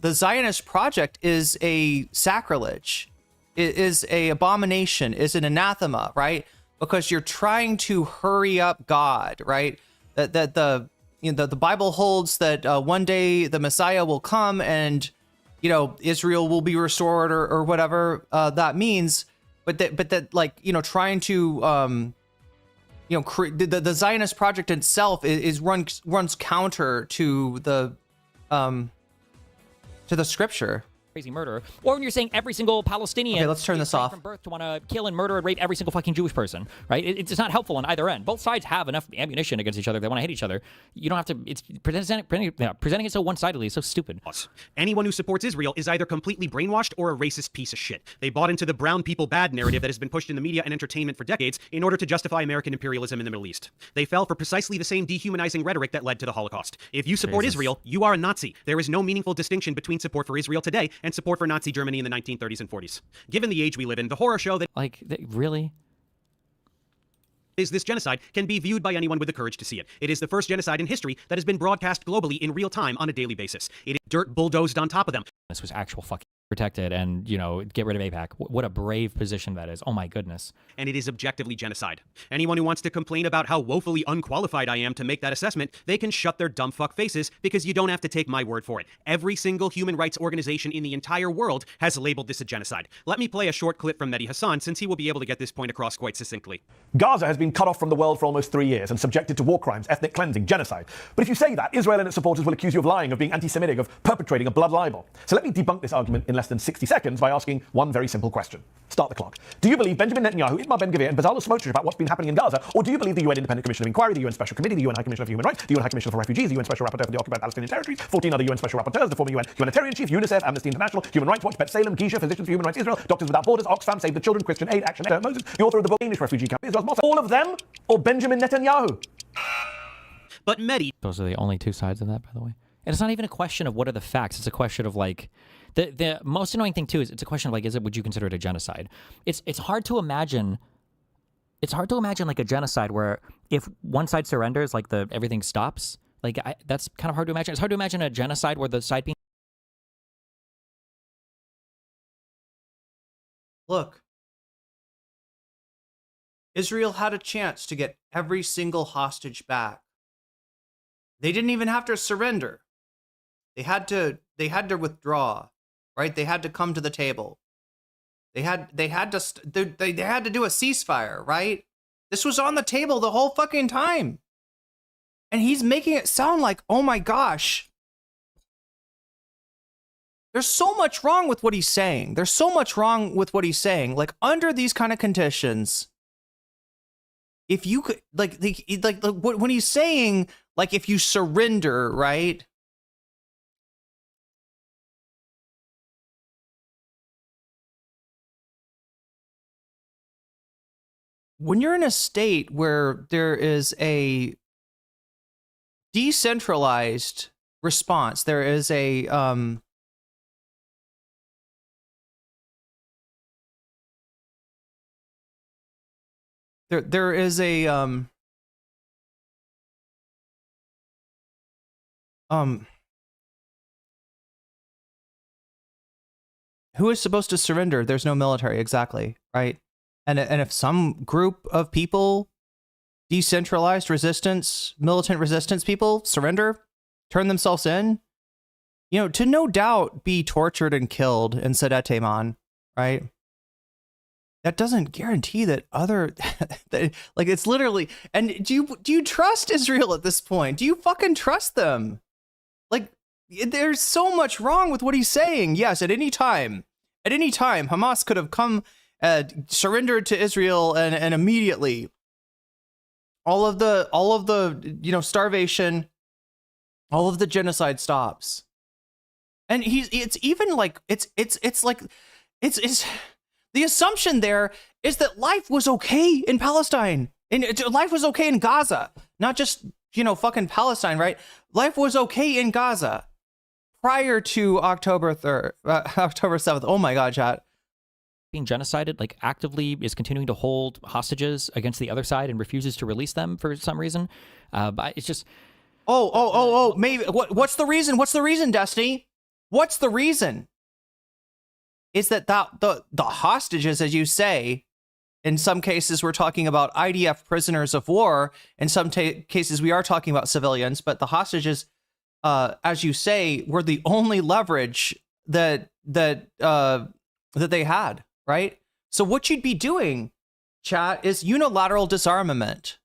Zionist project is a sacrilege, is a abomination, is an anathema, right? Because you're trying to hurry up God, right? That the Bible holds that one day the Messiah will come and, you know, Israel will be restored or whatever that means, but that like, you know, trying to you know, the Zionist project itself runs counter to the scripture, crazy murderer, or when you're saying every single Palestinian. Okay, let's turn this off. From birth to want to kill and murder and rape every single fucking Jewish person, right? It's not helpful on either end. Both sides have enough ammunition against each other. They want to hit each other. You don't have to. It's presenting it so one-sidedly is so stupid. Anyone who supports Israel is either completely brainwashed or a racist piece of shit. They bought into the brown people bad narrative that has been pushed in the media and entertainment for decades in order to justify American imperialism in the Middle East. They fell for precisely the same dehumanizing rhetoric that led to the Holocaust. If you support Israel, you are a Nazi. There is no meaningful distinction between support for Israel today and support for Nazi Germany in the 1930s and 40s. Given the age we live in, the horror show that really is this genocide can be viewed by anyone with the courage to see it. It is the first genocide in history that has been broadcast globally in real time on a daily basis. It is dirt bulldozed on top of them. This was actual fucking protected and, you know, get rid of AIPAC. What a brave position that is. Oh my goodness. And it is objectively genocide. Anyone who wants to complain about how woefully unqualified I am to make that assessment, they can shut their dumb fuck faces because you don't have to take my word for it. Every single human rights organization in the entire world has labeled this a genocide. Let me play a short clip from Mehdi Hassan since he will be able to get this point across quite succinctly. Gaza has been cut off from the world for almost 3 years and subjected to war crimes, ethnic cleansing, genocide. But if you say that, Israel and its supporters will accuse you of lying, of being anti-Semitic, of perpetrating a blood libel. So let me debunk this argument in less than 60 seconds by asking one very simple question. Start the clock. Do you believe Benjamin Netanyahu, Itamar Ben-Gvir, and Bezalel Smotrich about what's been happening in Gaza, or do you believe the UN Independent Commission of Inquiry, the UN Special Committee, the UN High Commissioner for Human Rights, the UN High Commissioner for Refugees, the UN Special Rapporteur for the Occupied Palestinian Territories, 14 other UN Special Rapporteurs, the former UN Humanitarian Chief, UNICEF, Amnesty International, Human Rights Watch, Bet Salem, Gisha, Physicians for Human Rights Israel, Doctors Without Borders, Oxfam, Save the Children, Christian Aid, Action, Moses, the author of the book English Refugee Camp, Israel's Mossad, all of them, or Benjamin Netanyahu? But Mehdi... Those are the only two sides of that, by the way. And it's not even a question of what are the facts. It's a question of like... The most annoying thing too is it's a question of like, would you consider it a genocide? It's hard to imagine. It's hard to imagine like a genocide where if one side surrenders, like everything stops. Like that's kind of hard to imagine. It's hard to imagine a genocide where the side being. Look, Israel had a chance to get every single hostage back. They didn't even have to surrender. They had to withdraw. Right? They had to come to the table. They had to do a ceasefire, right? This was on the table the whole fucking time. And he's making it sound like, oh my gosh. There's so much wrong with what he's saying. There's so much wrong with what he's saying. Like under these kind of conditions, if you could like when he's saying like if you surrender, right? When you're in a state where there is a decentralized response, there is a there is a who is supposed to surrender? There's no military, exactly, right? And if some group of people, decentralized resistance, militant resistance people, surrender, turn themselves in, you know, to no doubt be tortured and killed in Sadet Taman, right? That doesn't guarantee that like it's literally. And do you trust Israel at this point? Do you fucking trust them? Like, there's so much wrong with what he's saying. Yes, at any time, Hamas could have come. Surrendered to Israel and immediately all of the starvation, all of the genocide stops. And it's the assumption there is that life was okay in Palestine and life was okay in Gaza, not just fucking Palestine, right? Life was okay in Gaza prior to October 7th. Oh my God, chat. Being genocided, like actively is continuing to hold hostages against the other side and refuses to release them for some reason. But it's just maybe what's the reason? What's the reason, Destiny? What's the reason? Is that the hostages, as you say, in some cases we're talking about IDF prisoners of war. In some cases we are talking about civilians, but the hostages, as you say, were the only leverage that they had. Right? So what you'd be doing, chat, is unilateral disarmament.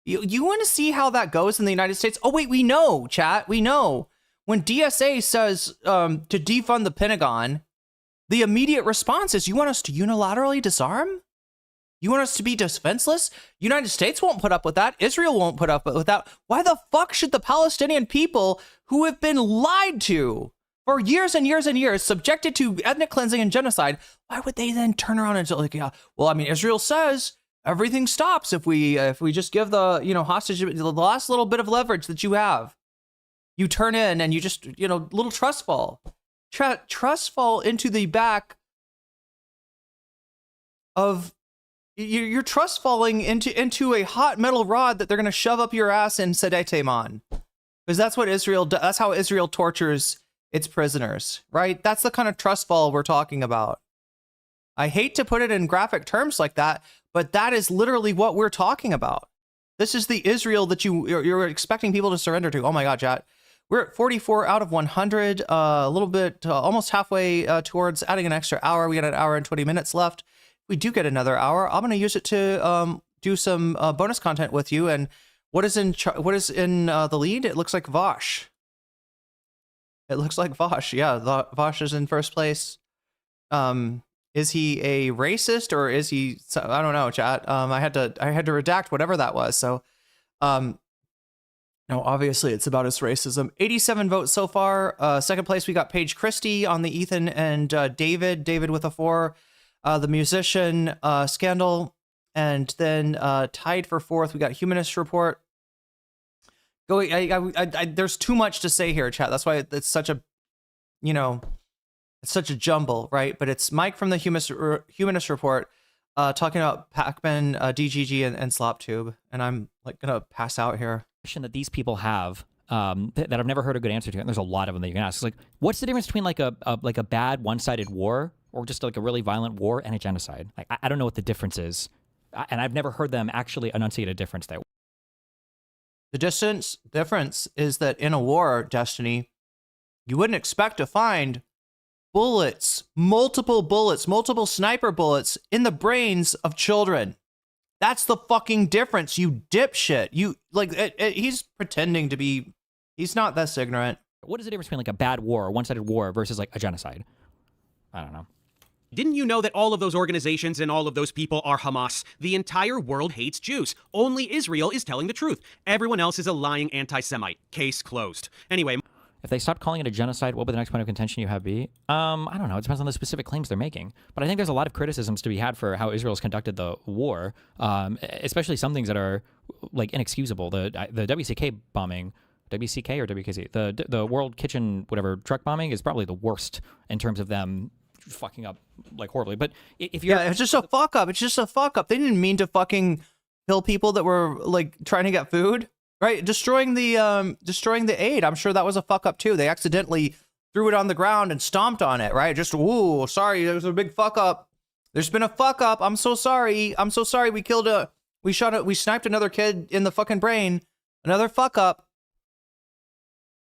You want to see how that goes in the United States? Oh, wait, we know, chat. We know. When DSA says to defund the Pentagon, the immediate response is, you want us to unilaterally disarm? You want us to be defenseless? United States won't put up with that. Israel won't put up with that. Why the fuck should the Palestinian people, who have been lied to for years and years and years, subjected to ethnic cleansing and genocide, why would they then turn around and say, like, yeah, well, I mean, Israel says everything stops if we just give the, hostage the last little bit of leverage that you have. You turn in and you just, little trust fall. Trust fall into the back of... You're trust falling into a hot metal rod that they're going to shove up your ass in Sedeteman. Because that's what Israel does. That's how Israel tortures its prisoners, right? That's the kind of trust fall we're talking about. I hate to put it in graphic terms like that, but that is literally what we're talking about. This is the Israel that you're expecting people to surrender to. Oh my God, chat. We're at 44 out of 100, a little bit, almost halfway towards adding an extra hour. We got an hour and 20 minutes left. We do get another hour. I'm going to use it to do some bonus content with you. And what is in the lead? It looks like Vosh. It looks like Vosh. Yeah, Vosh is in first place. Is he a racist or is he? I don't know, chat. I had to redact whatever that was. So, no, obviously it's about his racism. 87 votes so far. Second place we got Paige Christie on the Ethan and David with a 4. The musician scandal, and then tied for 4th we got Humanist Report. There's too much to say here, chat. That's why it's such a, it's such a jumble, right? But it's Mike from the Humanist Report talking about Pac-Man, DGG, and SlopTube, and I'm like gonna pass out here. Question that these people have that I've never heard a good answer to, and there's a lot of them that you can ask. It's like, what's the difference between like a bad one-sided war, or just like a really violent war, and a genocide? Like, I don't know what the difference is. And I've never heard them actually enunciate a difference there. The difference is that in a war, Destiny, you wouldn't expect to find multiple sniper bullets in the brains of children. That's the fucking difference, you dipshit. You, he's pretending to be, he's not this ignorant. What is the difference between like a bad war, a one-sided war, versus like a genocide? I don't know. Didn't you know that all of those organizations and all of those people are Hamas? The entire world hates Jews. Only Israel is telling the truth. Everyone else is a lying anti-Semite. Case closed. Anyway. If they stopped calling it a genocide, what would the next point of contention you have be? I don't know. It depends on the specific claims they're making. But I think there's a lot of criticisms to be had for how Israel's conducted the war, especially some things that are like inexcusable. The WCK bombing, WCK or WKC, the World Kitchen whatever truck bombing is probably the worst in terms of them fucking up like horribly. But if you're it's just a fuck up. It's just a fuck up. They didn't mean to fucking kill people that were like trying to get food, right? Destroying the aid. I'm sure that was a fuck up too. They accidentally threw it on the ground and stomped on it, right? Just ooh, sorry, there was a big fuck up. There's been a fuck up. I'm so sorry. I'm so sorry. We sniped another kid in the fucking brain. Another fuck up.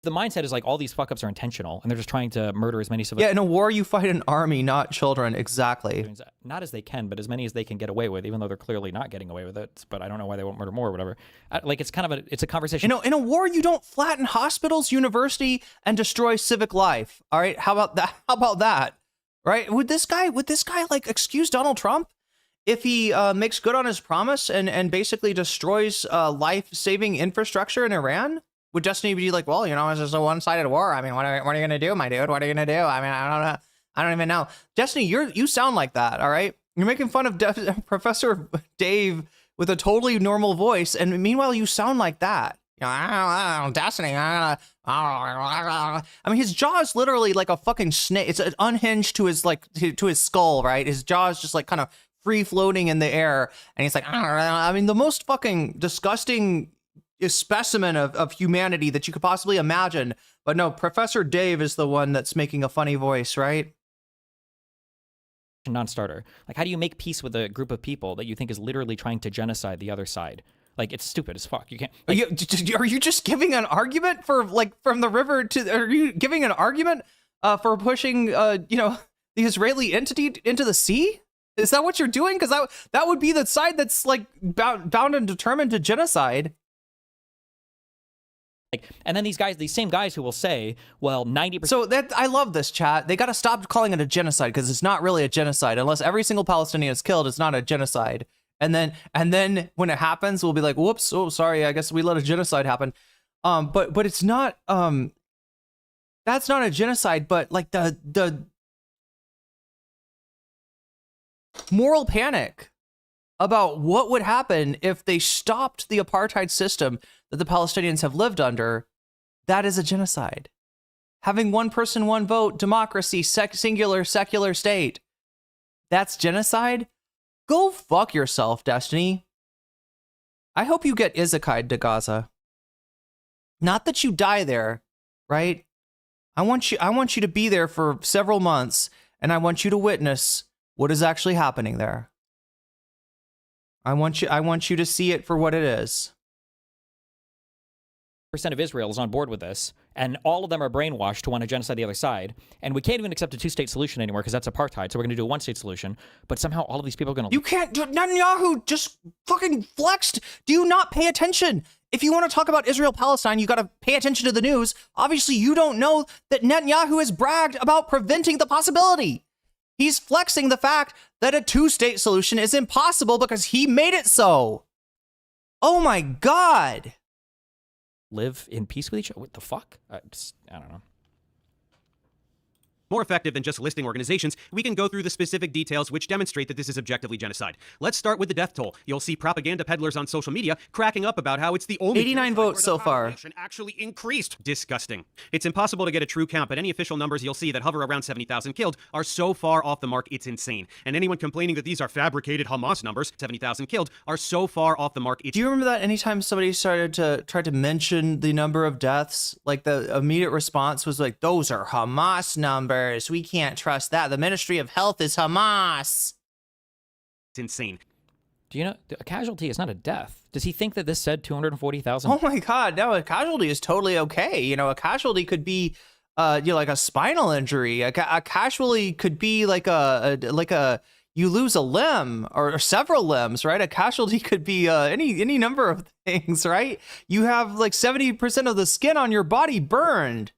The mindset is like all these fuck ups are intentional and they're just trying to murder as many civilians. Yeah, in a war you fight an army, not children. Exactly. Not as they can, but as many as they can get away with, even though they're clearly not getting away with it. But I don't know why they won't murder more or whatever. Like it's kind of it's a conversation. In a war you don't flatten hospitals, university, and destroy civic life. All right, how about that? How about that? Right? Would this guy like excuse Donald Trump if he makes good on his promise and basically destroys life-saving infrastructure in Iran? Would Destiny be like, well, it's just a one-sided war. I mean, what are you going to do, my dude? What are you going to do? I mean, I don't know. I don't even know. Destiny, you sound like that, all right? You're making fun of Professor Dave with a totally normal voice, and meanwhile, you sound like that. I don't know, Destiny. I mean, his jaw is literally like a fucking snake. It's unhinged to his to his skull, right? His jaw is just like kind of free floating in the air, and he's like, I don't know. I mean, the most fucking disgusting specimen of humanity that you could possibly imagine. But no, Professor Dave is the one that's making a funny voice, right? Non-starter. Like, how do you make peace with a group of people that you think is literally trying to genocide the other side? Like, it's stupid as fuck. You can't. Like, are you just giving an argument for like from the river to? Are you giving an argument for pushing the Israeli entity into the sea? Is that what you're doing? Because that would be the side that's like bound and determined to genocide. Like, and then these same guys who will say, well, 90%. So I love this, chat. They got to stop calling it a genocide because it's not really a genocide. Unless every single Palestinian is killed, it's not a genocide. And then when it happens, we'll be like, whoops, oh, sorry, I guess we let a genocide happen. But it's not, that's not a genocide, but like the moral panic about what would happen if they stopped the apartheid system that the Palestinians have lived under, that is a genocide. Having one person, one vote, democracy, singular, secular state, that's genocide? Go fuck yourself, Destiny. I hope you get izakai'd to Gaza. Not that you die there, right? I want you to be there for several months, and I want you to witness what is actually happening there. I want you to see it for what it is. Percent of Israel is on board with this, and all of them are brainwashed to want to genocide the other side. And we can't even accept a two-state solution anymore because that's apartheid. So we're going to do a one-state solution. But somehow all of these people are going to... You can't... Netanyahu just fucking flexed. Do you not pay attention? If you want to talk about Israel-Palestine, you got to pay attention to the news. Obviously, you don't know that Netanyahu has bragged about preventing the possibility. He's flexing the fact that a two-state solution is impossible because he made it so. Oh my God. Live in peace with each other? What the fuck? I don't know. More effective than just listing organizations, we can go through the specific details which demonstrate that this is objectively genocide. Let's start with the death toll. You'll see propaganda peddlers on social media cracking up about how it's the only 89 votes so far. Actually increased. Disgusting. It's impossible to get a true count, but any official numbers you'll see that hover around 70,000 killed are so far off the mark, it's insane. And anyone complaining that these are fabricated Hamas numbers, 70,000 killed, are so far off the mark. Do you remember that anytime somebody started to try to mention the number of deaths, like the immediate response was like, those are Hamas numbers. We can't trust that. The Ministry of Health is Hamas. It's insane. Do you know a casualty is not a death? Does he think that this said 240,000? Oh my God, no, a casualty is totally okay. You know, a casualty could be like a spinal injury. A casualty could be like a you lose a limb or several limbs, right? A casualty could be any number of things, right? You have like 70% of the skin on your body burned.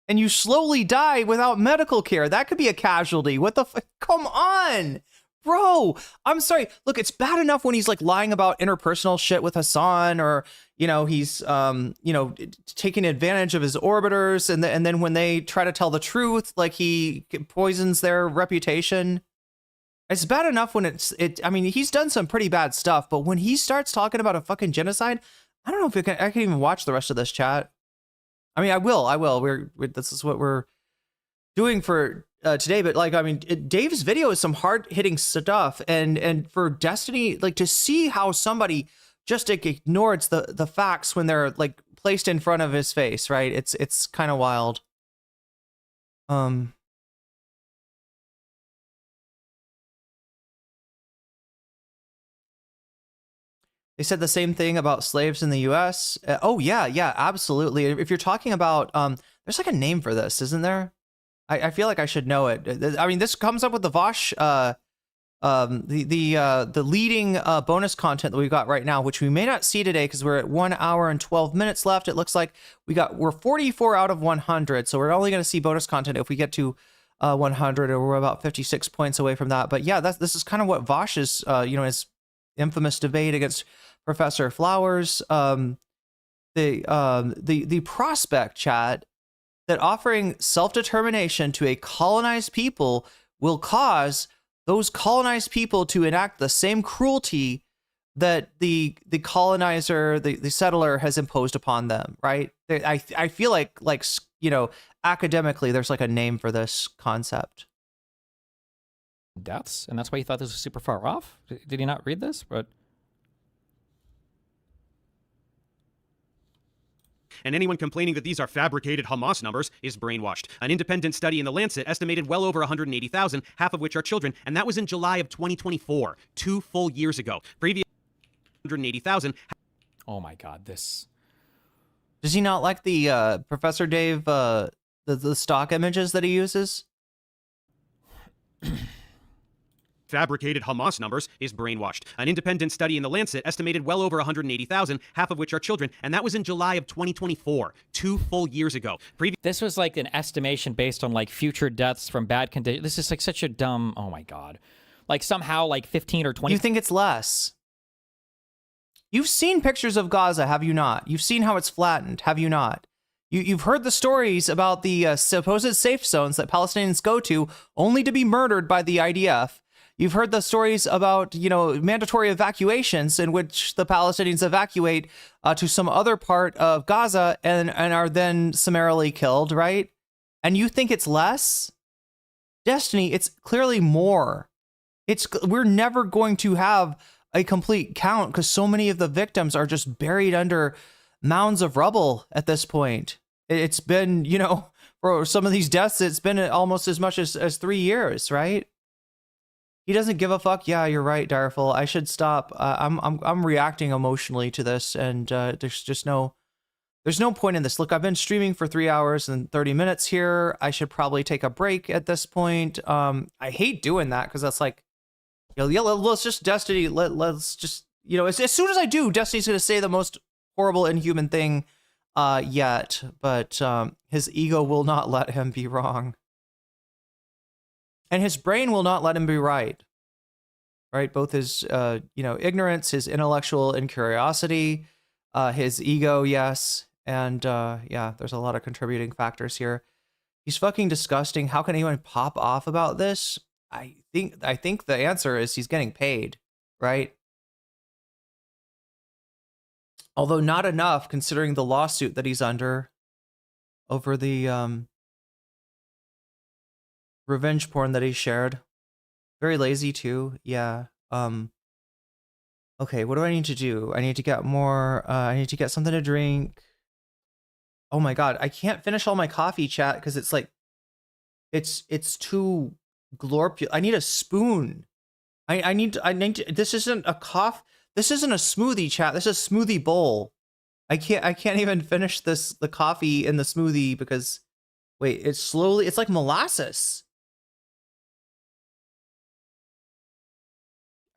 And you slowly die without medical care. That could be a casualty. What the fuck? Come on, bro. I'm sorry. Look, it's bad enough when he's like lying about interpersonal shit with Hassan, or, you know, he's, taking advantage of his orbiters. And then when they try to tell the truth, like he poisons their reputation. It's bad enough when I mean, he's done some pretty bad stuff, but when he starts talking about a fucking genocide, I don't know if I can even watch the rest of this chat. I mean, I will. This is what we're doing for today. But like, I mean, Dave's video is some hard hitting stuff, and for Destiny, like to see how somebody just ignores the facts when they're like placed in front of his face, right? It's kind of wild. They said the same thing about slaves in the U.S. Oh, yeah, absolutely. If you're talking about, there's like a name for this, isn't there? I feel like I should know it. I mean, this comes up with the Vosh, the leading bonus content that we've got right now, which we may not see today because we're at 1 hour and 12 minutes left. It looks like we're 44 out of 100, so we're only going to see bonus content if we get to 100, or we're about 56 points away from that. But yeah, this is kind of what Vosh is, his infamous debate against Professor Flowers, the prospect, chat, that offering self-determination to a colonized people will cause those colonized people to enact the same cruelty that the colonizer, the settler has imposed upon them, right? I feel like academically there's like a name for this concept. Deaths? And that's why you thought this was super far off? Did you not read this? But And anyone complaining that these are fabricated Hamas numbers is brainwashed. An independent study in The Lancet estimated well over 180,000, half of which are children, and that was in July of 2024, 2 full years ago. Previous 180,000. Oh my God, this. Does he not like the Professor Dave, the stock images that he uses? fabricated Hamas numbers is brainwashed. An independent study in The Lancet estimated well over 180,000, half of which are children, and that was in July of 2024, 2 full years ago. This was like an estimation based on like future deaths from bad conditions. This is like such a dumb, oh my God. Like somehow like 15 or 20. You think it's less? You've seen pictures of Gaza, have you not? You've seen how it's flattened, have you not? You've heard the stories about the supposed safe zones that Palestinians go to only to be murdered by the IDF. You've heard the stories about, you know, mandatory evacuations in which the Palestinians evacuate to some other part of Gaza and are then summarily killed, right? And you think it's less? Destiny, it's clearly more. We're never going to have a complete count because so many of the victims are just buried under mounds of rubble at this point. It's been, you know, for some of these deaths, it's been almost as much as 3 years, right? He doesn't give a fuck. Yeah, you're right, Direful. I should stop. I'm reacting emotionally to this, and there's no point in this. Look, I've been streaming for 3 hours and 30 minutes here. I should probably take a break at this point. I hate doing that because that's like, you know, yeah, let's just Destiny. Let's just, you know, as soon as I do, Destiny's gonna say the most horrible, inhuman thing yet, but his ego will not let him be wrong. And his brain will not let him be right. Right? Both his, you know, ignorance, his intellectual incuriosity, his ego, yes. And yeah, there's a lot of contributing factors here. He's fucking disgusting. How can anyone pop off about this? I think the answer is he's getting paid, right? Although not enough considering the lawsuit that he's under over the revenge porn that he shared. Very lazy too. Yeah. Okay, what do I need to do? I need to get more I need to get something to drink. Oh my God, I can't finish all my coffee, chat, because it's like it's too glorp. I need a spoon. I need to, this isn't a this isn't a smoothie, chat. This is a smoothie bowl. I can't even finish the coffee in the smoothie because wait, it's like molasses.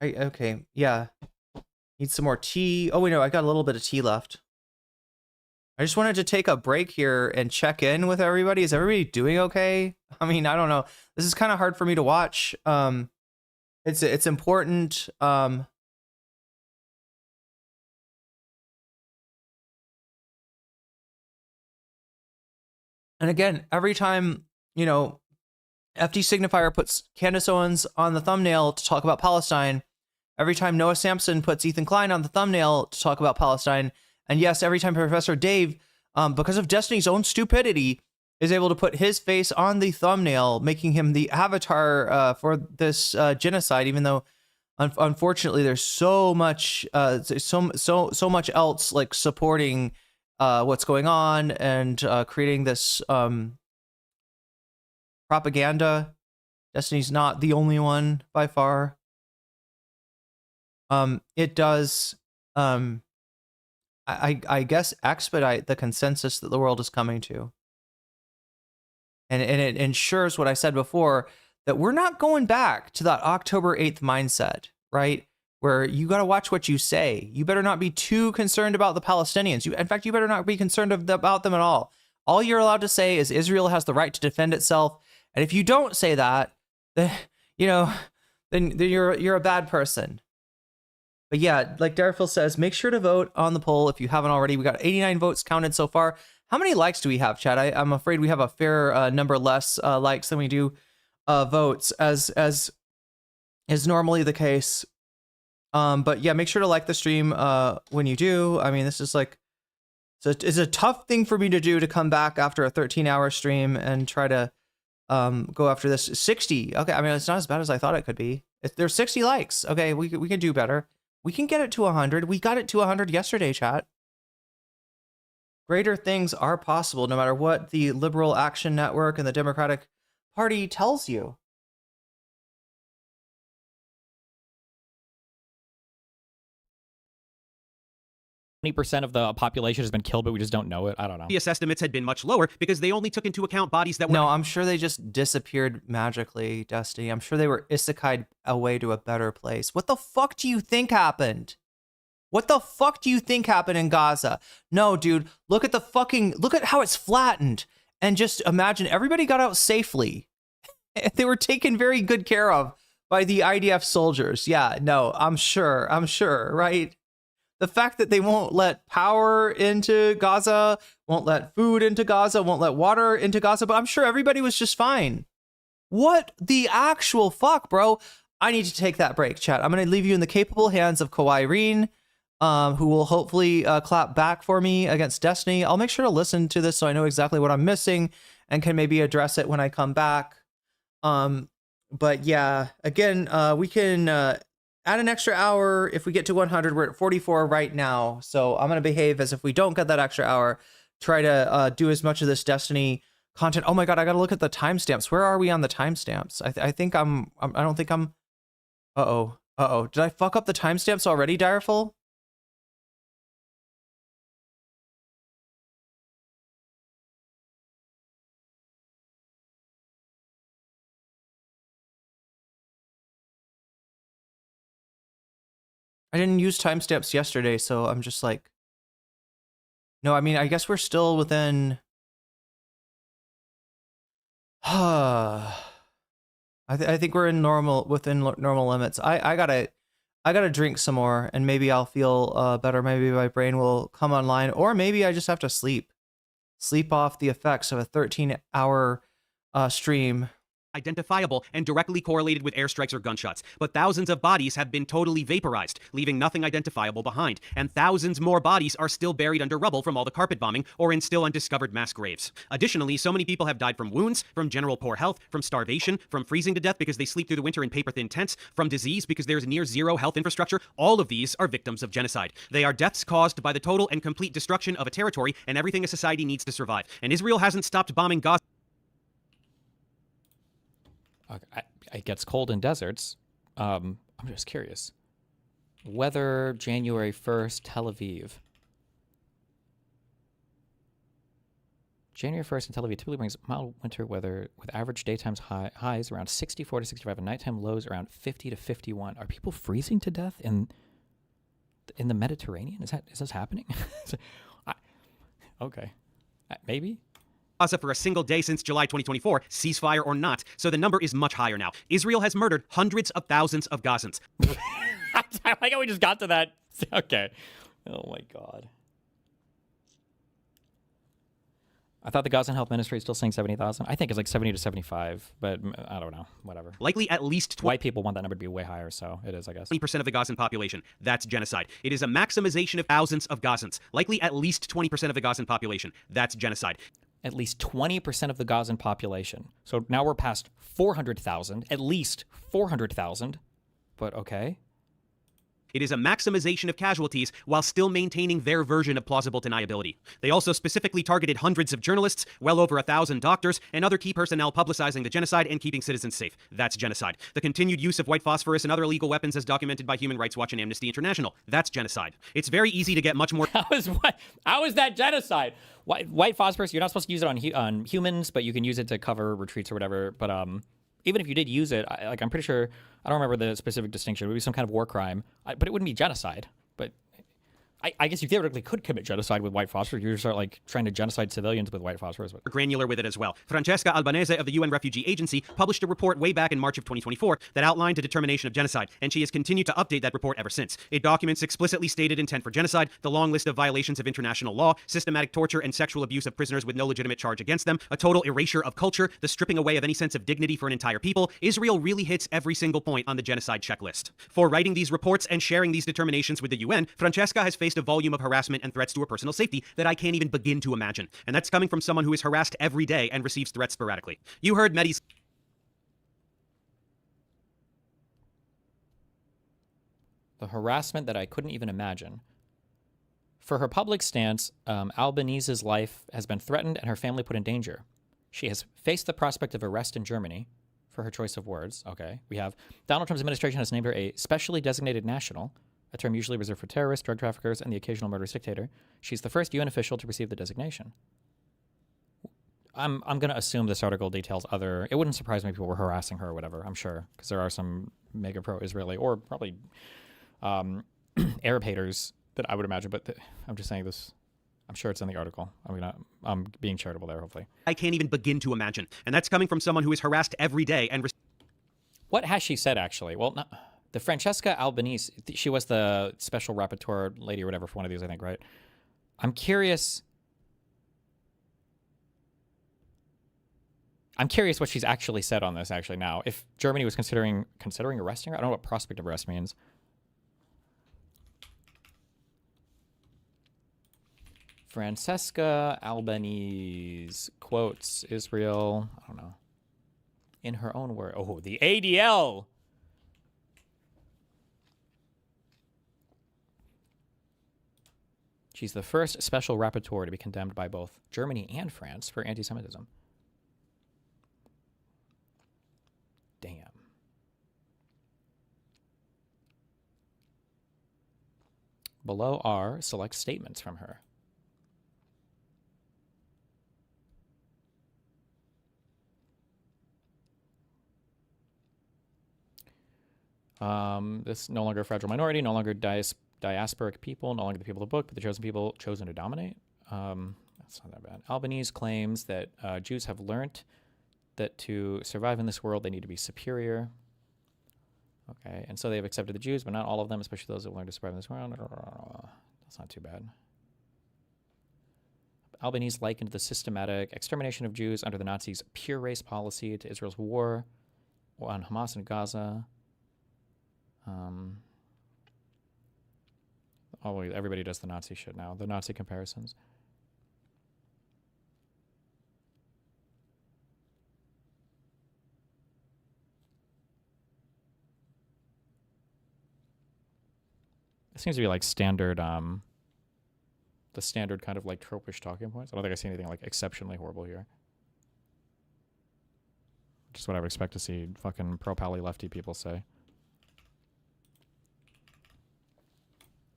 Okay, yeah. Need some more tea. Oh wait, no, I got a little bit of tea left. I just wanted to take a break here and check in with everybody. Is everybody doing okay? I mean, I don't know. This is kind of hard for me to watch. It's important. And again, every time, you know, FD Signifier puts Candace Owens on the thumbnail to talk about Palestine, every time Noah Sampson puts Ethan Klein on the thumbnail to talk about Palestine, and yes, every time Professor Dave, because of Destiny's own stupidity, is able to put his face on the thumbnail, making him the avatar for this genocide, even though unfortunately there's so much so much else like supporting what's going on and creating this propaganda. Destiny's not the only one by far. It does I guess expedite the consensus that the world is coming to. And it ensures what I said before, that we're not going back to that October 8th mindset, right? Where you got to watch what you say. You better not be too concerned about the Palestinians. In fact, you better not be concerned about them at all. All you're allowed to say is Israel has the right to defend itself. And if you don't say that, then, you know, then you're a bad person. But yeah, like Darfield says, make sure to vote on the poll if you haven't already. We got 89 votes counted so far. How many likes do we have, Chad? I'm afraid we have a fair number less likes than we do votes, as is normally the case. But yeah, make sure to like the stream when you do. I mean, this is like, it's a tough thing for me to do, to come back after a 13-hour stream and try to go after this. 60. Okay, I mean, it's not as bad as I thought it could be. There's 60 likes. Okay, we can do better. We can get it to 100. We got it to 100 yesterday, chat. Greater things are possible no matter what the Liberal Action Network and the Democratic Party tells you. 20% of the population has been killed, but we just don't know it. I don't know. Previous estimates had been much lower because they only took into account bodies that were... No, I'm sure they just disappeared magically, Destiny. I'm sure they were isekai'd away to a better place. What the fuck do you think happened? What the fuck do you think happened in Gaza? No, dude, look at how it's flattened. And just imagine everybody got out safely. They were taken very good care of by the IDF soldiers. Yeah, no, I'm sure, right? The fact that they won't let power into Gaza, won't let food into Gaza, won't let water into Gaza, but I'm sure everybody was just fine. What the actual fuck, bro? I need to take that break, chat. I'm going to leave you in the capable hands of Irene, who will hopefully clap back for me against Destiny. I'll make sure to listen to this so I know exactly what I'm missing and can maybe address it when I come back. But yeah, again, we can add an extra hour if we get to 100. We're at 44 right now, so I'm gonna behave as if we don't get that extra hour. Try to do as much of this Destiny content. Oh my god, I gotta look at the timestamps. Where are we on the timestamps? I think I don't think I'm. Uh-oh. Did I fuck up the timestamps already, Direful? I didn't use timestamps yesterday, so I'm just like, no, I mean, I guess we're still within, I think we're in within normal limits. I gotta drink some more and maybe I'll feel better. Maybe my brain will come online, or maybe I just have to sleep off the effects of a 13-hour stream. Identifiable and directly correlated with airstrikes or gunshots, but thousands of bodies have been totally vaporized, leaving nothing identifiable behind, and thousands more bodies are still buried under rubble from all the carpet bombing or in still undiscovered mass graves. Additionally, so many people have died from wounds, from general poor health, from starvation, from freezing to death because they sleep through the winter in paper-thin tents, from disease because there's near zero health infrastructure. All of these are victims of genocide. They are deaths caused by the total and complete destruction of a territory and everything a society needs to survive. And Israel hasn't stopped bombing Gaza. It gets cold in deserts. I'm just curious. Weather January 1st, Tel Aviv. January 1st in Tel Aviv typically brings mild winter weather with average daytime highs around 64 to 65 and nighttime lows around 50 to 51. Are people freezing to death in the Mediterranean? Is this happening? Okay. Maybe. Gaza for a single day since July 2024, ceasefire or not, so the number is much higher now. Israel has murdered hundreds of thousands of Gazans. I like how we just got to that. Okay. Oh my god. I thought the Gazan Health Ministry is still saying 70,000. I think it's like 70 to 75, but I don't know. Whatever. Likely at least... White people want that number to be way higher, so it is, I guess. 20% of the Gazan population. That's genocide. It is a maximization of thousands of Gazans. Likely at least 20% of the Gazan population. That's genocide. At least 20% of the Gazan population. So now we're past 400,000, at least 400,000, but okay. It is a maximization of casualties while still maintaining their version of plausible deniability. They also specifically targeted hundreds of journalists, well over 1,000 doctors, and other key personnel publicizing the genocide and keeping citizens safe. That's genocide. The continued use of white phosphorus and other illegal weapons as documented by Human Rights Watch and Amnesty International. That's genocide. It's very easy to get much more... How is that genocide? White phosphorus, you're not supposed to use it on humans, but you can use it to cover retreats or whatever. But even if you did use it, I'm pretty sure, I don't remember the specific distinction. It would be some kind of war crime, but it wouldn't be genocide. But I guess you theoretically could commit genocide with white phosphorus. You start like trying to genocide civilians with white phosphorus. Granular with it as well. Francesca Albanese of the UN Refugee Agency published a report way back in March of 2024 that outlined a determination of genocide, and she has continued to update that report ever since. It documents explicitly stated intent for genocide, the long list of violations of international law, systematic torture and sexual abuse of prisoners with no legitimate charge against them, a total erasure of culture, the stripping away of any sense of dignity for an entire people. Israel really hits every single point on the genocide checklist. For writing these reports and sharing these determinations with the UN, Francesca has faced a volume of harassment and threats to her personal safety that I can't even begin to imagine. And that's coming from someone who is harassed every day and receives threats sporadically. You heard Mehdi's... The harassment that I couldn't even imagine. For her public stance, Albanese's life has been threatened and her family put in danger. She has faced the prospect of arrest in Germany for her choice of words. Okay. We have Donald Trump's administration has named her a specially designated national, a term usually reserved for terrorists, drug traffickers, and the occasional murderous dictator. She's the first UN official to receive the designation. I'm going to assume this article details other... It wouldn't surprise me if people were harassing her or whatever, I'm sure, because there are some mega pro-Israeli or probably Arab haters that I would imagine, but I'm just saying this... I'm sure it's in the article. I'm being charitable there, hopefully. I can't even begin to imagine. And that's coming from someone who is harassed every day and... What has she said, actually? Well, the Francesca Albanese, she was the special rapporteur lady or whatever for one of these, I think, right? I'm curious what she's actually said on this, actually, now. If Germany was considering arresting her, I don't know what prospect of arrest means. Francesca Albanese quotes Israel, I don't know, in her own word. Oh, the ADL! She's the first special rapporteur to be condemned by both Germany and France for anti-Semitism. Damn. Below are select statements from her. This no longer a fragile minority, no longer diasporic people, no longer the people of the book, but the chosen people chosen to dominate. That's not that bad. Albanese claims that Jews have learned that to survive in this world, they need to be superior. Okay, and so they have accepted the Jews, but not all of them, especially those that learn to survive in this world. That's not too bad. Albanese likened the systematic extermination of Jews under the Nazis' pure race policy to Israel's war on Hamas and Gaza. Always, everybody does the Nazi shit now. The Nazi comparisons. It seems to be like standard, the standard kind of like tropish talking points. I don't think I see anything like exceptionally horrible here. Just what I would expect to see fucking pro-pally lefty people say.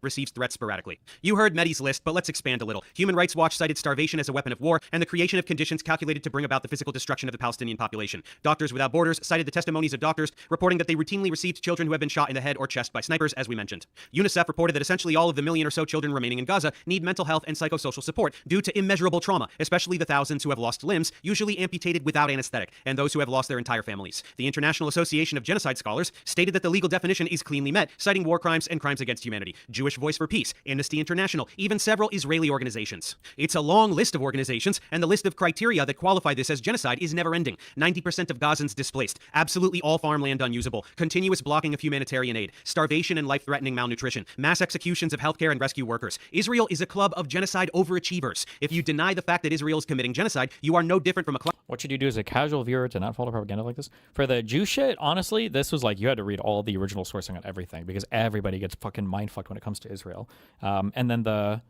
Receives threats sporadically. You heard Mehdi's list, but let's expand a little. Human Rights Watch cited starvation as a weapon of war and the creation of conditions calculated to bring about the physical destruction of the Palestinian population. Doctors Without Borders cited the testimonies of doctors reporting that they routinely received children who have been shot in the head or chest by snipers, as we mentioned. UNICEF reported that essentially all of the million or so children remaining in Gaza need mental health and psychosocial support due to immeasurable trauma, especially the thousands who have lost limbs, usually amputated without anesthetic, and those who have lost their entire families. The International Association of Genocide Scholars stated that the legal definition is cleanly met, citing war crimes and crimes against humanity. Jewish Voice for Peace, Amnesty International, even several Israeli organizations. It's a long list of organizations, and the list of criteria that qualify this as genocide is never ending. 90% of Gazans displaced, absolutely all farmland unusable, continuous blocking of humanitarian aid, starvation and life-threatening malnutrition, mass executions of healthcare and rescue workers. Israel is a club of genocide overachievers. If you deny the fact that Israel is committing genocide, you are no different from a club. What should you do as a casual viewer to not follow propaganda like this? For the Jew shit, honestly, this was like you had to read all the original sourcing on everything because everybody gets fucking mindfucked when it comes to Israel. And then the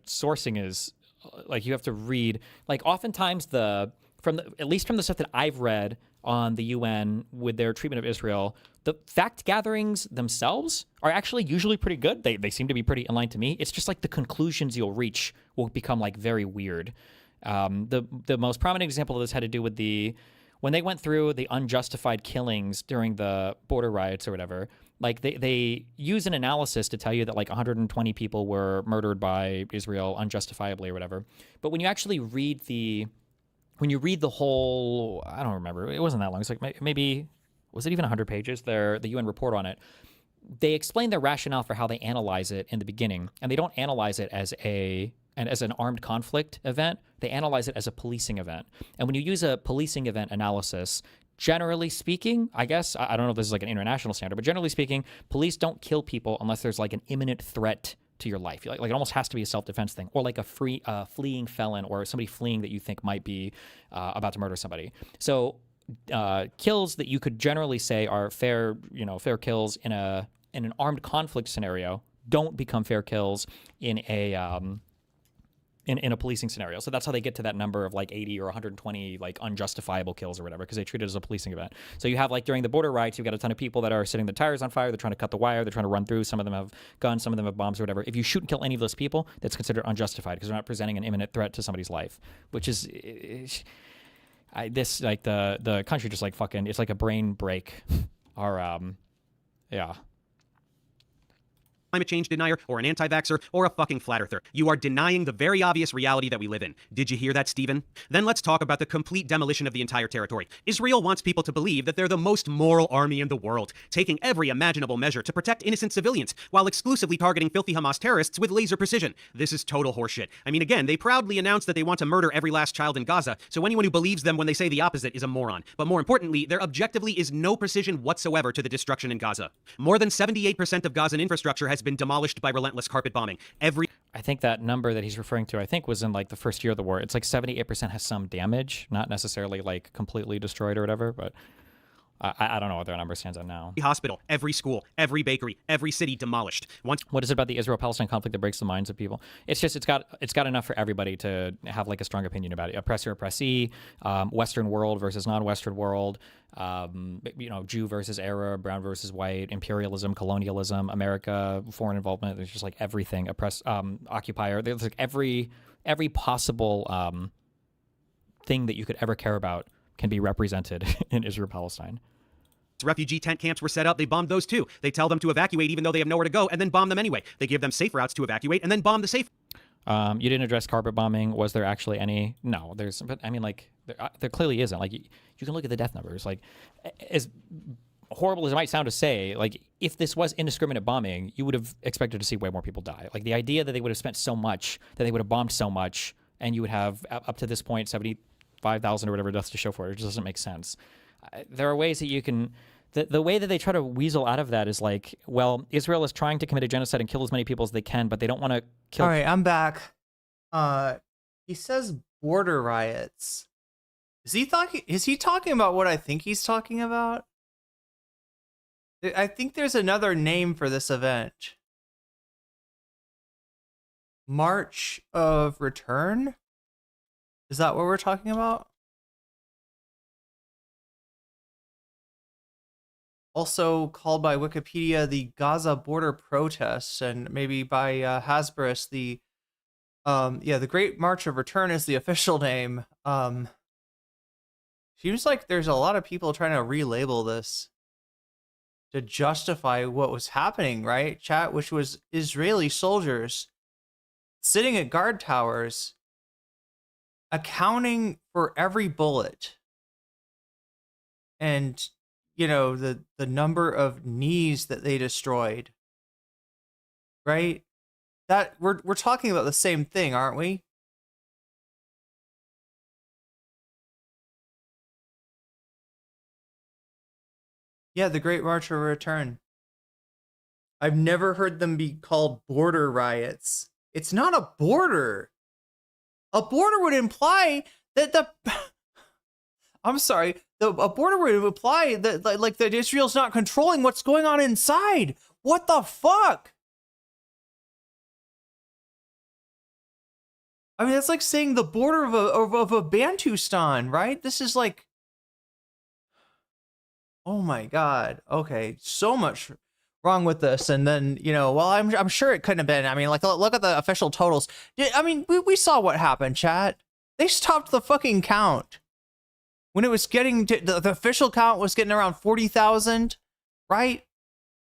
sourcing is like you have to read like oftentimes at least from the stuff that I've read on the UN with their treatment of Israel, the fact gatherings themselves are actually usually pretty good. They seem to be pretty in line to me. It's just like the conclusions you'll reach will become like very weird. The most prominent example of this had to do with when they went through the unjustified killings during the border riots or whatever. Like they use an analysis to tell you that like 120 people were murdered by Israel unjustifiably or whatever. But when you actually read the whole, I don't remember, it wasn't that long. It's like maybe, was it even 100 pages? The UN report on it. They explain their rationale for how they analyze it in the beginning, and they don't analyze it as an armed conflict event. They analyze it as a policing event. And when you use a policing event analysis, generally speaking, I guess, I don't know if this is like an international standard, but generally speaking, police don't kill people unless there's like an imminent threat to your life. Like it almost has to be a self-defense thing, or like a fleeing felon or somebody fleeing that you think might be about to murder somebody. So kills that you could generally say are fair kills in an armed conflict scenario don't become fair kills in a in a policing scenario. So that's how they get to that number of like 80 or 120 like unjustifiable kills or whatever, because they treat it as a policing event. So you have like during the border riots, you've got a ton of people that are setting the tires on fire. They're trying to cut the wire. They're trying to run through. Some of them have guns. Some of them have bombs or whatever. If you shoot and kill any of those people, that's considered unjustified because they're not presenting an imminent threat to somebody's life, which is this like the country just like fucking, it's like a brain break. Or yeah. Climate change denier or an anti-vaxxer or a fucking flat earther. You are denying the very obvious reality that we live in. Did you hear that, Stephen? Then let's talk about the complete demolition of the entire territory. Israel wants people to believe that they're the most moral army in the world, taking every imaginable measure to protect innocent civilians while exclusively targeting filthy Hamas terrorists with laser precision. This is total horseshit. I mean, again, they proudly announced that they want to murder every last child in Gaza, so anyone who believes them when they say the opposite is a moron. But more importantly, there objectively is no precision whatsoever to the destruction in Gaza. More than 78% of Gazan infrastructure has been demolished by relentless carpet bombing. I think that number that he's referring to, I think, was in like the first year of the war. It's like 78% has some damage, not necessarily like completely destroyed or whatever, but I don't know what their number stands on now. Hospital, every school, every bakery, every city demolished. What is it about the Israel-Palestine conflict that breaks the minds of people? It's just it's got enough for everybody to have like a strong opinion about it. Oppressor, oppressee, Western world versus non-Western world, Jew versus Arab, brown versus white, imperialism, colonialism, America, foreign involvement. There's just like everything. Occupier. There's like every possible thing that you could ever care about can be represented in Israel-Palestine. Refugee tent camps were set up. They bombed those too. They tell them to evacuate even though they have nowhere to go and then bomb them anyway. They give them safe routes to evacuate and then bomb the safe. You didn't address carpet bombing. Was there actually any? No, but I mean, like, there clearly isn't. Like, you can look at the death numbers. Like, as horrible as it might sound to say, like, if this was indiscriminate bombing, you would have expected to see way more people die. Like, the idea that they would have spent so much, that they would have bombed so much, and you would have, up to this point, 75,000 or whatever deaths to show for it, it just doesn't make sense. There are ways that you can... The way that they try to weasel out of that is like, well, Israel is trying to commit a genocide and kill as many people as they can, but they don't want to kill... All right, I'm back. He says border riots. Is he talking about what I think he's talking about? I think there's another name for this event. March of Return? Is that what we're talking about? Also called by Wikipedia the Gaza border protests, and maybe by Hasbris the Great March of Return is the official name. Seems like there's a lot of people trying to relabel this to justify what was happening, right? Chat, which was Israeli soldiers sitting at guard towers, accounting for every bullet. And the number of knees that they destroyed, right? That we're talking about the same thing, aren't we? Yeah, the Great March of Return. I've never heard them be called border riots. It's not a border. A border would imply that I'm sorry. A border would imply that that Israel's not controlling what's going on inside. What the fuck? I mean, that's like saying the border of a Bantustan, right? This is like, oh my god. Okay, so much wrong with this. And then I'm sure it couldn't have been. I mean, like, look at the official totals. I mean, we saw what happened, chat. They stopped the fucking count. When it was getting to, the official count was getting around 40,000, right?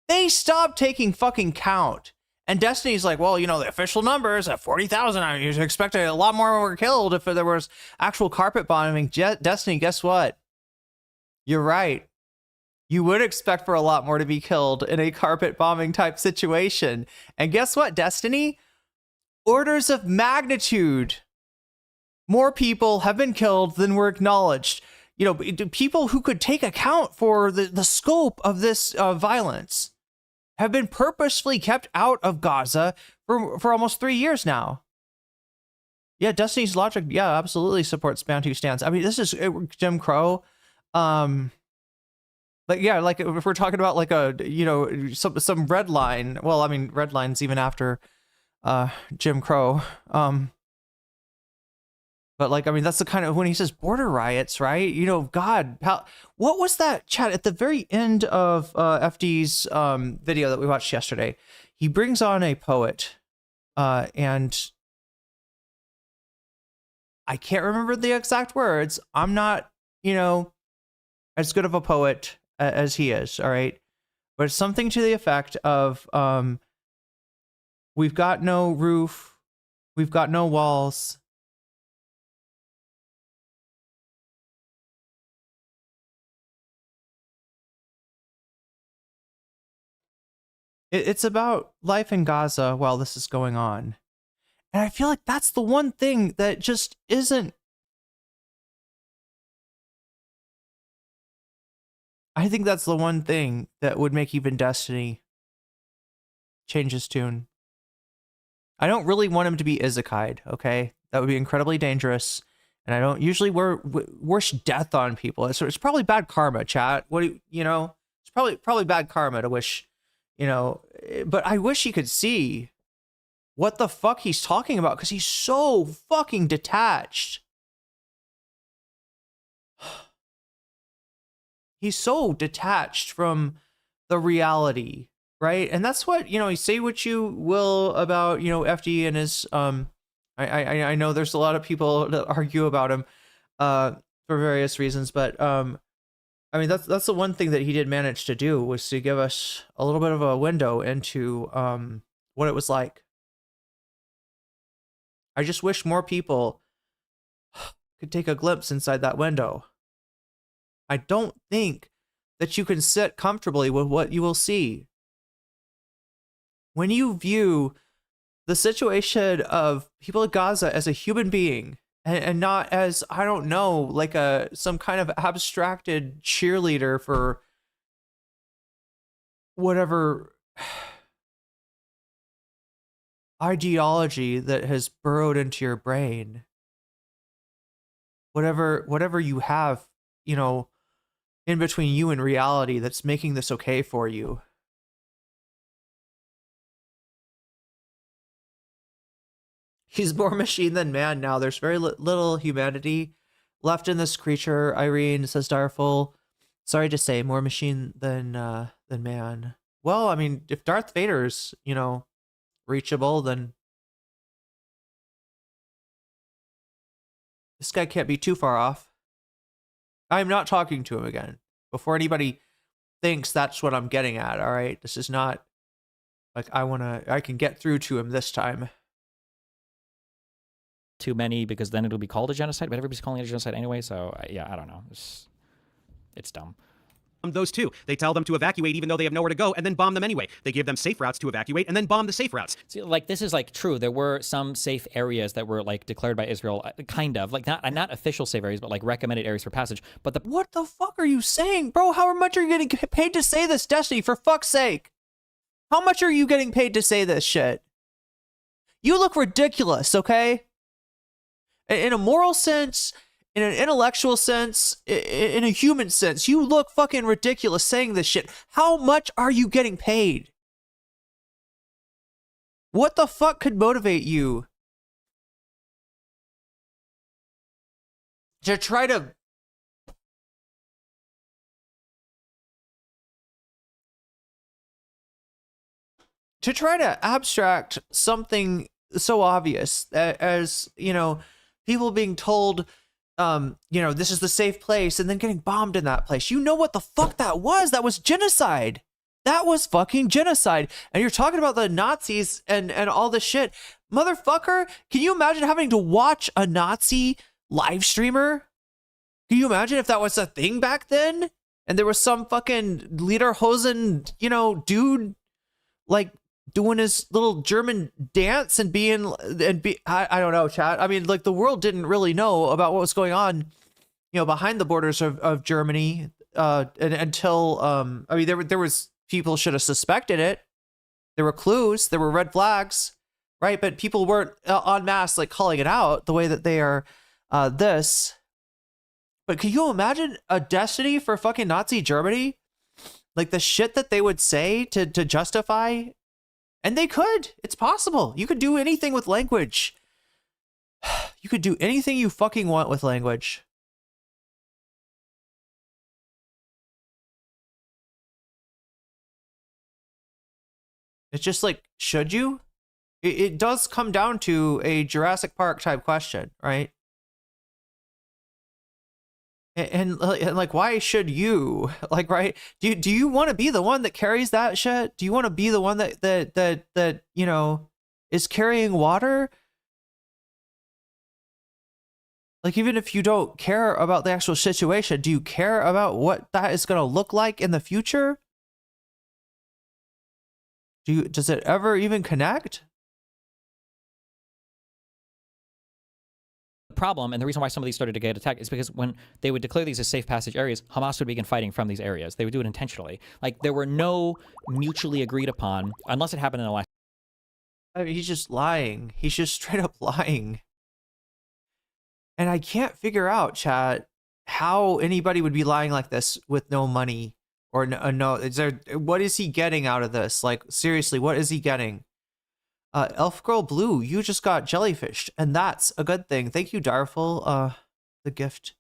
They stopped taking fucking count. And Destiny's like, well, the official numbers at 40,000. I was expecting a lot more were killed if there was actual carpet bombing. Destiny, guess what? You're right. You would expect for a lot more to be killed in a carpet bombing type situation. And guess what, Destiny? Orders of magnitude more people have been killed than were acknowledged. People who could take account for the scope of this violence have been purposefully kept out of Gaza for almost 3 years now. Yeah, Destiny's logic, absolutely supports Bantustans. I mean, this is Jim Crow. Like if we're talking about like some red line. Well, I mean, red lines even after Jim Crow. But like, I mean, that's the kind of, when he says border riots, right? You know, God, what was that, chat, at the very end of FD's video that we watched yesterday? He brings on a poet, and I can't remember the exact words. I'm not, you know, as good of a poet as he is, all right? But it's something to the effect of, we've got no roof, we've got no walls. It's about life in Gaza while this is going on. And I feel like that's the one thing that just isn't. I think that's the one thing that would make even Destiny change his tune. I don't really want him to be Izaki'd, okay? That would be incredibly dangerous. And I don't usually wish death on people. It's probably bad karma, chat. What do you know? It's probably bad karma to wish, you know, but I wish he could see what the fuck he's talking about, because he's so fucking detached. He's so detached from the reality, right? And that's what, you know, you say what you will about, you know, FD and his, I know there's a lot of people that argue about him for various reasons, but I mean, that's the one thing that he did manage to do, was to give us a little bit of a window into what it was like. I just wish more people could take a glimpse inside that window. I don't think that you can sit comfortably with what you will see. When you view the situation of people in Gaza as a human being, and not as, I don't know, like some kind of abstracted cheerleader for whatever ideology that has burrowed into your brain. Whatever you have, you know, in between you and reality that's making this okay for you. He's more machine than man now. There's very little humanity left in this creature. Irene, says Direful. Sorry to say, more machine than man. Well, I mean, if Darth Vader's, you know, reachable, then this guy can't be too far off. I'm not talking to him again. Before anybody thinks that's what I'm getting at, all right? This is not like I can get through to him this time. Too many, because then it'll be called a genocide, but everybody's calling it a genocide anyway, so yeah, I don't know. It's dumb. Those two. They tell them to evacuate even though they have nowhere to go, and then bomb them anyway. They give them safe routes to evacuate and then bomb the safe routes. See, like, this is like true. There were some safe areas that were like declared by Israel, kind of like not official safe areas, but like recommended areas for passage. But what the fuck are you saying, bro? How much are you getting paid to say this, Destiny? For fuck's sake, how much are you getting paid to say this shit? You look ridiculous, okay? In a moral sense, in an intellectual sense, in a human sense, you look fucking ridiculous saying this shit. How much are you getting paid? What the fuck could motivate you to try to abstract something so obvious as, you know, people being told, you know, this is the safe place, and then getting bombed in that place. You know what the fuck that was? That was genocide. That was fucking genocide. And you're talking about the Nazis and all this shit. Motherfucker, can you imagine having to watch a Nazi live streamer? Can you imagine if that was a thing back then? And there was some fucking lederhosen, you know, dude, like, doing his little German dance and I don't know, chat. I mean, like, the world didn't really know about what was going on, you know, behind the borders of Germany until I mean, there was people should have suspected it. There were clues, there were red flags, right? But people weren't en masse like calling it out the way that they are this. But can you imagine a Destiny for fucking Nazi Germany? Like, the shit that they would say to justify. And they could. It's possible. You could do anything with language. You could do anything you fucking want with language. It's just like, should you? It does come down to a Jurassic Park type question, right? And like, why should you? Like, right? Do you want to be the one that carries that shit? Do you want to be the one that you know, is carrying water? Like, even if you don't care about the actual situation, do you care about what that is going to look like in the future? Does it ever even connect? The problem, and the reason why some of these started to get attacked, is because when they would declare these as safe passage areas, Hamas would begin fighting from these areas. They would do it intentionally. Like, there were no mutually agreed upon, unless it happened in the last. I mean, he's just lying. He's just straight up lying. And I can't figure out, chat, how anybody would be lying like this with no money or no. Is there? What is he getting out of this? Like, seriously, what is he getting? Elf Girl Blue, you just got jellyfished, and that's a good thing. Thank you, Darful. The gift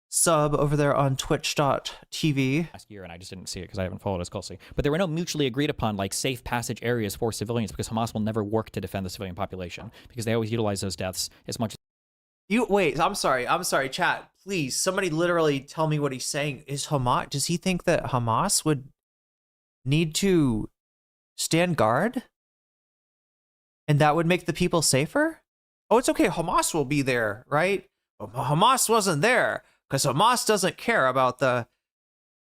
sub over there on twitch.tv. Last year, and I just didn't see it because I haven't followed as closely. But there were no mutually agreed upon, like, safe passage areas for civilians, because Hamas will never work to defend the civilian population, because they always utilize those deaths as much as. Wait, I'm sorry, chat. Please, somebody literally tell me what he's saying. Does he think that Hamas would need to stand guard? And that would make the people safer? Oh, it's okay, Hamas will be there, right? But Hamas wasn't there, because Hamas doesn't care about the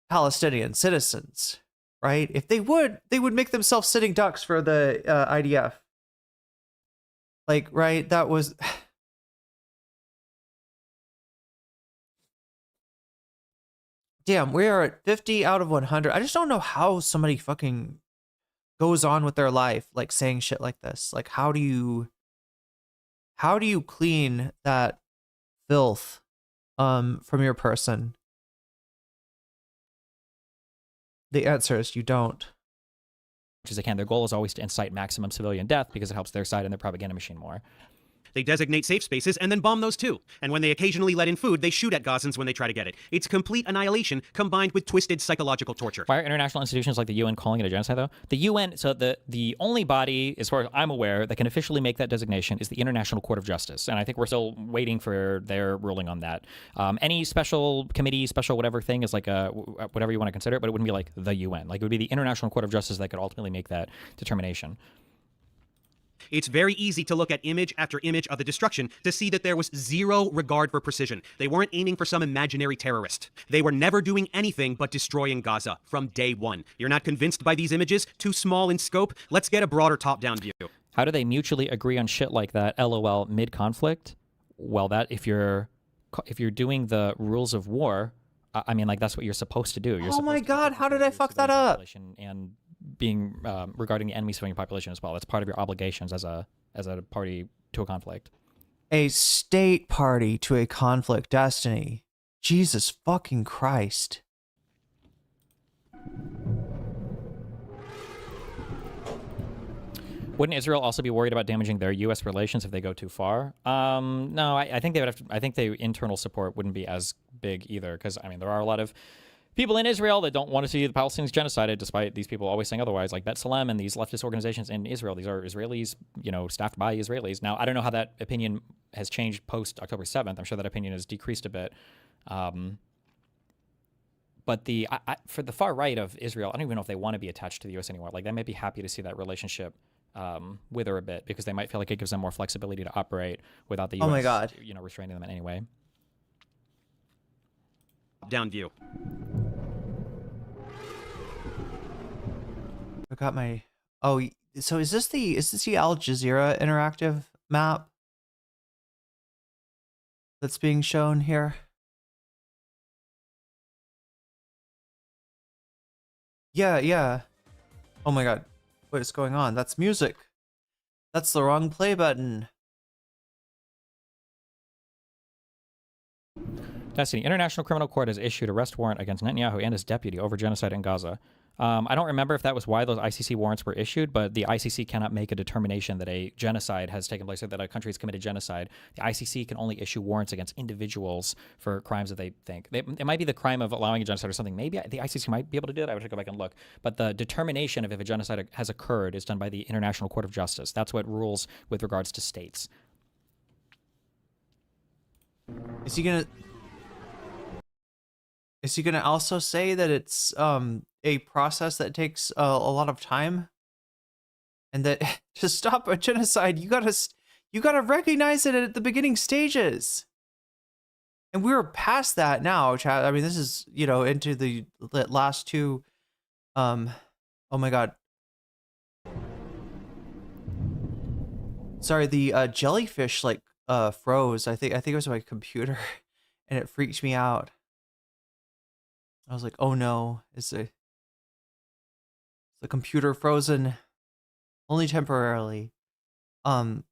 Palestinian citizens, right? If they would make themselves sitting ducks for the IDF. Like, right, that was... Damn, we are at 50 out of 100. I just don't know how somebody fucking goes on with their life, like, saying shit like this. Like, how do you clean that filth from your person? The answer is you don't. As they can. Their goal is always to incite maximum civilian death because it helps their side and their propaganda machine more. They designate safe spaces and then bomb those too. And when they occasionally let in food, they shoot at Gazans when they try to get it. It's complete annihilation combined with twisted psychological torture. Why are international institutions like the UN calling it a genocide, though? The UN, so the only body, as far as I'm aware, that can officially make that designation is the International Court of Justice. And I think we're still waiting for their ruling on that. Any special committee, special whatever thing is like whatever you want to consider it, but it wouldn't be like the UN. Like, it would be the International Court of Justice that could ultimately make that determination. It's very easy to look at image after image of the destruction to see that there was zero regard for precision. They weren't aiming for some imaginary terrorist. They were never doing anything but destroying Gaza from day one. You're not convinced by these images? Too small in scope? Let's get a broader top-down view. How do they mutually agree on shit like that, LOL, mid-conflict? Well, that if you're doing the rules of war, I mean, like, that's what you're supposed to do. Oh my god, how did I fuck that up? And being regarding the enemy civilian population as well. That's part of your obligations as a party to a conflict. A state party to a conflict, Destiny. Jesus fucking Christ. Wouldn't Israel also be worried about damaging their U.S. relations if they go too far? No, I think they would have to. I think the internal support wouldn't be as big either, because I mean there are a lot of people in Israel that don't want to see the Palestinians genocided, despite these people always saying otherwise, like B'Tselem and these leftist organizations in Israel. These are Israelis, you know, staffed by Israelis. Now, I don't know how that opinion has changed post October 7th. I'm sure that opinion has decreased a bit. But for the far right of Israel, I don't even know if they want to be attached to the U.S. anymore. Like, they might be happy to see that relationship wither a bit, because they might feel like it gives them more flexibility to operate without the U.S. Oh my God. You know, restraining them in any way. Down view. I got my... Oh, so is this the Al Jazeera interactive map that's being shown here? Yeah. Oh my god. What is going on? That's music. That's the wrong play button. Destiny. International Criminal Court has issued arrest warrant against Netanyahu and his deputy over genocide in Gaza. I don't remember if that was why those ICC warrants were issued, but the ICC cannot make a determination that a genocide has taken place or that a country has committed genocide. The ICC can only issue warrants against individuals for crimes that they think. It might be the crime of allowing a genocide or something. Maybe the ICC might be able to do that. I would have to go back and look. But the determination of if a genocide has occurred is done by the International Court of Justice. That's what rules with regards to states. Is he gonna also say that it's a process that takes a lot of time, and that to stop a genocide you gotta recognize it at the beginning stages? And we're past that now, Chad. I mean, this is, you know, into the last two. Oh my God. Sorry, the jellyfish like froze. I think it was my computer, and it freaked me out. I was like, oh no, is the computer frozen? Only temporarily. Holy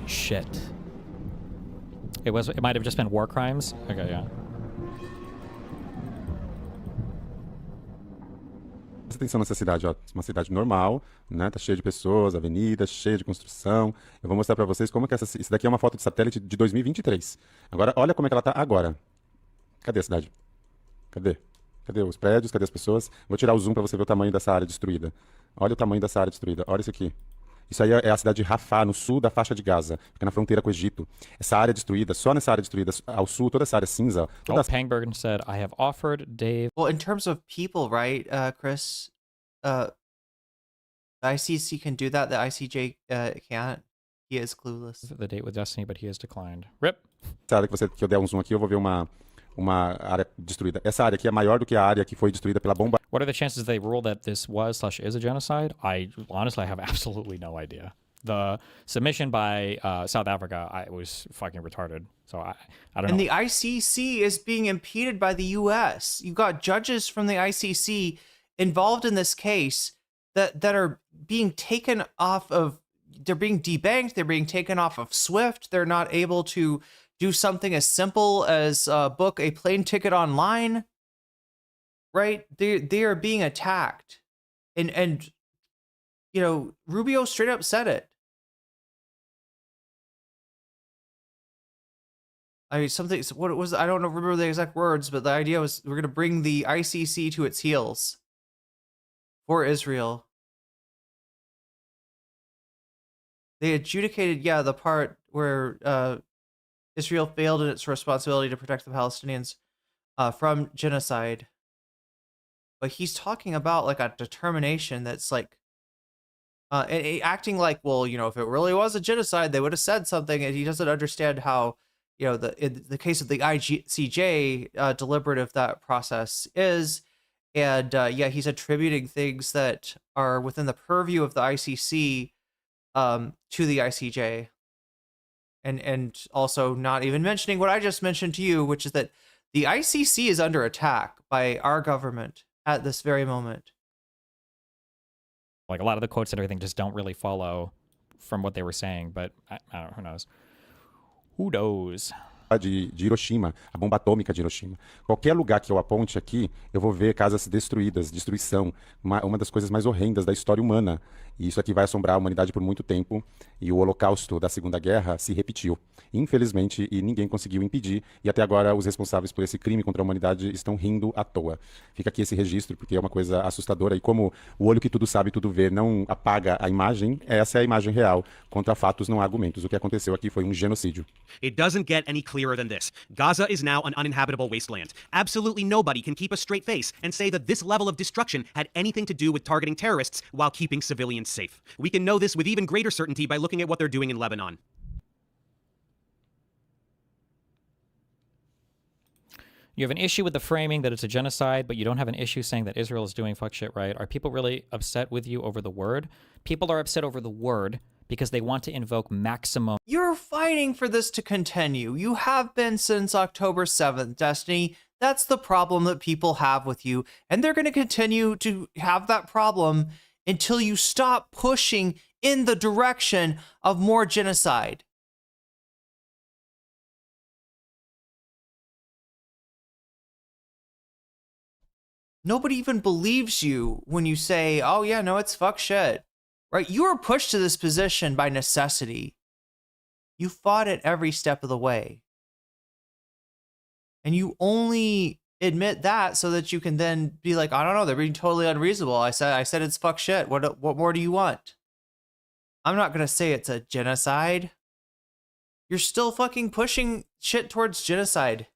shit. It might have just been war crimes? Okay, yeah. Presta atenção nessa cidade, ó. Uma cidade normal, né? Tá cheia de pessoas, avenidas, cheia de construção. Eu vou mostrar pra vocês como que isso daqui é uma foto de satélite de 2023. Agora, olha como é que ela tá agora. Cadê a cidade? Cadê? Cadê os prédios? Cadê as pessoas? Vou tirar o zoom pra você ver o tamanho dessa área destruída. Olha o tamanho dessa área destruída. Olha isso aqui. Isso aí é a cidade de Rafah, no sul da faixa de Gaza. Fica na fronteira com o Egito. Essa área destruída, só nessa área destruída, ao sul, toda essa área cinza. Pangbergen said, I have offered Dave... Well, in terms of people, right, Chris? The ICC can do that. The ICJ can't. He is clueless. The date with Destiny, but he has declined. RIP! Essa área que eu der um zoom aqui, eu vou ver uma área destruída. Essa área aqui é maior do que a área que foi destruída pela bomba. What are the chances they rule that this was/is a genocide? I honestly have absolutely no idea. The submission by South Africa was fucking retarded. So I don't know. And the ICC is being impeded by the U.S. You've got judges from the ICC involved in this case that are being taken off of, they're being debanked, they're being taken off of SWIFT, they're not able to do something as simple as book a plane ticket online, right? They are being attacked, and you know, Rubio straight up said it. I mean, something. What it was, I don't remember the exact words, but the idea was we're going to bring the ICC to its heels for Israel. They adjudicated, yeah, the part where Israel failed in its responsibility to protect the Palestinians from genocide. But he's talking about like a determination that's like acting like, well, you know, if it really was a genocide, they would have said something. And he doesn't understand how, you know, in the case of the ICJ, deliberative that process is. And yeah, he's attributing things that are within the purview of the ICC to the ICJ. And also not even mentioning what I just mentioned to you, which is that the ICC is under attack by our government at this very moment. Like a lot of the quotes and everything just don't really follow from what they were saying, but I don't know, who knows? Who knows? De Hiroshima, a bomba atômica de Hiroshima. Qualquer lugar que eu aponte aqui, eu vou ver casas destruídas, destruição, uma das coisas mais horrendas da história humana. E isso aqui vai assombrar a humanidade por muito tempo. E o holocausto da Segunda Guerra se repetiu, infelizmente, e ninguém conseguiu impedir. E até agora os responsáveis por esse crime contra a humanidade estão rindo à toa. Fica aqui esse registro, porque é uma coisa assustadora. E como o olho que tudo sabe, tudo vê, não apaga a imagem, essa é a imagem real. Contra fatos não há argumentos. O que aconteceu aqui foi um genocídio. It doesn't get any clearer than this. Gaza is now an uninhabitable wasteland. Absolutely nobody can keep a straight face and say that this level of destruction had anything to do with targeting terrorists while keeping civilians safe. We can know this with even greater certainty by looking at what they're doing in Lebanon. You have an issue with the framing that it's a genocide, but you don't have an issue saying that Israel is doing fuck shit right. Are people really upset with you over the word? People are upset over the word because they want to invoke maximum. You're fighting for this to continue. You have been since October 7th, Destiny. That's the problem that people have with you. And they're going to continue to have that problem until you stop pushing in the direction of more genocide. Nobody even believes you when you say, oh yeah, no, it's fuck shit, right? You were pushed to this position by necessity. You fought it every step of the way. And you only admit that so that you can then be like, I don't know, they're being totally unreasonable. I said it's fuck shit. What more do you want? I'm not going to say it's a genocide. You're still fucking pushing shit towards genocide.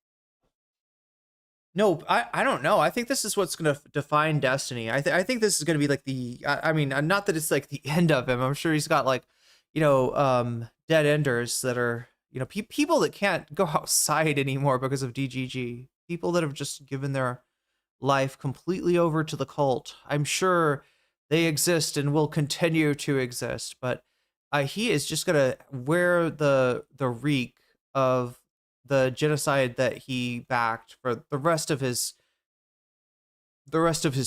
No, I don't know. I think this is what's going to define Destiny. I think this is going to be like I mean, not that it's like the end of him. I'm sure he's got like, you know, dead enders that are, you know, people that can't go outside anymore because of DGG. People that have just given their life completely over to the cult. I'm sure they exist and will continue to exist, but he is just going to wear the reek of the genocide that he backed for the rest of his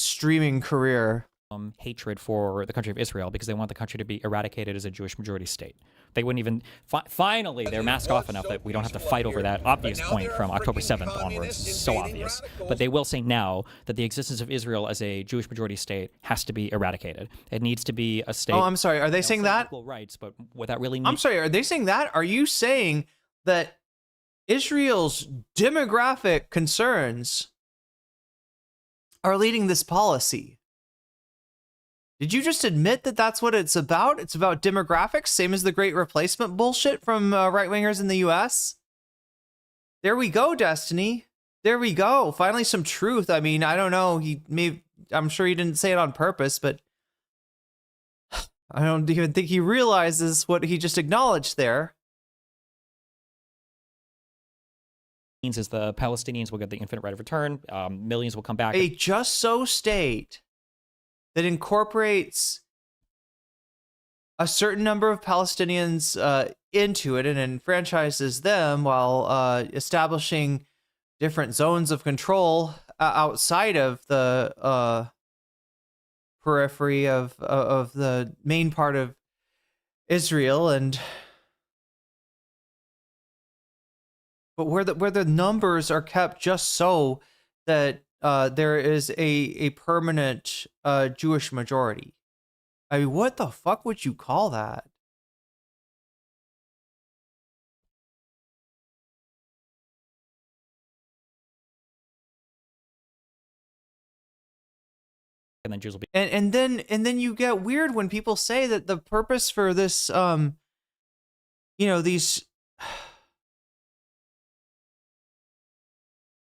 streaming career. Hatred for the country of Israel because they want the country to be eradicated as a Jewish majority state. They wouldn't even finally they're masked off enough that we don't have to fight over that obvious point from October 7th onwards. It's so obvious. But they will say now that the existence of Israel as a Jewish majority state has to be eradicated. It needs to be a state. Oh, I'm sorry. Are they saying that? Equal rights, but what that really means. I'm sorry. Are they saying that? Are you saying that Israel's demographic concerns are leading this policy? Did you just admit that that's what it's about? It's about demographics, same as the Great Replacement bullshit from right-wingers in the US? There we go, Destiny. There we go. Finally some truth. I mean, I don't know. I'm sure he didn't say it on purpose, but I don't even think he realizes what he just acknowledged there. Means is the Palestinians will get the infinite right of return. Millions will come back. A just so state that incorporates a certain number of Palestinians into it and enfranchises them while establishing different zones of control outside of the periphery of the main part of Israel, but where the numbers are kept just so that there is a permanent Jewish majority. I mean, what the fuck would you call that? And then Jews will be and then you get weird when people say that the purpose for this you know, these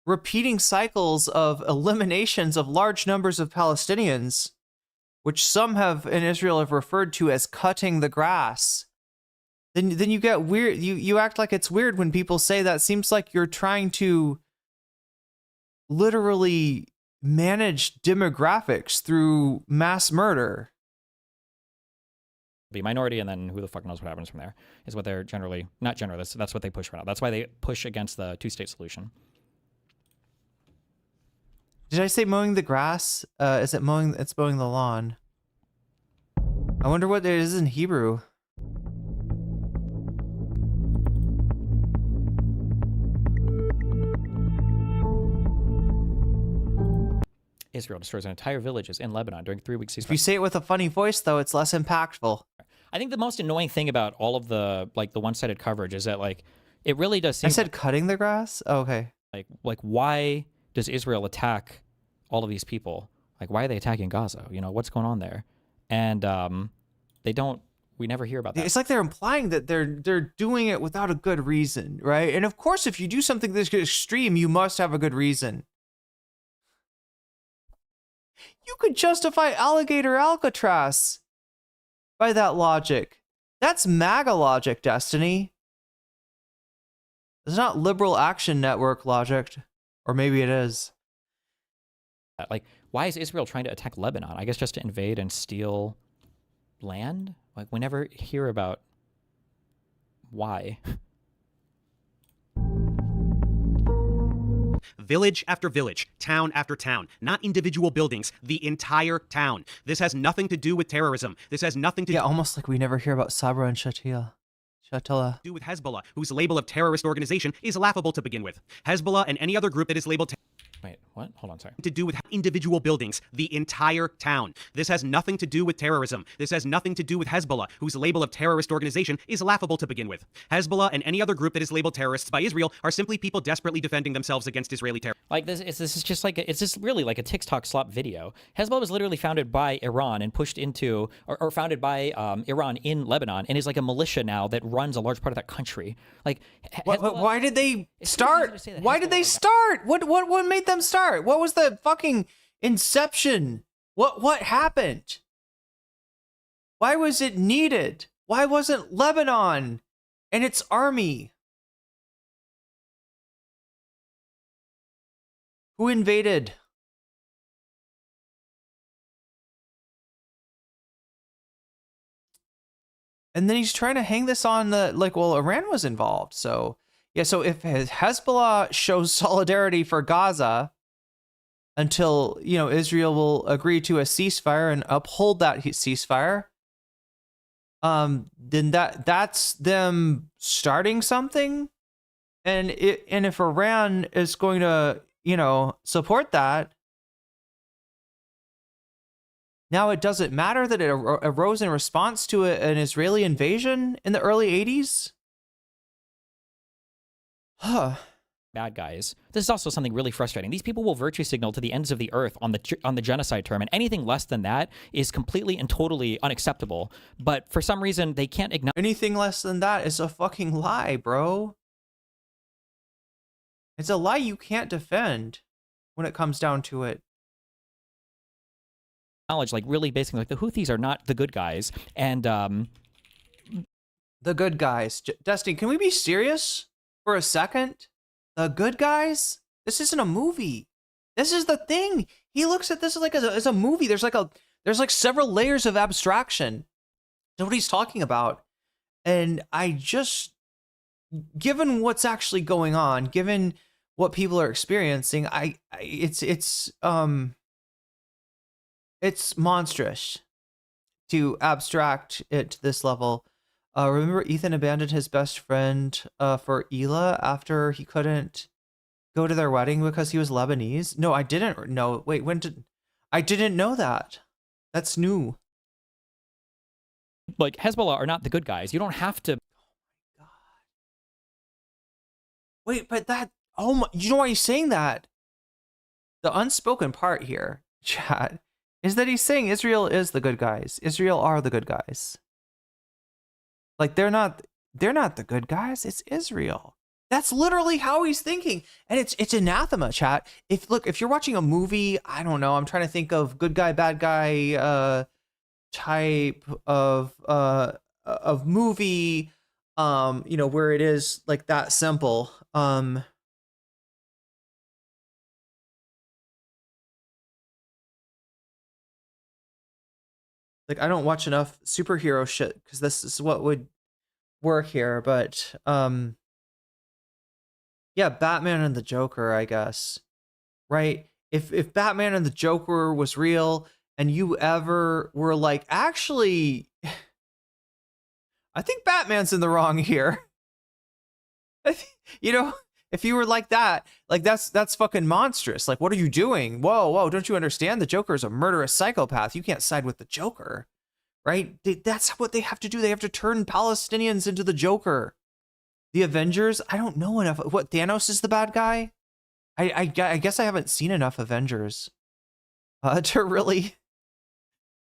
repeating cycles of eliminations of large numbers of Palestinians, which some have in Israel have referred to as cutting the grass. Then you get weird. You act like it's weird when people say that. Seems like you're trying to literally manage demographics through mass murder. Be minority, and then who the fuck knows what happens from there is what they're generally not generally. That's what they push for now. That's why they push against the two-state solution. Did I say mowing the grass? Is it mowing? It's mowing the lawn. I wonder what it is in Hebrew. Israel destroys entire villages in Lebanon during 3 weeks. If you say it with a funny voice, though, it's less impactful. I think the most annoying thing about all of the one-sided coverage is that it really does seem. I said cutting the grass. Oh, okay. Like why does Israel attack all of these people? Like, why are they attacking Gaza? You know, what's going on there? And we never hear about that. It's like they're implying that they're doing it without a good reason, right? And of course, if you do something this extreme, you must have a good reason. You could justify alligator Alcatraz by that logic. That's MAGA logic, Destiny. It's not Liberal Action Network logic. Or maybe it is. Like, why is Israel trying to attack Lebanon? I guess just to invade and steal land? Like, we never hear about why. Village after village, town after town, not individual buildings, the entire town. This has nothing to do with terrorism. This has nothing to do... Yeah, almost like we never hear about Sabra and Shatila. Do with Hezbollah, whose label of terrorist organization is laughable to begin with. Hezbollah and any other group that is labeled... Wait, What? Hold on, sorry. To do with individual buildings, the entire town. This has nothing to do with terrorism. This has nothing to do with Hezbollah, whose label of terrorist organization is laughable to begin with. Hezbollah and any other group that is labeled terrorists by Israel are simply people desperately defending themselves against Israeli terror. Like this is just like it's just really like a TikTok slop video. Hezbollah was literally founded by Iran and pushed into or founded by Iran in Lebanon and is like a militia now that runs a large part of that country. Like, why did they start? Why did they start? What made them start? What was the fucking inception? What happened? Why was it needed? Why wasn't Lebanon and its army? Who invaded? And then he's trying to hang this on the, like, well, Iran was involved. So, yeah, so if Hezbollah shows solidarity for Gaza until, you know, Israel will agree to a ceasefire and uphold that ceasefire, then that's them starting something. And if Iran is going to, you know, support that, now it doesn't matter that it arose in response to an Israeli invasion in the early 80s? Huh. Bad guys. This is also something really frustrating. These people will virtue signal to the ends of the earth on the genocide term, and anything less than that is completely and totally unacceptable. But for some reason, they can't acknowledge anything less than that is a fucking lie, bro. It's a lie you can't defend when it comes down to it. Like really basically, like the Houthis are not the good guys, and the good guys. Destiny, can we be serious for a second? The good guys? This isn't a movie. This is the thing. He looks at this like as a movie. There's like several layers of abstraction. That's what he's talking about. And I just, given what's actually going on, given what people are experiencing, it's monstrous to abstract it to this level. Remember Ethan abandoned his best friend for Ela after he couldn't go to their wedding because he was Lebanese? No, I didn't know. Wait, I didn't know that. That's new. Like, Hezbollah are not the good guys. You don't have to. Oh my God. Wait, but that, oh my, you know why he's saying that? The unspoken part here, chat, is that he's saying Israel is the good guys. Israel are the good guys. Like, they're not the good guys. It's Israel. That's literally how he's thinking. And it's anathema, chat. If you're watching a movie, I don't know, I'm trying to think of good guy, bad guy type of movie, you know, where it is like that simple. Like, I don't watch enough superhero shit because this is what would work here, but yeah, Batman and the Joker, I guess. Right? If Batman and the Joker was real and you ever were like, actually, I think Batman's in the wrong here. You know, if you were like that, like that's fucking monstrous. Like, what are you doing? Whoa, don't you understand? The Joker is a murderous psychopath. You can't side with the Joker, right? That's what they have to do. They have to turn Palestinians into the Joker. The Avengers, I don't know enough. What, Thanos is the bad guy? I guess I haven't seen enough Avengers to really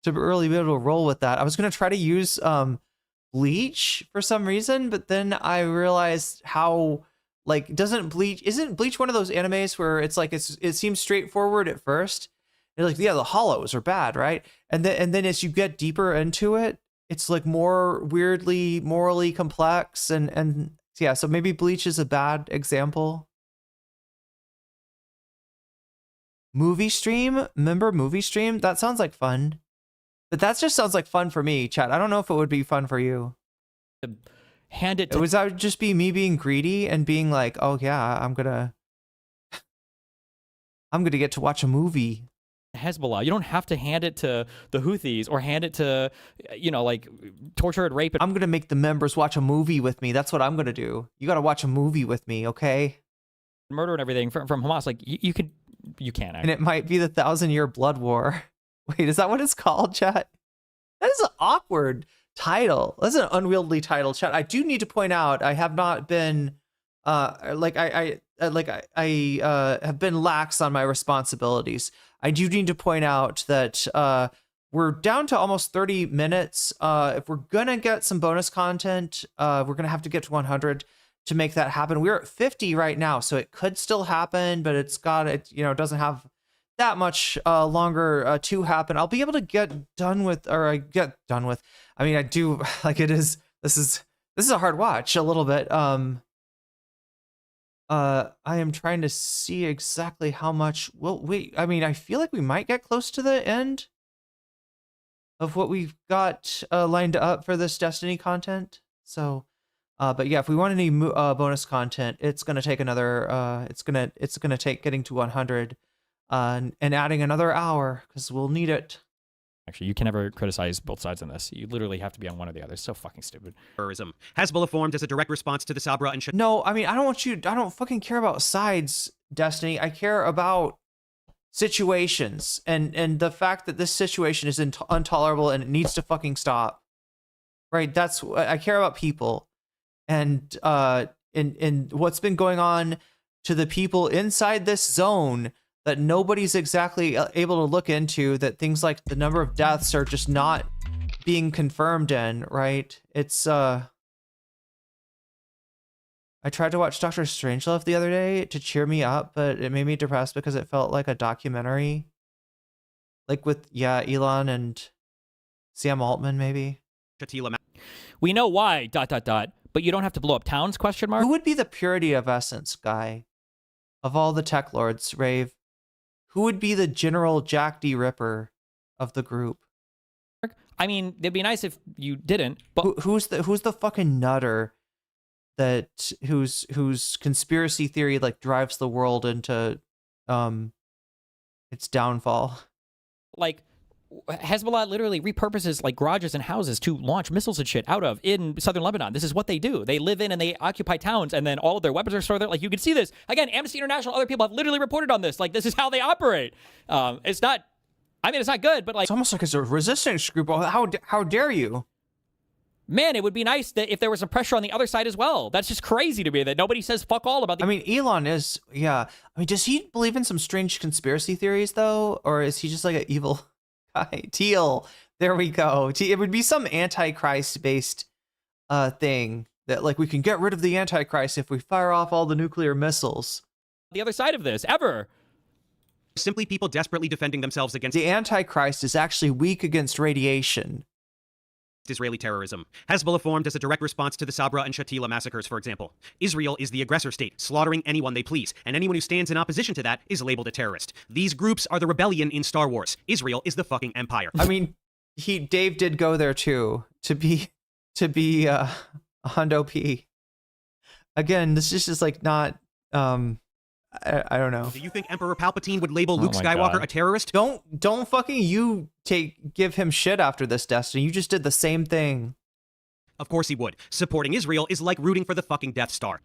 be able to roll with that. I was gonna try to use Bleach for some reason, but then I realized how, like, isn't Bleach one of those animes where it's like it seems straightforward at first? You're like, yeah, the hollows are bad, right? And then as you get deeper into it, it's like more weirdly morally complex and yeah, so maybe Bleach is a bad example. Movie stream? Remember movie stream? That sounds like fun. But that just sounds like fun for me, chat. I don't know if it would be fun for you. Hand it to... That would just be me being greedy and being like, oh yeah, I'm gonna get to watch a movie. Hezbollah. You don't have to hand it to the Houthis or hand it to, you know, like, torture and rape. I'm going to make the members watch a movie with me. That's what I'm going to do. You got to watch a movie with me, okay? Murder and everything from Hamas. Like, you could You can't. And it might be the 1,000-year blood war. Wait, is that what it's called, chat? That is an awkward title. That's an unwieldy title, chat. I do need to point out I have not been I have been lax on my responsibilities. I do need to point out that we're down to almost 30 minutes. If we're gonna get some bonus content, we're gonna have to get to 100 to make that happen. We're at 50 right now, so it could still happen, but it doesn't have that much longer to happen. I'll be able to get done with. I mean, I do like it is. This is a hard watch a little bit. I am trying to see exactly how much. I mean, I feel like we might get close to the end of what we've got lined up for this Destiny content. So, but yeah, if we want any bonus content, it's gonna take another. It's gonna take getting to 100, and adding another hour because we'll need it. Actually, you can never criticize both sides on this. You literally have to be on one or the other. It's so fucking stupid. Terrorism. Hezbollah formed as a direct response to the Sabra and No, I mean, I don't fucking care about sides, Destiny. I care about situations and the fact that this situation is intolerable and it needs to fucking stop. Right? That's I care about people and what's been going on to the people inside this zone that nobody's exactly able to look into, that things like the number of deaths are just not being confirmed in, right? It's, I tried to watch Doctor Strangelove the other day to cheer me up, but it made me depressed because it felt like a documentary. Like with, Elon and Sam Altman, maybe. We know why, ... but you don't have to blow up towns, ? Who would be the purity of essence guy? Of all the tech lords, Rave? Who would be the General Jack D. Ripper of the group? I mean, it'd be nice if you didn't. But who's the fucking nutter that whose conspiracy theory like drives the world into its downfall? Like, Hezbollah literally repurposes like garages and houses to launch missiles and shit out of in southern Lebanon. This is what they do. They live in and they occupy towns, and then all of their weapons are stored there. Like, you can see this again. Amnesty International, other people have literally reported on this. Like, this is how they operate. It's not. I mean, it's not good, but like, it's almost like it's a resistance group. How dare you? Man, it would be nice that if there was some pressure on the other side as well. That's just crazy to me that nobody says fuck all about the. I mean, Elon is, I mean, does he believe in some strange conspiracy theories though, or is he just like an evil guy? Teal, there we go. It would be some Antichrist based thing that like we can get rid of the Antichrist if we fire off all the nuclear missiles. The other side of this ever. Simply people desperately defending themselves against the Antichrist is actually weak against radiation. Israeli terrorism. Hezbollah formed as a direct response to the Sabra and Shatila massacres, for example. Israel is the aggressor state, slaughtering anyone they please, and anyone who stands in opposition to that is labeled a terrorist. These groups are the rebellion in Star Wars. Israel is the fucking empire. I mean, Dave did go there too to be Hundo P. Again, this is just like not I don't know. Do you think Emperor Palpatine would label Luke Skywalker a terrorist? Don't fucking give him shit after this, Destiny. You just did the same thing. Of course he would. Supporting Israel is like rooting for the fucking Death Star.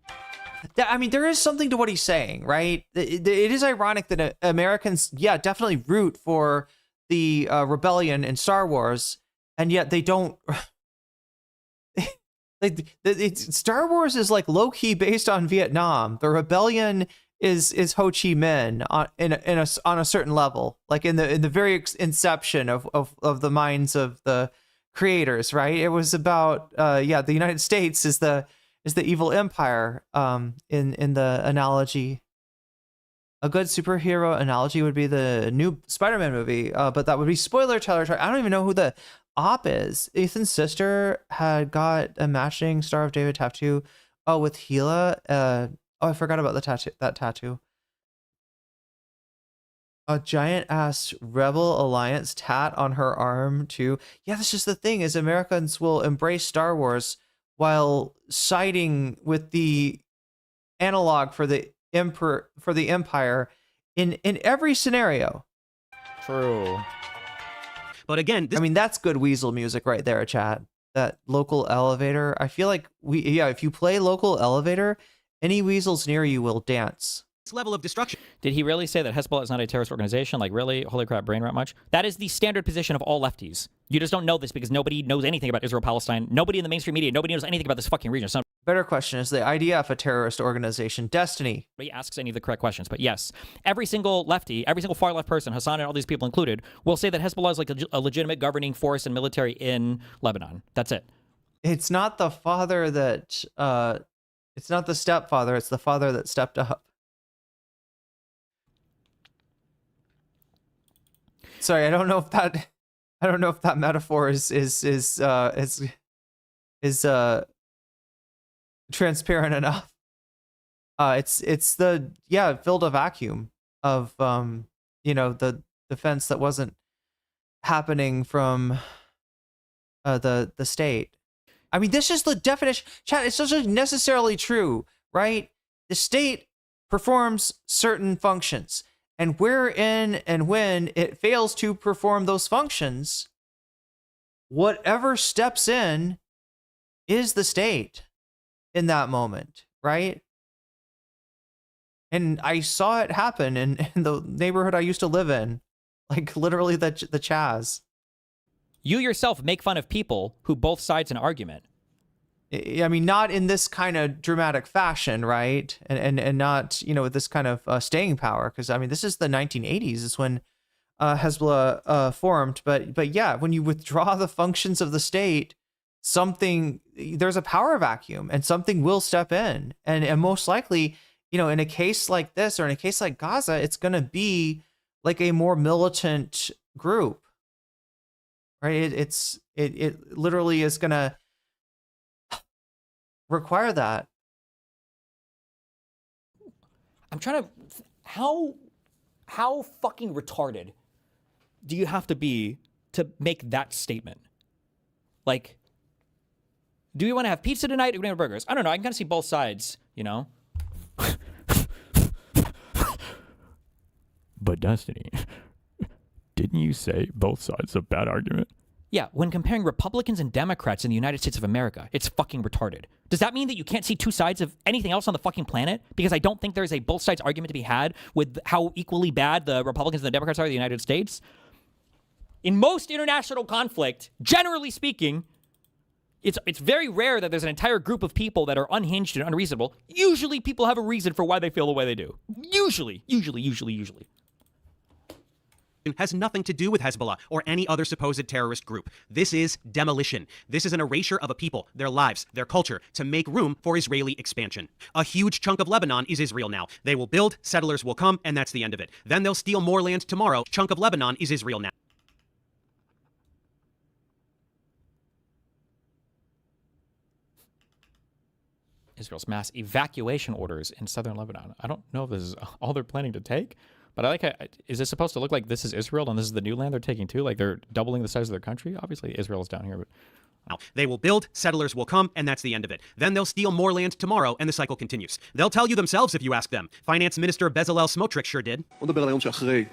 I mean, there is something to what he's saying, right? It is ironic that Americans, definitely root for the rebellion in Star Wars, and yet they don't. Star Wars is like low key based on Vietnam. The rebellion is Ho Chi Minh on a certain level, like in the very inception of the minds of the creators, right? It was about the United States is the evil empire in the analogy. A good superhero analogy would be the new Spider-Man movie, but that would be spoiler territory. I don't even know who the op is. Ethan's sister had got a matching Star of David tattoo with Gila. I forgot about that tattoo. A giant ass Rebel Alliance tat on her arm too. Yeah, that's just the thing, is Americans will embrace Star Wars while siding with the analog for the Empire in every scenario. True. But again, I mean, that's good Weasel music right there, chat. That local elevator. I feel like if you play local elevator, any weasels near you will dance. level of destruction. Did he really say that Hezbollah is not a terrorist organization? Like, really? Holy crap, brain rot much? That is the standard position of all lefties. You just don't know this because nobody knows anything about Israel-Palestine. Nobody in the mainstream media, nobody knows anything about this fucking region. So Better question, is the IDF a terrorist organization? Destiny. Nobody asks any of the correct questions, but yes, every single lefty, every single far left person, Hassan and all these people included, will say that Hezbollah is like a legitimate governing force and military in Lebanon. That's it. It's not the father that, it's not the stepfather, it's the father that stepped up. Sorry, I don't know if that metaphor is transparent enough. It's filled a vacuum of the defense that wasn't happening from the state. I mean, this is the definition. Chat, it's not necessarily true, right? The state performs certain functions, and wherein and when it fails to perform those functions, whatever steps in is the state in that moment, right? And I saw it happen in the neighborhood I used to live in, like literally the Chaz. You yourself make fun of people who both sides an argument. I mean, not in this kind of dramatic fashion, right? And not, with this kind of staying power. Because, I mean, this is the 1980s is when Hezbollah formed. But yeah, when you withdraw the functions of the state, there's a power vacuum and something will step in. And most likely, in a case like this or in a case like Gaza, it's going to be like a more militant group, right? It literally is going to require that. I'm trying to, how fucking retarded do you have to be to make that statement? Like, do we want to have pizza tonight or do we want burgers? I don't know. I can kind of see both sides, But Destiny, didn't you say both sides a bad argument? Yeah, when comparing Republicans and Democrats in the United States of America, it's fucking retarded. Does that mean that you can't see two sides of anything else on the fucking planet? Because I don't think there's a both sides argument to be had with how equally bad the Republicans and the Democrats are in the United States. In most international conflict, generally speaking, it's very rare that there's an entire group of people that are unhinged and unreasonable. Usually people have a reason for why they feel the way they do. Usually. Has nothing to do with Hezbollah or any other supposed terrorist group. This is demolition. This is an erasure of a people, their lives, their culture, to make room for Israeli expansion. A huge chunk of Lebanon is Israel now. They will build, settlers will come, and that's the end of it. Then they'll steal more land tomorrow. Chunk of Lebanon is Israel now. Israel's mass evacuation orders in southern Lebanon. I don't know if this is all they're planning to take, but I like how, is this supposed to look like this is Israel and this is the new land they're taking too? Like they're doubling the size of their country? Obviously Israel is down here, but... Now, they will build, settlers will come, and that's the end of it. Then they'll steal more land tomorrow, and the cycle continues. They'll tell you themselves if you ask them. Finance Minister Bezalel Smotrich sure did. בוא נדבר על היום שאחרי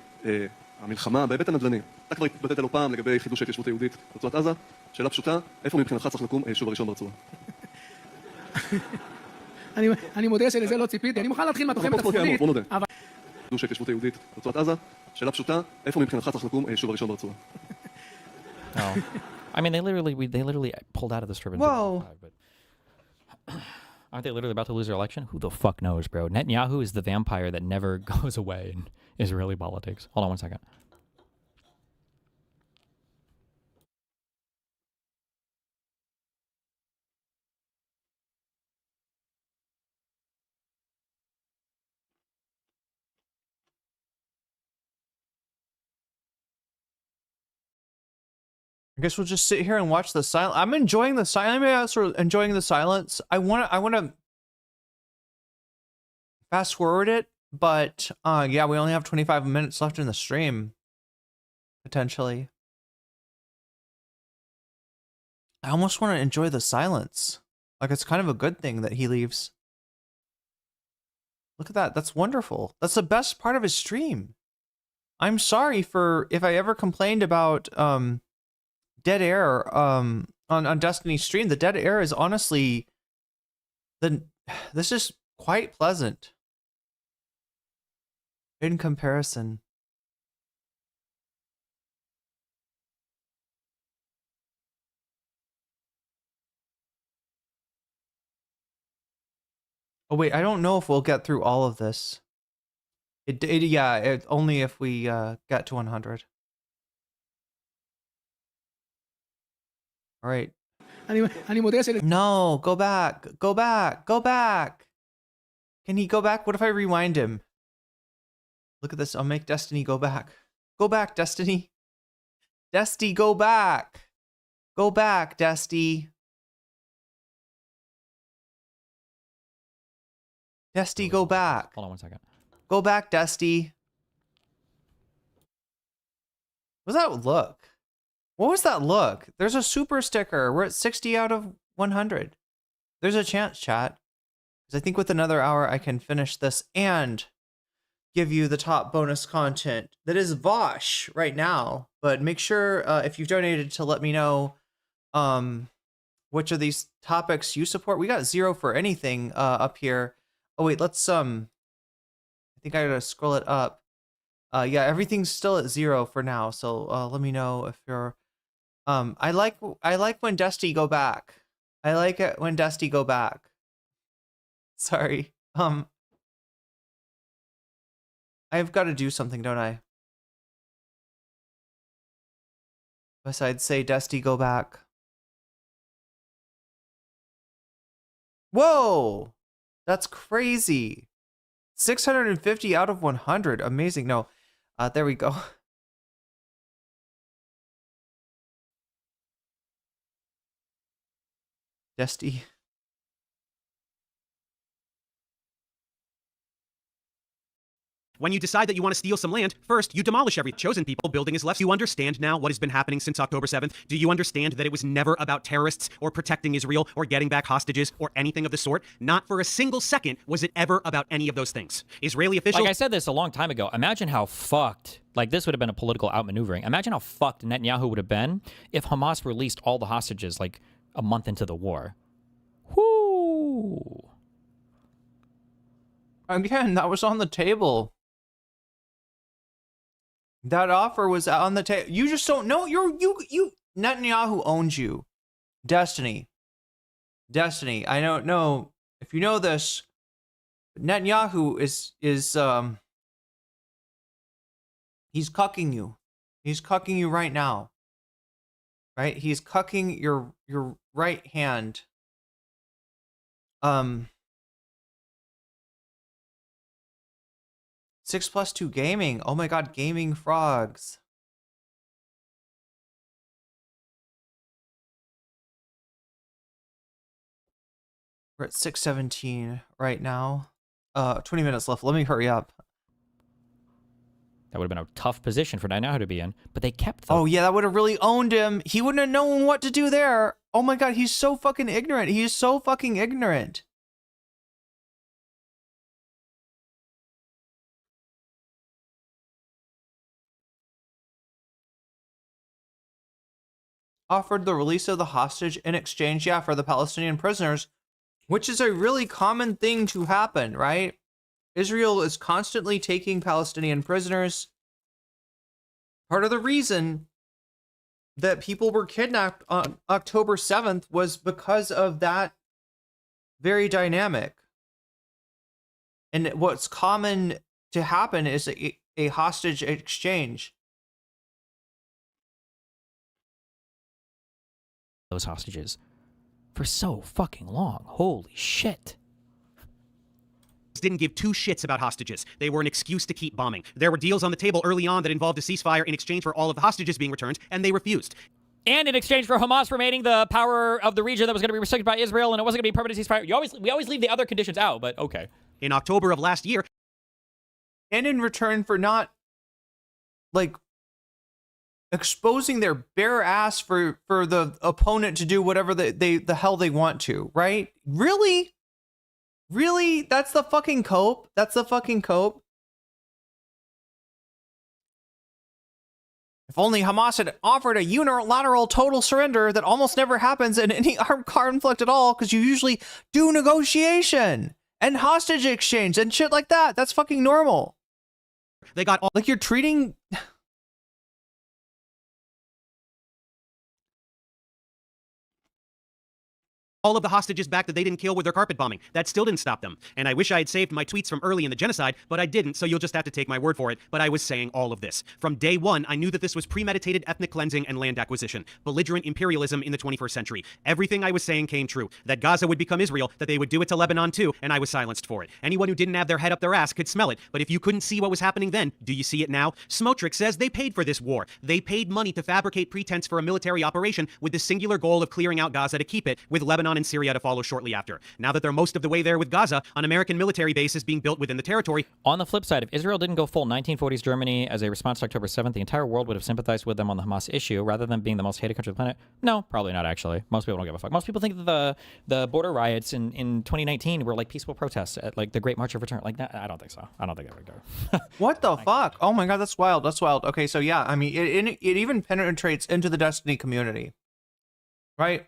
המלחמה בהיבט הנדל"ני. אתה כבר התבטאת לא פעם לגבי חידוש ההתיישבות היהודית ברצועת עזה. שאלה פשוטה, איפה מבחינתך צריך לקום היישוב הראשון ברצועה? אני מודה שלזה לא ציפיתי, אני מוכן להתחיל מהתוחמת הצפונית, אבל... חידוש ההתיישבות היהודית ברצועת עזה. שאלה פשוטה, איפה מבחינתך צריך לקום היישוב הראשון ברצועה? I mean, they literally pulled out of the strip. Whoa. But aren't they literally about to lose their election? Who the fuck knows, bro? Netanyahu is the vampire that never goes away in Israeli politics. Hold on one second. I guess we'll just sit here and watch the silence. I'm enjoying the silence. I'm enjoying the silence. I want to fast forward it, but yeah, we only have 25 minutes left in the stream, potentially. I almost want to enjoy the silence. Like it's kind of a good thing that he leaves. Look at that. That's wonderful. That's the best part of his stream. I'm sorry for if I ever complained about dead air on Destiny's stream. The dead air is honestly this is quite pleasant. In comparison. Oh wait, I don't know if we'll get through all of this. Only if we get to 100. All right. No, go back. Go back. Go back. Can he go back? What if I rewind him? Look at this. I'll make Destiny go back. Go back, Destiny. Destiny, go back. Go back, Destiny. Dusty, go back. Hold on 1 second. Go back, Dusty. What was that look? What was that look? There's a super sticker. We're at 60 out of 100. There's a chance, chat. Because I think with another hour, I can finish this and give you the top bonus content that is Vosh right now. But make sure if you've donated to let me know which of these topics you support. We got 0 for anything up here. Oh wait, let's I think I gotta scroll it up. Yeah, everything's still at 0 for now. So let me know if you're I like when Dusty go back. I like it when Dusty go back. Sorry. I've got to do something, don't I? Besides say Dusty go back. Whoa! That's crazy. 650 out of 100. Amazing. No, there we go. Dusty. When you decide that you want to steal some land, first, you demolish every chosen people. Building is left. Do you understand now what has been happening since October 7th? Do you understand that it was never about terrorists or protecting Israel or getting back hostages or anything of the sort? Not for a single second was it ever about any of those things. Israeli officials... Like I said this a long time ago, imagine how fucked, like this would have been a political outmaneuvering. Imagine how fucked Netanyahu would have been if Hamas released all the hostages like a month into the war. Whoo! Again, that was on the table. That offer was on the table. You just don't know. You Netanyahu owns you. Destiny. I don't know if you know this. Netanyahu is he's cucking you. He's cucking you right now. Right? He's cucking your right hand. 6+2 gaming. Oh my god, gaming frogs. We're at 617 right now. 20 minutes left. Let me hurry up. That would have been a tough position for Netanyahu to be in, but they kept them. Oh yeah, that would have really owned him. He wouldn't have known what to do there. Oh my god, he's so fucking ignorant. He is so fucking ignorant. Offered the release of the hostage in exchange, yeah, for the Palestinian prisoners, which is a really common thing to happen, right? Israel is constantly taking Palestinian prisoners. Part of the reason that people were kidnapped on October 7th was because of that very dynamic. And what's common to happen is a hostage exchange. Those hostages for so fucking long. Holy shit. Didn't give two shits about hostages. They were an excuse to keep bombing. There were deals on the table early on that involved a ceasefire in exchange for all of the hostages being returned, and they refused. And in exchange for Hamas remaining the power of the region that was going to be restricted by Israel, and it wasn't going to be a permanent ceasefire. We always leave the other conditions out, but okay. In October of last year. And in return for not, like, exposing their bare ass for the opponent to do whatever the hell they want to, right? Really? Really? That's the fucking cope? That's the fucking cope? If only Hamas had offered a unilateral total surrender that almost never happens in any armed conflict at all, because you usually do negotiation and hostage exchange and shit like that. That's fucking normal. They got all like you're treating all of the hostages back that they didn't kill with their carpet bombing. That still didn't stop them. And I wish I had saved my tweets from early in the genocide, but I didn't, so you'll just have to take my word for it. But I was saying all of this. From day one, I knew that this was premeditated ethnic cleansing and land acquisition, belligerent imperialism in the 21st century. Everything I was saying came true. That Gaza would become Israel, that they would do it to Lebanon too, and I was silenced for it. Anyone who didn't have their head up their ass could smell it, but if you couldn't see what was happening then, do you see it now? Smotrich says they paid for this war. They paid money to fabricate pretense for a military operation with the singular goal of clearing out Gaza to keep it, with Lebanon and Syria to follow shortly after. Now that they're most of the way there with Gaza, an American military base is being built within the territory. On the flip side, if Israel didn't go full 1940s Germany as a response to October 7th, the entire world would have sympathized with them on the Hamas issue rather than being the most hated country on the planet. No, probably not, actually. Most people don't give a fuck. Most people think that the border riots in 2019 were like peaceful protests at like the Great March of Return. Like, I don't think so. I don't think it would go. What the fuck? Oh my god, that's wild. That's wild. Okay, so yeah, I mean, it even penetrates into the Destiny community, right?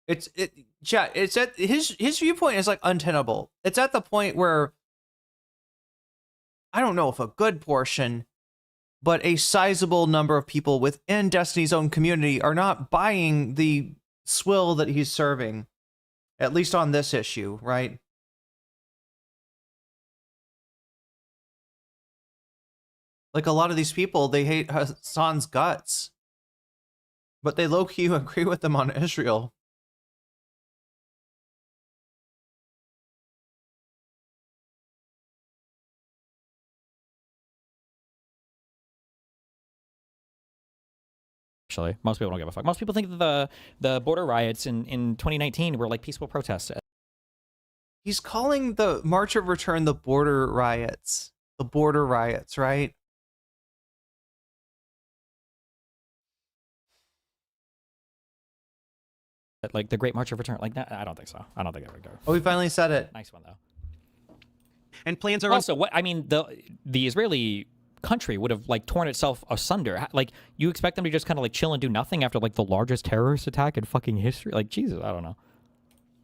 It's at his viewpoint is like untenable. It's at the point where I don't know if a good portion, but a sizable number of people within Destiny's own community are not buying the swill that he's serving, at least on this issue, right? Like a lot of these people, they hate Hassan's guts, but they low-key agree with them on Israel. Actually, most people don't give a fuck. Most people think that the border riots in 2019 were like peaceful protests. He's calling the March of Return the border riots. The border riots, right? Like the Great March of Return. Like, I don't think so. I don't think it would go. Oh, we finally said it. Nice one, though. And plans are also what I mean. The Israeli country would have like torn itself asunder. Like, you expect them to just kind of like chill and do nothing after like the largest terrorist attack in fucking history? Like, Jesus, I don't know.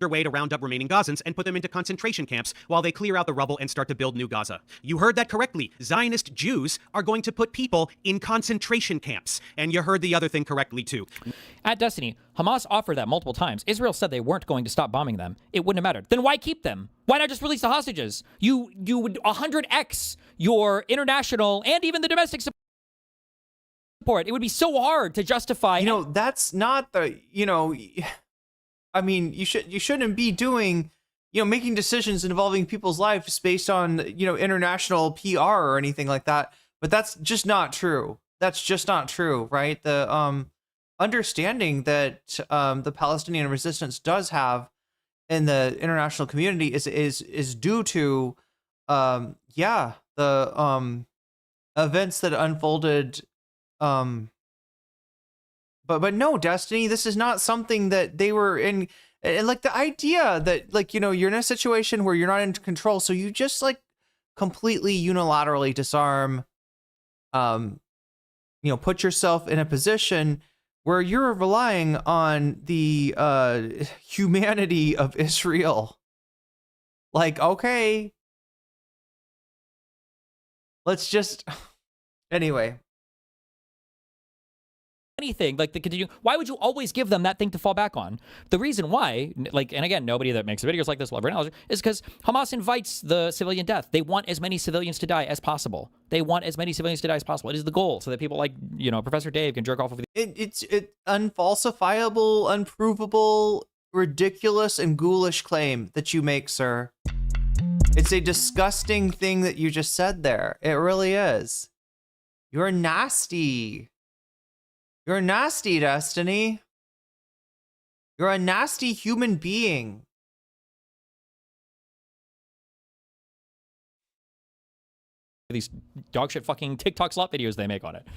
Way to round up remaining Gazans and put them into concentration camps while they clear out the rubble and start to build new Gaza. You heard that correctly. Zionist Jews are going to put people in concentration camps. And you heard the other thing correctly too. At Destiny, Hamas offered that multiple times. Israel said they weren't going to stop bombing them. It wouldn't have mattered. Then why keep them? Why not just release the hostages? You would 100x your international and even the domestic support. It would be so hard to justify. You know, that's not the, you know, I mean, you shouldn't be doing, you know, making decisions involving people's lives based on, you know, international PR or anything like that. But that's just not true. That's just not true, right? The understanding that the Palestinian resistance does have in the international community is due to, yeah, the events that unfolded. But no, Destiny, this is not something that they were in. And like the idea that, like, you know, you're in a situation where you're not in control, so you just like completely unilaterally disarm, you know, put yourself in a position where you're relying on the humanity of Israel. Like, okay, let's just anyway. Anything like the continue. Why would you always give them that thing to fall back on? The reason why, like, and again, nobody that makes videos like this will ever acknowledge, is because Hamas invites the civilian death. They want as many civilians to die as possible. They want as many civilians to die as possible. It is the goal, so that people like, you know, Professor Dave can jerk off of the. It's unfalsifiable, unprovable, ridiculous, and ghoulish claim that you make, sir. It's a disgusting thing that you just said there. It really is. You're nasty. You're nasty, Destiny. You're a nasty human being. These dogshit fucking TikTok slot videos they make on it.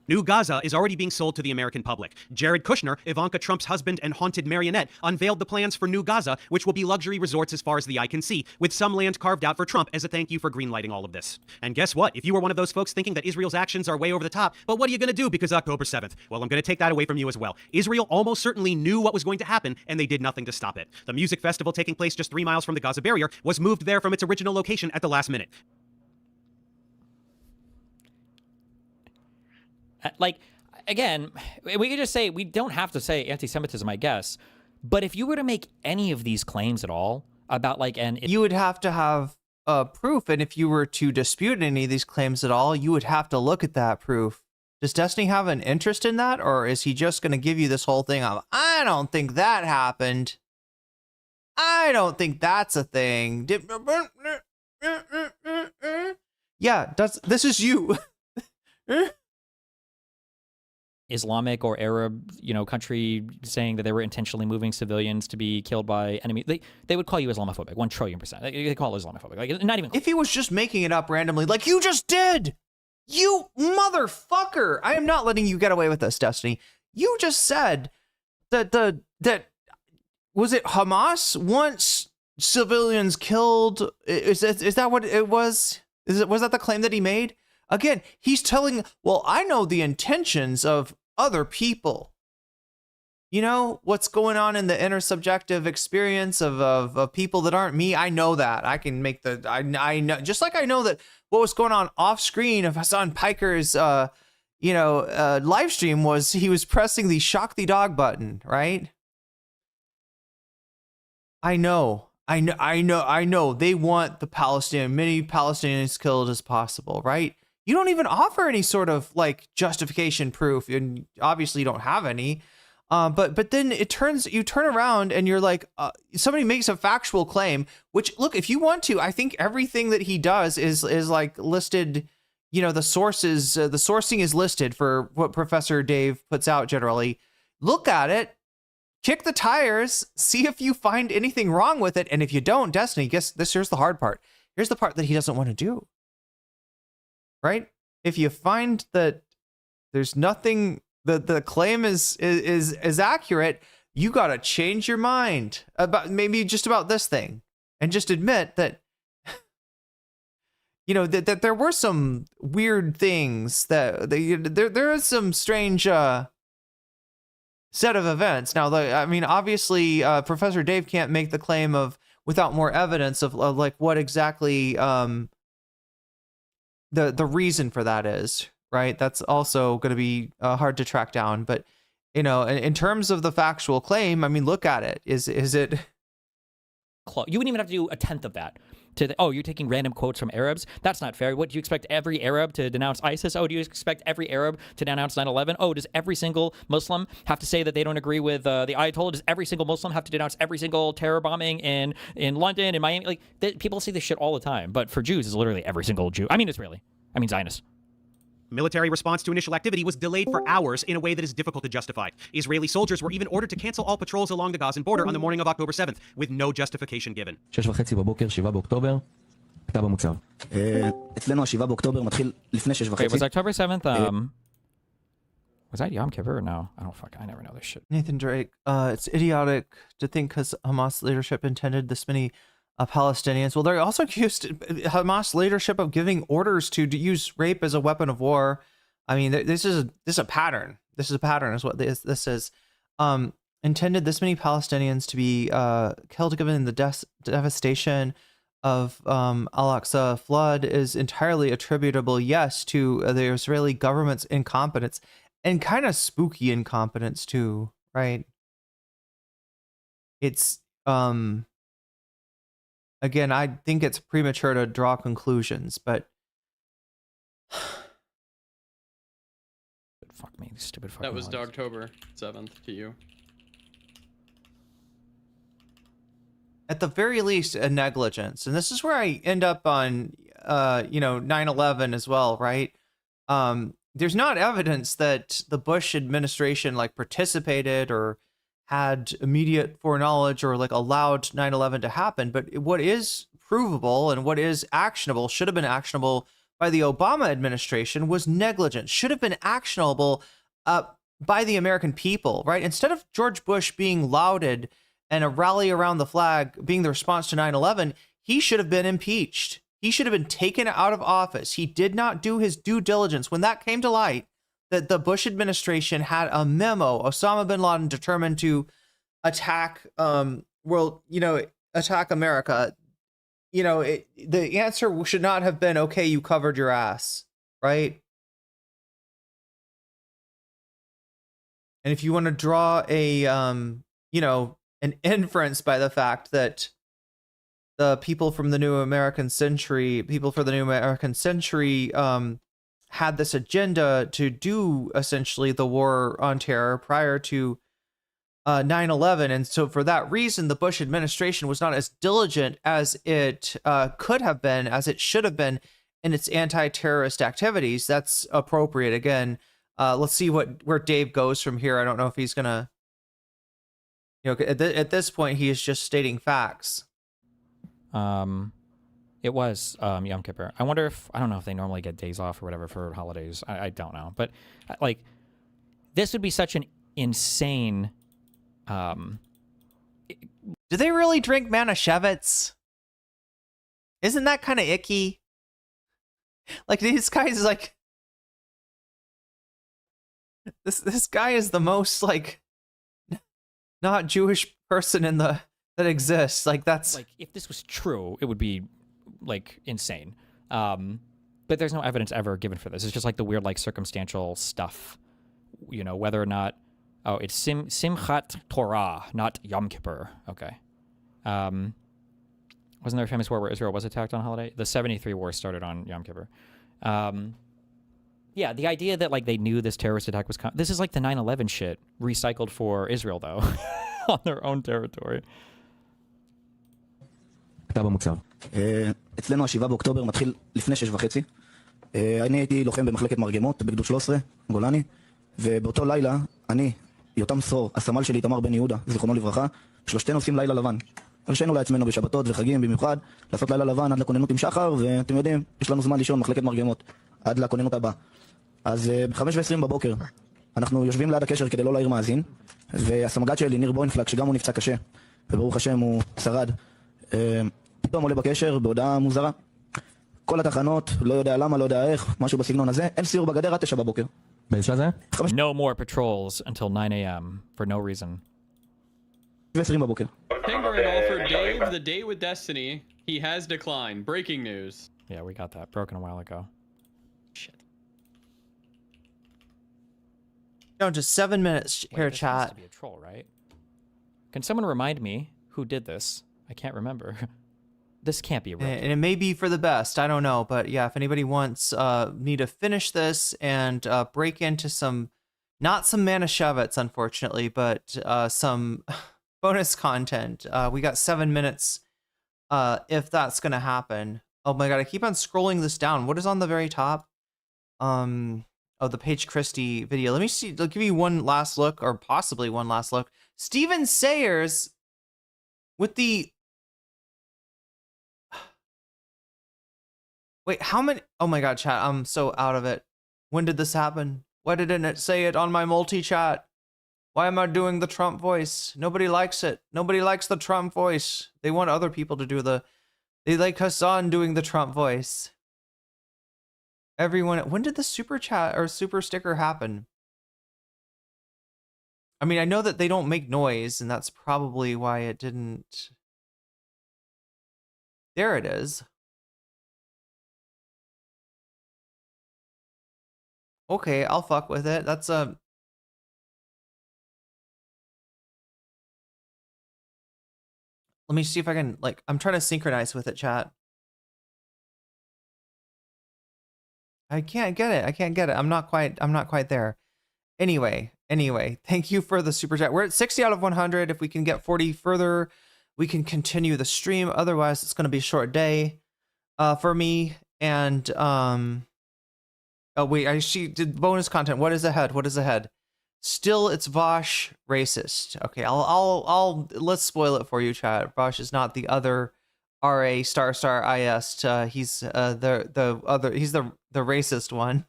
New Gaza is already being sold to the American public. Jared Kushner, Ivanka Trump's husband and haunted marionette, unveiled the plans for New Gaza, which will be luxury resorts as far as the eye can see, with some land carved out for Trump as a thank you for greenlighting all of this. And guess what? If you were one of those folks thinking that Israel's actions are way over the top, but what are you going to do because October 7th? Well, I'm going to take that away from you as well. Israel almost certainly knew what was going to happen, and they did nothing to stop it. The music festival taking place just 3 miles from the Gaza barrier was moved there from its original location at the last minute. Like, again, we could just say, we don't have to say anti-Semitism, I guess. But if you were to make any of these claims at all about like, you would have to have proof. And if you were to dispute any of these claims at all, you would have to look at that proof. Does Destiny have an interest in that? Or is he just going to give you this whole thing of, I don't think that happened. I don't think that's a thing. Yeah, this is you. Islamic or Arab, country saying that they were intentionally moving civilians to be killed by enemy. They would call you Islamophobic, 1 trillion%. They call it Islamophobic. Like, not even. If he was just making it up randomly, like you just did, you motherfucker! I am not letting you get away with this, Destiny. You just said that was it Hamas wants civilians killed? Is that what it was? Was that the claim that he made? Again, he's telling, well, I know the intentions of other people. You know what's going on in the intersubjective experience of people that aren't me. I know that. I can make I know, just like I know that what was going on off screen of Hassan Piker's live stream was he was pressing the shock the dog button, right? I know. They want many Palestinians killed as possible, right? You don't even offer any sort of like justification proof, and obviously you don't have any. But then you turn around and you're like, somebody makes a factual claim, which, look, if you want to, I think everything that he does is like listed, the sources, the sourcing is listed for what Professor Dave puts out generally. Look at it. Kick the tires, see if you find anything wrong with it. And if you don't, Destiny, here's the hard part. Here's the part that he doesn't want to do. Right? If you find that there's nothing, the claim is accurate, you got to change your mind about this thing and just admit that, that there were some weird things there is some strange, set of events. Now, obviously, Professor Dave can't make the claim of without more evidence of like what exactly the reason for that is, right? That's also going to be hard to track down. But in terms of the factual claim, look at it. Is it? You wouldn't even have to do a tenth of that. You're taking random quotes from Arabs? That's not fair. What, do you expect every Arab to denounce ISIS? Do you expect every Arab to denounce 9/11? Does every single Muslim have to say that they don't agree with the Ayatollah? Does every single Muslim have to denounce every single terror bombing in London, in Miami? People say this shit all the time, but for Jews, it's literally every single Jew. Israeli. Zionists. Military response to initial activity was delayed for hours in a way that is difficult to justify. Israeli soldiers were even ordered to cancel all patrols along the Gazan border on the morning of October 7th, with no justification given. 6:30 בבוקר, 7 באוקטובר, כתב המוצב. אצלנו ה-7 באוקטובר מתחיל לפני 6:30. Was October 7th, was that Yom Kippur or no? I never know this shit. Nathan Drake, it's idiotic to think because Hamas leadership intended this many Palestinians. Well, they're also accused Hamas leadership of giving orders to use rape as a weapon of war. This is a pattern. This is a pattern, is what this is. Intended this many Palestinians to be killed, given the devastation of Al-Aqsa flood is entirely attributable, yes, to the Israeli government's incompetence, and kind of spooky incompetence too, right? It's again, I think it's premature to draw conclusions, but fuck me, stupid fucking. That was October 7th to you. At the very least, a negligence, and this is where I end up on, 9/11 as well, right? There's not evidence that the Bush administration participated or had immediate foreknowledge or allowed 9/11 to happen. But what is provable and what is actionable, should have been actionable by the Obama administration, was negligence. Should have been actionable by the American people, right? Instead of George Bush being lauded and a rally around the flag being the response to 9/11, he should have been impeached. He should have been taken out of office. He did not do his due diligence. When that came to light, that the Bush administration had a memo, Osama bin Laden determined to attack, attack America. The answer should not have been, okay, you covered your ass, right? And if you want to draw a, you know, an inference by the fact that the people for the New American Century had this agenda to do essentially the war on terror prior to 9/11, and so for that reason, the Bush administration was not as diligent as it could have been, as it should have been in its anti-terrorist activities. That's appropriate. Again, let's see where Dave goes from here. I don't know if he's gonna, you know, at this point he is just stating facts. It was Yom Kippur. I wonder if, I don't know if they normally get days off or whatever for holidays. I don't know, but like this would be such an insane. Do they really drink Manischewitz? Isn't that kind of icky? Like, these guys, like, this guy is the most like not Jewish person in that exists. Like, that's like, if this was true, it would be like insane. But there's no evidence ever given for this. It's just like the weird like circumstantial stuff, you know, whether or not. Oh, it's Simchat Torah, not Yom Kippur. Okay. Wasn't there a famous war where Israel was attacked on holiday? The 73 war started on Yom Kippur. Yeah, the idea that like they knew this terrorist attack was coming. This is like the 9/11 shit recycled for Israel though, on their own territory. כתב המוצב. אצלנו ה7 באוקטובר מתחיל לפני 6:30. אני הייתי לוחם במחלקת מרגמות בגדוד 13, גולני, ובאותו לילה אני, יותם סרור, הסמל שלי תמר בן יהודה, זיכרונו לברכה, שלושתנו עושים לילה לבן. הרשינו לעצמנו בשבתות וחגים במיוחד, לעשות לילה לבן עד לכוננות עם שחר, ואתם יודעים, יש לנו זמן לישון מחלקת מרגמות, עד לכוננות הבאה. אז ב-5:20 בבוקר, אנחנו יושבים ליד הקשר כדי לא להעיר מאזין, והסמג"ד שלי, ניר בוינפלק, שגם הוא נפצע קשה, וברוך השם הוא שרד, פתאום עולה בקשר בהודעה מוזרה. כל התחנות, לא יודע למה, לא יודע איך, משהו בסגנון הזה, אין סיור בגדר עד 9 בבוקר. No more patrols until 9 a.m. for no reason. Penguin offered Dave the date with Destiny. He has declined. Breaking news. Yeah, we got that. Broken a while ago. Shit. No, just 7 minutes here, this chat. Has to be a troll, right? Can someone remind me who did this? I can't remember. This can't be real. And it may be for the best. I don't know. But yeah, if anybody wants me to finish this and break into some, not some Manischewitz, unfortunately, but some bonus content, we got 7 minutes if that's going to happen. Oh my God, I keep on scrolling this down. What is on the very top? Oh, the Paige Christie video. Let me see. I'll give you one last look, or possibly one last look. Steven Sayers with the... Wait, how many? Oh my God, chat, I'm so out of it. When did this happen? Why didn't it say it on my multi-chat? Why am I doing the Trump voice? Nobody likes it. Nobody likes the Trump voice. They want other people to do the... They like Hassan doing the Trump voice. Everyone... When did the super chat or super sticker happen? I mean, I know that they don't make noise, and that's probably why it didn't... There it is. Okay, I'll fuck with it. That's a... Let me see if I can, like, I'm trying to synchronize with it, chat. I can't get it. I can't get it. I'm not quite there. Anyway, thank you for the super chat. We're at 60 out of 100. If we can get 40 further, we can continue the stream. Otherwise, it's going to be a short day for me. And, oh wait, I see did bonus content. What is ahead? What is ahead? Still, it's Vosh racist. Okay, I'll let's spoil it for you, chat. Vosh is not the other RA ** IS. He's the other. He's the racist one.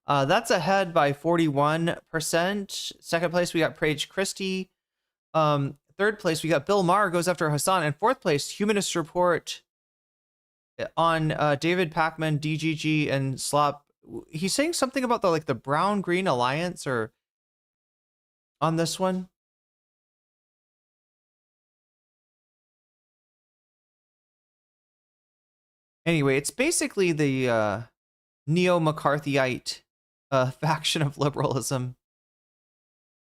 That's ahead by 41%. Second place we got Paige Christie. Third place we got Bill Maher goes after Hassan, and fourth place Humanist Report on David Pacman, DGG, and Slop. He's saying something about the Brown Green Alliance or on this one. Anyway, it's basically the neo-McCarthyite faction of liberalism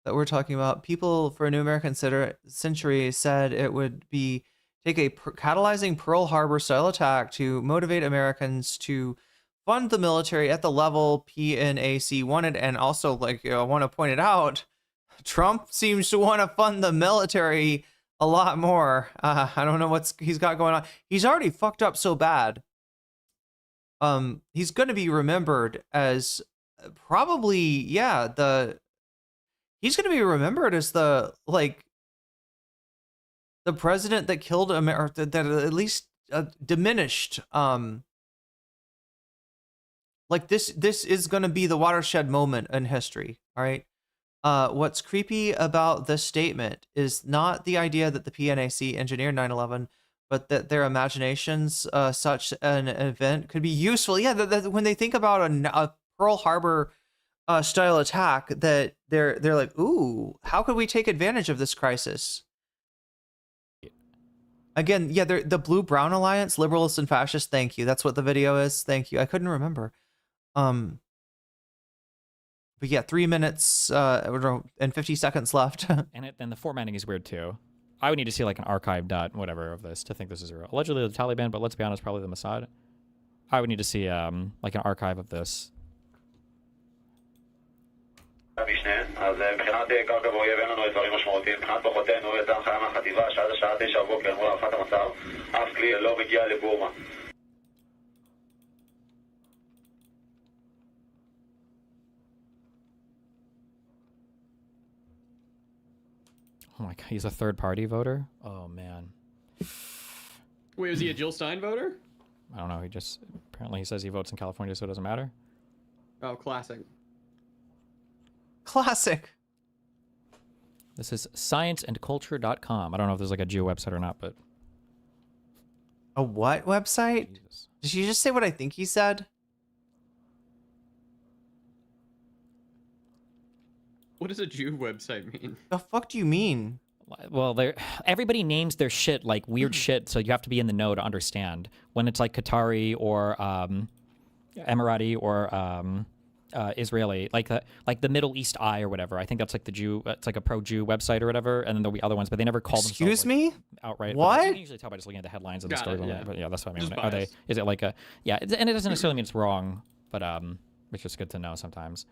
that we're talking about. People for a New American Century said it would be take a catalyzing Pearl Harbor style attack to motivate Americans to fund the military at the level PNAC wanted. And also, like, I want to point it out, Trump seems to want to fund the military a lot more. I don't know what's he's got going on. He's already fucked up so bad. He's going to be remembered as probably, yeah, he's going to be remembered as the president that killed America, that at least diminished. Like this is going to be the watershed moment in history. All right. What's creepy about this statement is not the idea that the PNAC engineered 9/11, but that their imaginations, such an event could be useful. Yeah, when they think about a Pearl Harbor style attack, that they're like, ooh, how could we take advantage of this crisis? Again, yeah, the Blue-Brown Alliance, liberals and fascists. Thank you. That's what the video is. Thank you. I couldn't remember. But yeah, 3 minutes and 50 seconds left. And the formatting is weird too. I would need to see like an archive dot whatever of this to think this is real. Allegedly the Taliban, but let's be honest, probably the Mossad. I would need to see like an archive of this. אז מבחינת קרקע ואויב אין לנו אתגרים משמעותיים. מבחינת כוחותינו יצאה הנחיה מהחטיבה שעד השעה 9 בבוקר מול הערכת המצב, אף כלי לא מגיע לבורמה. Oh my god, he's a third-party voter? Oh man. Wait, is he a Jill Stein voter? I don't know, apparently he says he votes in California so it doesn't matter. Oh, classic. Classic. This is scienceandculture.com. I don't know if there's like a Jew website or not, but... A what website? Jesus. Did you just say what I think he said? What does a Jew website mean? The fuck do you mean? Well, everybody names their shit like weird shit, so you have to be in the know to understand. When it's like Qatari or Emirati or Israeli, like the Middle East Eye or whatever. I think that's like the Jew. It's like a pro-Jew website or whatever. And then there'll be other ones, but they never call themselves. Excuse me? Outright. What? You can usually tell by just looking at the headlines of the story. Yeah. But yeah, that's what I mean. Just Are they? bias. Is it like a? Yeah, and it doesn't necessarily mean it's wrong, but it's just good to know sometimes.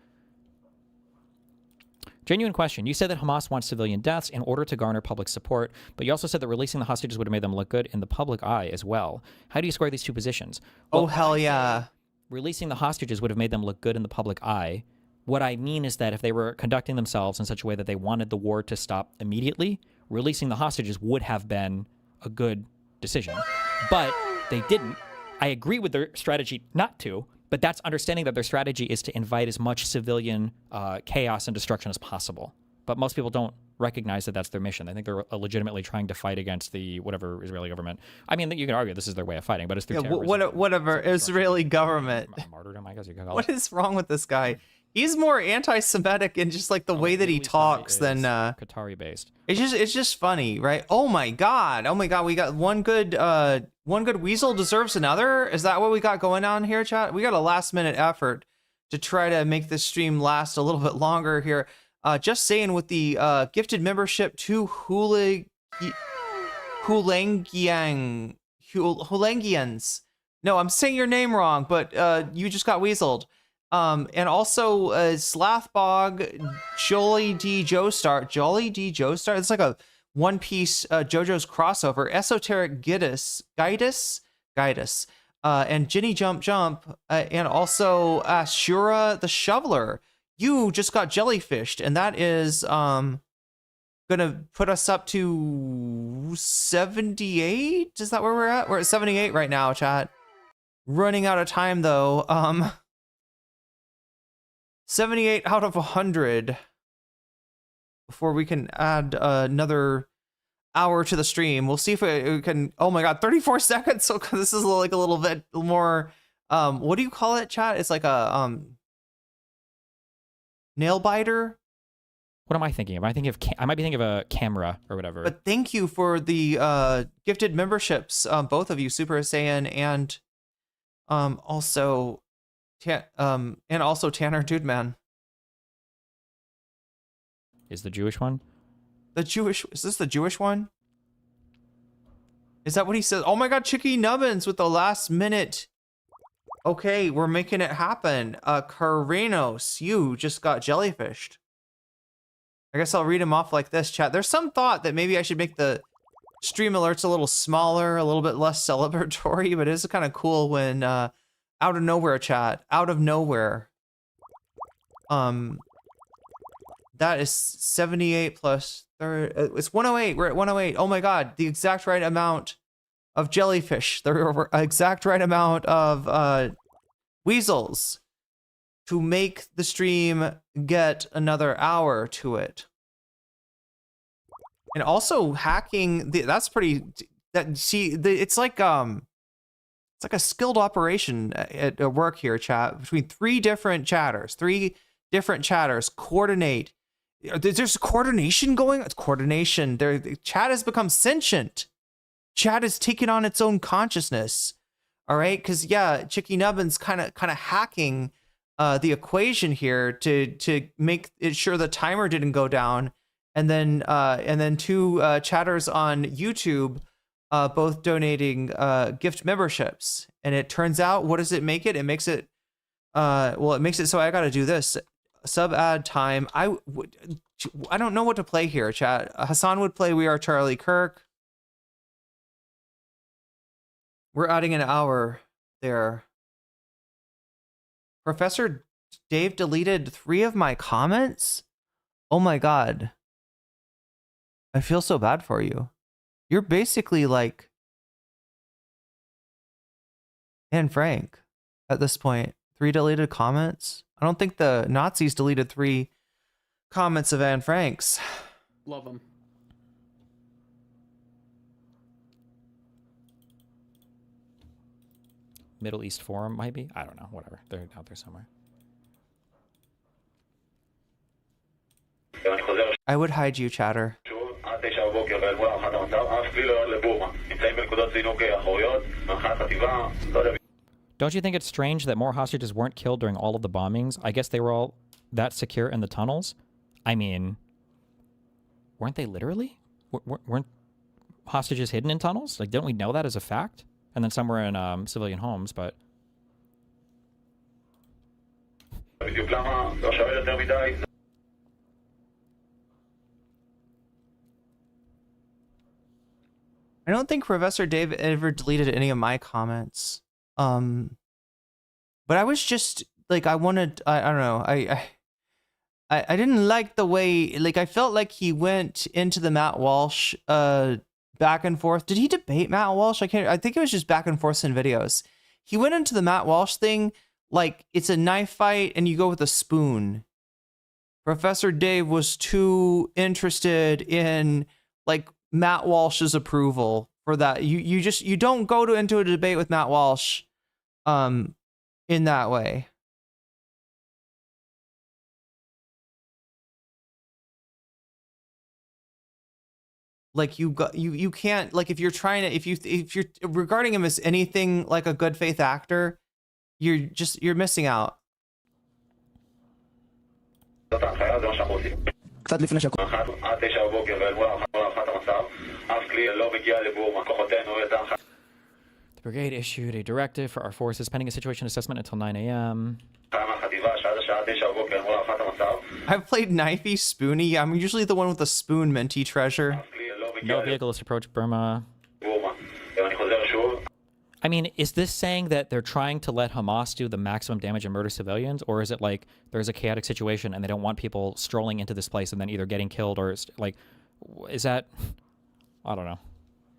Genuine question. You said that Hamas wants civilian deaths in order to garner public support, but you also said that releasing the hostages would have made them look good in the public eye as well. How do you square these two positions? Well, oh, hell yeah. Releasing the hostages would have made them look good in the public eye. What I mean is that if they were conducting themselves in such a way that they wanted the war to stop immediately, releasing the hostages would have been a good decision. But they didn't. I agree with their strategy not to, but that's understanding that their strategy is to invite as much civilian chaos and destruction as possible. But most people don't recognize that that's their mission. They think they're legitimately trying to fight against the whatever Israeli government. I mean, you can argue this is their way of fighting, but it's through terrorism. Whatever Israeli government. Martyrdom, I guess you could call What it. is wrong with this guy? He's more anti-Semitic in just like the way that he talks than Qatari based. It's just funny, right? Oh my god, we got one good weasel deserves another. Is that what we got going on here, chat? We got a last minute effort to try to make this stream last a little bit longer here. Just saying, with the gifted membership to Hulangians. No, I'm saying your name wrong, but you just got weaseled. And also Slathbog, Jolly D Joestar. It's like a One Piece JoJo's crossover. Esoteric Gidus, and Ginny Jump, and also Shura the Shoveler. You just got jellyfished, and that is gonna put us up to 78. Is that where we're at? We're at 78 right now, chat. Running out of time though. 78 out of 100 before we can add another hour to the stream. We'll see if we can. Oh my god, 34 seconds. So this is like a little bit more. What do you call it, chat? It's like a nail biter. What am I thinking of? I might be thinking of a camera or whatever. But thank you for the gifted memberships, both of you, Super Saiyan and also Tanner Dudeman. Is the Jewish one? Is this the Jewish one? Is that what he says? Oh my god, Chicky Nubbins with the last minute. Okay, we're making it happen. Karinos, you just got jellyfished. I guess I'll read him off like this, chat. There's some thought that maybe I should make the stream alerts a little smaller, a little bit less celebratory, but it is kind of cool when out of nowhere, chat. Out of nowhere. That is 78 plus 30. It's 108. We're at 108. Oh my god, the exact right amount of jellyfish. The exact right amount of weasels to make the stream get another hour to it. And also hacking. That's pretty. It's like a skilled operation at work here, chat. Between three different chatters coordinate. There's coordination going on. It's coordination. Chat has become sentient. Chat has taken on its own consciousness. All right, because yeah, Chicky Nubbins kind of hacking the equation here to make it sure the timer didn't go down, and then two chatters on YouTube both donating gift memberships, and it turns out, what does it make it? It makes it it makes it so I got to do this. Sub ad time. I don't know what to play here, chat. Hassan would play We Are Charlie Kirk. We're adding an hour there. Professor Dave deleted 3 of my comments? Oh my god. I feel so bad for you. You're basically like Anne Frank at this point. 3 deleted comments? I don't think the Nazis deleted 3 comments of Anne Frank's. Love them. Middle East Forum, might be? I don't know. Whatever. They're out there somewhere. I would hide you, chatter. Don't you think it's strange that more hostages weren't killed during all of the bombings? I guess they were all that secure in the tunnels. I mean, weren't they literally? Weren't hostages hidden in tunnels? Like, don't we know that as a fact? And then some were in civilian homes, but... I don't think Professor Dave ever deleted any of my comments. But I was just like, I don't know. I didn't like the way, like, I felt like he went into the Matt Walsh back and forth. Did he debate Matt Walsh? I think it was just back and forth in videos. He went into the Matt Walsh thing like it's a knife fight and you go with a spoon. Professor Dave was too interested in like Matt Walsh's approval for that. You don't go into a debate with Matt Walsh in that way. Like you can't, like, if you're trying to, if you're regarding him as anything like a good faith actor, you're missing out. קצת לפני שהכל... The brigade issued a directive for our forces pending a situation assessment until 9 a.m. I've played Knifey, Spoony. I'm usually the one with the spoon, Minty Treasure. No vehicle has approached Burma. I mean, is this saying that they're trying to let Hamas do the maximum damage and murder civilians? Or is it like there's a chaotic situation and they don't want people strolling into this place and then either getting killed or like, is that, I don't know.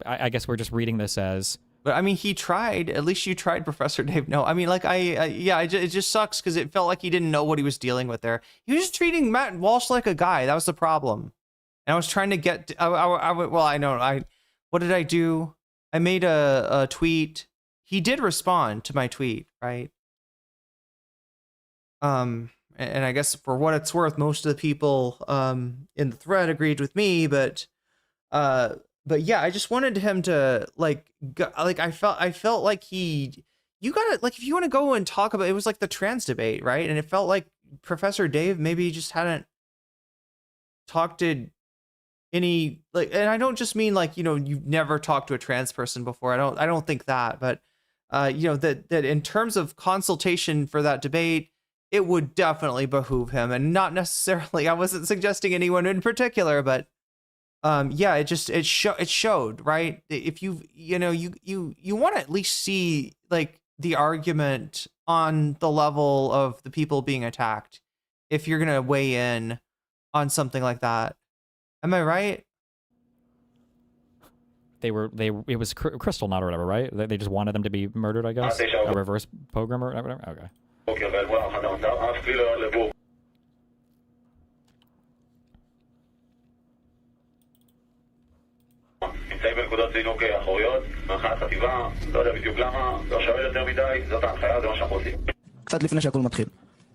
I guess we're just reading this as... But I mean, he tried. At least you tried, Professor Dave. No, I mean, like, it just sucks because it felt like he didn't know what he was dealing with there. He was just treating Matt Walsh like a guy. That was the problem. And I was trying to get, what did I do? I made a tweet. He did respond to my tweet, right? And I guess for what it's worth, most of the people in the thread agreed with me, but yeah, I just wanted him to I felt like you gotta, like, if you want to go and talk about, it was like the trans debate, right? And it felt like Professor Dave maybe just hadn't talked to any, like, and I don't just mean like, you know, you've never talked to a trans person before. I don't think that, but you know, that in terms of consultation for that debate, it would definitely behoove him, and not necessarily, I wasn't suggesting anyone in particular, but yeah, it showed, right? If you want to at least see like the argument on the level of the people being attacked if you're going to weigh in on something like that. Am I right? It was Crystal Nut or whatever, right? They just wanted them to be murdered, I guess. A reverse pogrom or whatever. Okay. נמצאים בנקודות זינוק אחוריות, מהנחיית חטיבה, לא יודע בדיוק למה, לא שואל יותר מדי, זאת ההנחיה, זה מה שאנחנו עושים. קצת לפני שהכל מתחיל.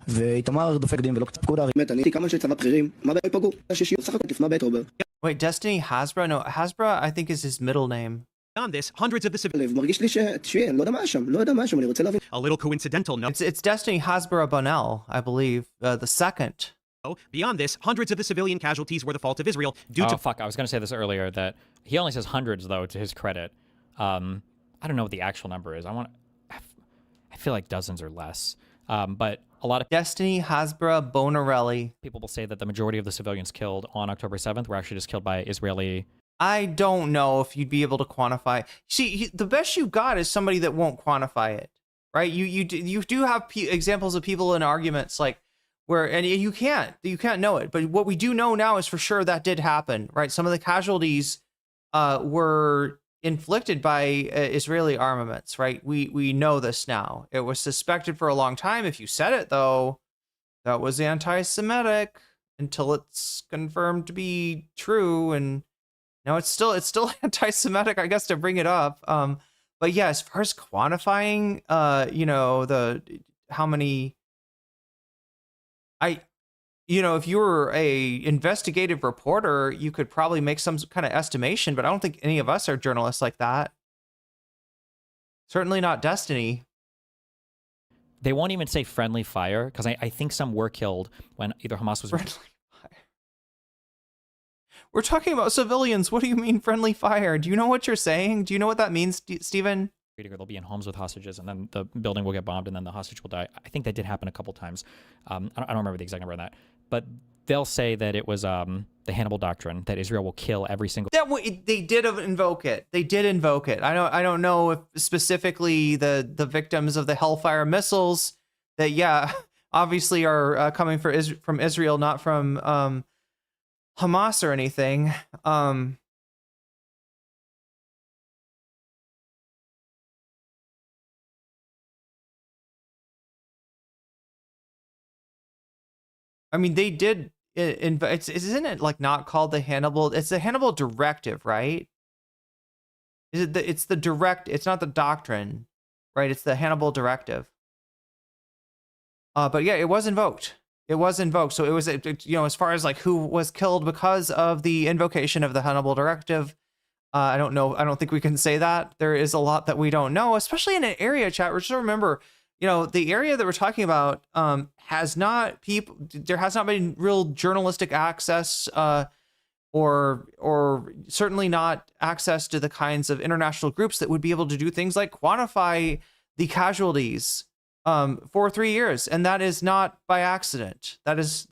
ואיתמר דופק דין ולא קצת פקודה. באמת, אני הייתי כמה אנשי צבא בכירים, מה בעיה ייפגעו? השישיות סך הכל לפני באוקטובר. Wait, Destiny Hasbro? No, Hasbro I think is his middle name. On this, hundreds of the civilians. מרגיש לי אני לא יודע מה שם, אני רוצה להבין. A little coincidental note. It's Destiny Hasbro Bonnell, I believe, the second. Beyond this, hundreds of the civilian casualties were the fault of Israel due to... fuck, I was going to say this earlier, that he only says hundreds, though, to his credit. I don't know what the actual number is. I feel like dozens or less. But a lot of... Destiny Hasbro Bonarelli. People will say that the majority of the civilians killed on October 7th were actually just killed by Israeli... I don't know if you'd be able to quantify. See, the best you've got is somebody that won't quantify it, right? You do have examples of people in arguments like where, and you can't know it. But what we do know now is for sure that did happen, right? Some of the casualties were inflicted by Israeli armaments, right? We know this now. It was suspected for a long time. If you said it though, that was anti-Semitic until it's confirmed to be true, and now it's still anti-Semitic, I guess, to bring it up. But yeah, as far as quantifying, you know, how many, if you were a investigative reporter, you could probably make some kind of estimation, but I don't think any of us are journalists like that. Certainly not Destiny. They won't even say friendly fire, because I think some were killed when either Hamas was... Friendly fire. We're talking about civilians. What do you mean friendly fire? Do you know what you're saying? Do you know what that means, Stephen? They'll be in homes with hostages, and then the building will get bombed, and then the hostage will die. I think that did happen a couple times. I don't remember the exact number on that. But they'll say that it was the Hannibal Doctrine, that Israel will kill every single... They did invoke it. They did invoke it. I don't know if specifically the victims of the Hellfire missiles that, yeah, obviously are coming from Israel, not from... Hamas or anything. I mean, they did. Isn't it like not called the Hannibal? It's the Hannibal Directive, right? It's the direct. It's not the doctrine, right? It's the Hannibal Directive. But yeah, it was invoked. It was invoked. So it was, as far as like who was killed because of the invocation of the Hannibal Directive, I don't know. I don't think we can say that. There is a lot that we don't know, especially in an area chat. Just remember, the area that we're talking about there has not been real journalistic access or certainly not access to the kinds of international groups that would be able to do things like quantify the casualties for 3 years, and that is not by accident. That is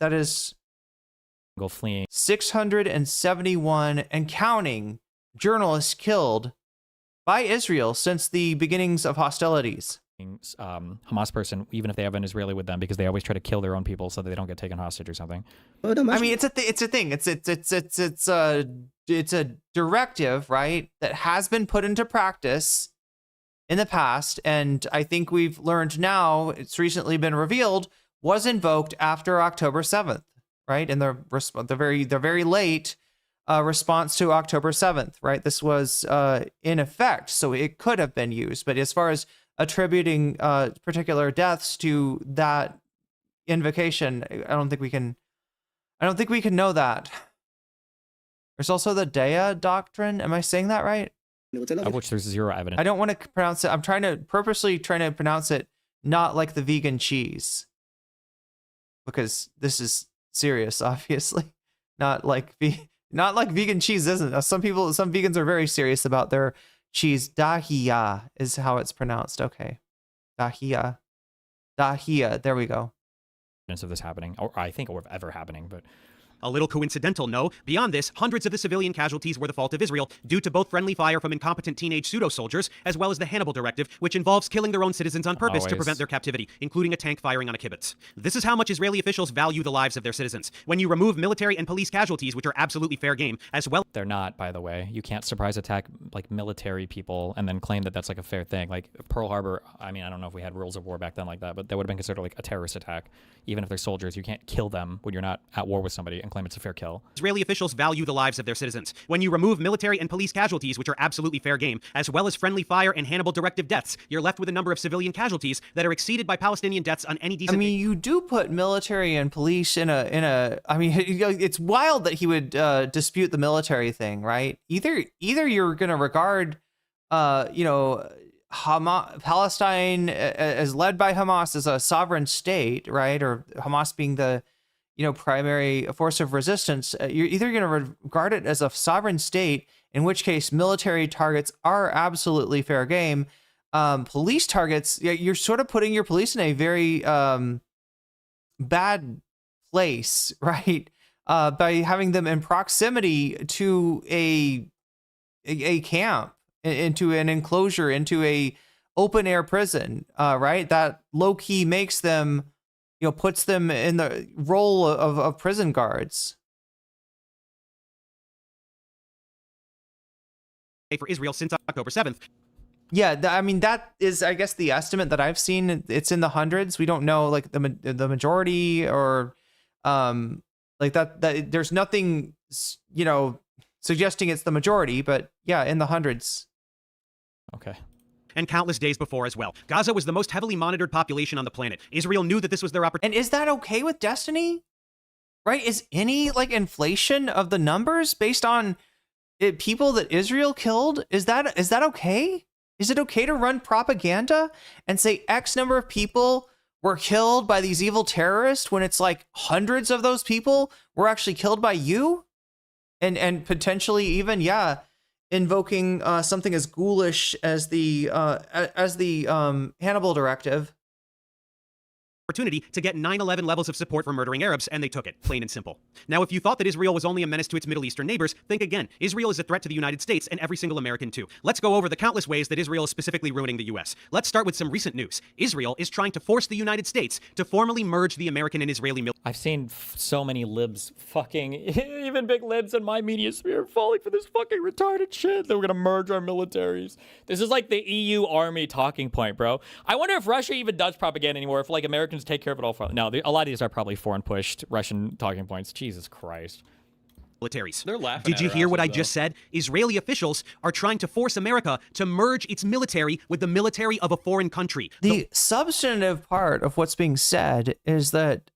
go fleeing. 671 and counting journalists killed by Israel since the beginnings of hostilities. Hamas person, even if they have an Israeli with them, because they always try to kill their own people so that they don't get taken hostage or something. I mean, it's a thing. It's a directive, right, that has been put into practice in the past, and I think we've learned now, it's recently been revealed, was invoked after October 7th, right? In the very late response to October 7th, right? This was in effect, so it could have been used. But as far as attributing particular deaths to that invocation, I don't think we can know that. There's also the Dea doctrine. Am I saying that right? Of which there's zero evidence. I don't want to pronounce it. I'm purposely trying to pronounce it not like the vegan cheese, because this is serious, obviously. not like vegan cheese isn't. Some vegans are very serious about their cheese. Dahia is how it's pronounced. Okay, dahia, there we go. Of this happening, or I think, or ever happening, but a little coincidental, no. Beyond this, hundreds of the civilian casualties were the fault of Israel due to both friendly fire from incompetent teenage pseudo-soldiers, as well as the Hannibal Directive, which involves killing their own citizens on purpose to prevent their captivity, including a tank firing on a kibbutz. This is how much Israeli officials value the lives of their citizens. When you remove military and police casualties, which are absolutely fair game, as well... They're not, by the way. You can't surprise attack, like, military people and then claim that that's, like, a fair thing. Like, Pearl Harbor, I mean, I don't know if we had rules of war back then like that, but that would have been considered, like, a terrorist attack. Even if they're soldiers, you can't kill them when you're not at war with somebody and claim it's a fair kill. Israeli officials value the lives of their citizens. When you remove military and police casualties, which are absolutely fair game, as well as friendly fire and Hannibal Directive deaths, you're left with a number of civilian casualties that are exceeded by Palestinian deaths on any decent... I mean, you do put military and police in a. I mean, it's wild that he would dispute the military thing, right? Either you're going to regard, Palestine as led by Hamas as a sovereign state, right? Or Hamas being the primary force of resistance. You're either going to regard it as a sovereign state, in which case military targets are absolutely fair game. Police targets, you're sort of putting your police in a very bad place, right? By having them in proximity to a camp, into an enclosure, into a open air prison, right? That low key makes them, puts them in the role of prison guards. For Israel since October 7th. Yeah, I mean, that is, I guess, the estimate that I've seen. It's in the hundreds. We don't know, like, the majority or like that there's nothing, suggesting it's the majority, but yeah, in the hundreds. Okay. And countless days before as well. Gaza was the most heavily monitored population on the planet. Israel knew that this was their opportunity. And is that okay with Destiny? Right? Is any, like, inflation of the numbers based on people that Israel killed? Is that okay? Is it okay to run propaganda and say X number of people were killed by these evil terrorists when it's like hundreds of those people were actually killed by you? And potentially even, invoking something as ghoulish as the Hannibal Directive. Opportunity to get 9/11 levels of support for murdering Arabs, and they took it, plain and simple. Now, if you thought that Israel was only a menace to its Middle Eastern neighbors, think again. Israel is a threat to the United States and every single American too. Let's go over the countless ways that Israel is specifically ruining the US. Let's start with some recent news. Israel is trying to force the United States to formally merge the American and Israeli military. I've seen so many libs, fucking, even big libs in my media sphere, falling for this fucking retarded shit that we're gonna merge our militaries. This is like the EU army talking point, bro. I wonder if Russia even does propaganda anymore, if, like, Americans take care of it all. No, a lot of these are probably foreign pushed Russian talking points. Jesus Christ. Militaries. They're laughing. Did you hear what I just said? Israeli officials are trying to force America to merge its military with the military of a foreign country. The substantive part of what's being said is that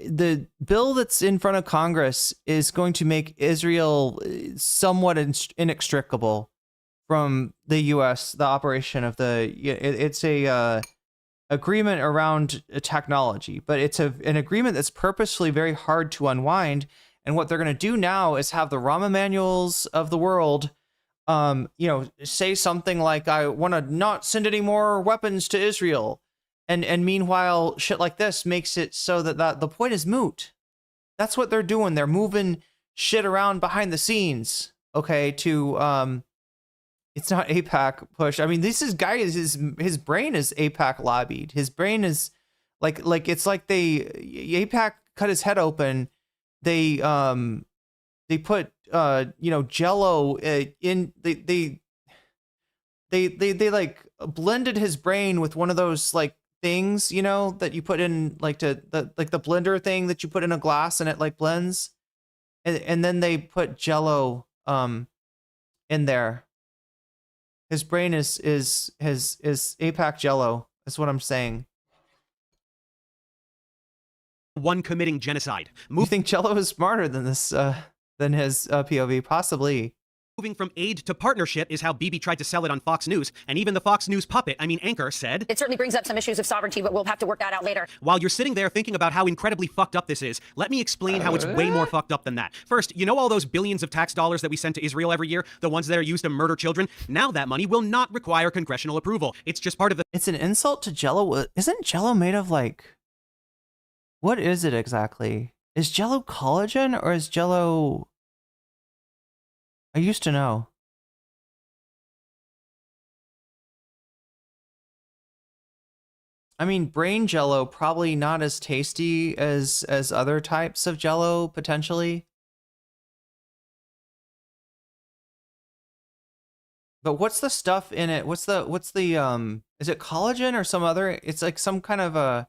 the bill that's in front of Congress is going to make Israel somewhat inextricable from the U.S., the operation of the... It's a... agreement around technology, but it's an agreement that's purposefully very hard to unwind. And what they're going to do now is have the Raw manuals of the world, say something like, I want to not send any more weapons to Israel. And meanwhile, shit like this makes it so that the point is moot. That's what they're doing. They're moving shit around behind the scenes, okay, to, it's not AIPAC push. I mean, his brain is AIPAC lobbied. His brain is like it's like AIPAC cut his head open. They put Jello in they like blended his brain with one of those like things, that you put in like the blender thing that you put in a glass and it like blends. And then they put Jello in there. His brain is AIPAC Jello. That's what I'm saying. One committing genocide. You think Jello is smarter than this, than his POV? Possibly. Moving from aid to partnership is how Bibi tried to sell it on Fox News, and even the Fox News puppet, anchor, said, It certainly brings up some issues of sovereignty, but we'll have to work that out later. while you're sitting there thinking about how incredibly fucked up this is, let me explain how it's way more fucked up than that. First, you know all those billions of tax dollars that we send to Israel every year, the ones that are used to murder children? Now that money will not require congressional approval. It's just part of the... It's an insult to Jell-O. Isn't Jell-O made of like... What is it exactly? Is Jell-O collagen or is Jell-O... I used to know. I mean, brain Jell-O probably not as tasty as other types of Jell-O potentially. But what's the stuff in it? What's the is it collagen or some other? It's like some kind of a,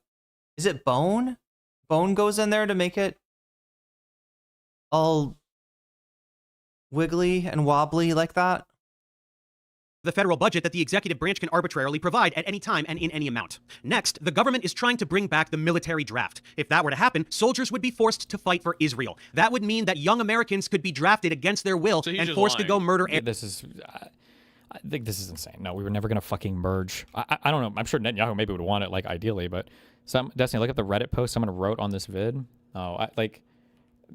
is it bone? Bone goes in there to make it all wiggly and wobbly like that. The federal budget that the executive branch can arbitrarily provide at any time and in any amount. Next, the government is trying to bring back the military draft. If that were to happen, soldiers would be forced to fight for Israel. That would mean that young Americans could be drafted against their will and forced to go murder... This is... I think this is insane. No, we were never going to fucking merge. I don't know. I'm sure Netanyahu maybe would want it, like, ideally, but... Destiny, look at the Reddit post someone wrote on this vid. Oh,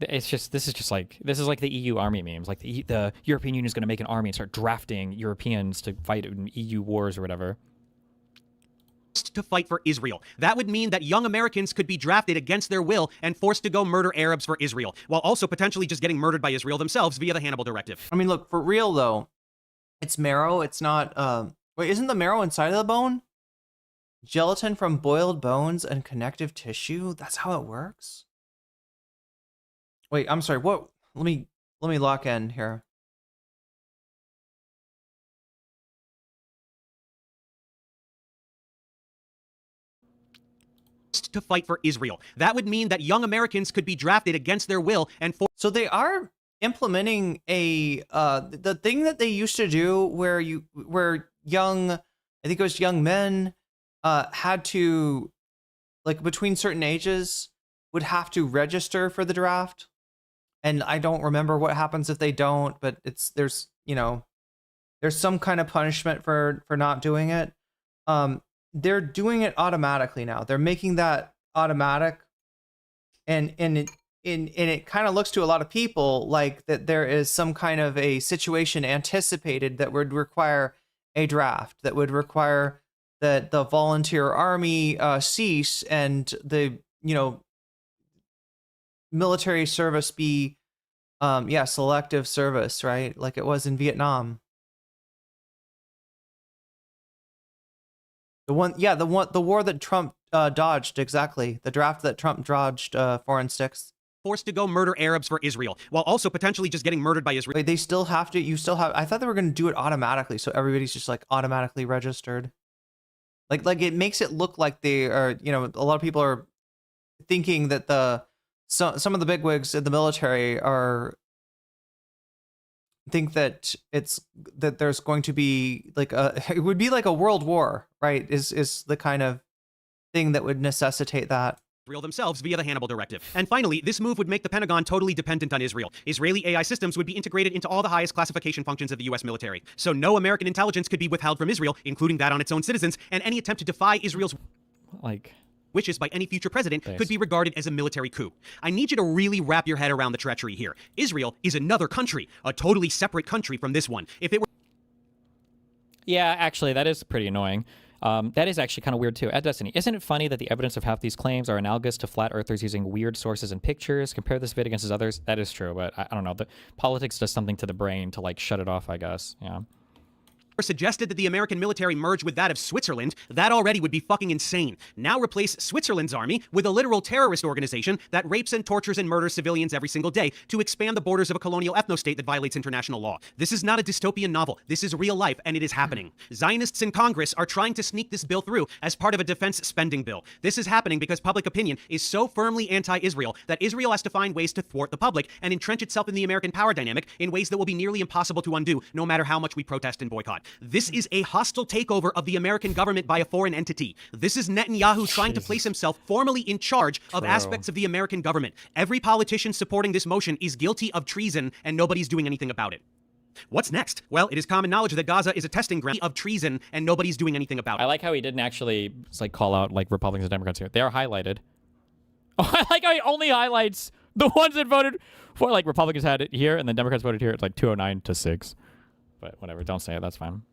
it's just, this is like the EU army memes. Like the European Union is going to make an army and start drafting Europeans to fight in EU wars or whatever. To fight for Israel. That would mean that young Americans could be drafted against their will and forced to go murder Arabs for Israel, while also potentially just getting murdered by Israel themselves via the Hannibal Directive. I mean, look, for real though, it's marrow. It's not, wait, isn't the marrow inside of the bone? Gelatin from boiled bones and connective tissue? That's how it works? Wait, I'm sorry, what? Let me lock in here. To fight for Israel. That would mean that young Americans could be drafted against their will and So they are implementing a the thing that they used to do where young, I think it was young men had to, like, between certain ages would have to register for the draft. And I don't remember what happens if they don't, but there's some kind of punishment for not doing it. They're doing it automatically now. They're making that automatic, and it kind of looks to a lot of people like that there is some kind of a situation anticipated that would require a draft, that would require that the volunteer army cease and the military service be selective service, right? Like it was in Vietnam. The war that Trump dodged, exactly. The draft that Trump dodged, foreign sticks. Forced to go murder Arabs for Israel, while also potentially just getting murdered by Israel. Wait, they still have to, I thought they were going to do it automatically, so everybody's just like automatically registered. Like it makes it look like they are, a lot of people are thinking that some of the bigwigs in the military think that there's going to be like it would be like a world war, right? Is the kind of thing that would necessitate that. Israel themselves via the Hannibal Directive. And finally, this move would make the Pentagon totally dependent on Israel. Israeli AI systems would be integrated into all the highest classification functions of the US military. So no American intelligence could be withheld from Israel, including that on its own citizens, and any attempt to defy Israel's wishes by any future president could be regarded as a military coup. I need you to really wrap your head around the treachery here. Israel is another country, a totally separate country from this one. If it were... Yeah, actually, that is pretty annoying. That is actually kind of weird too. At Destiny, isn't it funny that the evidence of half these claims are analogous to flat earthers using weird sources and pictures? Compare this vid against his others. That is true, but I don't know. The politics does something to the brain to like shut it off, I guess. Yeah. Suggested that the American military merge with that of Switzerland, that already would be fucking insane. Now replace Switzerland's army with a literal terrorist organization that rapes and tortures and murders civilians every single day to expand the borders of a colonial ethno-state that violates international law. This is not a dystopian novel. This is real life, and it is happening. Zionists in Congress are trying to sneak this bill through as part of a defense spending bill. This is happening because public opinion is so firmly anti-Israel that Israel has to find ways to thwart the public and entrench itself in the American power dynamic in ways that will be nearly impossible to undo, no matter how much we protest and boycott. This is a hostile takeover of the American government by a foreign entity. This is Netanyahu trying to place himself formally in charge of aspects of the American government. Every politician supporting this motion is guilty of treason, and nobody's doing anything about it. What's next? Well, it is common knowledge that Gaza is a testing ground of treason, and nobody's doing anything about it. I like how he didn't actually call out Republicans and Democrats here. They are highlighted. Oh, I like how he only highlights the ones that voted for, Republicans had it here, and then Democrats voted here. It's 209 to 6. But whatever, don't say it. That's fine.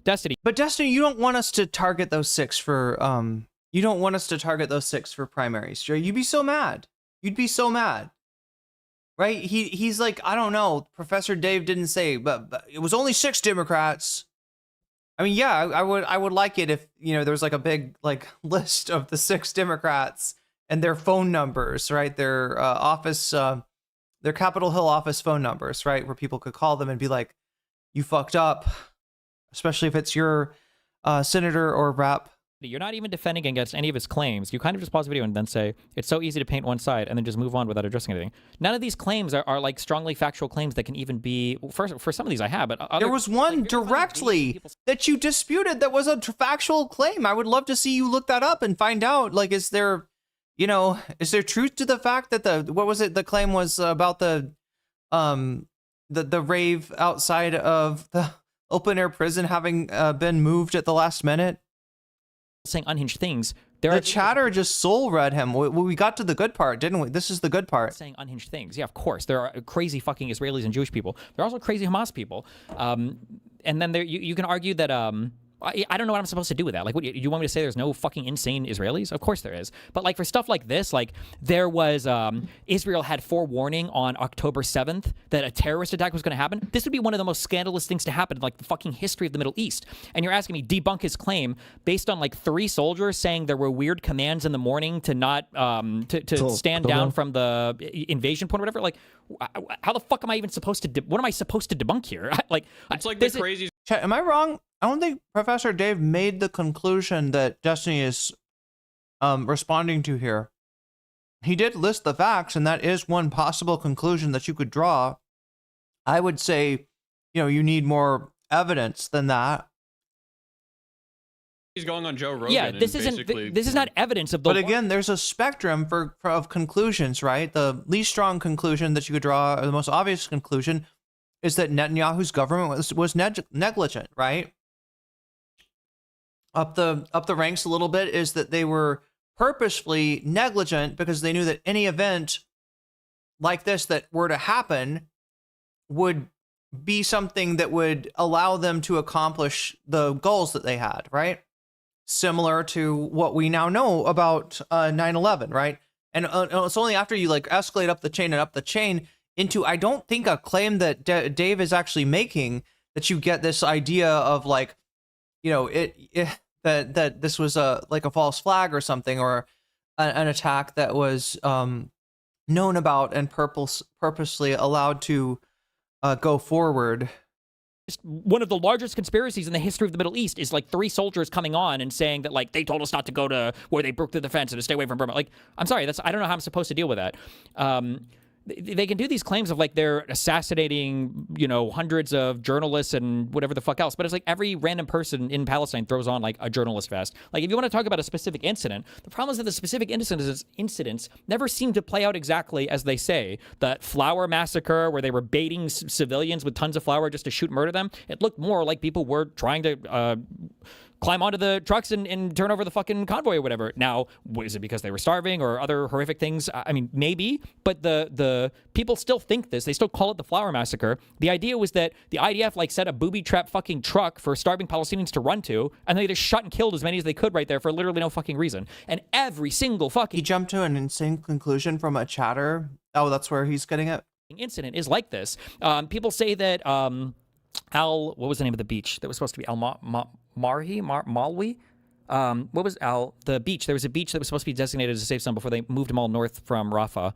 Destiny. But Destiny, you don't want us to target those 6 for you don't want us to target those 6 for primaries, Joe. You'd be so mad. You'd be so mad. Right? He's like, I don't know. Professor Dave didn't say, but it was only 6 Democrats. I mean, yeah, I would like it if, there was a big list of the 6 Democrats and their phone numbers, right? Their office, their Capitol Hill office phone numbers, right? Where people could call them and be like, you fucked up, especially if it's your senator or rep. You're not even defending against any of his claims. You kind of just pause the video and then say, it's so easy to paint one side, and then just move on without addressing anything. None of these claims are strongly factual claims that can even be, for some of these I have, but there was one directly that you disputed that was a factual claim. I would love to see you look that up and find out, is there truth to the fact that the claim was about the rave outside of the open air prison having been moved at the last minute? Saying unhinged things. The chatter just soul read him. We got to the good part, didn't we? This is the good part. Saying unhinged things. Yeah, of course. There are crazy fucking Israelis and Jewish people. There are also crazy Hamas people. And then you can argue that I don't know what I'm supposed to do with that. What, you want me to say there's no fucking insane Israelis? Of course there is. But for stuff like this, there was Israel had forewarning on October 7th that a terrorist attack was going to happen. This would be one of the most scandalous things to happen in the fucking history of the Middle East. And you're asking me debunk his claim based on 3 soldiers saying there were weird commands in the morning to not to stand down from the invasion point or whatever. How the fuck am I even supposed to? What am I supposed to debunk here? It's the crazy. Am I wrong? I don't think Professor Dave made the conclusion that Destiny is responding to here. He did list the facts, and that is one possible conclusion that you could draw. I would say, you need more evidence than that. He's going on Joe Rogan. Yeah, this is not evidence of the. But again, there's a spectrum of conclusions, right? The least strong conclusion that you could draw, or the most obvious conclusion, is that Netanyahu's government was negligent, right? Up the ranks a little bit is that they were purposefully negligent because they knew that any event like this that were to happen would be something that would allow them to accomplish the goals that they had, right? Similar to what we now know about 9/11, right? And it's only after you escalate up the chain into, I don't think, a claim that Dave is actually making that you get this idea of that this was a false flag or something, or an attack that was known about and purposely allowed to go forward. One of the largest conspiracies in the history of the Middle East is 3 soldiers coming on and saying that they told us not to go to where they broke through the fence and to stay away from Burma. I'm sorry, I don't know how I'm supposed to deal with that. They can do these claims of they're assassinating, hundreds of journalists and whatever the fuck else. But it's every random person in Palestine throws on a journalist vest. If you want to talk about a specific incident, the problem is that the specific incidents never seem to play out exactly as they say. That flour massacre where they were baiting civilians with tons of flour just to shoot and murder them, it looked more like people were trying to climb onto the trucks and turn over the fucking convoy or whatever. Now, is it because they were starving or other horrific things? I mean, maybe, but the people still think this. They still call it the flour massacre. The idea was that the IDF set a booby-trap fucking truck for starving Palestinians to run to, and they just shot and killed as many as they could right there for literally no fucking reason. And every single fucking... He jumped to an insane conclusion from a chatter. Oh, that's where he's getting it? Incident is like this. People say that... what was the name of the beach that was supposed to be Malwi? What was the beach? There was a beach that was supposed to be designated as a safe zone before they moved them all north from Rafah.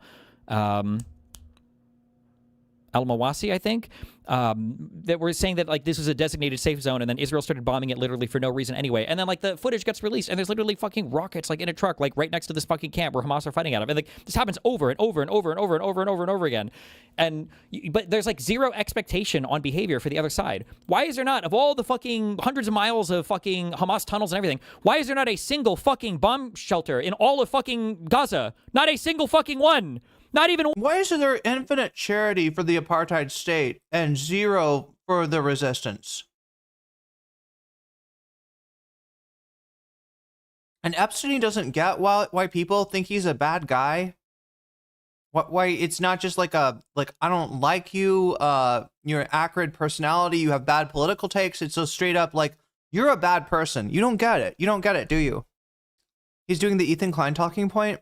Al-Mawasi, I think, that were saying that this was a designated safe zone, and then Israel started bombing it literally for no reason anyway. And then the footage gets released, and there's literally fucking rockets in a truck right next to this fucking camp where Hamas are fighting out of. And this happens over and over and over and over and over and over and over again. But there's zero expectation on behavior for the other side. Why is there not, of all the fucking hundreds of miles of fucking Hamas tunnels and everything, why is there not a single fucking bomb shelter in all of fucking Gaza? Not a single fucking one. Not even. Why is there infinite charity for the apartheid state and zero for the resistance? And Epstein doesn't get why people think he's a bad guy. Why it's not just like I don't like you, you're an acrid personality, you have bad political takes. It's so straight up like, you're a bad person. You don't get it. You don't get it, do you? He's doing the Ethan Klein talking point.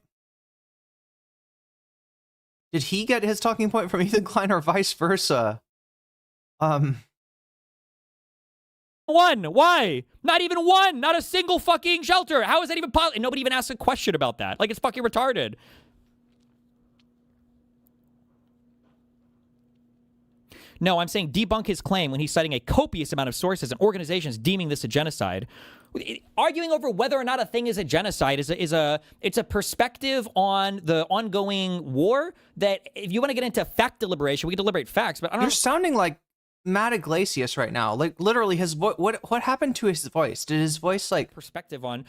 Did he get his talking point from Ethan Klein or vice versa? One. Why? Not even one. Not a single fucking shelter. How is that even possible? And nobody even asked a question about that. Like, it's fucking retarded. No, I'm saying debunk his claim when he's citing a copious amount of sources and organizations deeming this a genocide. Arguing over whether or not a thing is a genocide is a perspective on the ongoing war that if you want to get into fact deliberation, we can deliberate facts, but I don't know. You're sounding like Matt Iglesias right now. Like literally his voice. What happened to his voice? Did his voice like perspective on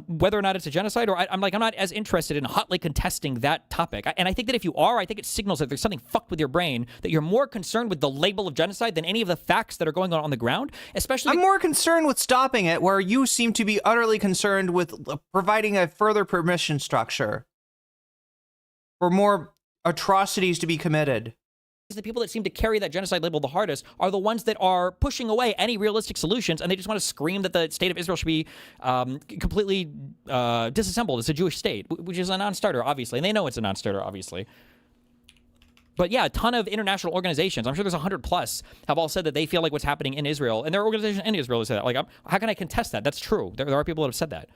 whether or not it's a genocide? Or I'm not as interested in hotly contesting that topic. And I think that if you are, I think it signals that there's something fucked with your brain, that you're more concerned with the label of genocide than any of the facts that are going on the ground. Especially, I'm more concerned with stopping it, where you seem to be utterly concerned with providing a further permission structure for more atrocities to be committed. The people that seem to carry that genocide label the hardest are the ones that are pushing away any realistic solutions, and they just want to scream that the state of Israel should be completely disassembled as a Jewish state, which is a non-starter, obviously. And they know it's a non-starter, obviously. But yeah, a ton of international organizations, I'm sure there's 100 plus, have all said that they feel like what's happening in Israel, and there are organizations in Israel that say that. Like, how can I contest that? That's true. There are people that have said that.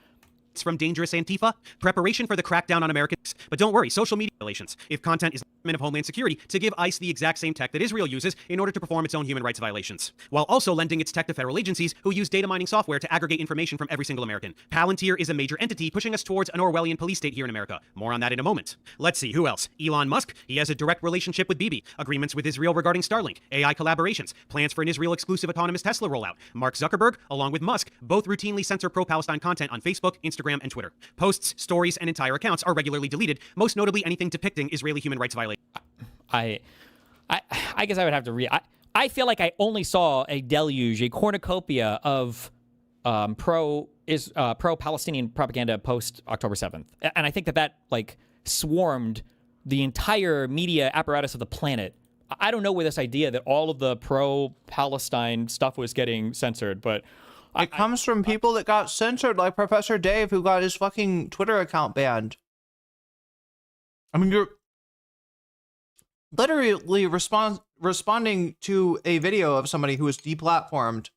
From dangerous Antifa, preparation for the crackdown on Americans. But don't worry, social media relations. If content is of Homeland Security to give ICE the exact same tech that Israel uses in order to perform its own human rights violations, while also lending its tech to federal agencies who use data mining software to aggregate information from every single American. Palantir is a major entity pushing us towards an Orwellian police state here in America. More on that in a moment. Let's see, who else? Elon Musk. He has a direct relationship with Bibi. Agreements with Israel regarding Starlink. AI collaborations. Plans for an Israel-exclusive autonomous Tesla rollout. Mark Zuckerberg, along with Musk, both routinely censor pro-Palestine content on Facebook, Instagram, and Twitter. Posts, stories, and entire accounts are regularly deleted, most notably anything depicting Israeli human rights violations. I guess I would have to read. I feel like I only saw a deluge, a cornucopia of pro-Palestinian propaganda post October 7th, and I think that like swarmed the entire media apparatus of the planet. I don't know where this idea that all of the pro-Palestine stuff was getting censored, but it comes from people that got censored, like Professor Dave, who got his fucking Twitter account banned. I mean, you're literally responding to a video of somebody who was deplatformed.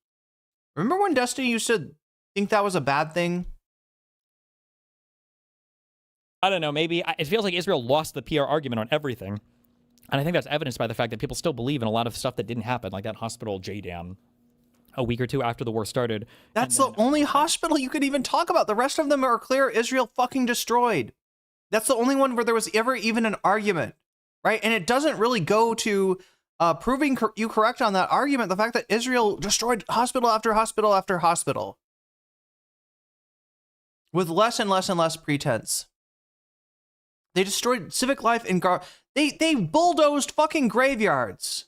Remember when Destiny used to think that was a bad thing? I don't know. Maybe it feels like Israel lost the PR argument on everything. And I think that's evidenced by the fact that people still believe in a lot of stuff that didn't happen, like that hospital JDAM a week or two after the war started. That's the only hospital you could even talk about. The rest of them are clear Israel fucking destroyed. That's the only one where there was ever even an argument, right? And it doesn't really go to proving you correct on that argument, the fact that Israel destroyed hospital after hospital after hospital with less and less and less pretense. They destroyed civic life in They bulldozed fucking graveyards.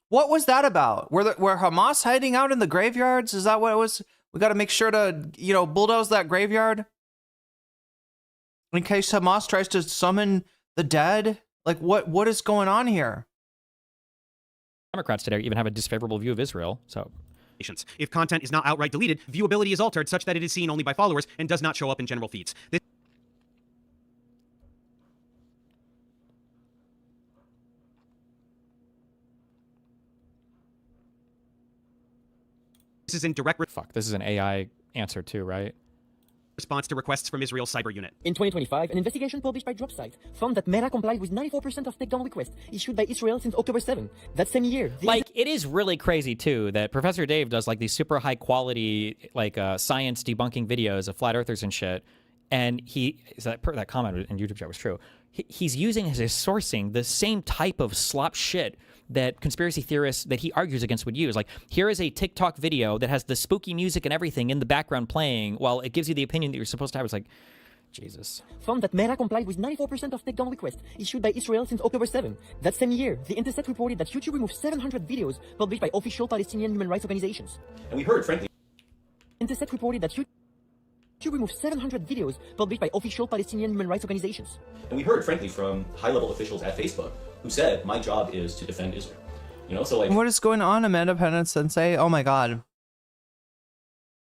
What was that about? Were Hamas hiding out in the graveyards? Is that what it was? We got to make sure to, bulldoze that graveyard in case Hamas tries to summon the dead. Like, what is going on here? Democrats today even have a disfavorable view of Israel. So, if content is not outright deleted, viewability is altered such that it is seen only by followers and does not show up in general feeds. This is in direct This is an AI answer too, right? Response to requests from Israel's cyber unit. In 2025, an investigation published by DropSite found that Meta complied with 94% of takedown requests issued by Israel since October 7. That same year. It is really crazy too that Professor Dave does like these super high quality science debunking videos of flat earthers and shit, and that comment in YouTube chat was true. He's using as his sourcing the same type of slop shit that conspiracy theorists that he argues against would use. Like, here is a TikTok video that has the spooky music and everything in the background playing while it gives you the opinion that you're supposed to have. It's like, Jesus. Found that Mera complied with 94% of takedown requests issued by Israel since October 7. That same year, The Intercept reported that YouTube removed 700 videos published by official Palestinian human rights organizations. And we heard, frankly, Intercept reported that YouTube removed 700 videos published by official Palestinian human rights organizations. And we heard, frankly, from high-level officials at Facebook who said, my job is to defend Israel. You know, so like... What is going on, Amanda Pennant Sensei? Oh my god.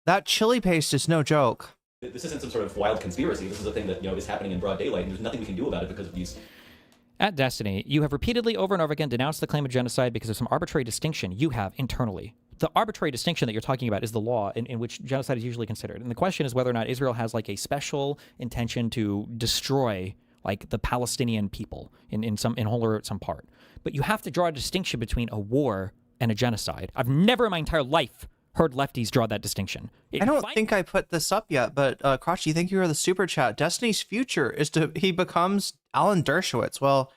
That chili paste is no joke. This isn't some sort of wild conspiracy. This is a thing that, you know, is happening in broad daylight, and there's nothing we can do about it because of these... At Destiny, you have repeatedly over and over again denounced the claim of genocide because of some arbitrary distinction you have internally. The arbitrary distinction that you're talking about is the law in which genocide is usually considered. And the question is whether or not Israel has like a special intention to destroy like the Palestinian people in whole or some part. But you have to draw a distinction between a war and a genocide. I've never in my entire life heard lefties draw that distinction. I don't think I put this up yet, but Crotchy, thank you for the super chat. Destiny's future is he becomes Alan Dershowitz. Well,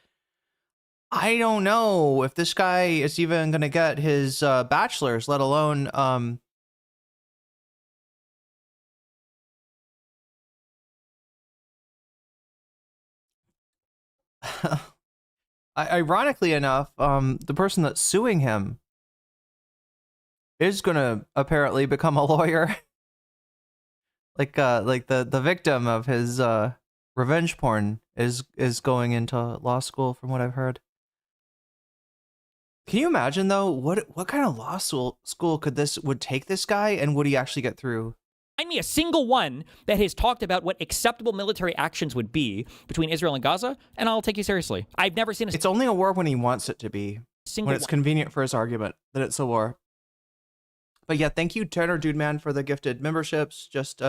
I don't know if this guy is even going to get his bachelor's, let alone ironically enough, the person that's suing him is gonna apparently become a lawyer. like the victim of his revenge porn is going into law school, from what I've heard. Can you imagine though what kind of law school would take this guy, and would he actually get through? Find me a single one that has talked about what acceptable military actions would be between Israel and Gaza, and I'll take you seriously. I've never seen It's only a war when he wants it to be. When it's convenient for his argument that it's a war. But yeah, thank you, Turner Dude Man, for the gifted memberships. Just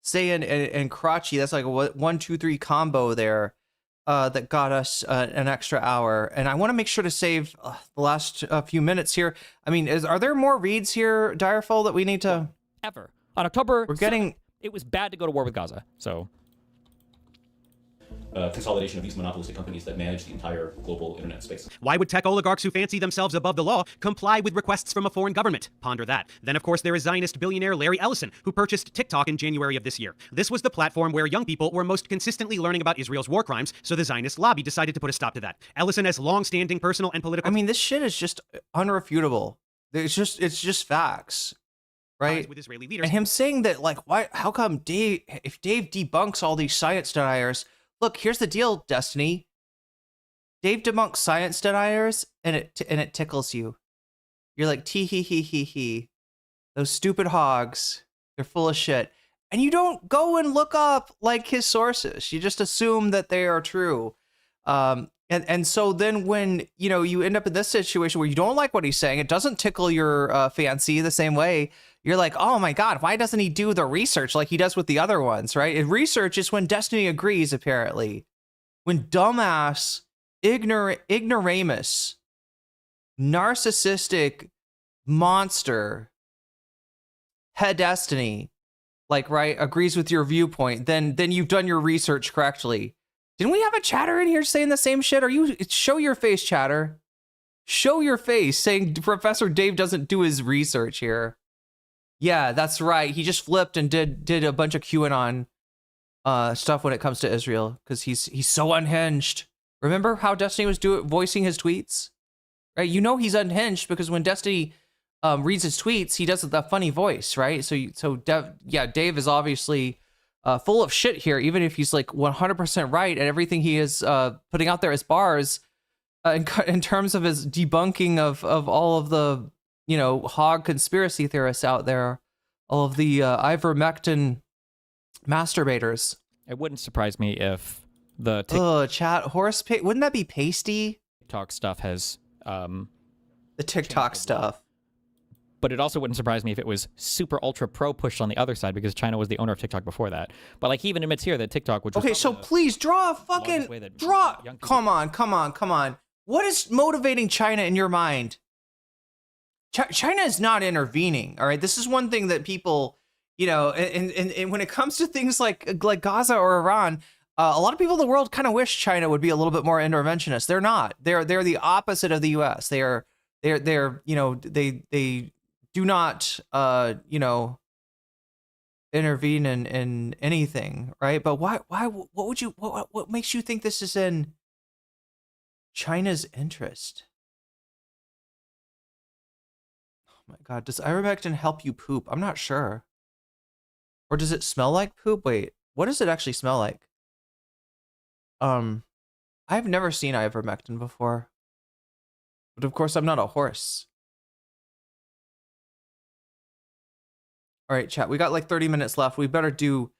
saying, and Crotchy, that's like a 1, 2, 3 combo there that got us an extra hour. And I want to make sure to save the last few minutes here. I mean, are there more reads here, Direful, that we need to... Ever. On October 7th, it was bad to go to war with Gaza, so... consolidation of these monopolistic companies that manage the entire global internet space. Why would tech oligarchs who fancy themselves above the law comply with requests from a foreign government? Ponder that. Then, of course, there is Zionist billionaire Larry Ellison, who purchased TikTok in January of this year. This was the platform where young people were most consistently learning about Israel's war crimes, so the Zionist lobby decided to put a stop to that. Ellison has long-standing personal and political... I mean, this shit is just unrefutable. It's just facts. Right? With Israeli leaders. And him saying that, like, how come if Dave debunks all these science deniers... Look, here's the deal, Destiny. Dave debunks science deniers, and it tickles you. You're like, tee hee hee hee hee. Those stupid hogs, they're full of shit. And you don't go and look up like his sources. You just assume that they are true. And so then when you end up in this situation where you don't like what he's saying, it doesn't tickle your fancy the same way. You're like, oh my God, why doesn't he do the research like he does with the other ones, right? And research is when Destiny agrees, apparently. When dumbass, ignoramus, narcissistic monster, head Destiny, agrees with your viewpoint, then you've done your research correctly. Didn't we have a chatter in here saying the same shit? Show your face, chatter. Show your face saying Professor Dave doesn't do his research here. Yeah, that's right. He just flipped and did a bunch of QAnon stuff when it comes to Israel because he's so unhinged. Remember how Destiny was voicing his tweets? Right? You know he's unhinged because when Destiny reads his tweets, he does the funny voice, right? So Dave is obviously full of shit here, even if he's like 100% right and everything he is putting out there as bars in terms of his debunking of all of the hog conspiracy theorists out there, all of the ivermectin masturbators. It wouldn't surprise me if the chat horse wouldn't that be pasty? TikTok stuff has the TikTok stuff. But it also wouldn't surprise me if it was super ultra pro pushed on the other side because China was the owner of TikTok before that. But like he even admits here that TikTok would. Okay, so please draw a fucking Come on. What is motivating China in your mind? China is not intervening. All right, this is one thing that people, and when it comes to things like Gaza or Iran, a lot of people in the world kind of wish China would be a little bit more interventionist. They're not. They're the opposite of the U.S. They do not intervene in anything, right? But why what makes you think this is in China's interest? Oh my God, does ivermectin help you poop? I'm not sure. Or does it smell like poop? Wait, what does it actually smell like? I've never seen ivermectin before. But of course, I'm not a horse. All right, chat, we got like 30 minutes left. We better do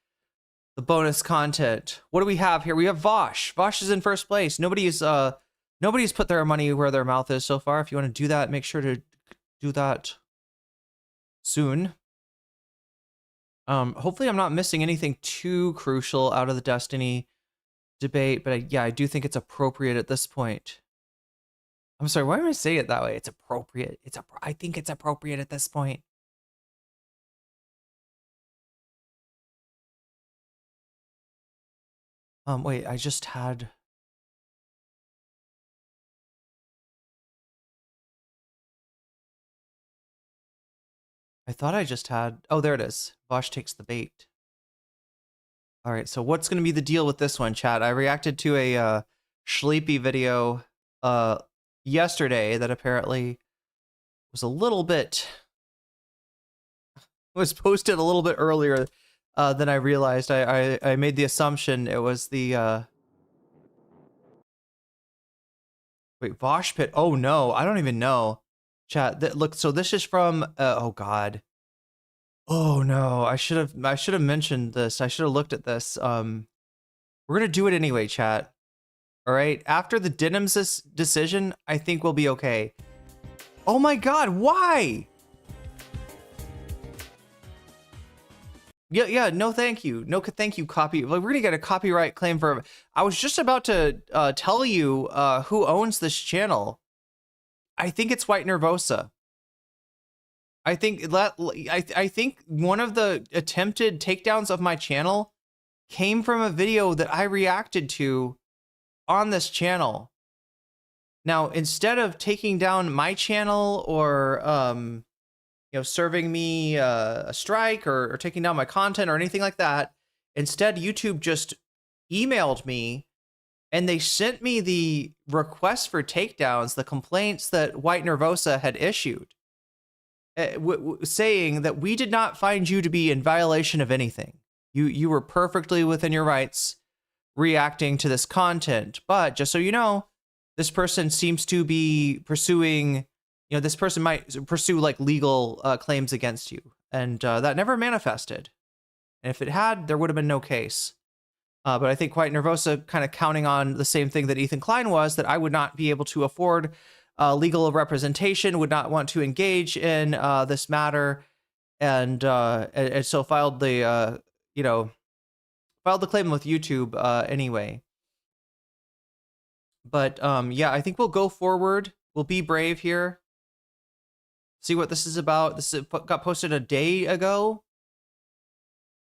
the bonus content. What do we have here? We have Vosh. Vosh is in first place. Nobody's put their money where their mouth is so far. If you want to do that, make sure to do that soon. Hopefully I'm not missing anything too crucial out of the Destiny debate, but yeah, I do think it's appropriate at this point. I'm sorry, why am I saying it that way? It's appropriate. I think it's appropriate at this point. Wait, I just had... I thought I just had... Oh, there it is. Vosh takes the bait. All right, so what's going to be the deal with this one, chat? I reacted to a Sleepy video yesterday that apparently was a little bit... was posted a little bit earlier than I realized. I made the assumption it was the... Wait, Vosh Pit? Oh no, I don't even know. Chat, look, so this is from... oh God. Oh no, I should have mentioned this. I should have looked at this. We're gonna do it anyway, chat. All right, after the Denims' decision, I think we'll be okay. Oh my God, why? Yeah, no thank you. No thank you, copy. Like, we're gonna get a copyright claim for... I was just about to tell you who owns this channel. I think it's White Nervosa. I think one of the attempted takedowns of my channel came from a video that I reacted to on this channel. Now, instead of taking down my channel or you know, serving me a strike or taking down my content or anything like that, instead YouTube just emailed me and they sent me the request for takedowns, the complaints that White Nervosa had issued. Saying that we did not find you to be in violation of anything. You were perfectly within your rights reacting to this content. But just so you know, this person seems to be pursuing, you know, this person might pursue like legal claims against you. And that never manifested. And if it had, there would have been no case. But I think White Nervosa kind of counting on the same thing that Ethan Klein was, that I would not be able to afford legal representation, would not want to engage in this matter, and so filed the filed the claim with YouTube anyway. But yeah, I think we'll go forward. We'll be brave here. See what this is about. This got posted a day ago.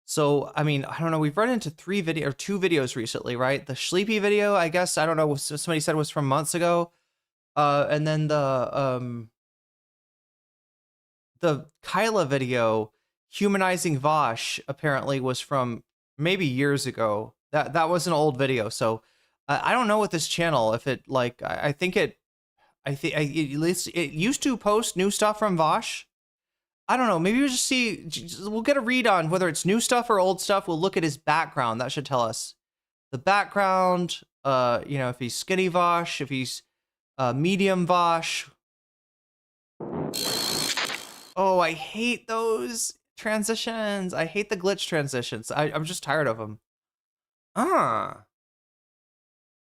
So, I mean, I don't know. We've run into two videos recently, right? The Sleepy video, I guess, I don't know. Somebody said was from months ago. And then the Kyla video humanizing Vosh apparently was from maybe years ago. That was an old video. So I don't know with this channel if it like I think at least it used to post new stuff from Vosh. I don't know. Maybe we'll get a read on whether it's new stuff or old stuff. We'll look at his background. That should tell us the background. You know, if he's skinny Vosh, if he's medium Vosh. Oh, I hate those transitions. I hate the glitch transitions. I'm just tired of them.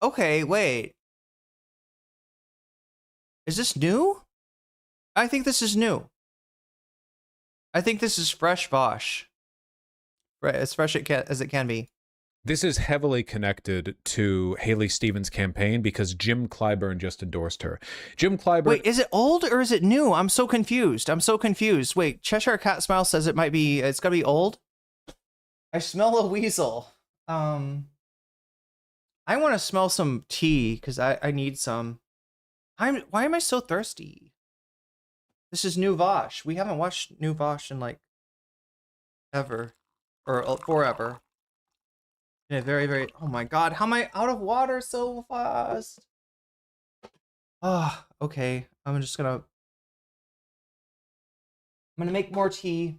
Okay, wait. Is this new? I think this is new. I think this is fresh Vosh. Right, as fresh as it can be. This is heavily connected to Haley Stevens' campaign because Jim Clyburn just endorsed her. Jim Clyburn... Wait, is it old or is it new? I'm so confused. Wait, Cheshire Cat Smile says it's gotta be old? I smell a weasel. I want to smell some tea because I need some. Why am I so thirsty? This is new Vosh. We haven't watched new Vosh in like ever. or forever. In a very, very, oh my god, how am I out of water so fast? Ah, okay. I'm gonna make more tea.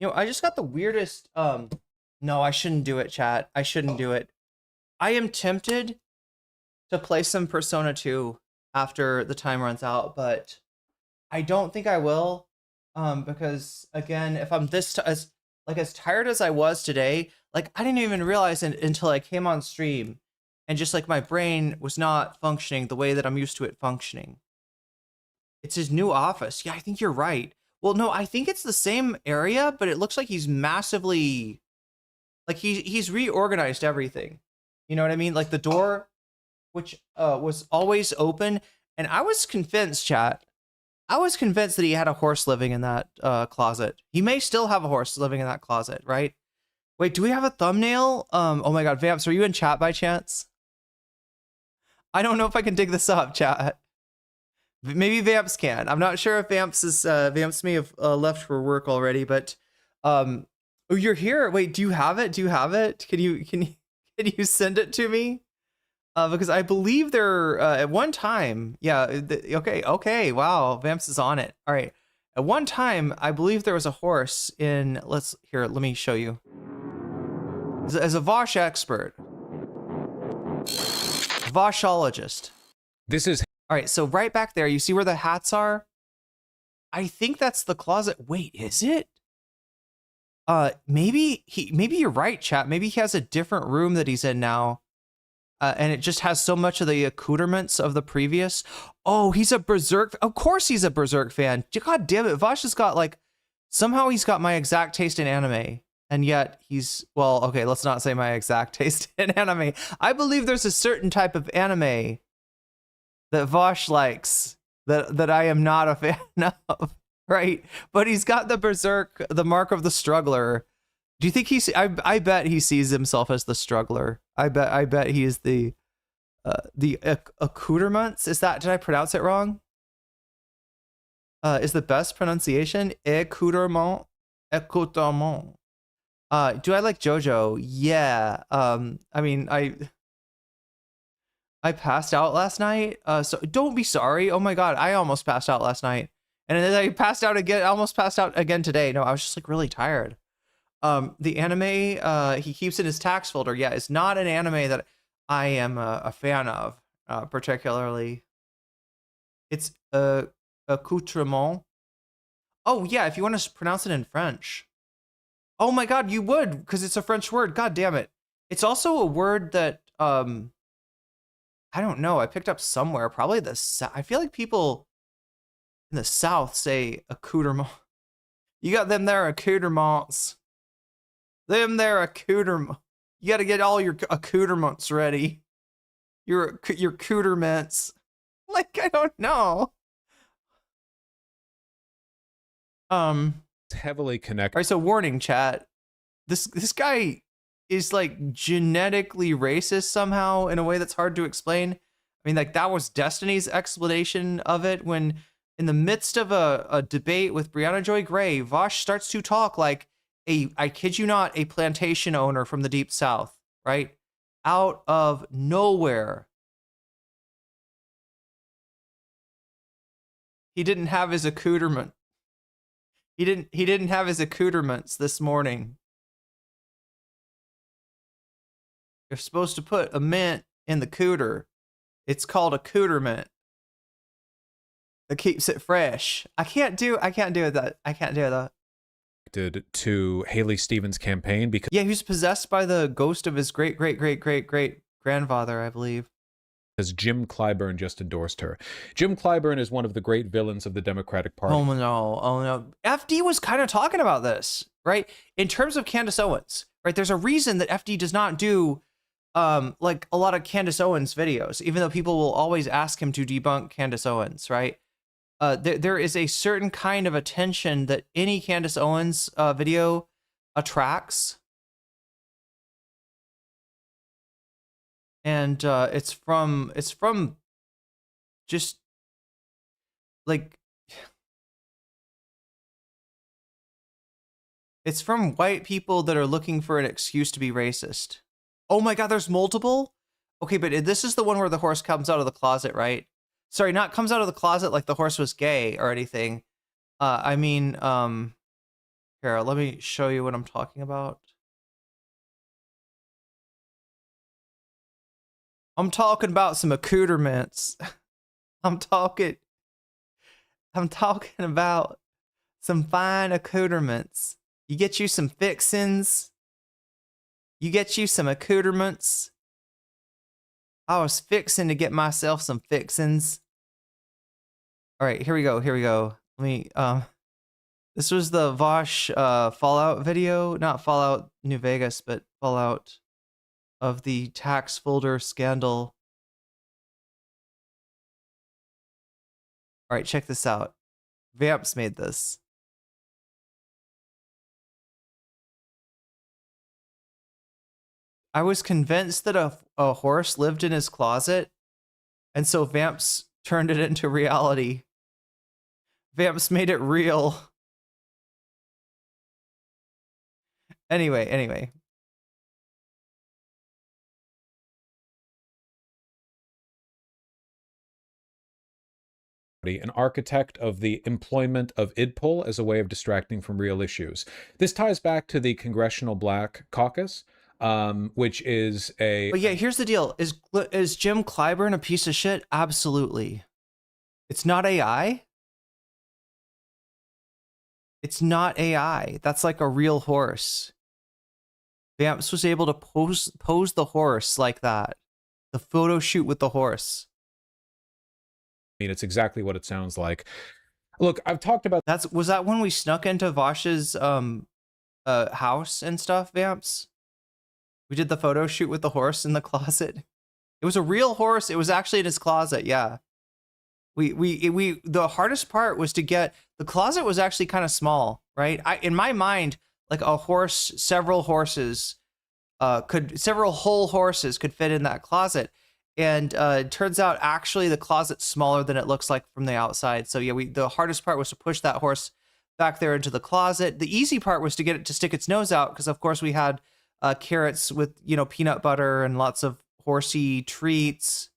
You know, I just got the weirdest, no, I shouldn't do it, chat. I shouldn't do it. I am tempted to play some Persona 2 after the time runs out, but I don't think I will. Because again, if I'm this as tired as I was today, like I didn't even realize it until I came on stream, and just like my brain was not functioning the way that I'm used to it functioning. It's his new office. Yeah, I think you're right. Well, no, I think it's the same area, but it looks like he's massively, like he's reorganized everything. You know what I mean? Like the door, which was always open, and I was convinced, chat. I was convinced that he had a horse living in that closet. He may still have a horse living in that closet, right? Wait, do we have a thumbnail? Oh my god, Vamps, are you in chat by chance? I don't know if I can dig this up, chat. Maybe Vamps can. I'm not sure if Vamps may have left for work already, but oh, you're here. Wait, do you have it? Do you have it? Can you send it to me? Because I believe there at one time, yeah. Okay. Wow, Vamps is on it. All right. At one time, I believe there was a horse in. Let me show you. As a Vosh expert, Voshologist. This is. All right, so right back there, you see where the hats are? I think that's the closet. Wait, is it? Maybe you're right, chat. Maybe he has a different room that he's in now. And it just has so much of the accoutrements of the previous. Oh, he's a Berserk. Of course he's a Berserk fan. God damn it. Vosh has got somehow he's got my exact taste in anime. And yet well, okay, let's not say my exact taste in anime. I believe there's a certain type of anime that Vosh likes that I am not a fan of, right? But he's got the Berserk, the mark of the struggler. Do you think I bet he sees himself as the struggler. I bet he is the accoutrements. Did I pronounce it wrong? Is the best pronunciation accoutrement? Accoutrement. Do I like JoJo? Yeah. I mean, I passed out last night, so don't be sorry. Oh my god, I almost passed out last night, and then I passed out again. I almost passed out again today. No, I was just really tired. The anime he keeps in his tax folder, yeah, it's not an anime that I am a fan of, particularly. It's accoutrement. Oh yeah, if you want to pronounce it in French. Oh my god, you would, because it's a French word. God damn it. It's also a word that I don't know. I picked up somewhere, probably I feel like people in the South say accoutrement. You got them there accoutrements. Them there accoutrements. You got to get all your accoutrements ready. Your accoutrements. Like, I don't know. It's heavily connected. All right, so warning, chat. This guy is genetically racist somehow in a way that's hard to explain. I mean, that was Destiny's explanation of it when in the midst of a debate with Brianna Joy Gray, Vosh starts to talk like I kid you not, a plantation owner from the deep South, right? Out of nowhere. He didn't have his accoutrement. He didn't have his accoutrements this morning. You're supposed to put a mint in the cooter. It's called accoutrement. It keeps it fresh. I can't do that. I can't do that. To Haley Stevens' campaign because he was possessed by the ghost of his great grandfather, I believe. Because Jim Clyburn just endorsed her. Jim Clyburn is one of the great villains of the Democratic Party. Oh no. FD was kind of talking about this, right? In terms of Candace Owens, right? There's a reason that FD does not do like a lot of Candace Owens videos, even though people will always ask him to debunk Candace Owens, right? There is a certain kind of attention that any Candace Owens video attracts. And it's from just like It's from white people that are looking for an excuse to be racist. Oh my God, there's multiple? Okay, but this is the one where the horse comes out of the closet, right? Sorry, not comes out of the closet like the horse was gay or anything. I mean, here, let me show you what I'm talking about. I'm talking about some accoutrements. I'm talking about some fine accoutrements. You get you some fixins. You get you some accoutrements. I was fixing to get myself some fixins. All right, here we go. Let me, this was the Vosh Fallout video. Not Fallout New Vegas, but Fallout of the tax folder scandal. All right, check this out. Vamps made this. I was convinced that a horse lived in his closet, and so Vamps turned it into reality. Vamps made it real. Anyway. An architect of the employment of idpol as a way of distracting from real issues. This ties back to the Congressional Black Caucus, which is a... But yeah, here's the deal. Is Jim Clyburn a piece of shit? Absolutely. It's not AI. It's not AI. That's like a real horse. Vamps was able to pose the horse like that. The photo shoot with the horse. I mean, it's exactly what it sounds like. Look, I've talked about... Was that when we snuck into Vosh's house and stuff, Vamps? We did the photo shoot with the horse in the closet. It was a real horse. It was actually in his closet, yeah. The hardest part was to get... The closet was actually kind of small, right? In my mind, like a horse, several whole horses could fit in that closet. And it turns out actually the closet's smaller than it looks like from the outside. So yeah, the hardest part was to push that horse back there into the closet. The easy part was to get it to stick its nose out, because of course we had carrots with, you know, peanut butter and lots of horsey treats.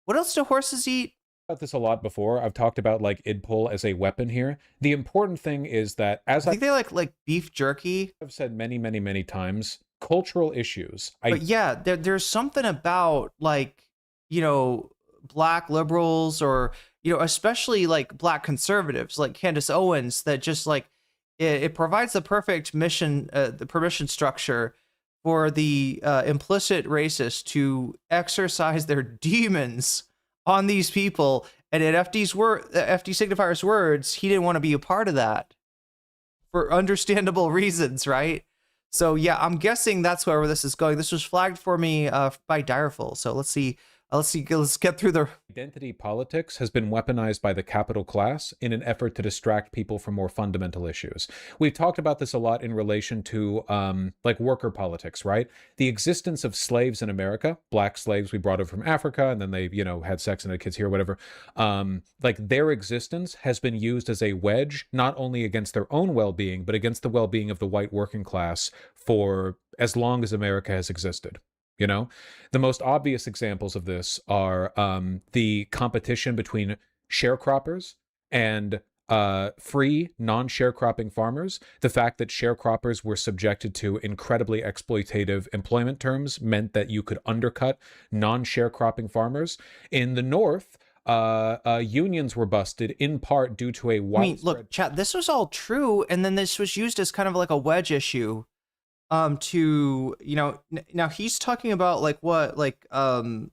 What else do horses eat? About this a lot before. I've talked about like idpol as a weapon here. The important thing is that I think they like beef jerky. I've said many times, cultural issues. But yeah, there's something about like, you know, black liberals or, you know, especially like black conservatives like Candace Owens that just like it provides the perfect the permission structure for the implicit racists to exercise their demons on these people. And in FD Signifier's words, he didn't want to be a part of that for understandable reasons, right? So yeah, I'm guessing that's where this is going. This was flagged for me by Direful. So let's get through the... Identity politics has been weaponized by the capital class in an effort to distract people from more fundamental issues. We've talked about this a lot in relation to like worker politics, right? The existence of slaves in America, black slaves we brought over from Africa, and then they, you know, had sex and had kids here, whatever. Like their existence has been used as a wedge, not only against their own well-being, but against the well-being of the white working class for as long as America has existed. You know, the most obvious examples of this are the competition between sharecroppers and free non-sharecropping farmers. The fact that sharecroppers were subjected to incredibly exploitative employment terms meant that you could undercut non-sharecropping farmers. In the North, unions were busted in part due to a widespread... I mean, look, chat, this was all true, and then this was used as kind of like a wedge issue. To, you know, now he's talking about like what, like, you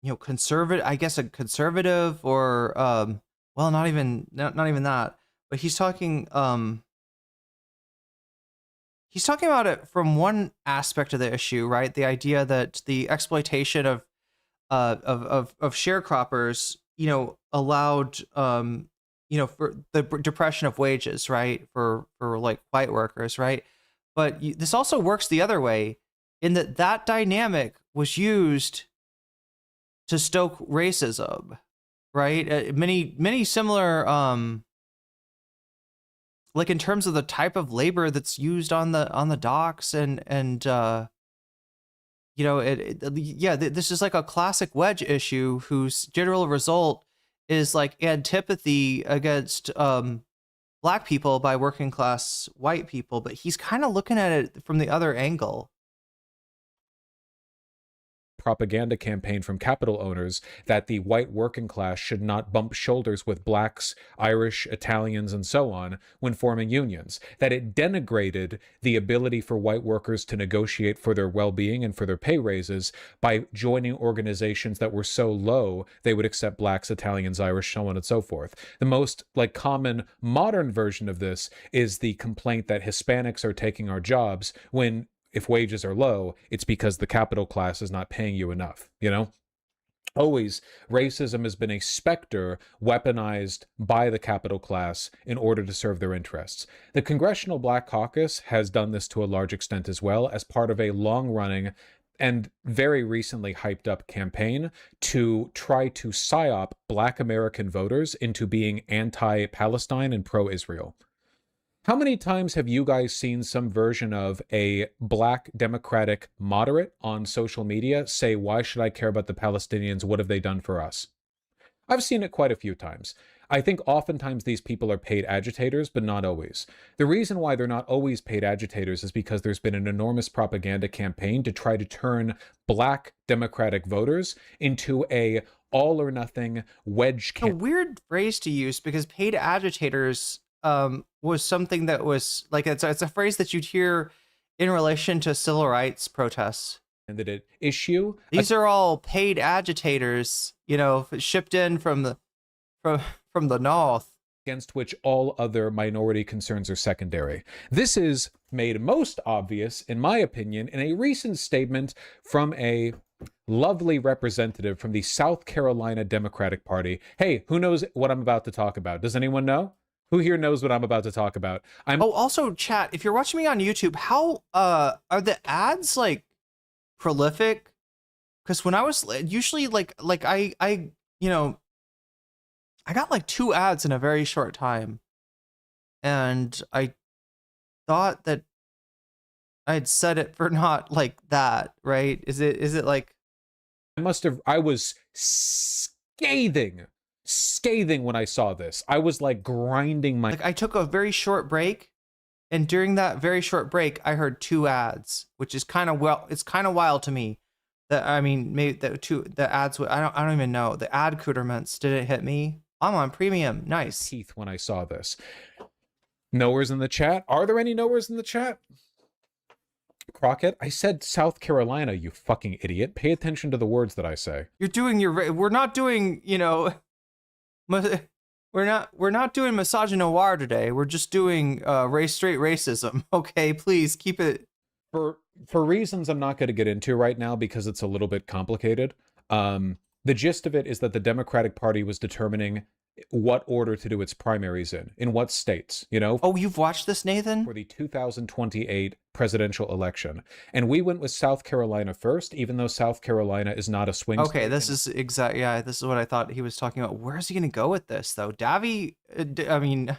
know, conservative, I guess a conservative or, well, not even that, but he's talking about it from one aspect of the issue, right? The idea that the exploitation of sharecroppers, you know, allowed, you know, for the depression of wages, right? For like white workers, right? But this also works the other way in that dynamic was used to stoke racism, right? Many similar like in terms of the type of labor that's used on the docks and you know, this is like a classic wedge issue whose general result is like antipathy against black people by working class white people, but he's kind of looking at it from the other angle. Propaganda campaign from capital owners that the white working class should not bump shoulders with blacks, Irish, Italians, and so on when forming unions, that it denigrated the ability for white workers to negotiate for their well-being and for their pay raises by joining organizations that were so low they would accept blacks, Italians, Irish, so on and so forth. The most like common modern version of this is the complaint that Hispanics are taking our jobs when if wages are low, it's because the capital class is not paying you enough, you know? Always, racism has been a specter weaponized by the capital class in order to serve their interests. The Congressional Black Caucus has done this to a large extent as well as part of a long-running and very recently hyped up campaign to try to psyop Black American voters into being anti-Palestine and pro-Israel. How many times have you guys seen some version of a black Democratic moderate on social media say, why should I care about the Palestinians? What have they done for us? I've seen it quite a few times. I think oftentimes these people are paid agitators, but not always. The reason why they're not always paid agitators is because there's been an enormous propaganda campaign to try to turn black Democratic voters into a all or nothing wedge campaign. A weird phrase to use because paid agitators was something that was like it's a phrase that you'd hear in relation to civil rights protests. Candidate issue. These are all paid agitators, you know, shipped in from the north, against which all other minority concerns are secondary. This is made most obvious, in my opinion, in a recent statement from a lovely representative from the South Carolina Democratic Party. Hey, who knows what I'm about to talk about? Does anyone know? Who here knows what I'm about to talk about? Also, chat, if you're watching me on YouTube, how are the ads like prolific? Because when I was usually like I you know, I got like 2 ads in a very short time, and I thought that I'd set it for not like that, right? Is it like I was scathing when I saw this. I was like grinding my I took a very short break, and during that very short break I heard 2 ads, which is kind of wild to me. That I mean, maybe the ads I don't even know. The ad accoutrements didn't hit me. I'm on premium. Nice. Teeth when I saw this. Knowers in the chat. Are there any knowers in the chat? Crockett, I said South Carolina, you fucking idiot. Pay attention to the words that I say. You're doing we're not doing, you know, we're not doing misogynoir today. We're just doing straight racism. Okay, please keep it. For reasons I'm not going to get into right now because it's a little bit complicated. The gist of it is that the Democratic Party was determining what order to do its primaries in what states, you know? Oh, you've watched this, Nathan? For the 2028 presidential election. And we went with South Carolina first, even though South Carolina is not a swing state. Okay, this is this is what I thought he was talking about. Where is he going to go with this, though? Davi, I mean,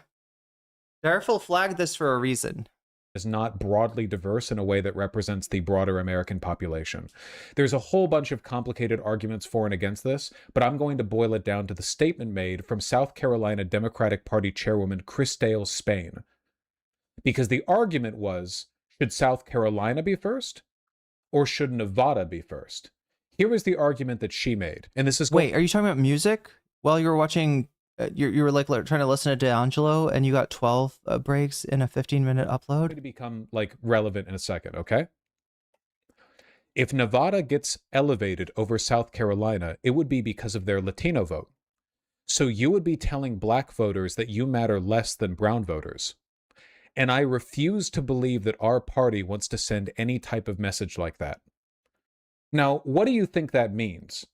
Darful flagged this for a reason. Is not broadly diverse in a way that represents the broader American population. There's a whole bunch of complicated arguments for and against this, but I'm going to boil it down to the statement made from South Carolina Democratic Party Chairwoman Christale Spain. Because the argument was, should South Carolina be first, or should Nevada be first? Here is the argument that she made, and this is... Wait, are you talking about music? While you were watching... you were like trying to listen to D'Angelo, and you got 12 breaks in a 15-minute upload. To become like relevant in a second, okay? If Nevada gets elevated over South Carolina, it would be because of their Latino vote. So you would be telling black voters that you matter less than brown voters. And I refuse to believe that our party wants to send any type of message like that. Now, what do you think that means?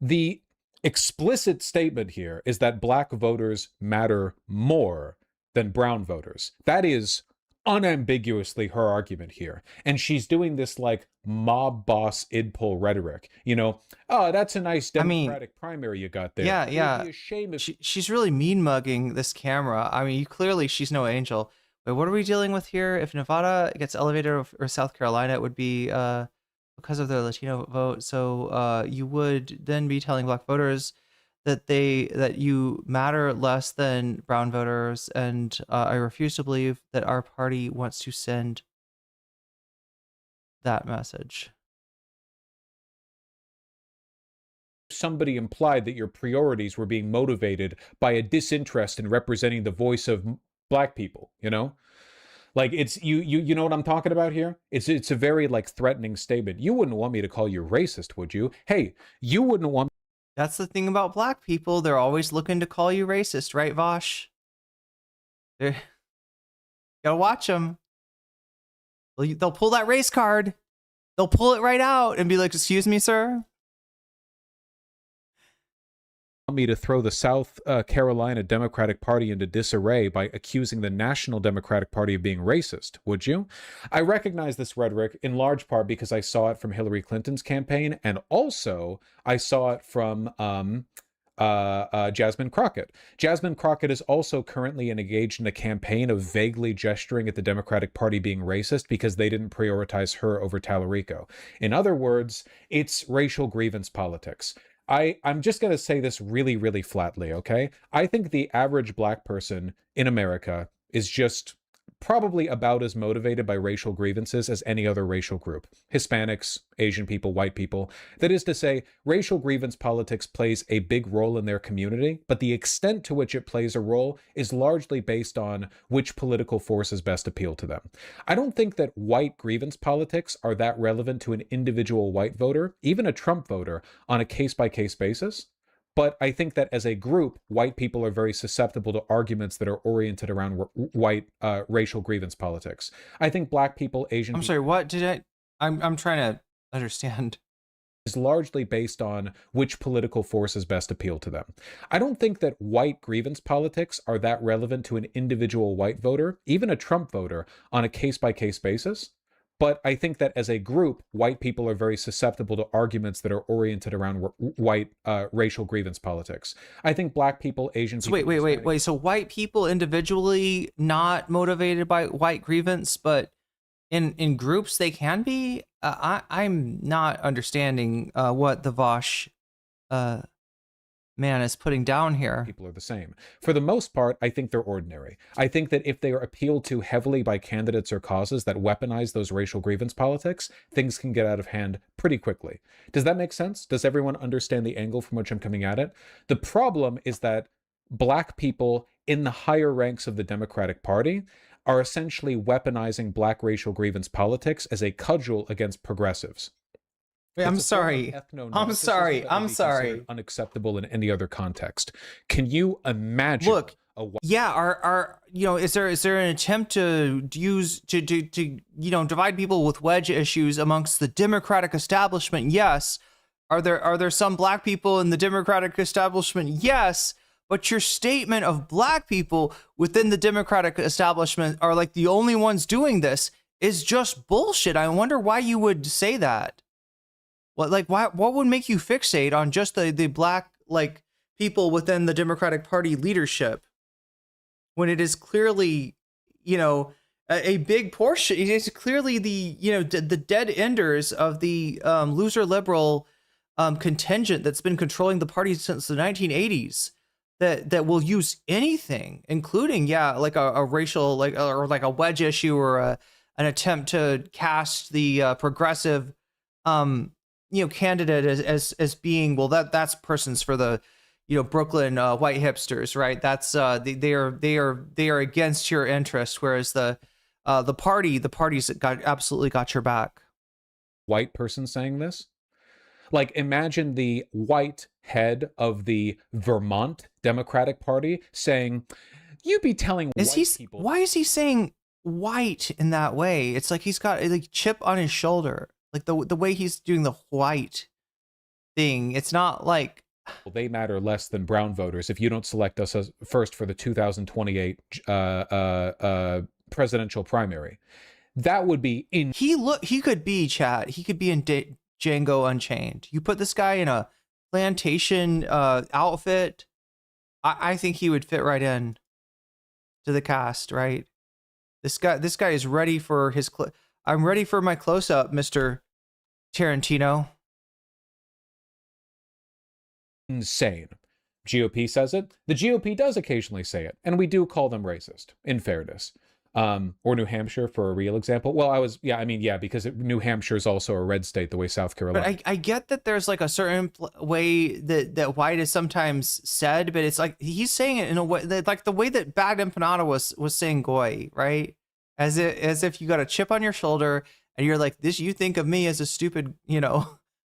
The explicit statement here is that black voters matter more than brown voters. That is unambiguously her argument here. And she's doing this like mob boss idpol rhetoric. You know, oh, that's a nice Democratic primary you got there. Yeah, It would yeah. be a shame if She's really mean mugging this camera. I mean, clearly she's no angel. Wait, what are we dealing with here? If Nevada gets elevated or South Carolina, it would be because of their Latino vote. So you would then be telling black voters that you matter less than brown voters, and I refuse to believe that our party wants to send that message. somebody implied that your priorities were being motivated by a disinterest in representing the voice of black people, you know? Like, it's you know what I'm talking about here? It's a very like threatening statement. You wouldn't want me to call you racist, would you? Hey, you wouldn't want. That's the thing about black people. They're always looking to call you racist, right, Vosh? They're... Gotta watch them. They'll pull that race card. They'll pull it right out and be like, "Excuse me, sir." Me to throw the South Carolina Democratic Party into disarray by accusing the National Democratic Party of being racist, would you? I recognize this rhetoric in large part because I saw it from Hillary Clinton's campaign, and also I saw it from Jasmine Crockett. Jasmine Crockett is also currently engaged in a campaign of vaguely gesturing at the Democratic Party being racist because they didn't prioritize her over Tallarico. In other words, it's racial grievance politics. I'm just going to say this really, really flatly, okay? I think the average black person in America is just probably about as motivated by racial grievances as any other racial group. Hispanics, Asian people, white people. That is to say, racial grievance politics plays a big role in their community, but the extent to which it plays a role is largely based on which political forces best appeal to them. I don't think that white grievance politics are that relevant to an individual white voter, even a Trump voter, on a case-by-case basis. But I think that as a group, white people are very susceptible to arguments that are oriented around white racial grievance politics. I think black people, Asian people... I'm sorry, what did I... I'm trying to understand. ...is largely based on which political forces best appeal to them. I don't think that white grievance politics are that relevant to an individual white voter, even a Trump voter, on a case-by-case basis. But I think that as a group, white people are very susceptible to arguments that are oriented around white racial grievance politics. I think black people, Asian people... Wait. So white people individually not motivated by white grievance, but in groups they can be? I'm not understanding what the Vosh man is putting down here. People are the same. For the most part, I think they're ordinary. I think that if they are appealed to heavily by candidates or causes that weaponize those racial grievance politics, things can get out of hand pretty quickly. Does that make sense? Does everyone understand the angle from which I'm coming at it? The problem is that black people in the higher ranks of the Democratic Party are essentially weaponizing black racial grievance politics as a cudgel against progressives. Wait, I'm sorry. Unacceptable in any other context. Can you imagine? Look, is there an attempt to divide people with wedge issues amongst the Democratic establishment? Yes. Are there some black people in the Democratic establishment? Yes. But your statement of black people within the Democratic establishment are like the only ones doing this is just bullshit. I wonder why you would say that. What would make you fixate on just the black people within the Democratic Party leadership when it is clearly, a big portion? It is clearly the dead enders of the loser liberal contingent that's been controlling the party since the 1980s that will use anything, including a racial or a wedge issue or an attempt to cast the progressive candidate as being, well, that's persons for the Brooklyn white hipsters, right? That's they are against your interest, whereas the parties absolutely got your back. White person saying this, like, imagine the white head of the Vermont Democratic Party saying, "You be telling people." Why is he saying white in that way? It's like he's got a chip on his shoulder. Like the way he's doing the white thing, it's not like... Well, they matter less than brown voters if you don't select us as first for the 2028 presidential primary. That would be He could be chat. He could be in Django Unchained. You put this guy in a plantation outfit, I think he would fit right in to the cast, right? This guy is ready for his. I'm ready for my close up, Mr. Tarantino. Insane. GOP says it. The GOP does occasionally say it, and we do call them racist, in fairness. Or New Hampshire for a real example. Well, because New Hampshire is also a red state the way South Carolina. But I get that there's like a certain way that white is sometimes said, but it's like he's saying it in a way that, like the way that Bad Empanada was saying goy, right? As if you got a chip on your shoulder and you're like, this, you think of me as a stupid,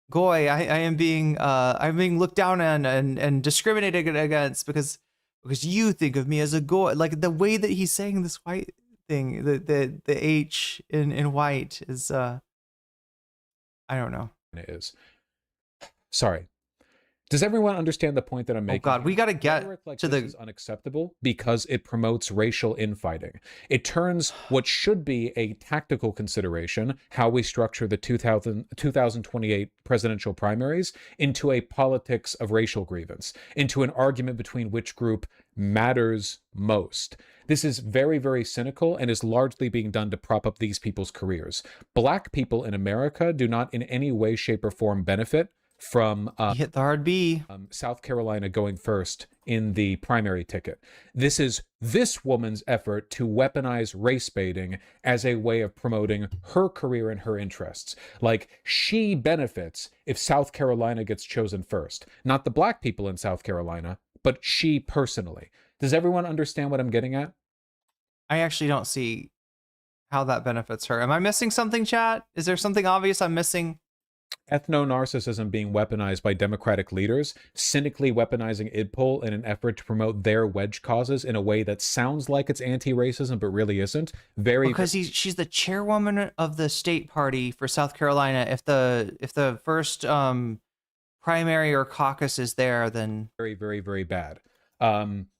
goy. I am being I'm being looked down on and discriminated against because you think of me as a goy. Like the way that he's saying this white thing, the H in white is I don't know. It is. Sorry. Does everyone understand the point that I'm making? Oh God, we got to get to the. Is unacceptable because it promotes racial infighting. It turns what should be a tactical consideration, how we structure the 2028 presidential primaries, into a politics of racial grievance, into an argument between which group matters most. This is very, very cynical and is largely being done to prop up these people's careers. Black people in America do not in any way, shape, or form benefit from hit the hard B. South Carolina going first in the primary ticket. This is this woman's effort to weaponize race baiting as a way of promoting her career and her interests. Like, she benefits if South Carolina gets chosen first. Not the black people in South Carolina, but she personally. Does everyone understand what I'm getting at? I actually don't see how that benefits her. Am I missing something, chat? Is there something obvious I'm missing? Ethno-narcissism being weaponized by Democratic leaders, cynically weaponizing IDPOL in an effort to promote their wedge causes in a way that sounds like it's anti-racism, but really isn't. Because she's the chairwoman of the state party for South Carolina. If the first primary or caucus is there, then very, very, very bad.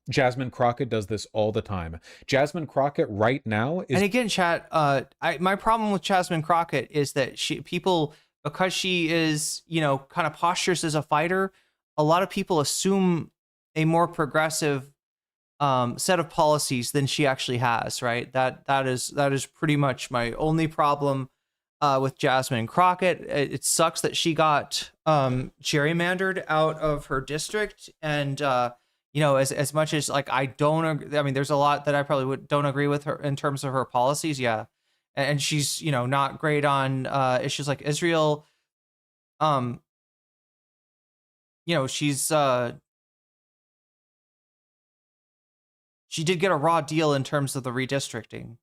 Jasmine Crockett does this all the time. Jasmine Crockett right now is... And again, chat, my problem with Jasmine Crockett is that because she is, kind of postures as a fighter, a lot of people assume a more progressive set of policies than she actually has, right? That is pretty much my only problem with Jasmine Crockett. It sucks that she got gerrymandered out of her district, and as much as like I don't agree, I mean, there's a lot that I probably don't agree with her in terms of her policies, yeah. And she's, not great on issues like Israel. She's she did get a raw deal in terms of the redistricting.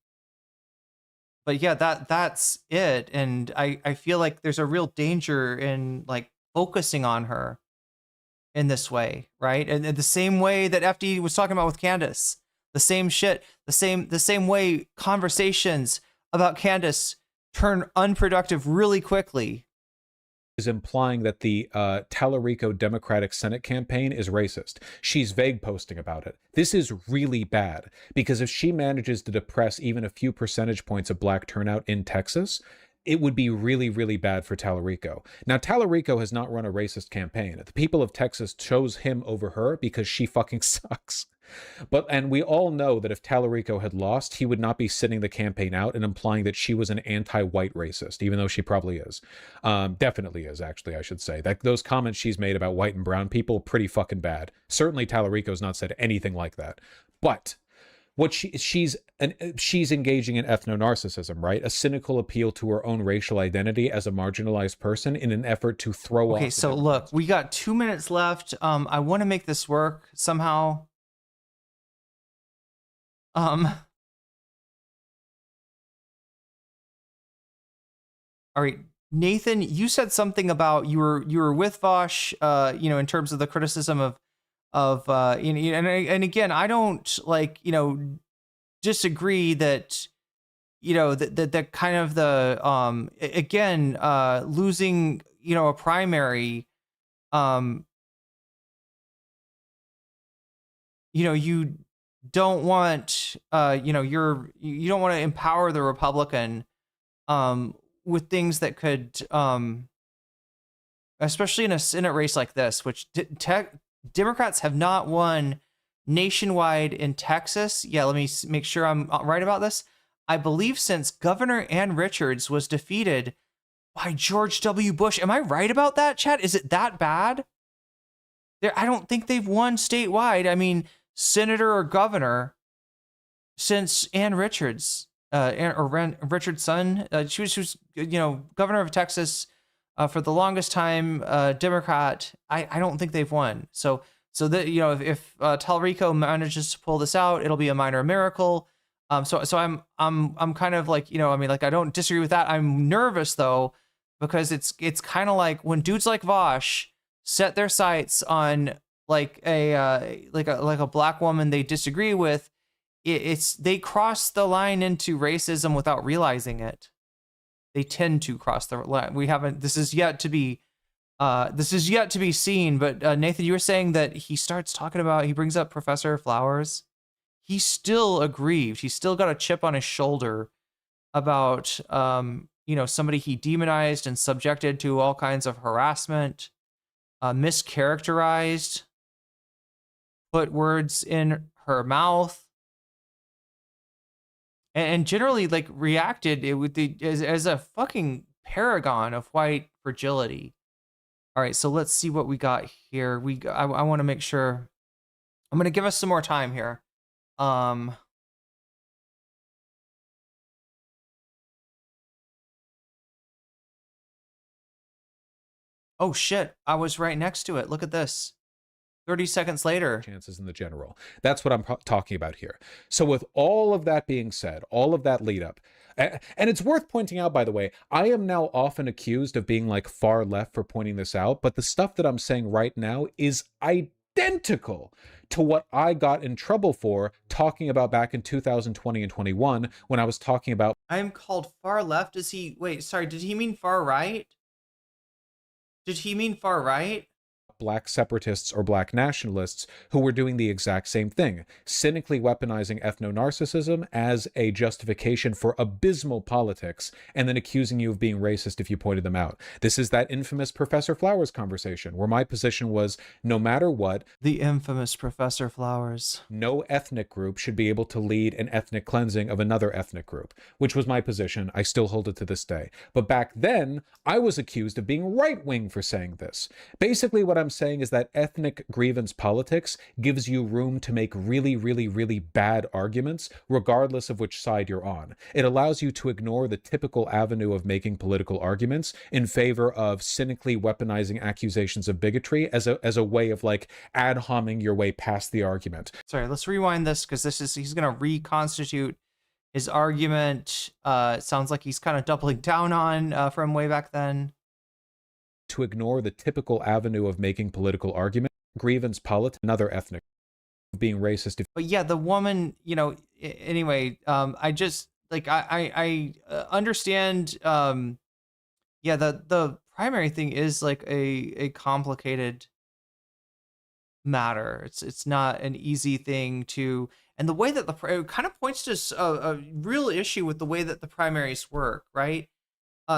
But yeah, that's it. And I feel like there's a real danger in like focusing on her in this way, right? And the same way that FD was talking about with Candace, the same shit, the same way conversations about Candace turn unproductive really quickly. Is implying that the Tallarico Democratic Senate campaign is racist. She's vague posting about it. This is really bad, because if she manages to depress even a few percentage points of black turnout in Texas, it would be really, really bad for Tallarico. Now, Tallarico has not run a racist campaign. The people of Texas chose him over her because she fucking sucks. And we all know that if Tallarico had lost, he would not be sitting the campaign out and implying that she was an anti-white racist, even though she probably is. Definitely is, actually, I should say. Those comments she's made about white and brown people, pretty fucking bad. Certainly Tallarico's not said anything like that. But what she's engaging in ethno-narcissism, right? A cynical appeal to her own racial identity as a marginalized person in an effort to throw off... Okay, so look, we got 2 minutes left. I want to make this work somehow. All right, Nathan, you said something about you were with Vosh, in terms of the criticism of and again, I don't disagree that that kind of the again losing a primary you don't want you don't want to empower the Republican with things that could especially in a Senate race like this, which Democrats have not won nationwide in Texas. Yeah, let me make sure I'm right about this. I believe since Governor Ann Richards was defeated by George W. Bush. Am I right about that, Chad? Is it that bad? I don't think they've won statewide. I mean, senator or governor since Ann Richards, Richard's son. She was governor of Texas for the longest time, Democrat. I don't think they've won. So that if Talrico manages to pull this out, it'll be a minor miracle. So I'm kind of like I don't disagree with that. I'm nervous though because it's kind of like when dudes like Vosh set their sights on like a black woman they disagree with. They cross the line into racism without realizing it. They tend to cross the line. This is yet to be seen. But Nathan, you were saying that he brings up Professor Flowers. He's still aggrieved. He's still got a chip on his shoulder about somebody he demonized and subjected to all kinds of harassment, mischaracterized, put words in her mouth, and generally like reacted as a fucking paragon of white fragility. All right, so let's see what we got here. I want to make sure. I'm going to give us some more time here. Oh shit, I was right next to it. Look at this. 30 seconds later. Chances in the general. That's what I'm talking about here. So with all of that being said, all of that lead up, and it's worth pointing out, by the way, I am now often accused of being like far left for pointing this out, but the stuff that I'm saying right now is identical to what I got in trouble for talking about back in 2020 and 21 when I was talking about. I'm called far left. Did he mean far right? Did he mean far right? Black separatists or black nationalists who were doing the exact same thing, cynically weaponizing ethno-narcissism as a justification for abysmal politics, and then accusing you of being racist if you pointed them out. This is that infamous Professor Flowers conversation, where my position was, no matter what... The infamous Professor Flowers. No ethnic group should be able to lead an ethnic cleansing of another ethnic group, which was my position. I still hold it to this day. But back then, I was accused of being right-wing for saying this. Basically, what I'm saying is that ethnic grievance politics gives you room to make really, really, really bad arguments, regardless of which side you're on. It allows you to ignore the typical avenue of making political arguments in favor of cynically weaponizing accusations of bigotry as a way of like ad homing your way past the argument. Sorry, let's rewind this because he's going to reconstitute his argument. It sounds like he's kind of doubling down on from way back then. To ignore the typical avenue of making political argument, grievance politics, another ethnic, being racist. But yeah, the woman, anyway, I just like I understand. Yeah, the primary thing is like a complicated matter. It's not an easy thing to, and the way that it kind of points to a real issue with the way that the primaries work, right?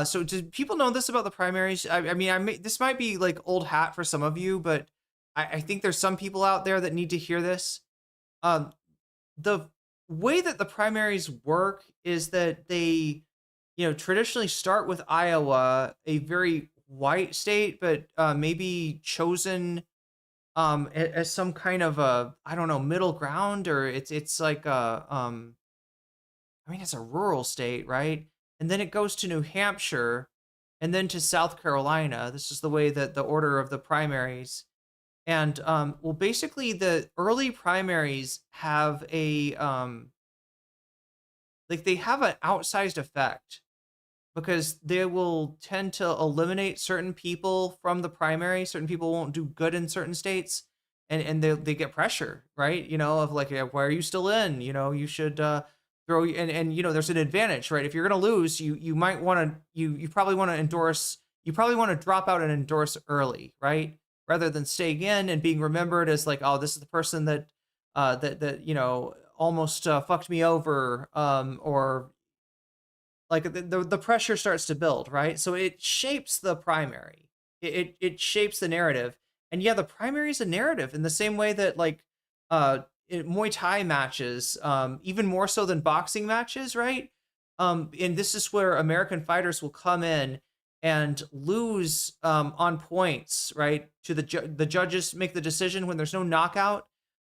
So do people know this about the primaries? I mean, this might be like old hat for some of you, but I think there's some people out there that need to hear this. The way that the primaries work is that they, traditionally start with Iowa, a very white state, but maybe chosen as some kind of a, I don't know, middle ground, or it's like a, I mean, it's a rural state, right? And then it goes to New Hampshire, and then to South Carolina. This is the way that the order of the primaries. And well, basically, the early primaries have a they have an outsized effect because they will tend to eliminate certain people from the primary. Certain people won't do good in certain states, and they get pressure, right? Of like, why are you still in? You should. Throw and there's an advantage, right? If you're gonna lose, you might want to you probably want to endorse. You probably want to drop out and endorse early, right? Rather than staying in and being remembered as like, oh, this is the person that that you know, almost fucked me over, or like the pressure starts to build, right? So it shapes the primary. It shapes the narrative. And yeah, the primary is a narrative in the same way that like Muay Thai matches, even more so than boxing matches, right? And this is where American fighters will come in and lose on points, right? To the judges make the decision when there's no knockout.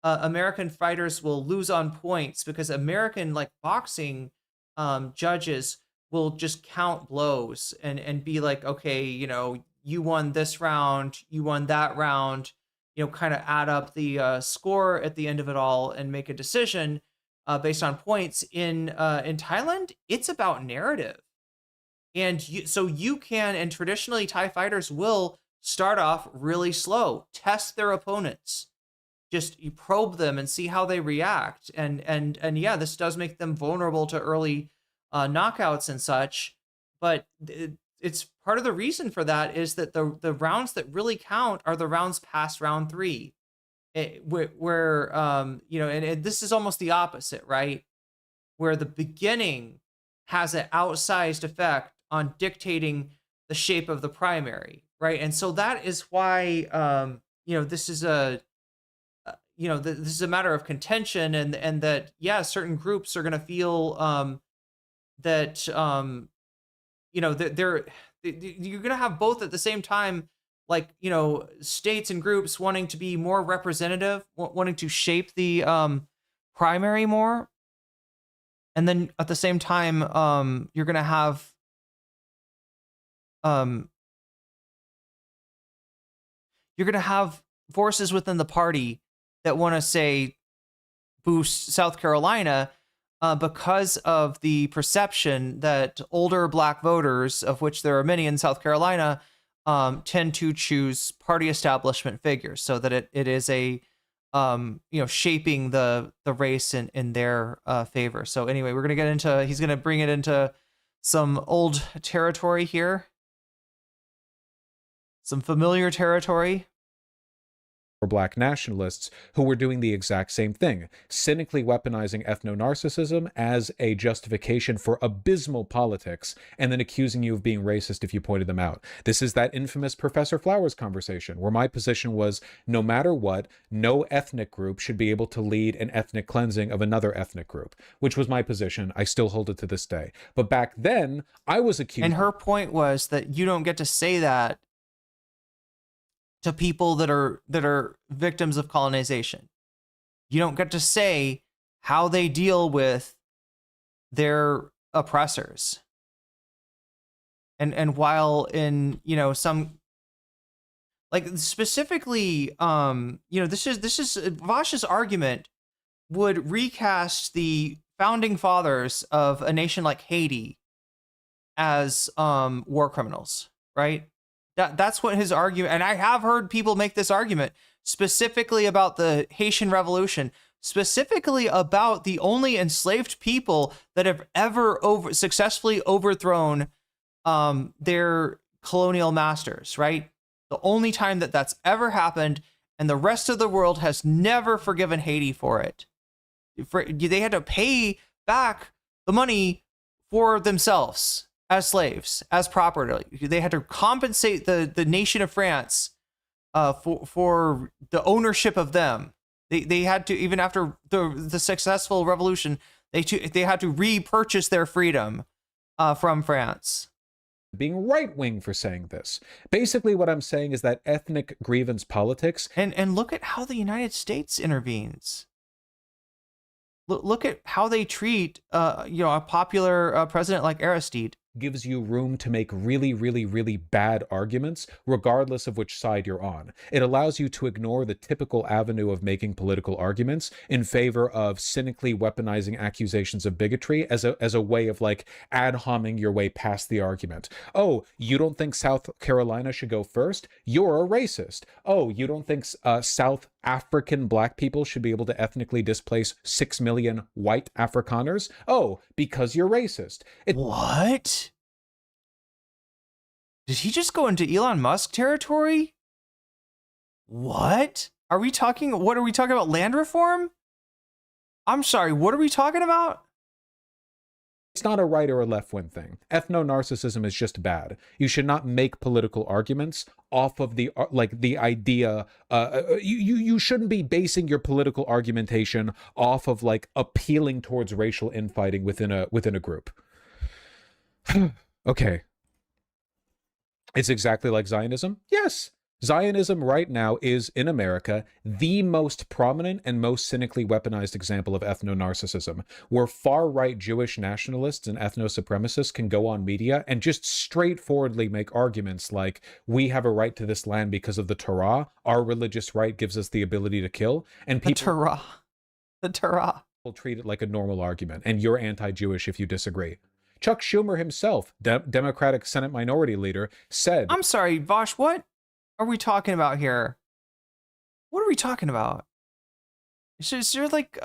American fighters will lose on points because American like boxing judges will just count blows and be like, okay, you know, you won this round, you won that round, you know, kind of add up the score at the end of it all and make a decision based on points. In Thailand, it's about narrative. And so you can, and traditionally Thai fighters will start off really slow, test their opponents, just you probe them and see how they react. And yeah, this does make them vulnerable to early knockouts and such. But it's part of the reason for that is that the rounds that really count are the rounds past round 3, where you know, and this is almost the opposite, right? Where the beginning has an outsized effect on dictating the shape of the primary, right? And so that is why you know, this is a you know, this is a matter of contention, and that yeah, certain groups are going to feel that you know, you're going to have both at the same time, like, you know, states and groups wanting to be more representative, wanting to shape the primary more, and then at the same time you're going to have forces within the party that want to say boost South Carolina because of the perception that older black voters, of which there are many in South Carolina, tend to choose party establishment figures, so that it is a you know, shaping the race in their favor. So anyway, we're gonna get into, he's gonna bring it into some old territory here, some familiar territory. Or black nationalists who were doing the exact same thing, cynically weaponizing ethno-narcissism as a justification for abysmal politics, and then accusing you of being racist if you pointed them out. This is that infamous Professor Flowers conversation, where my position was, no matter what, no ethnic group should be able to lead an ethnic cleansing of another ethnic group, which was my position. I still hold it to this day. But back then, I was accused... And her point was that you don't get to say that to people that are victims of colonization. You don't get to say how they deal with their oppressors. And while in, you know, some, like specifically, you know, this is Vash's argument would recast the founding fathers of a nation like Haiti as war criminals, right? That's what his argument, and I have heard people make this argument specifically about the Haitian Revolution, specifically about the only enslaved people that have ever successfully overthrown their colonial masters, right? The only time that that's ever happened, and the rest of the world has never forgiven Haiti for it. They had to pay back the money for themselves as slaves, as property. They had to compensate the nation of France for the ownership of them. They had to, even after the successful revolution, they had to repurchase their freedom from France. Being right-wing for saying this. Basically what I'm saying is that ethnic grievance politics... And look at how the United States intervenes. Look at how they treat you know, a popular president like Aristide. Gives you room to make really, really, really bad arguments, regardless of which side you're on. It allows you to ignore the typical avenue of making political arguments in favor of cynically weaponizing accusations of bigotry as a way of like ad homing your way past the argument. Oh, you don't think South Carolina should go first? You're a racist. Oh, you don't think South African black people should be able to ethnically displace 6 million white Afrikaners? Oh, because you're racist. What? Did he just go into Elon Musk territory? What? What are we talking about? Land reform? I'm sorry, what are we talking about? It's not a right or a left wing thing. Ethno-narcissism is just bad. You should not make political arguments off of the the idea. You shouldn't be basing your political argumentation off of like appealing towards racial infighting within a group. Okay. It's exactly like Zionism? Yes. Zionism right now is, in America, the most prominent and most cynically weaponized example of ethno-narcissism, where far-right Jewish nationalists and ethno-supremacists can go on media and just straightforwardly make arguments like, we have a right to this land because of the Torah, our religious right gives us the ability to kill, and people... The Torah. ...will treat it like a normal argument, and you're anti-Jewish if you disagree. Chuck Schumer himself, Democratic Senate Minority Leader, said... I'm sorry, Vosh, what are we talking about here? What are we talking about? Is there like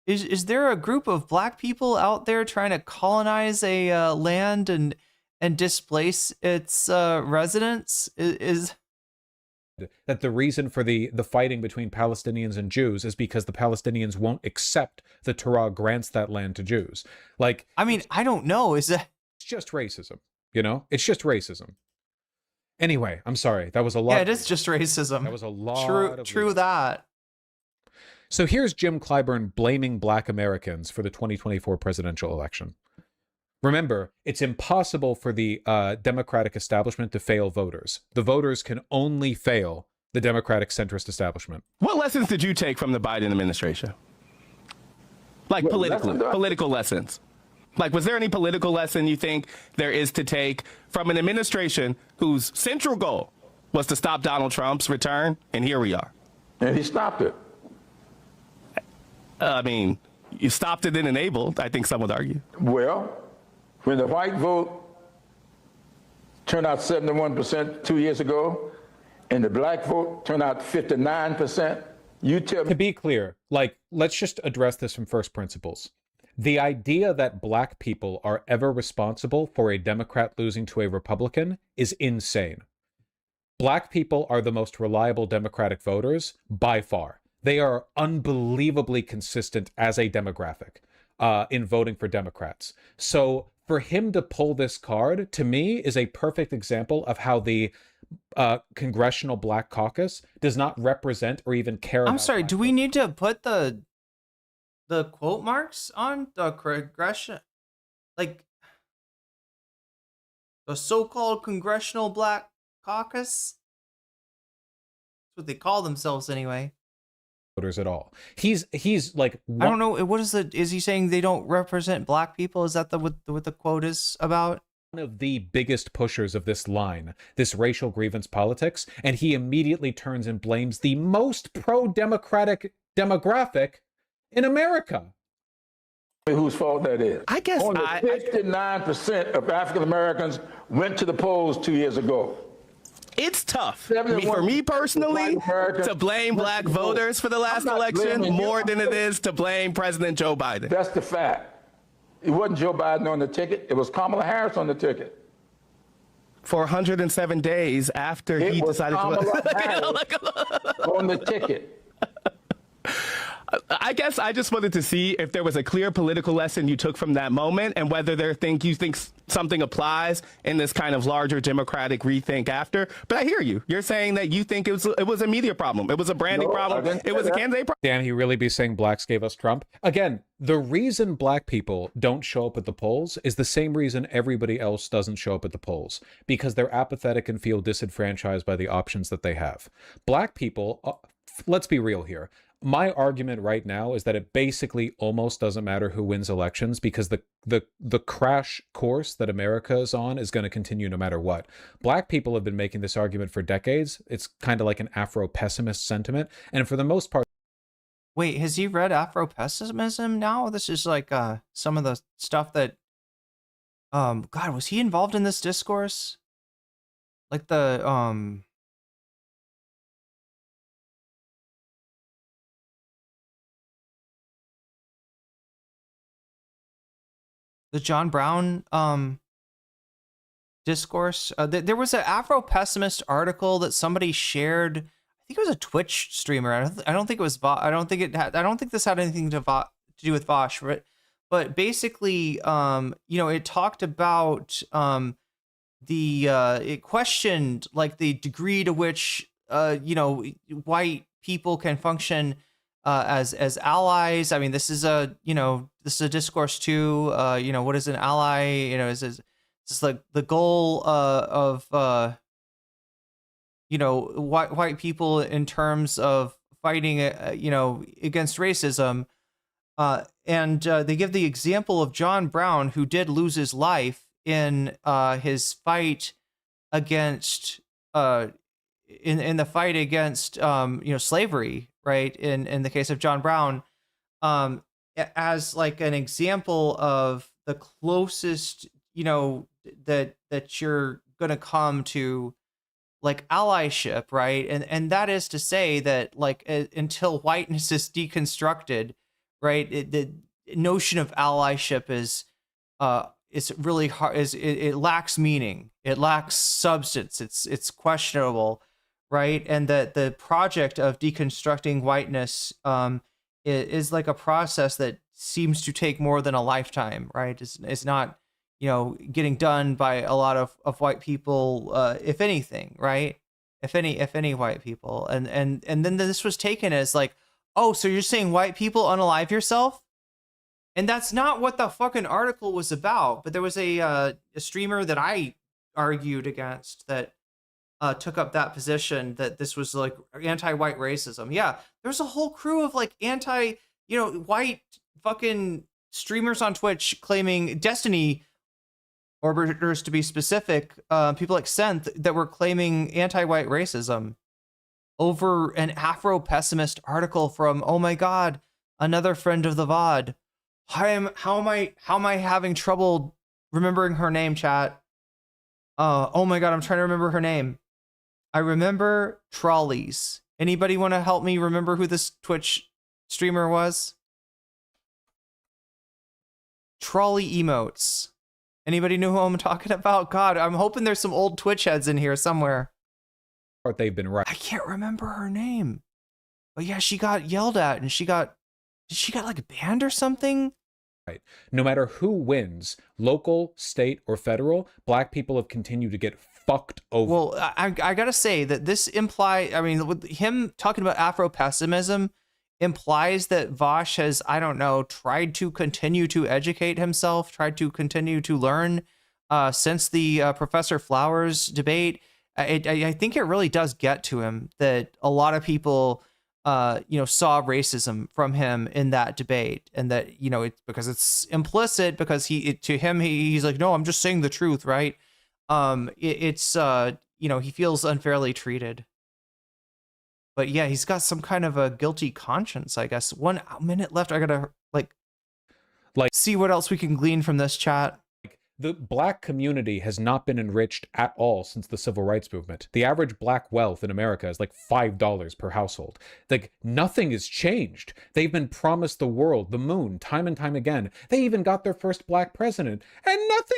is there a group of black people out there trying to colonize a land and displace its residents? Is that the reason for the fighting between Palestinians and Jews is because the Palestinians won't accept the Torah grants that land to Jews. Like, I mean, I don't know. Is that... It's just racism. You know, it's just racism. Anyway, I'm sorry. That was a lot. Yeah, it is just racism. That was a lot. True that. So here's Jim Clyburn blaming black Americans for the 2024 presidential election. Remember, it's impossible for the Democratic establishment to fail voters. The voters can only fail the Democratic centrist establishment. What lessons did you take from the Biden administration? Like political lessons. Like, was there any political lesson you think there is to take from an administration whose central goal was to stop Donald Trump's return? And here we are. And he stopped it. I mean, you stopped it and enabled, I think some would argue. Well, when the white vote turned out 71% 2 years ago, and the black vote turned out 59%, you tell me. To be clear, like, let's just address this from first principles. The idea that black people are ever responsible for a Democrat losing to a Republican is insane. Black people are the most reliable Democratic voters by far. They are unbelievably consistent as a demographic in voting for Democrats. So for him to pull this card, to me, is a perfect example of how the Congressional Black Caucus does not represent or even care about... I'm sorry, do we need to put the quote marks on the congression, like the so-called Congressional Black Caucus? That's what they call themselves anyway. Voters at all. He's like, I don't know. What is is he saying they don't represent black people? Is that what the quote is about? One of the biggest pushers of this line, this racial grievance politics, and he immediately turns and blames the most pro-democratic demographic in America. Whose fault that is? I guess only 59% of African Americans went to the polls 2 years ago. It's tough. I mean, for me personally, to blame black voters for the last election more than it is to blame President Joe Biden. That's the fact. It wasn't Joe Biden on the ticket. It was Kamala Harris on the ticket. For 107 days after he decided to on the ticket. I guess I just wanted to see if there was a clear political lesson you took from that moment and whether you think something applies in this kind of larger democratic rethink after. But I hear you. You're saying that you think it was a media problem. It was a branding problem. It was a candidate problem. Damn, he really be saying blacks gave us Trump? Again, the reason black people don't show up at the polls is the same reason everybody else doesn't show up at the polls, because they're apathetic and feel disenfranchised by the options that they have. Black people, let's be real here. My argument right now is that it basically almost doesn't matter who wins elections, because the crash course that America is on is going to continue no matter what. Black people have been making this argument for decades. It's kind of like an Afro-pessimist sentiment. And for the most part... Wait, has he read Afro-pessimism now? This is like some of the stuff that... God, was he involved in this discourse? Like the... the John Brown discourse. There was an Afro-pessimist article that somebody shared. I think it was a Twitch streamer. I don't think it was I don't think this had anything to do with Vosh, but basically, it talked about it questioned like the degree to which white people can function as allies. I mean, this is a discourse too. What is an ally? Is this like the goal of white people in terms of fighting against racism. And they give the example of John Brown, who did lose his life in his fight against in the fight against slavery, right? In the case of John Brown, as like an example of the closest that you're gonna come to like allyship, right? And that is to say that like until whiteness is deconstructed, right? The notion of allyship is really hard. It lacks meaning. It lacks substance. It's questionable, right? And that the project of deconstructing whiteness is like a process that seems to take more than a lifetime, right? It's not getting done by a lot of white people, if anything, right? If any white people, and then this was taken as like, oh, so you're saying white people unalive yourself? And that's not what the fucking article was about. But there was a streamer that I argued against that took up that position, that this was like anti-white racism. Yeah, there's a whole crew of like white fucking streamers on Twitch claiming Destiny orbiters, to be specific, people like Senth, that were claiming anti-white racism over an Afro-pessimist article from, oh my god, another friend of the VOD. How am I having trouble remembering her name, chat? Oh my god, I'm trying to remember her name. I remember Trolleys. Anybody want to help me remember who this Twitch streamer was? Trolley emotes. Anybody know who I'm talking about? God, I'm hoping there's some old Twitch heads in here somewhere. They've been right. I can't remember her name. But yeah, she got yelled at and did she got like banned or something? Right. No matter who wins, local, state, or federal, black people have continued to get fucked over. Well, I gotta say that this with him talking about Afro-pessimism implies that Vosh has, I don't know, tried to continue to educate himself, tried to continue to learn since the Professor Flowers debate. I think it really does get to him that a lot of people saw racism from him in that debate, and that it's because it's implicit, because he's like, no, I'm just saying the truth, right? He feels unfairly treated. But yeah, he's got some kind of a guilty conscience, I guess. 1 minute left. I gotta see what else we can glean from this chat. The black community has not been enriched at all since the civil rights movement. The average black wealth in America is like $5 per household. Like, nothing has changed. They've been promised the world, the moon, time and time again. They even got their first black president, and nothing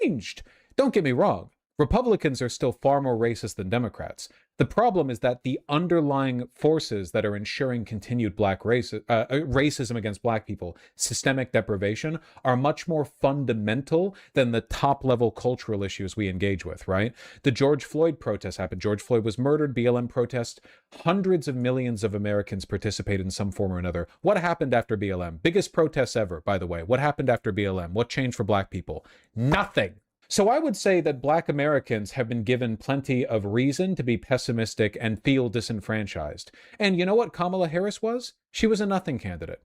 changed. Don't get me wrong. Republicans are still far more racist than Democrats. The problem is that the underlying forces that are ensuring continued racism against black people, systemic deprivation, are much more fundamental than the top-level cultural issues we engage with, right? The George Floyd protests happened. George Floyd was murdered, BLM protest. Hundreds of millions of Americans participated in some form or another. What happened after BLM? Biggest protests ever, by the way. What happened after BLM? What changed for black people? Nothing. So I would say that black Americans have been given plenty of reason to be pessimistic and feel disenfranchised. And you know what Kamala Harris was? She was a nothing candidate.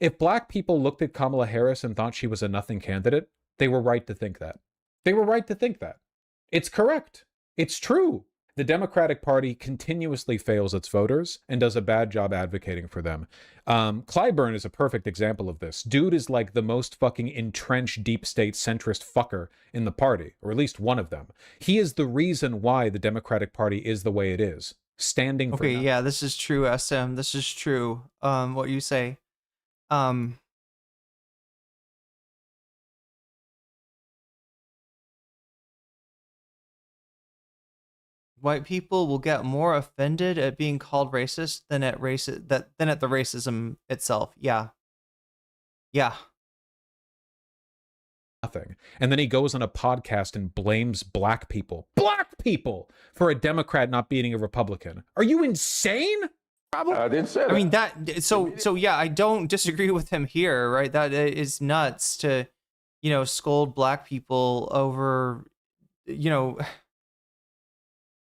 If black people looked at Kamala Harris and thought she was a nothing candidate, they were right to think that. They were right to think that. It's correct. It's true. The Democratic Party continuously fails its voters and does a bad job advocating for them. Clyburn is a perfect example of this. Dude is like the most fucking entrenched deep state centrist fucker in the party, or at least one of them. He is the reason why the Democratic Party is the way it is. Standing for Okay, yeah, this is true, SM. This is true. What you say. white people will get more offended at being called racist than at the racism itself. Yeah. Yeah. Nothing. And then he goes on a podcast and blames black people for a Democrat not beating a Republican. Are you insane? I didn't say that. I mean, so yeah, I don't disagree with him here, right? That is nuts to, scold black people over,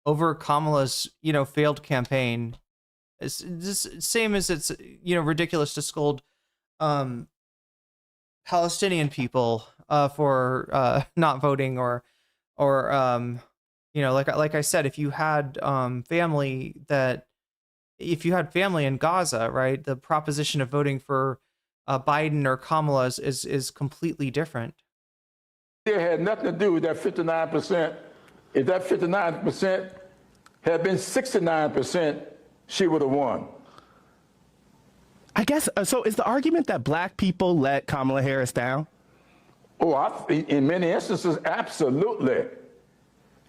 over Kamala's, failed campaign. It's just same as it's, ridiculous to scold Palestinian people for not voting or like I said, if you had family in Gaza, right, the proposition of voting for Biden or Kamala is completely different. It had nothing to do with that 59%. If that 59% had been 69%, she would have won. I guess, so is the argument that black people let Kamala Harris down? Oh, in many instances, absolutely.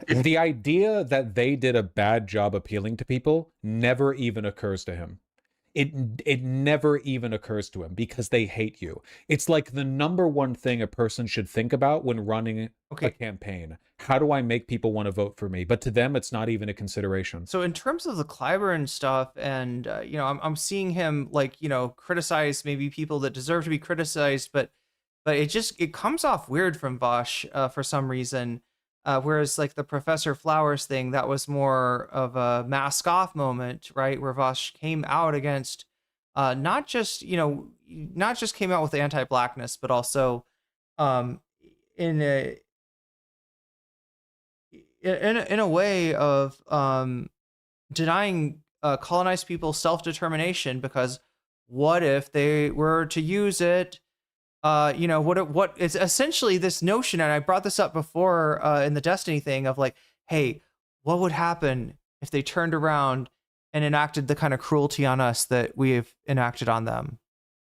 The idea that they did a bad job appealing to people never even occurs to him. It never even occurs to him because they hate you. It's like the number one thing a person should think about when running a campaign. How do I make people want to vote for me? But to them, it's not even a consideration. So in terms of the Clyburn stuff, and I'm seeing him criticize maybe people that deserve to be criticized, but it comes off weird from Vosh for some reason. Whereas like the Professor Flowers thing, that was more of a mask off moment, right? Where Vosh came out against not just came out with anti-blackness, but also in a way of denying colonized people self-determination, because what if they were to use it? What it's essentially this notion, and I brought this up before in the Destiny thing of like, hey, what would happen if they turned around and enacted the kind of cruelty on us that we've enacted on them?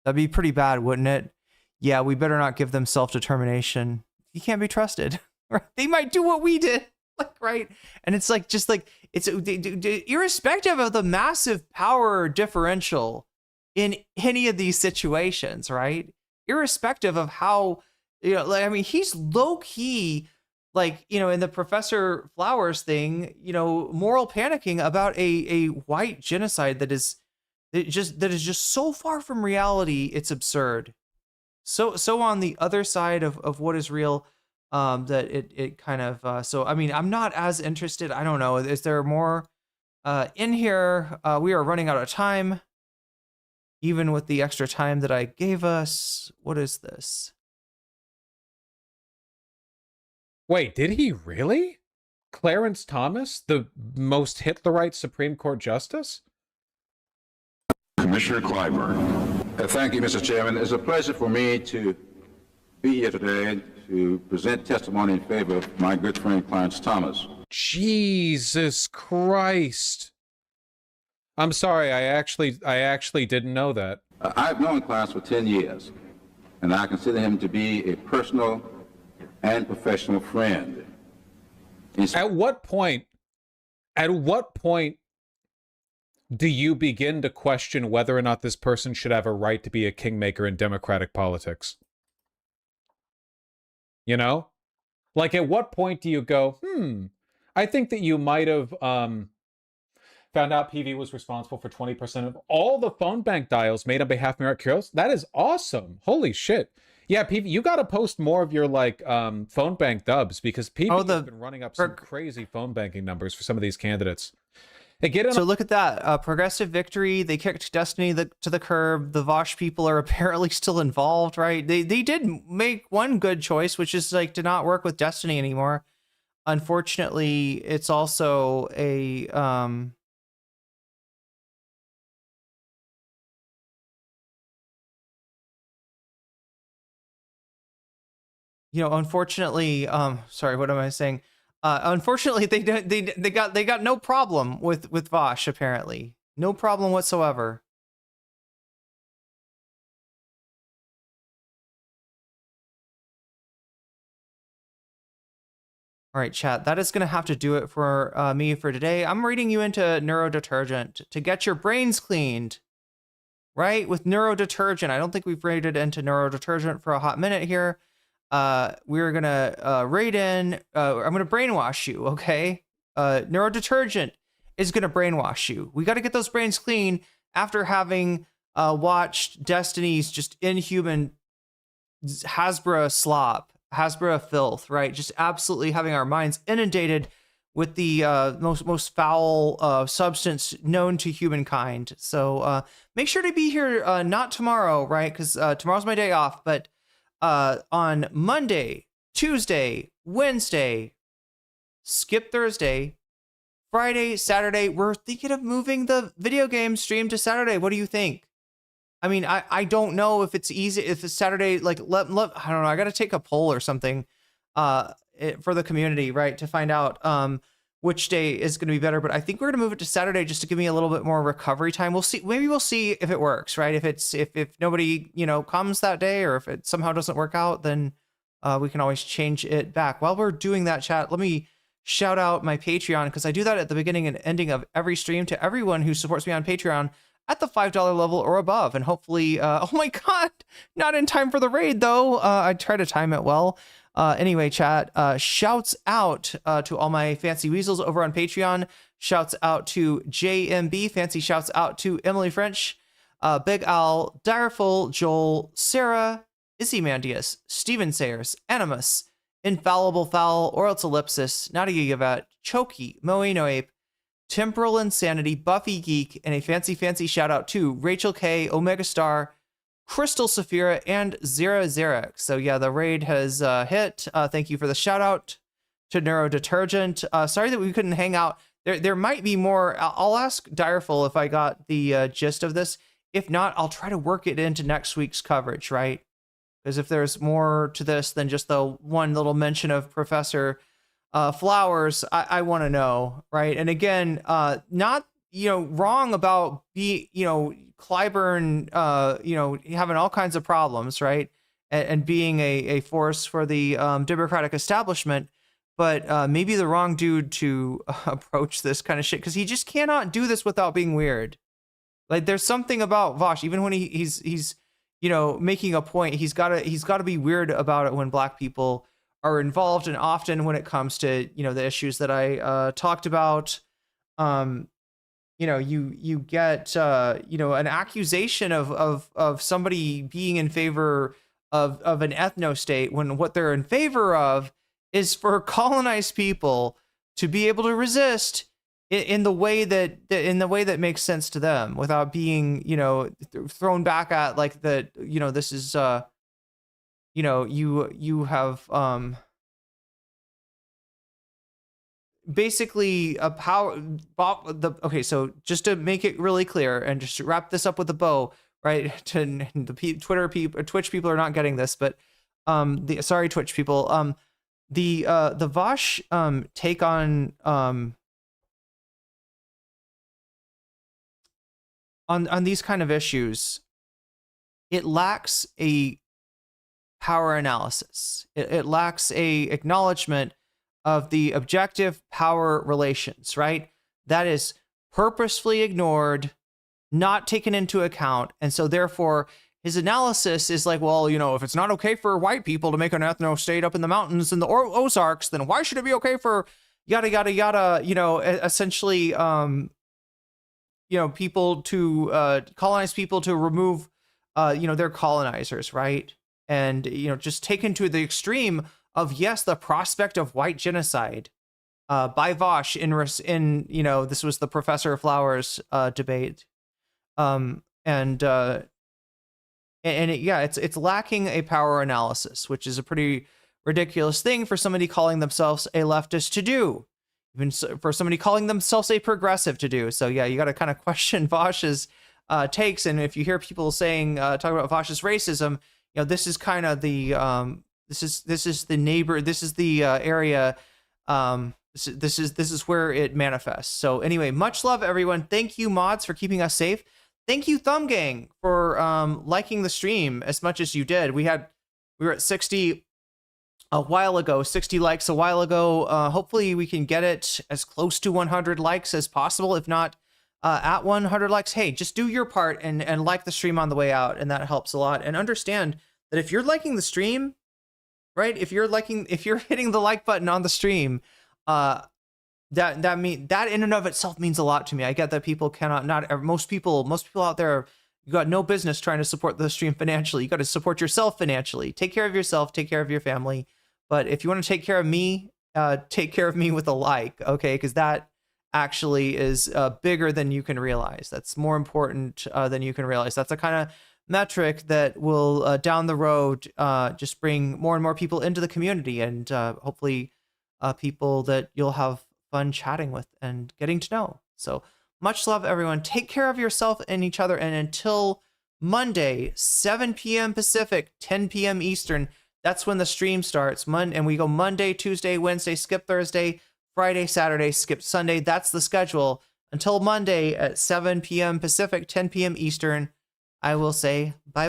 That'd be pretty bad, wouldn't it? Yeah, we better not give them self-determination. You can't be trusted. Right? They might do what we did, like, right? And it's like, just like, it's irrespective of the massive power differential in any of these situations, right? Irrespective of how, he's low key, in the Professor Flowers thing, moral panicking about a white genocide that is just so far from reality, it's absurd. So on the other side of what is real, that it kind of, I'm not as interested. I don't know. Is there more in here? We are running out of time. Even with the extra time that I gave us. What is this? Wait, did he really? Clarence Thomas, the most Hitlerite Supreme Court justice? Commissioner Clyburn. Thank you, Mr. Chairman. It's a pleasure for me to be here today to present testimony in favor of my good friend Clarence Thomas. Jesus Christ. I'm sorry, I actually didn't know that. I've known Clarence for 10 years, and I consider him to be a personal and professional friend. At what point do you begin to question whether or not this person should have a right to be a kingmaker in democratic politics? Like, at what point do you go, I think that you might have, found out PV was responsible for 20% of all the phone bank dials made on behalf of Merrick Kuros. That is awesome. Holy shit. Yeah, PV, you got to post more of your phone bank dubs, because PV has been running up some crazy phone banking numbers for some of these candidates. Hey, so look at that. Progressive Victory, they kicked Destiny to the curb. The Vosh people are apparently still involved, right? They did make one good choice, which is to not work with Destiny anymore. Unfortunately, it's also a unfortunately, sorry, what am I saying? Unfortunately, they got no problem with Vosh, apparently. No problem whatsoever. All right, chat. That is going to have to do it for me for today. I'm reading you into neurodetergent to get your brains cleaned, right? With neurodetergent. I don't think we've raided into neurodetergent for a hot minute here. We're going to raid in. I'm going to brainwash you, okay? Neurodetergent is going to brainwash you. We got to get those brains clean after having watched Destiny's just inhuman Hasbro slop. Hasbro filth, right? Just absolutely having our minds inundated with the most foul substance known to humankind. So make sure to be here, not tomorrow, right? Because tomorrow's my day off, but on Monday, Tuesday, Wednesday, skip Thursday, Friday, Saturday, we're thinking of moving the video game stream to Saturday. What do you think? I mean, I don't know if it's easy, if it's Saturday, like, I don't know, I got to take a poll or something for the community, right, to find out which day is going to be better. But I think we're going to move it to Saturday just to give me a little bit more recovery time. We'll see. Maybe we'll see if it works, right? If nobody, comes that day, or if it somehow doesn't work out, then we can always change it back. While we're doing that, chat, let me shout out my Patreon, because I do that at the beginning and ending of every stream, to everyone who supports me on Patreon at the $5 level or above. And hopefully, oh my God, not in time for the raid though. I try to time it well. Anyway, chat, shouts out to all my fancy weasels over on Patreon. Shouts out to JMB. Fancy shouts out to Emily French, Big Al, Direful, Joel, Sarah, Izymandius, Steven Sayers, Animus, Infallible Foul, or else Ellipsis, Nadia Yavet, Choki, Moeno Ape, Temporal Insanity, Buffy Geek, and a fancy shout out to Rachel K, Omega Star, Crystal Saphira, and Zera Zarek. So yeah, the raid has hit. Thank you for the shout out to Neurodetergent. Sorry that we couldn't hang out. There might be more. I'll ask Direful if I got the gist of this. If not, I'll try to work it into next week's coverage, right? Because if there's more to this than just the one little mention of Professor Flowers, I want to know, right? And again, not wrong about Clyburn, having all kinds of problems, right? And being a force for the Democratic establishment, but maybe the wrong dude to approach this kind of shit, because he just cannot do this without being weird. Like, there's something about Vosh, even when he's making a point, he's got to be weird about it when Black people are involved, and often when it comes to the issues that I talked about, you get an accusation of somebody being in favor of an ethno state, when what they're in favor of is for colonized people to be able to resist in the way that makes sense to them, without being thrown back at, like, that this is you have basically a power. Okay, so just to make it really clear and just to wrap this up with a bow, right? To the Twitch people are not getting this, but sorry, Twitch people. The Vosh take on these kind of issues, it lacks a power analysis. It lacks a acknowledgement of the objective power relations, right? That is purposefully ignored, not taken into account. And so therefore his analysis is like, well, if it's not okay for white people to make an ethno state up in the mountains in the Ozarks, then why should it be okay for yada yada yada, essentially people to colonize people, to remove their colonizers, right? And just taken to the extreme of, yes, the prospect of white genocide by Vosh in this was the Professor Flowers debate, it's lacking a power analysis, which is a pretty ridiculous thing for somebody calling themselves a leftist to do, even for somebody calling themselves a progressive to do. So yeah, you got to kind of question Vosh's takes. And if you hear people talking about Vosh's racism, this is kind of the this is the neighbor, this is the area, this is where it manifests. So anyway, much love, everyone. Thank you, mods, for keeping us safe. Thank you, Thumb Gang, for liking the stream as much as you did. We were at 60 a while ago, 60 likes a while ago. Hopefully we can get it as close to 100 likes as possible. If not at 100 likes, hey, just do your part and like the stream on the way out, and that helps a lot. And understand that if you're liking the stream, right? If you're hitting the like button on the stream, that in and of itself means a lot to me. I get that people cannot, most people out there, you got no business trying to support the stream financially. You got to support yourself financially. Take care of yourself, take care of your family. But if you want to take care of me, take care of me with a like, okay? Because that actually is bigger than you can realize. That's more important than you can realize. That's a kind of metric that will down the road just bring more and more people into the community, and hopefully people that you'll have fun chatting with and getting to know. So much love, everyone. Take care of yourself and each other. And until Monday, 7 p.m. Pacific, 10 p.m. Eastern, that's when the stream starts. And we go Monday, Tuesday, Wednesday, skip Thursday, Friday, Saturday, skip Sunday. That's the schedule. Until Monday at 7 p.m. Pacific, 10 p.m. Eastern, I will say bye.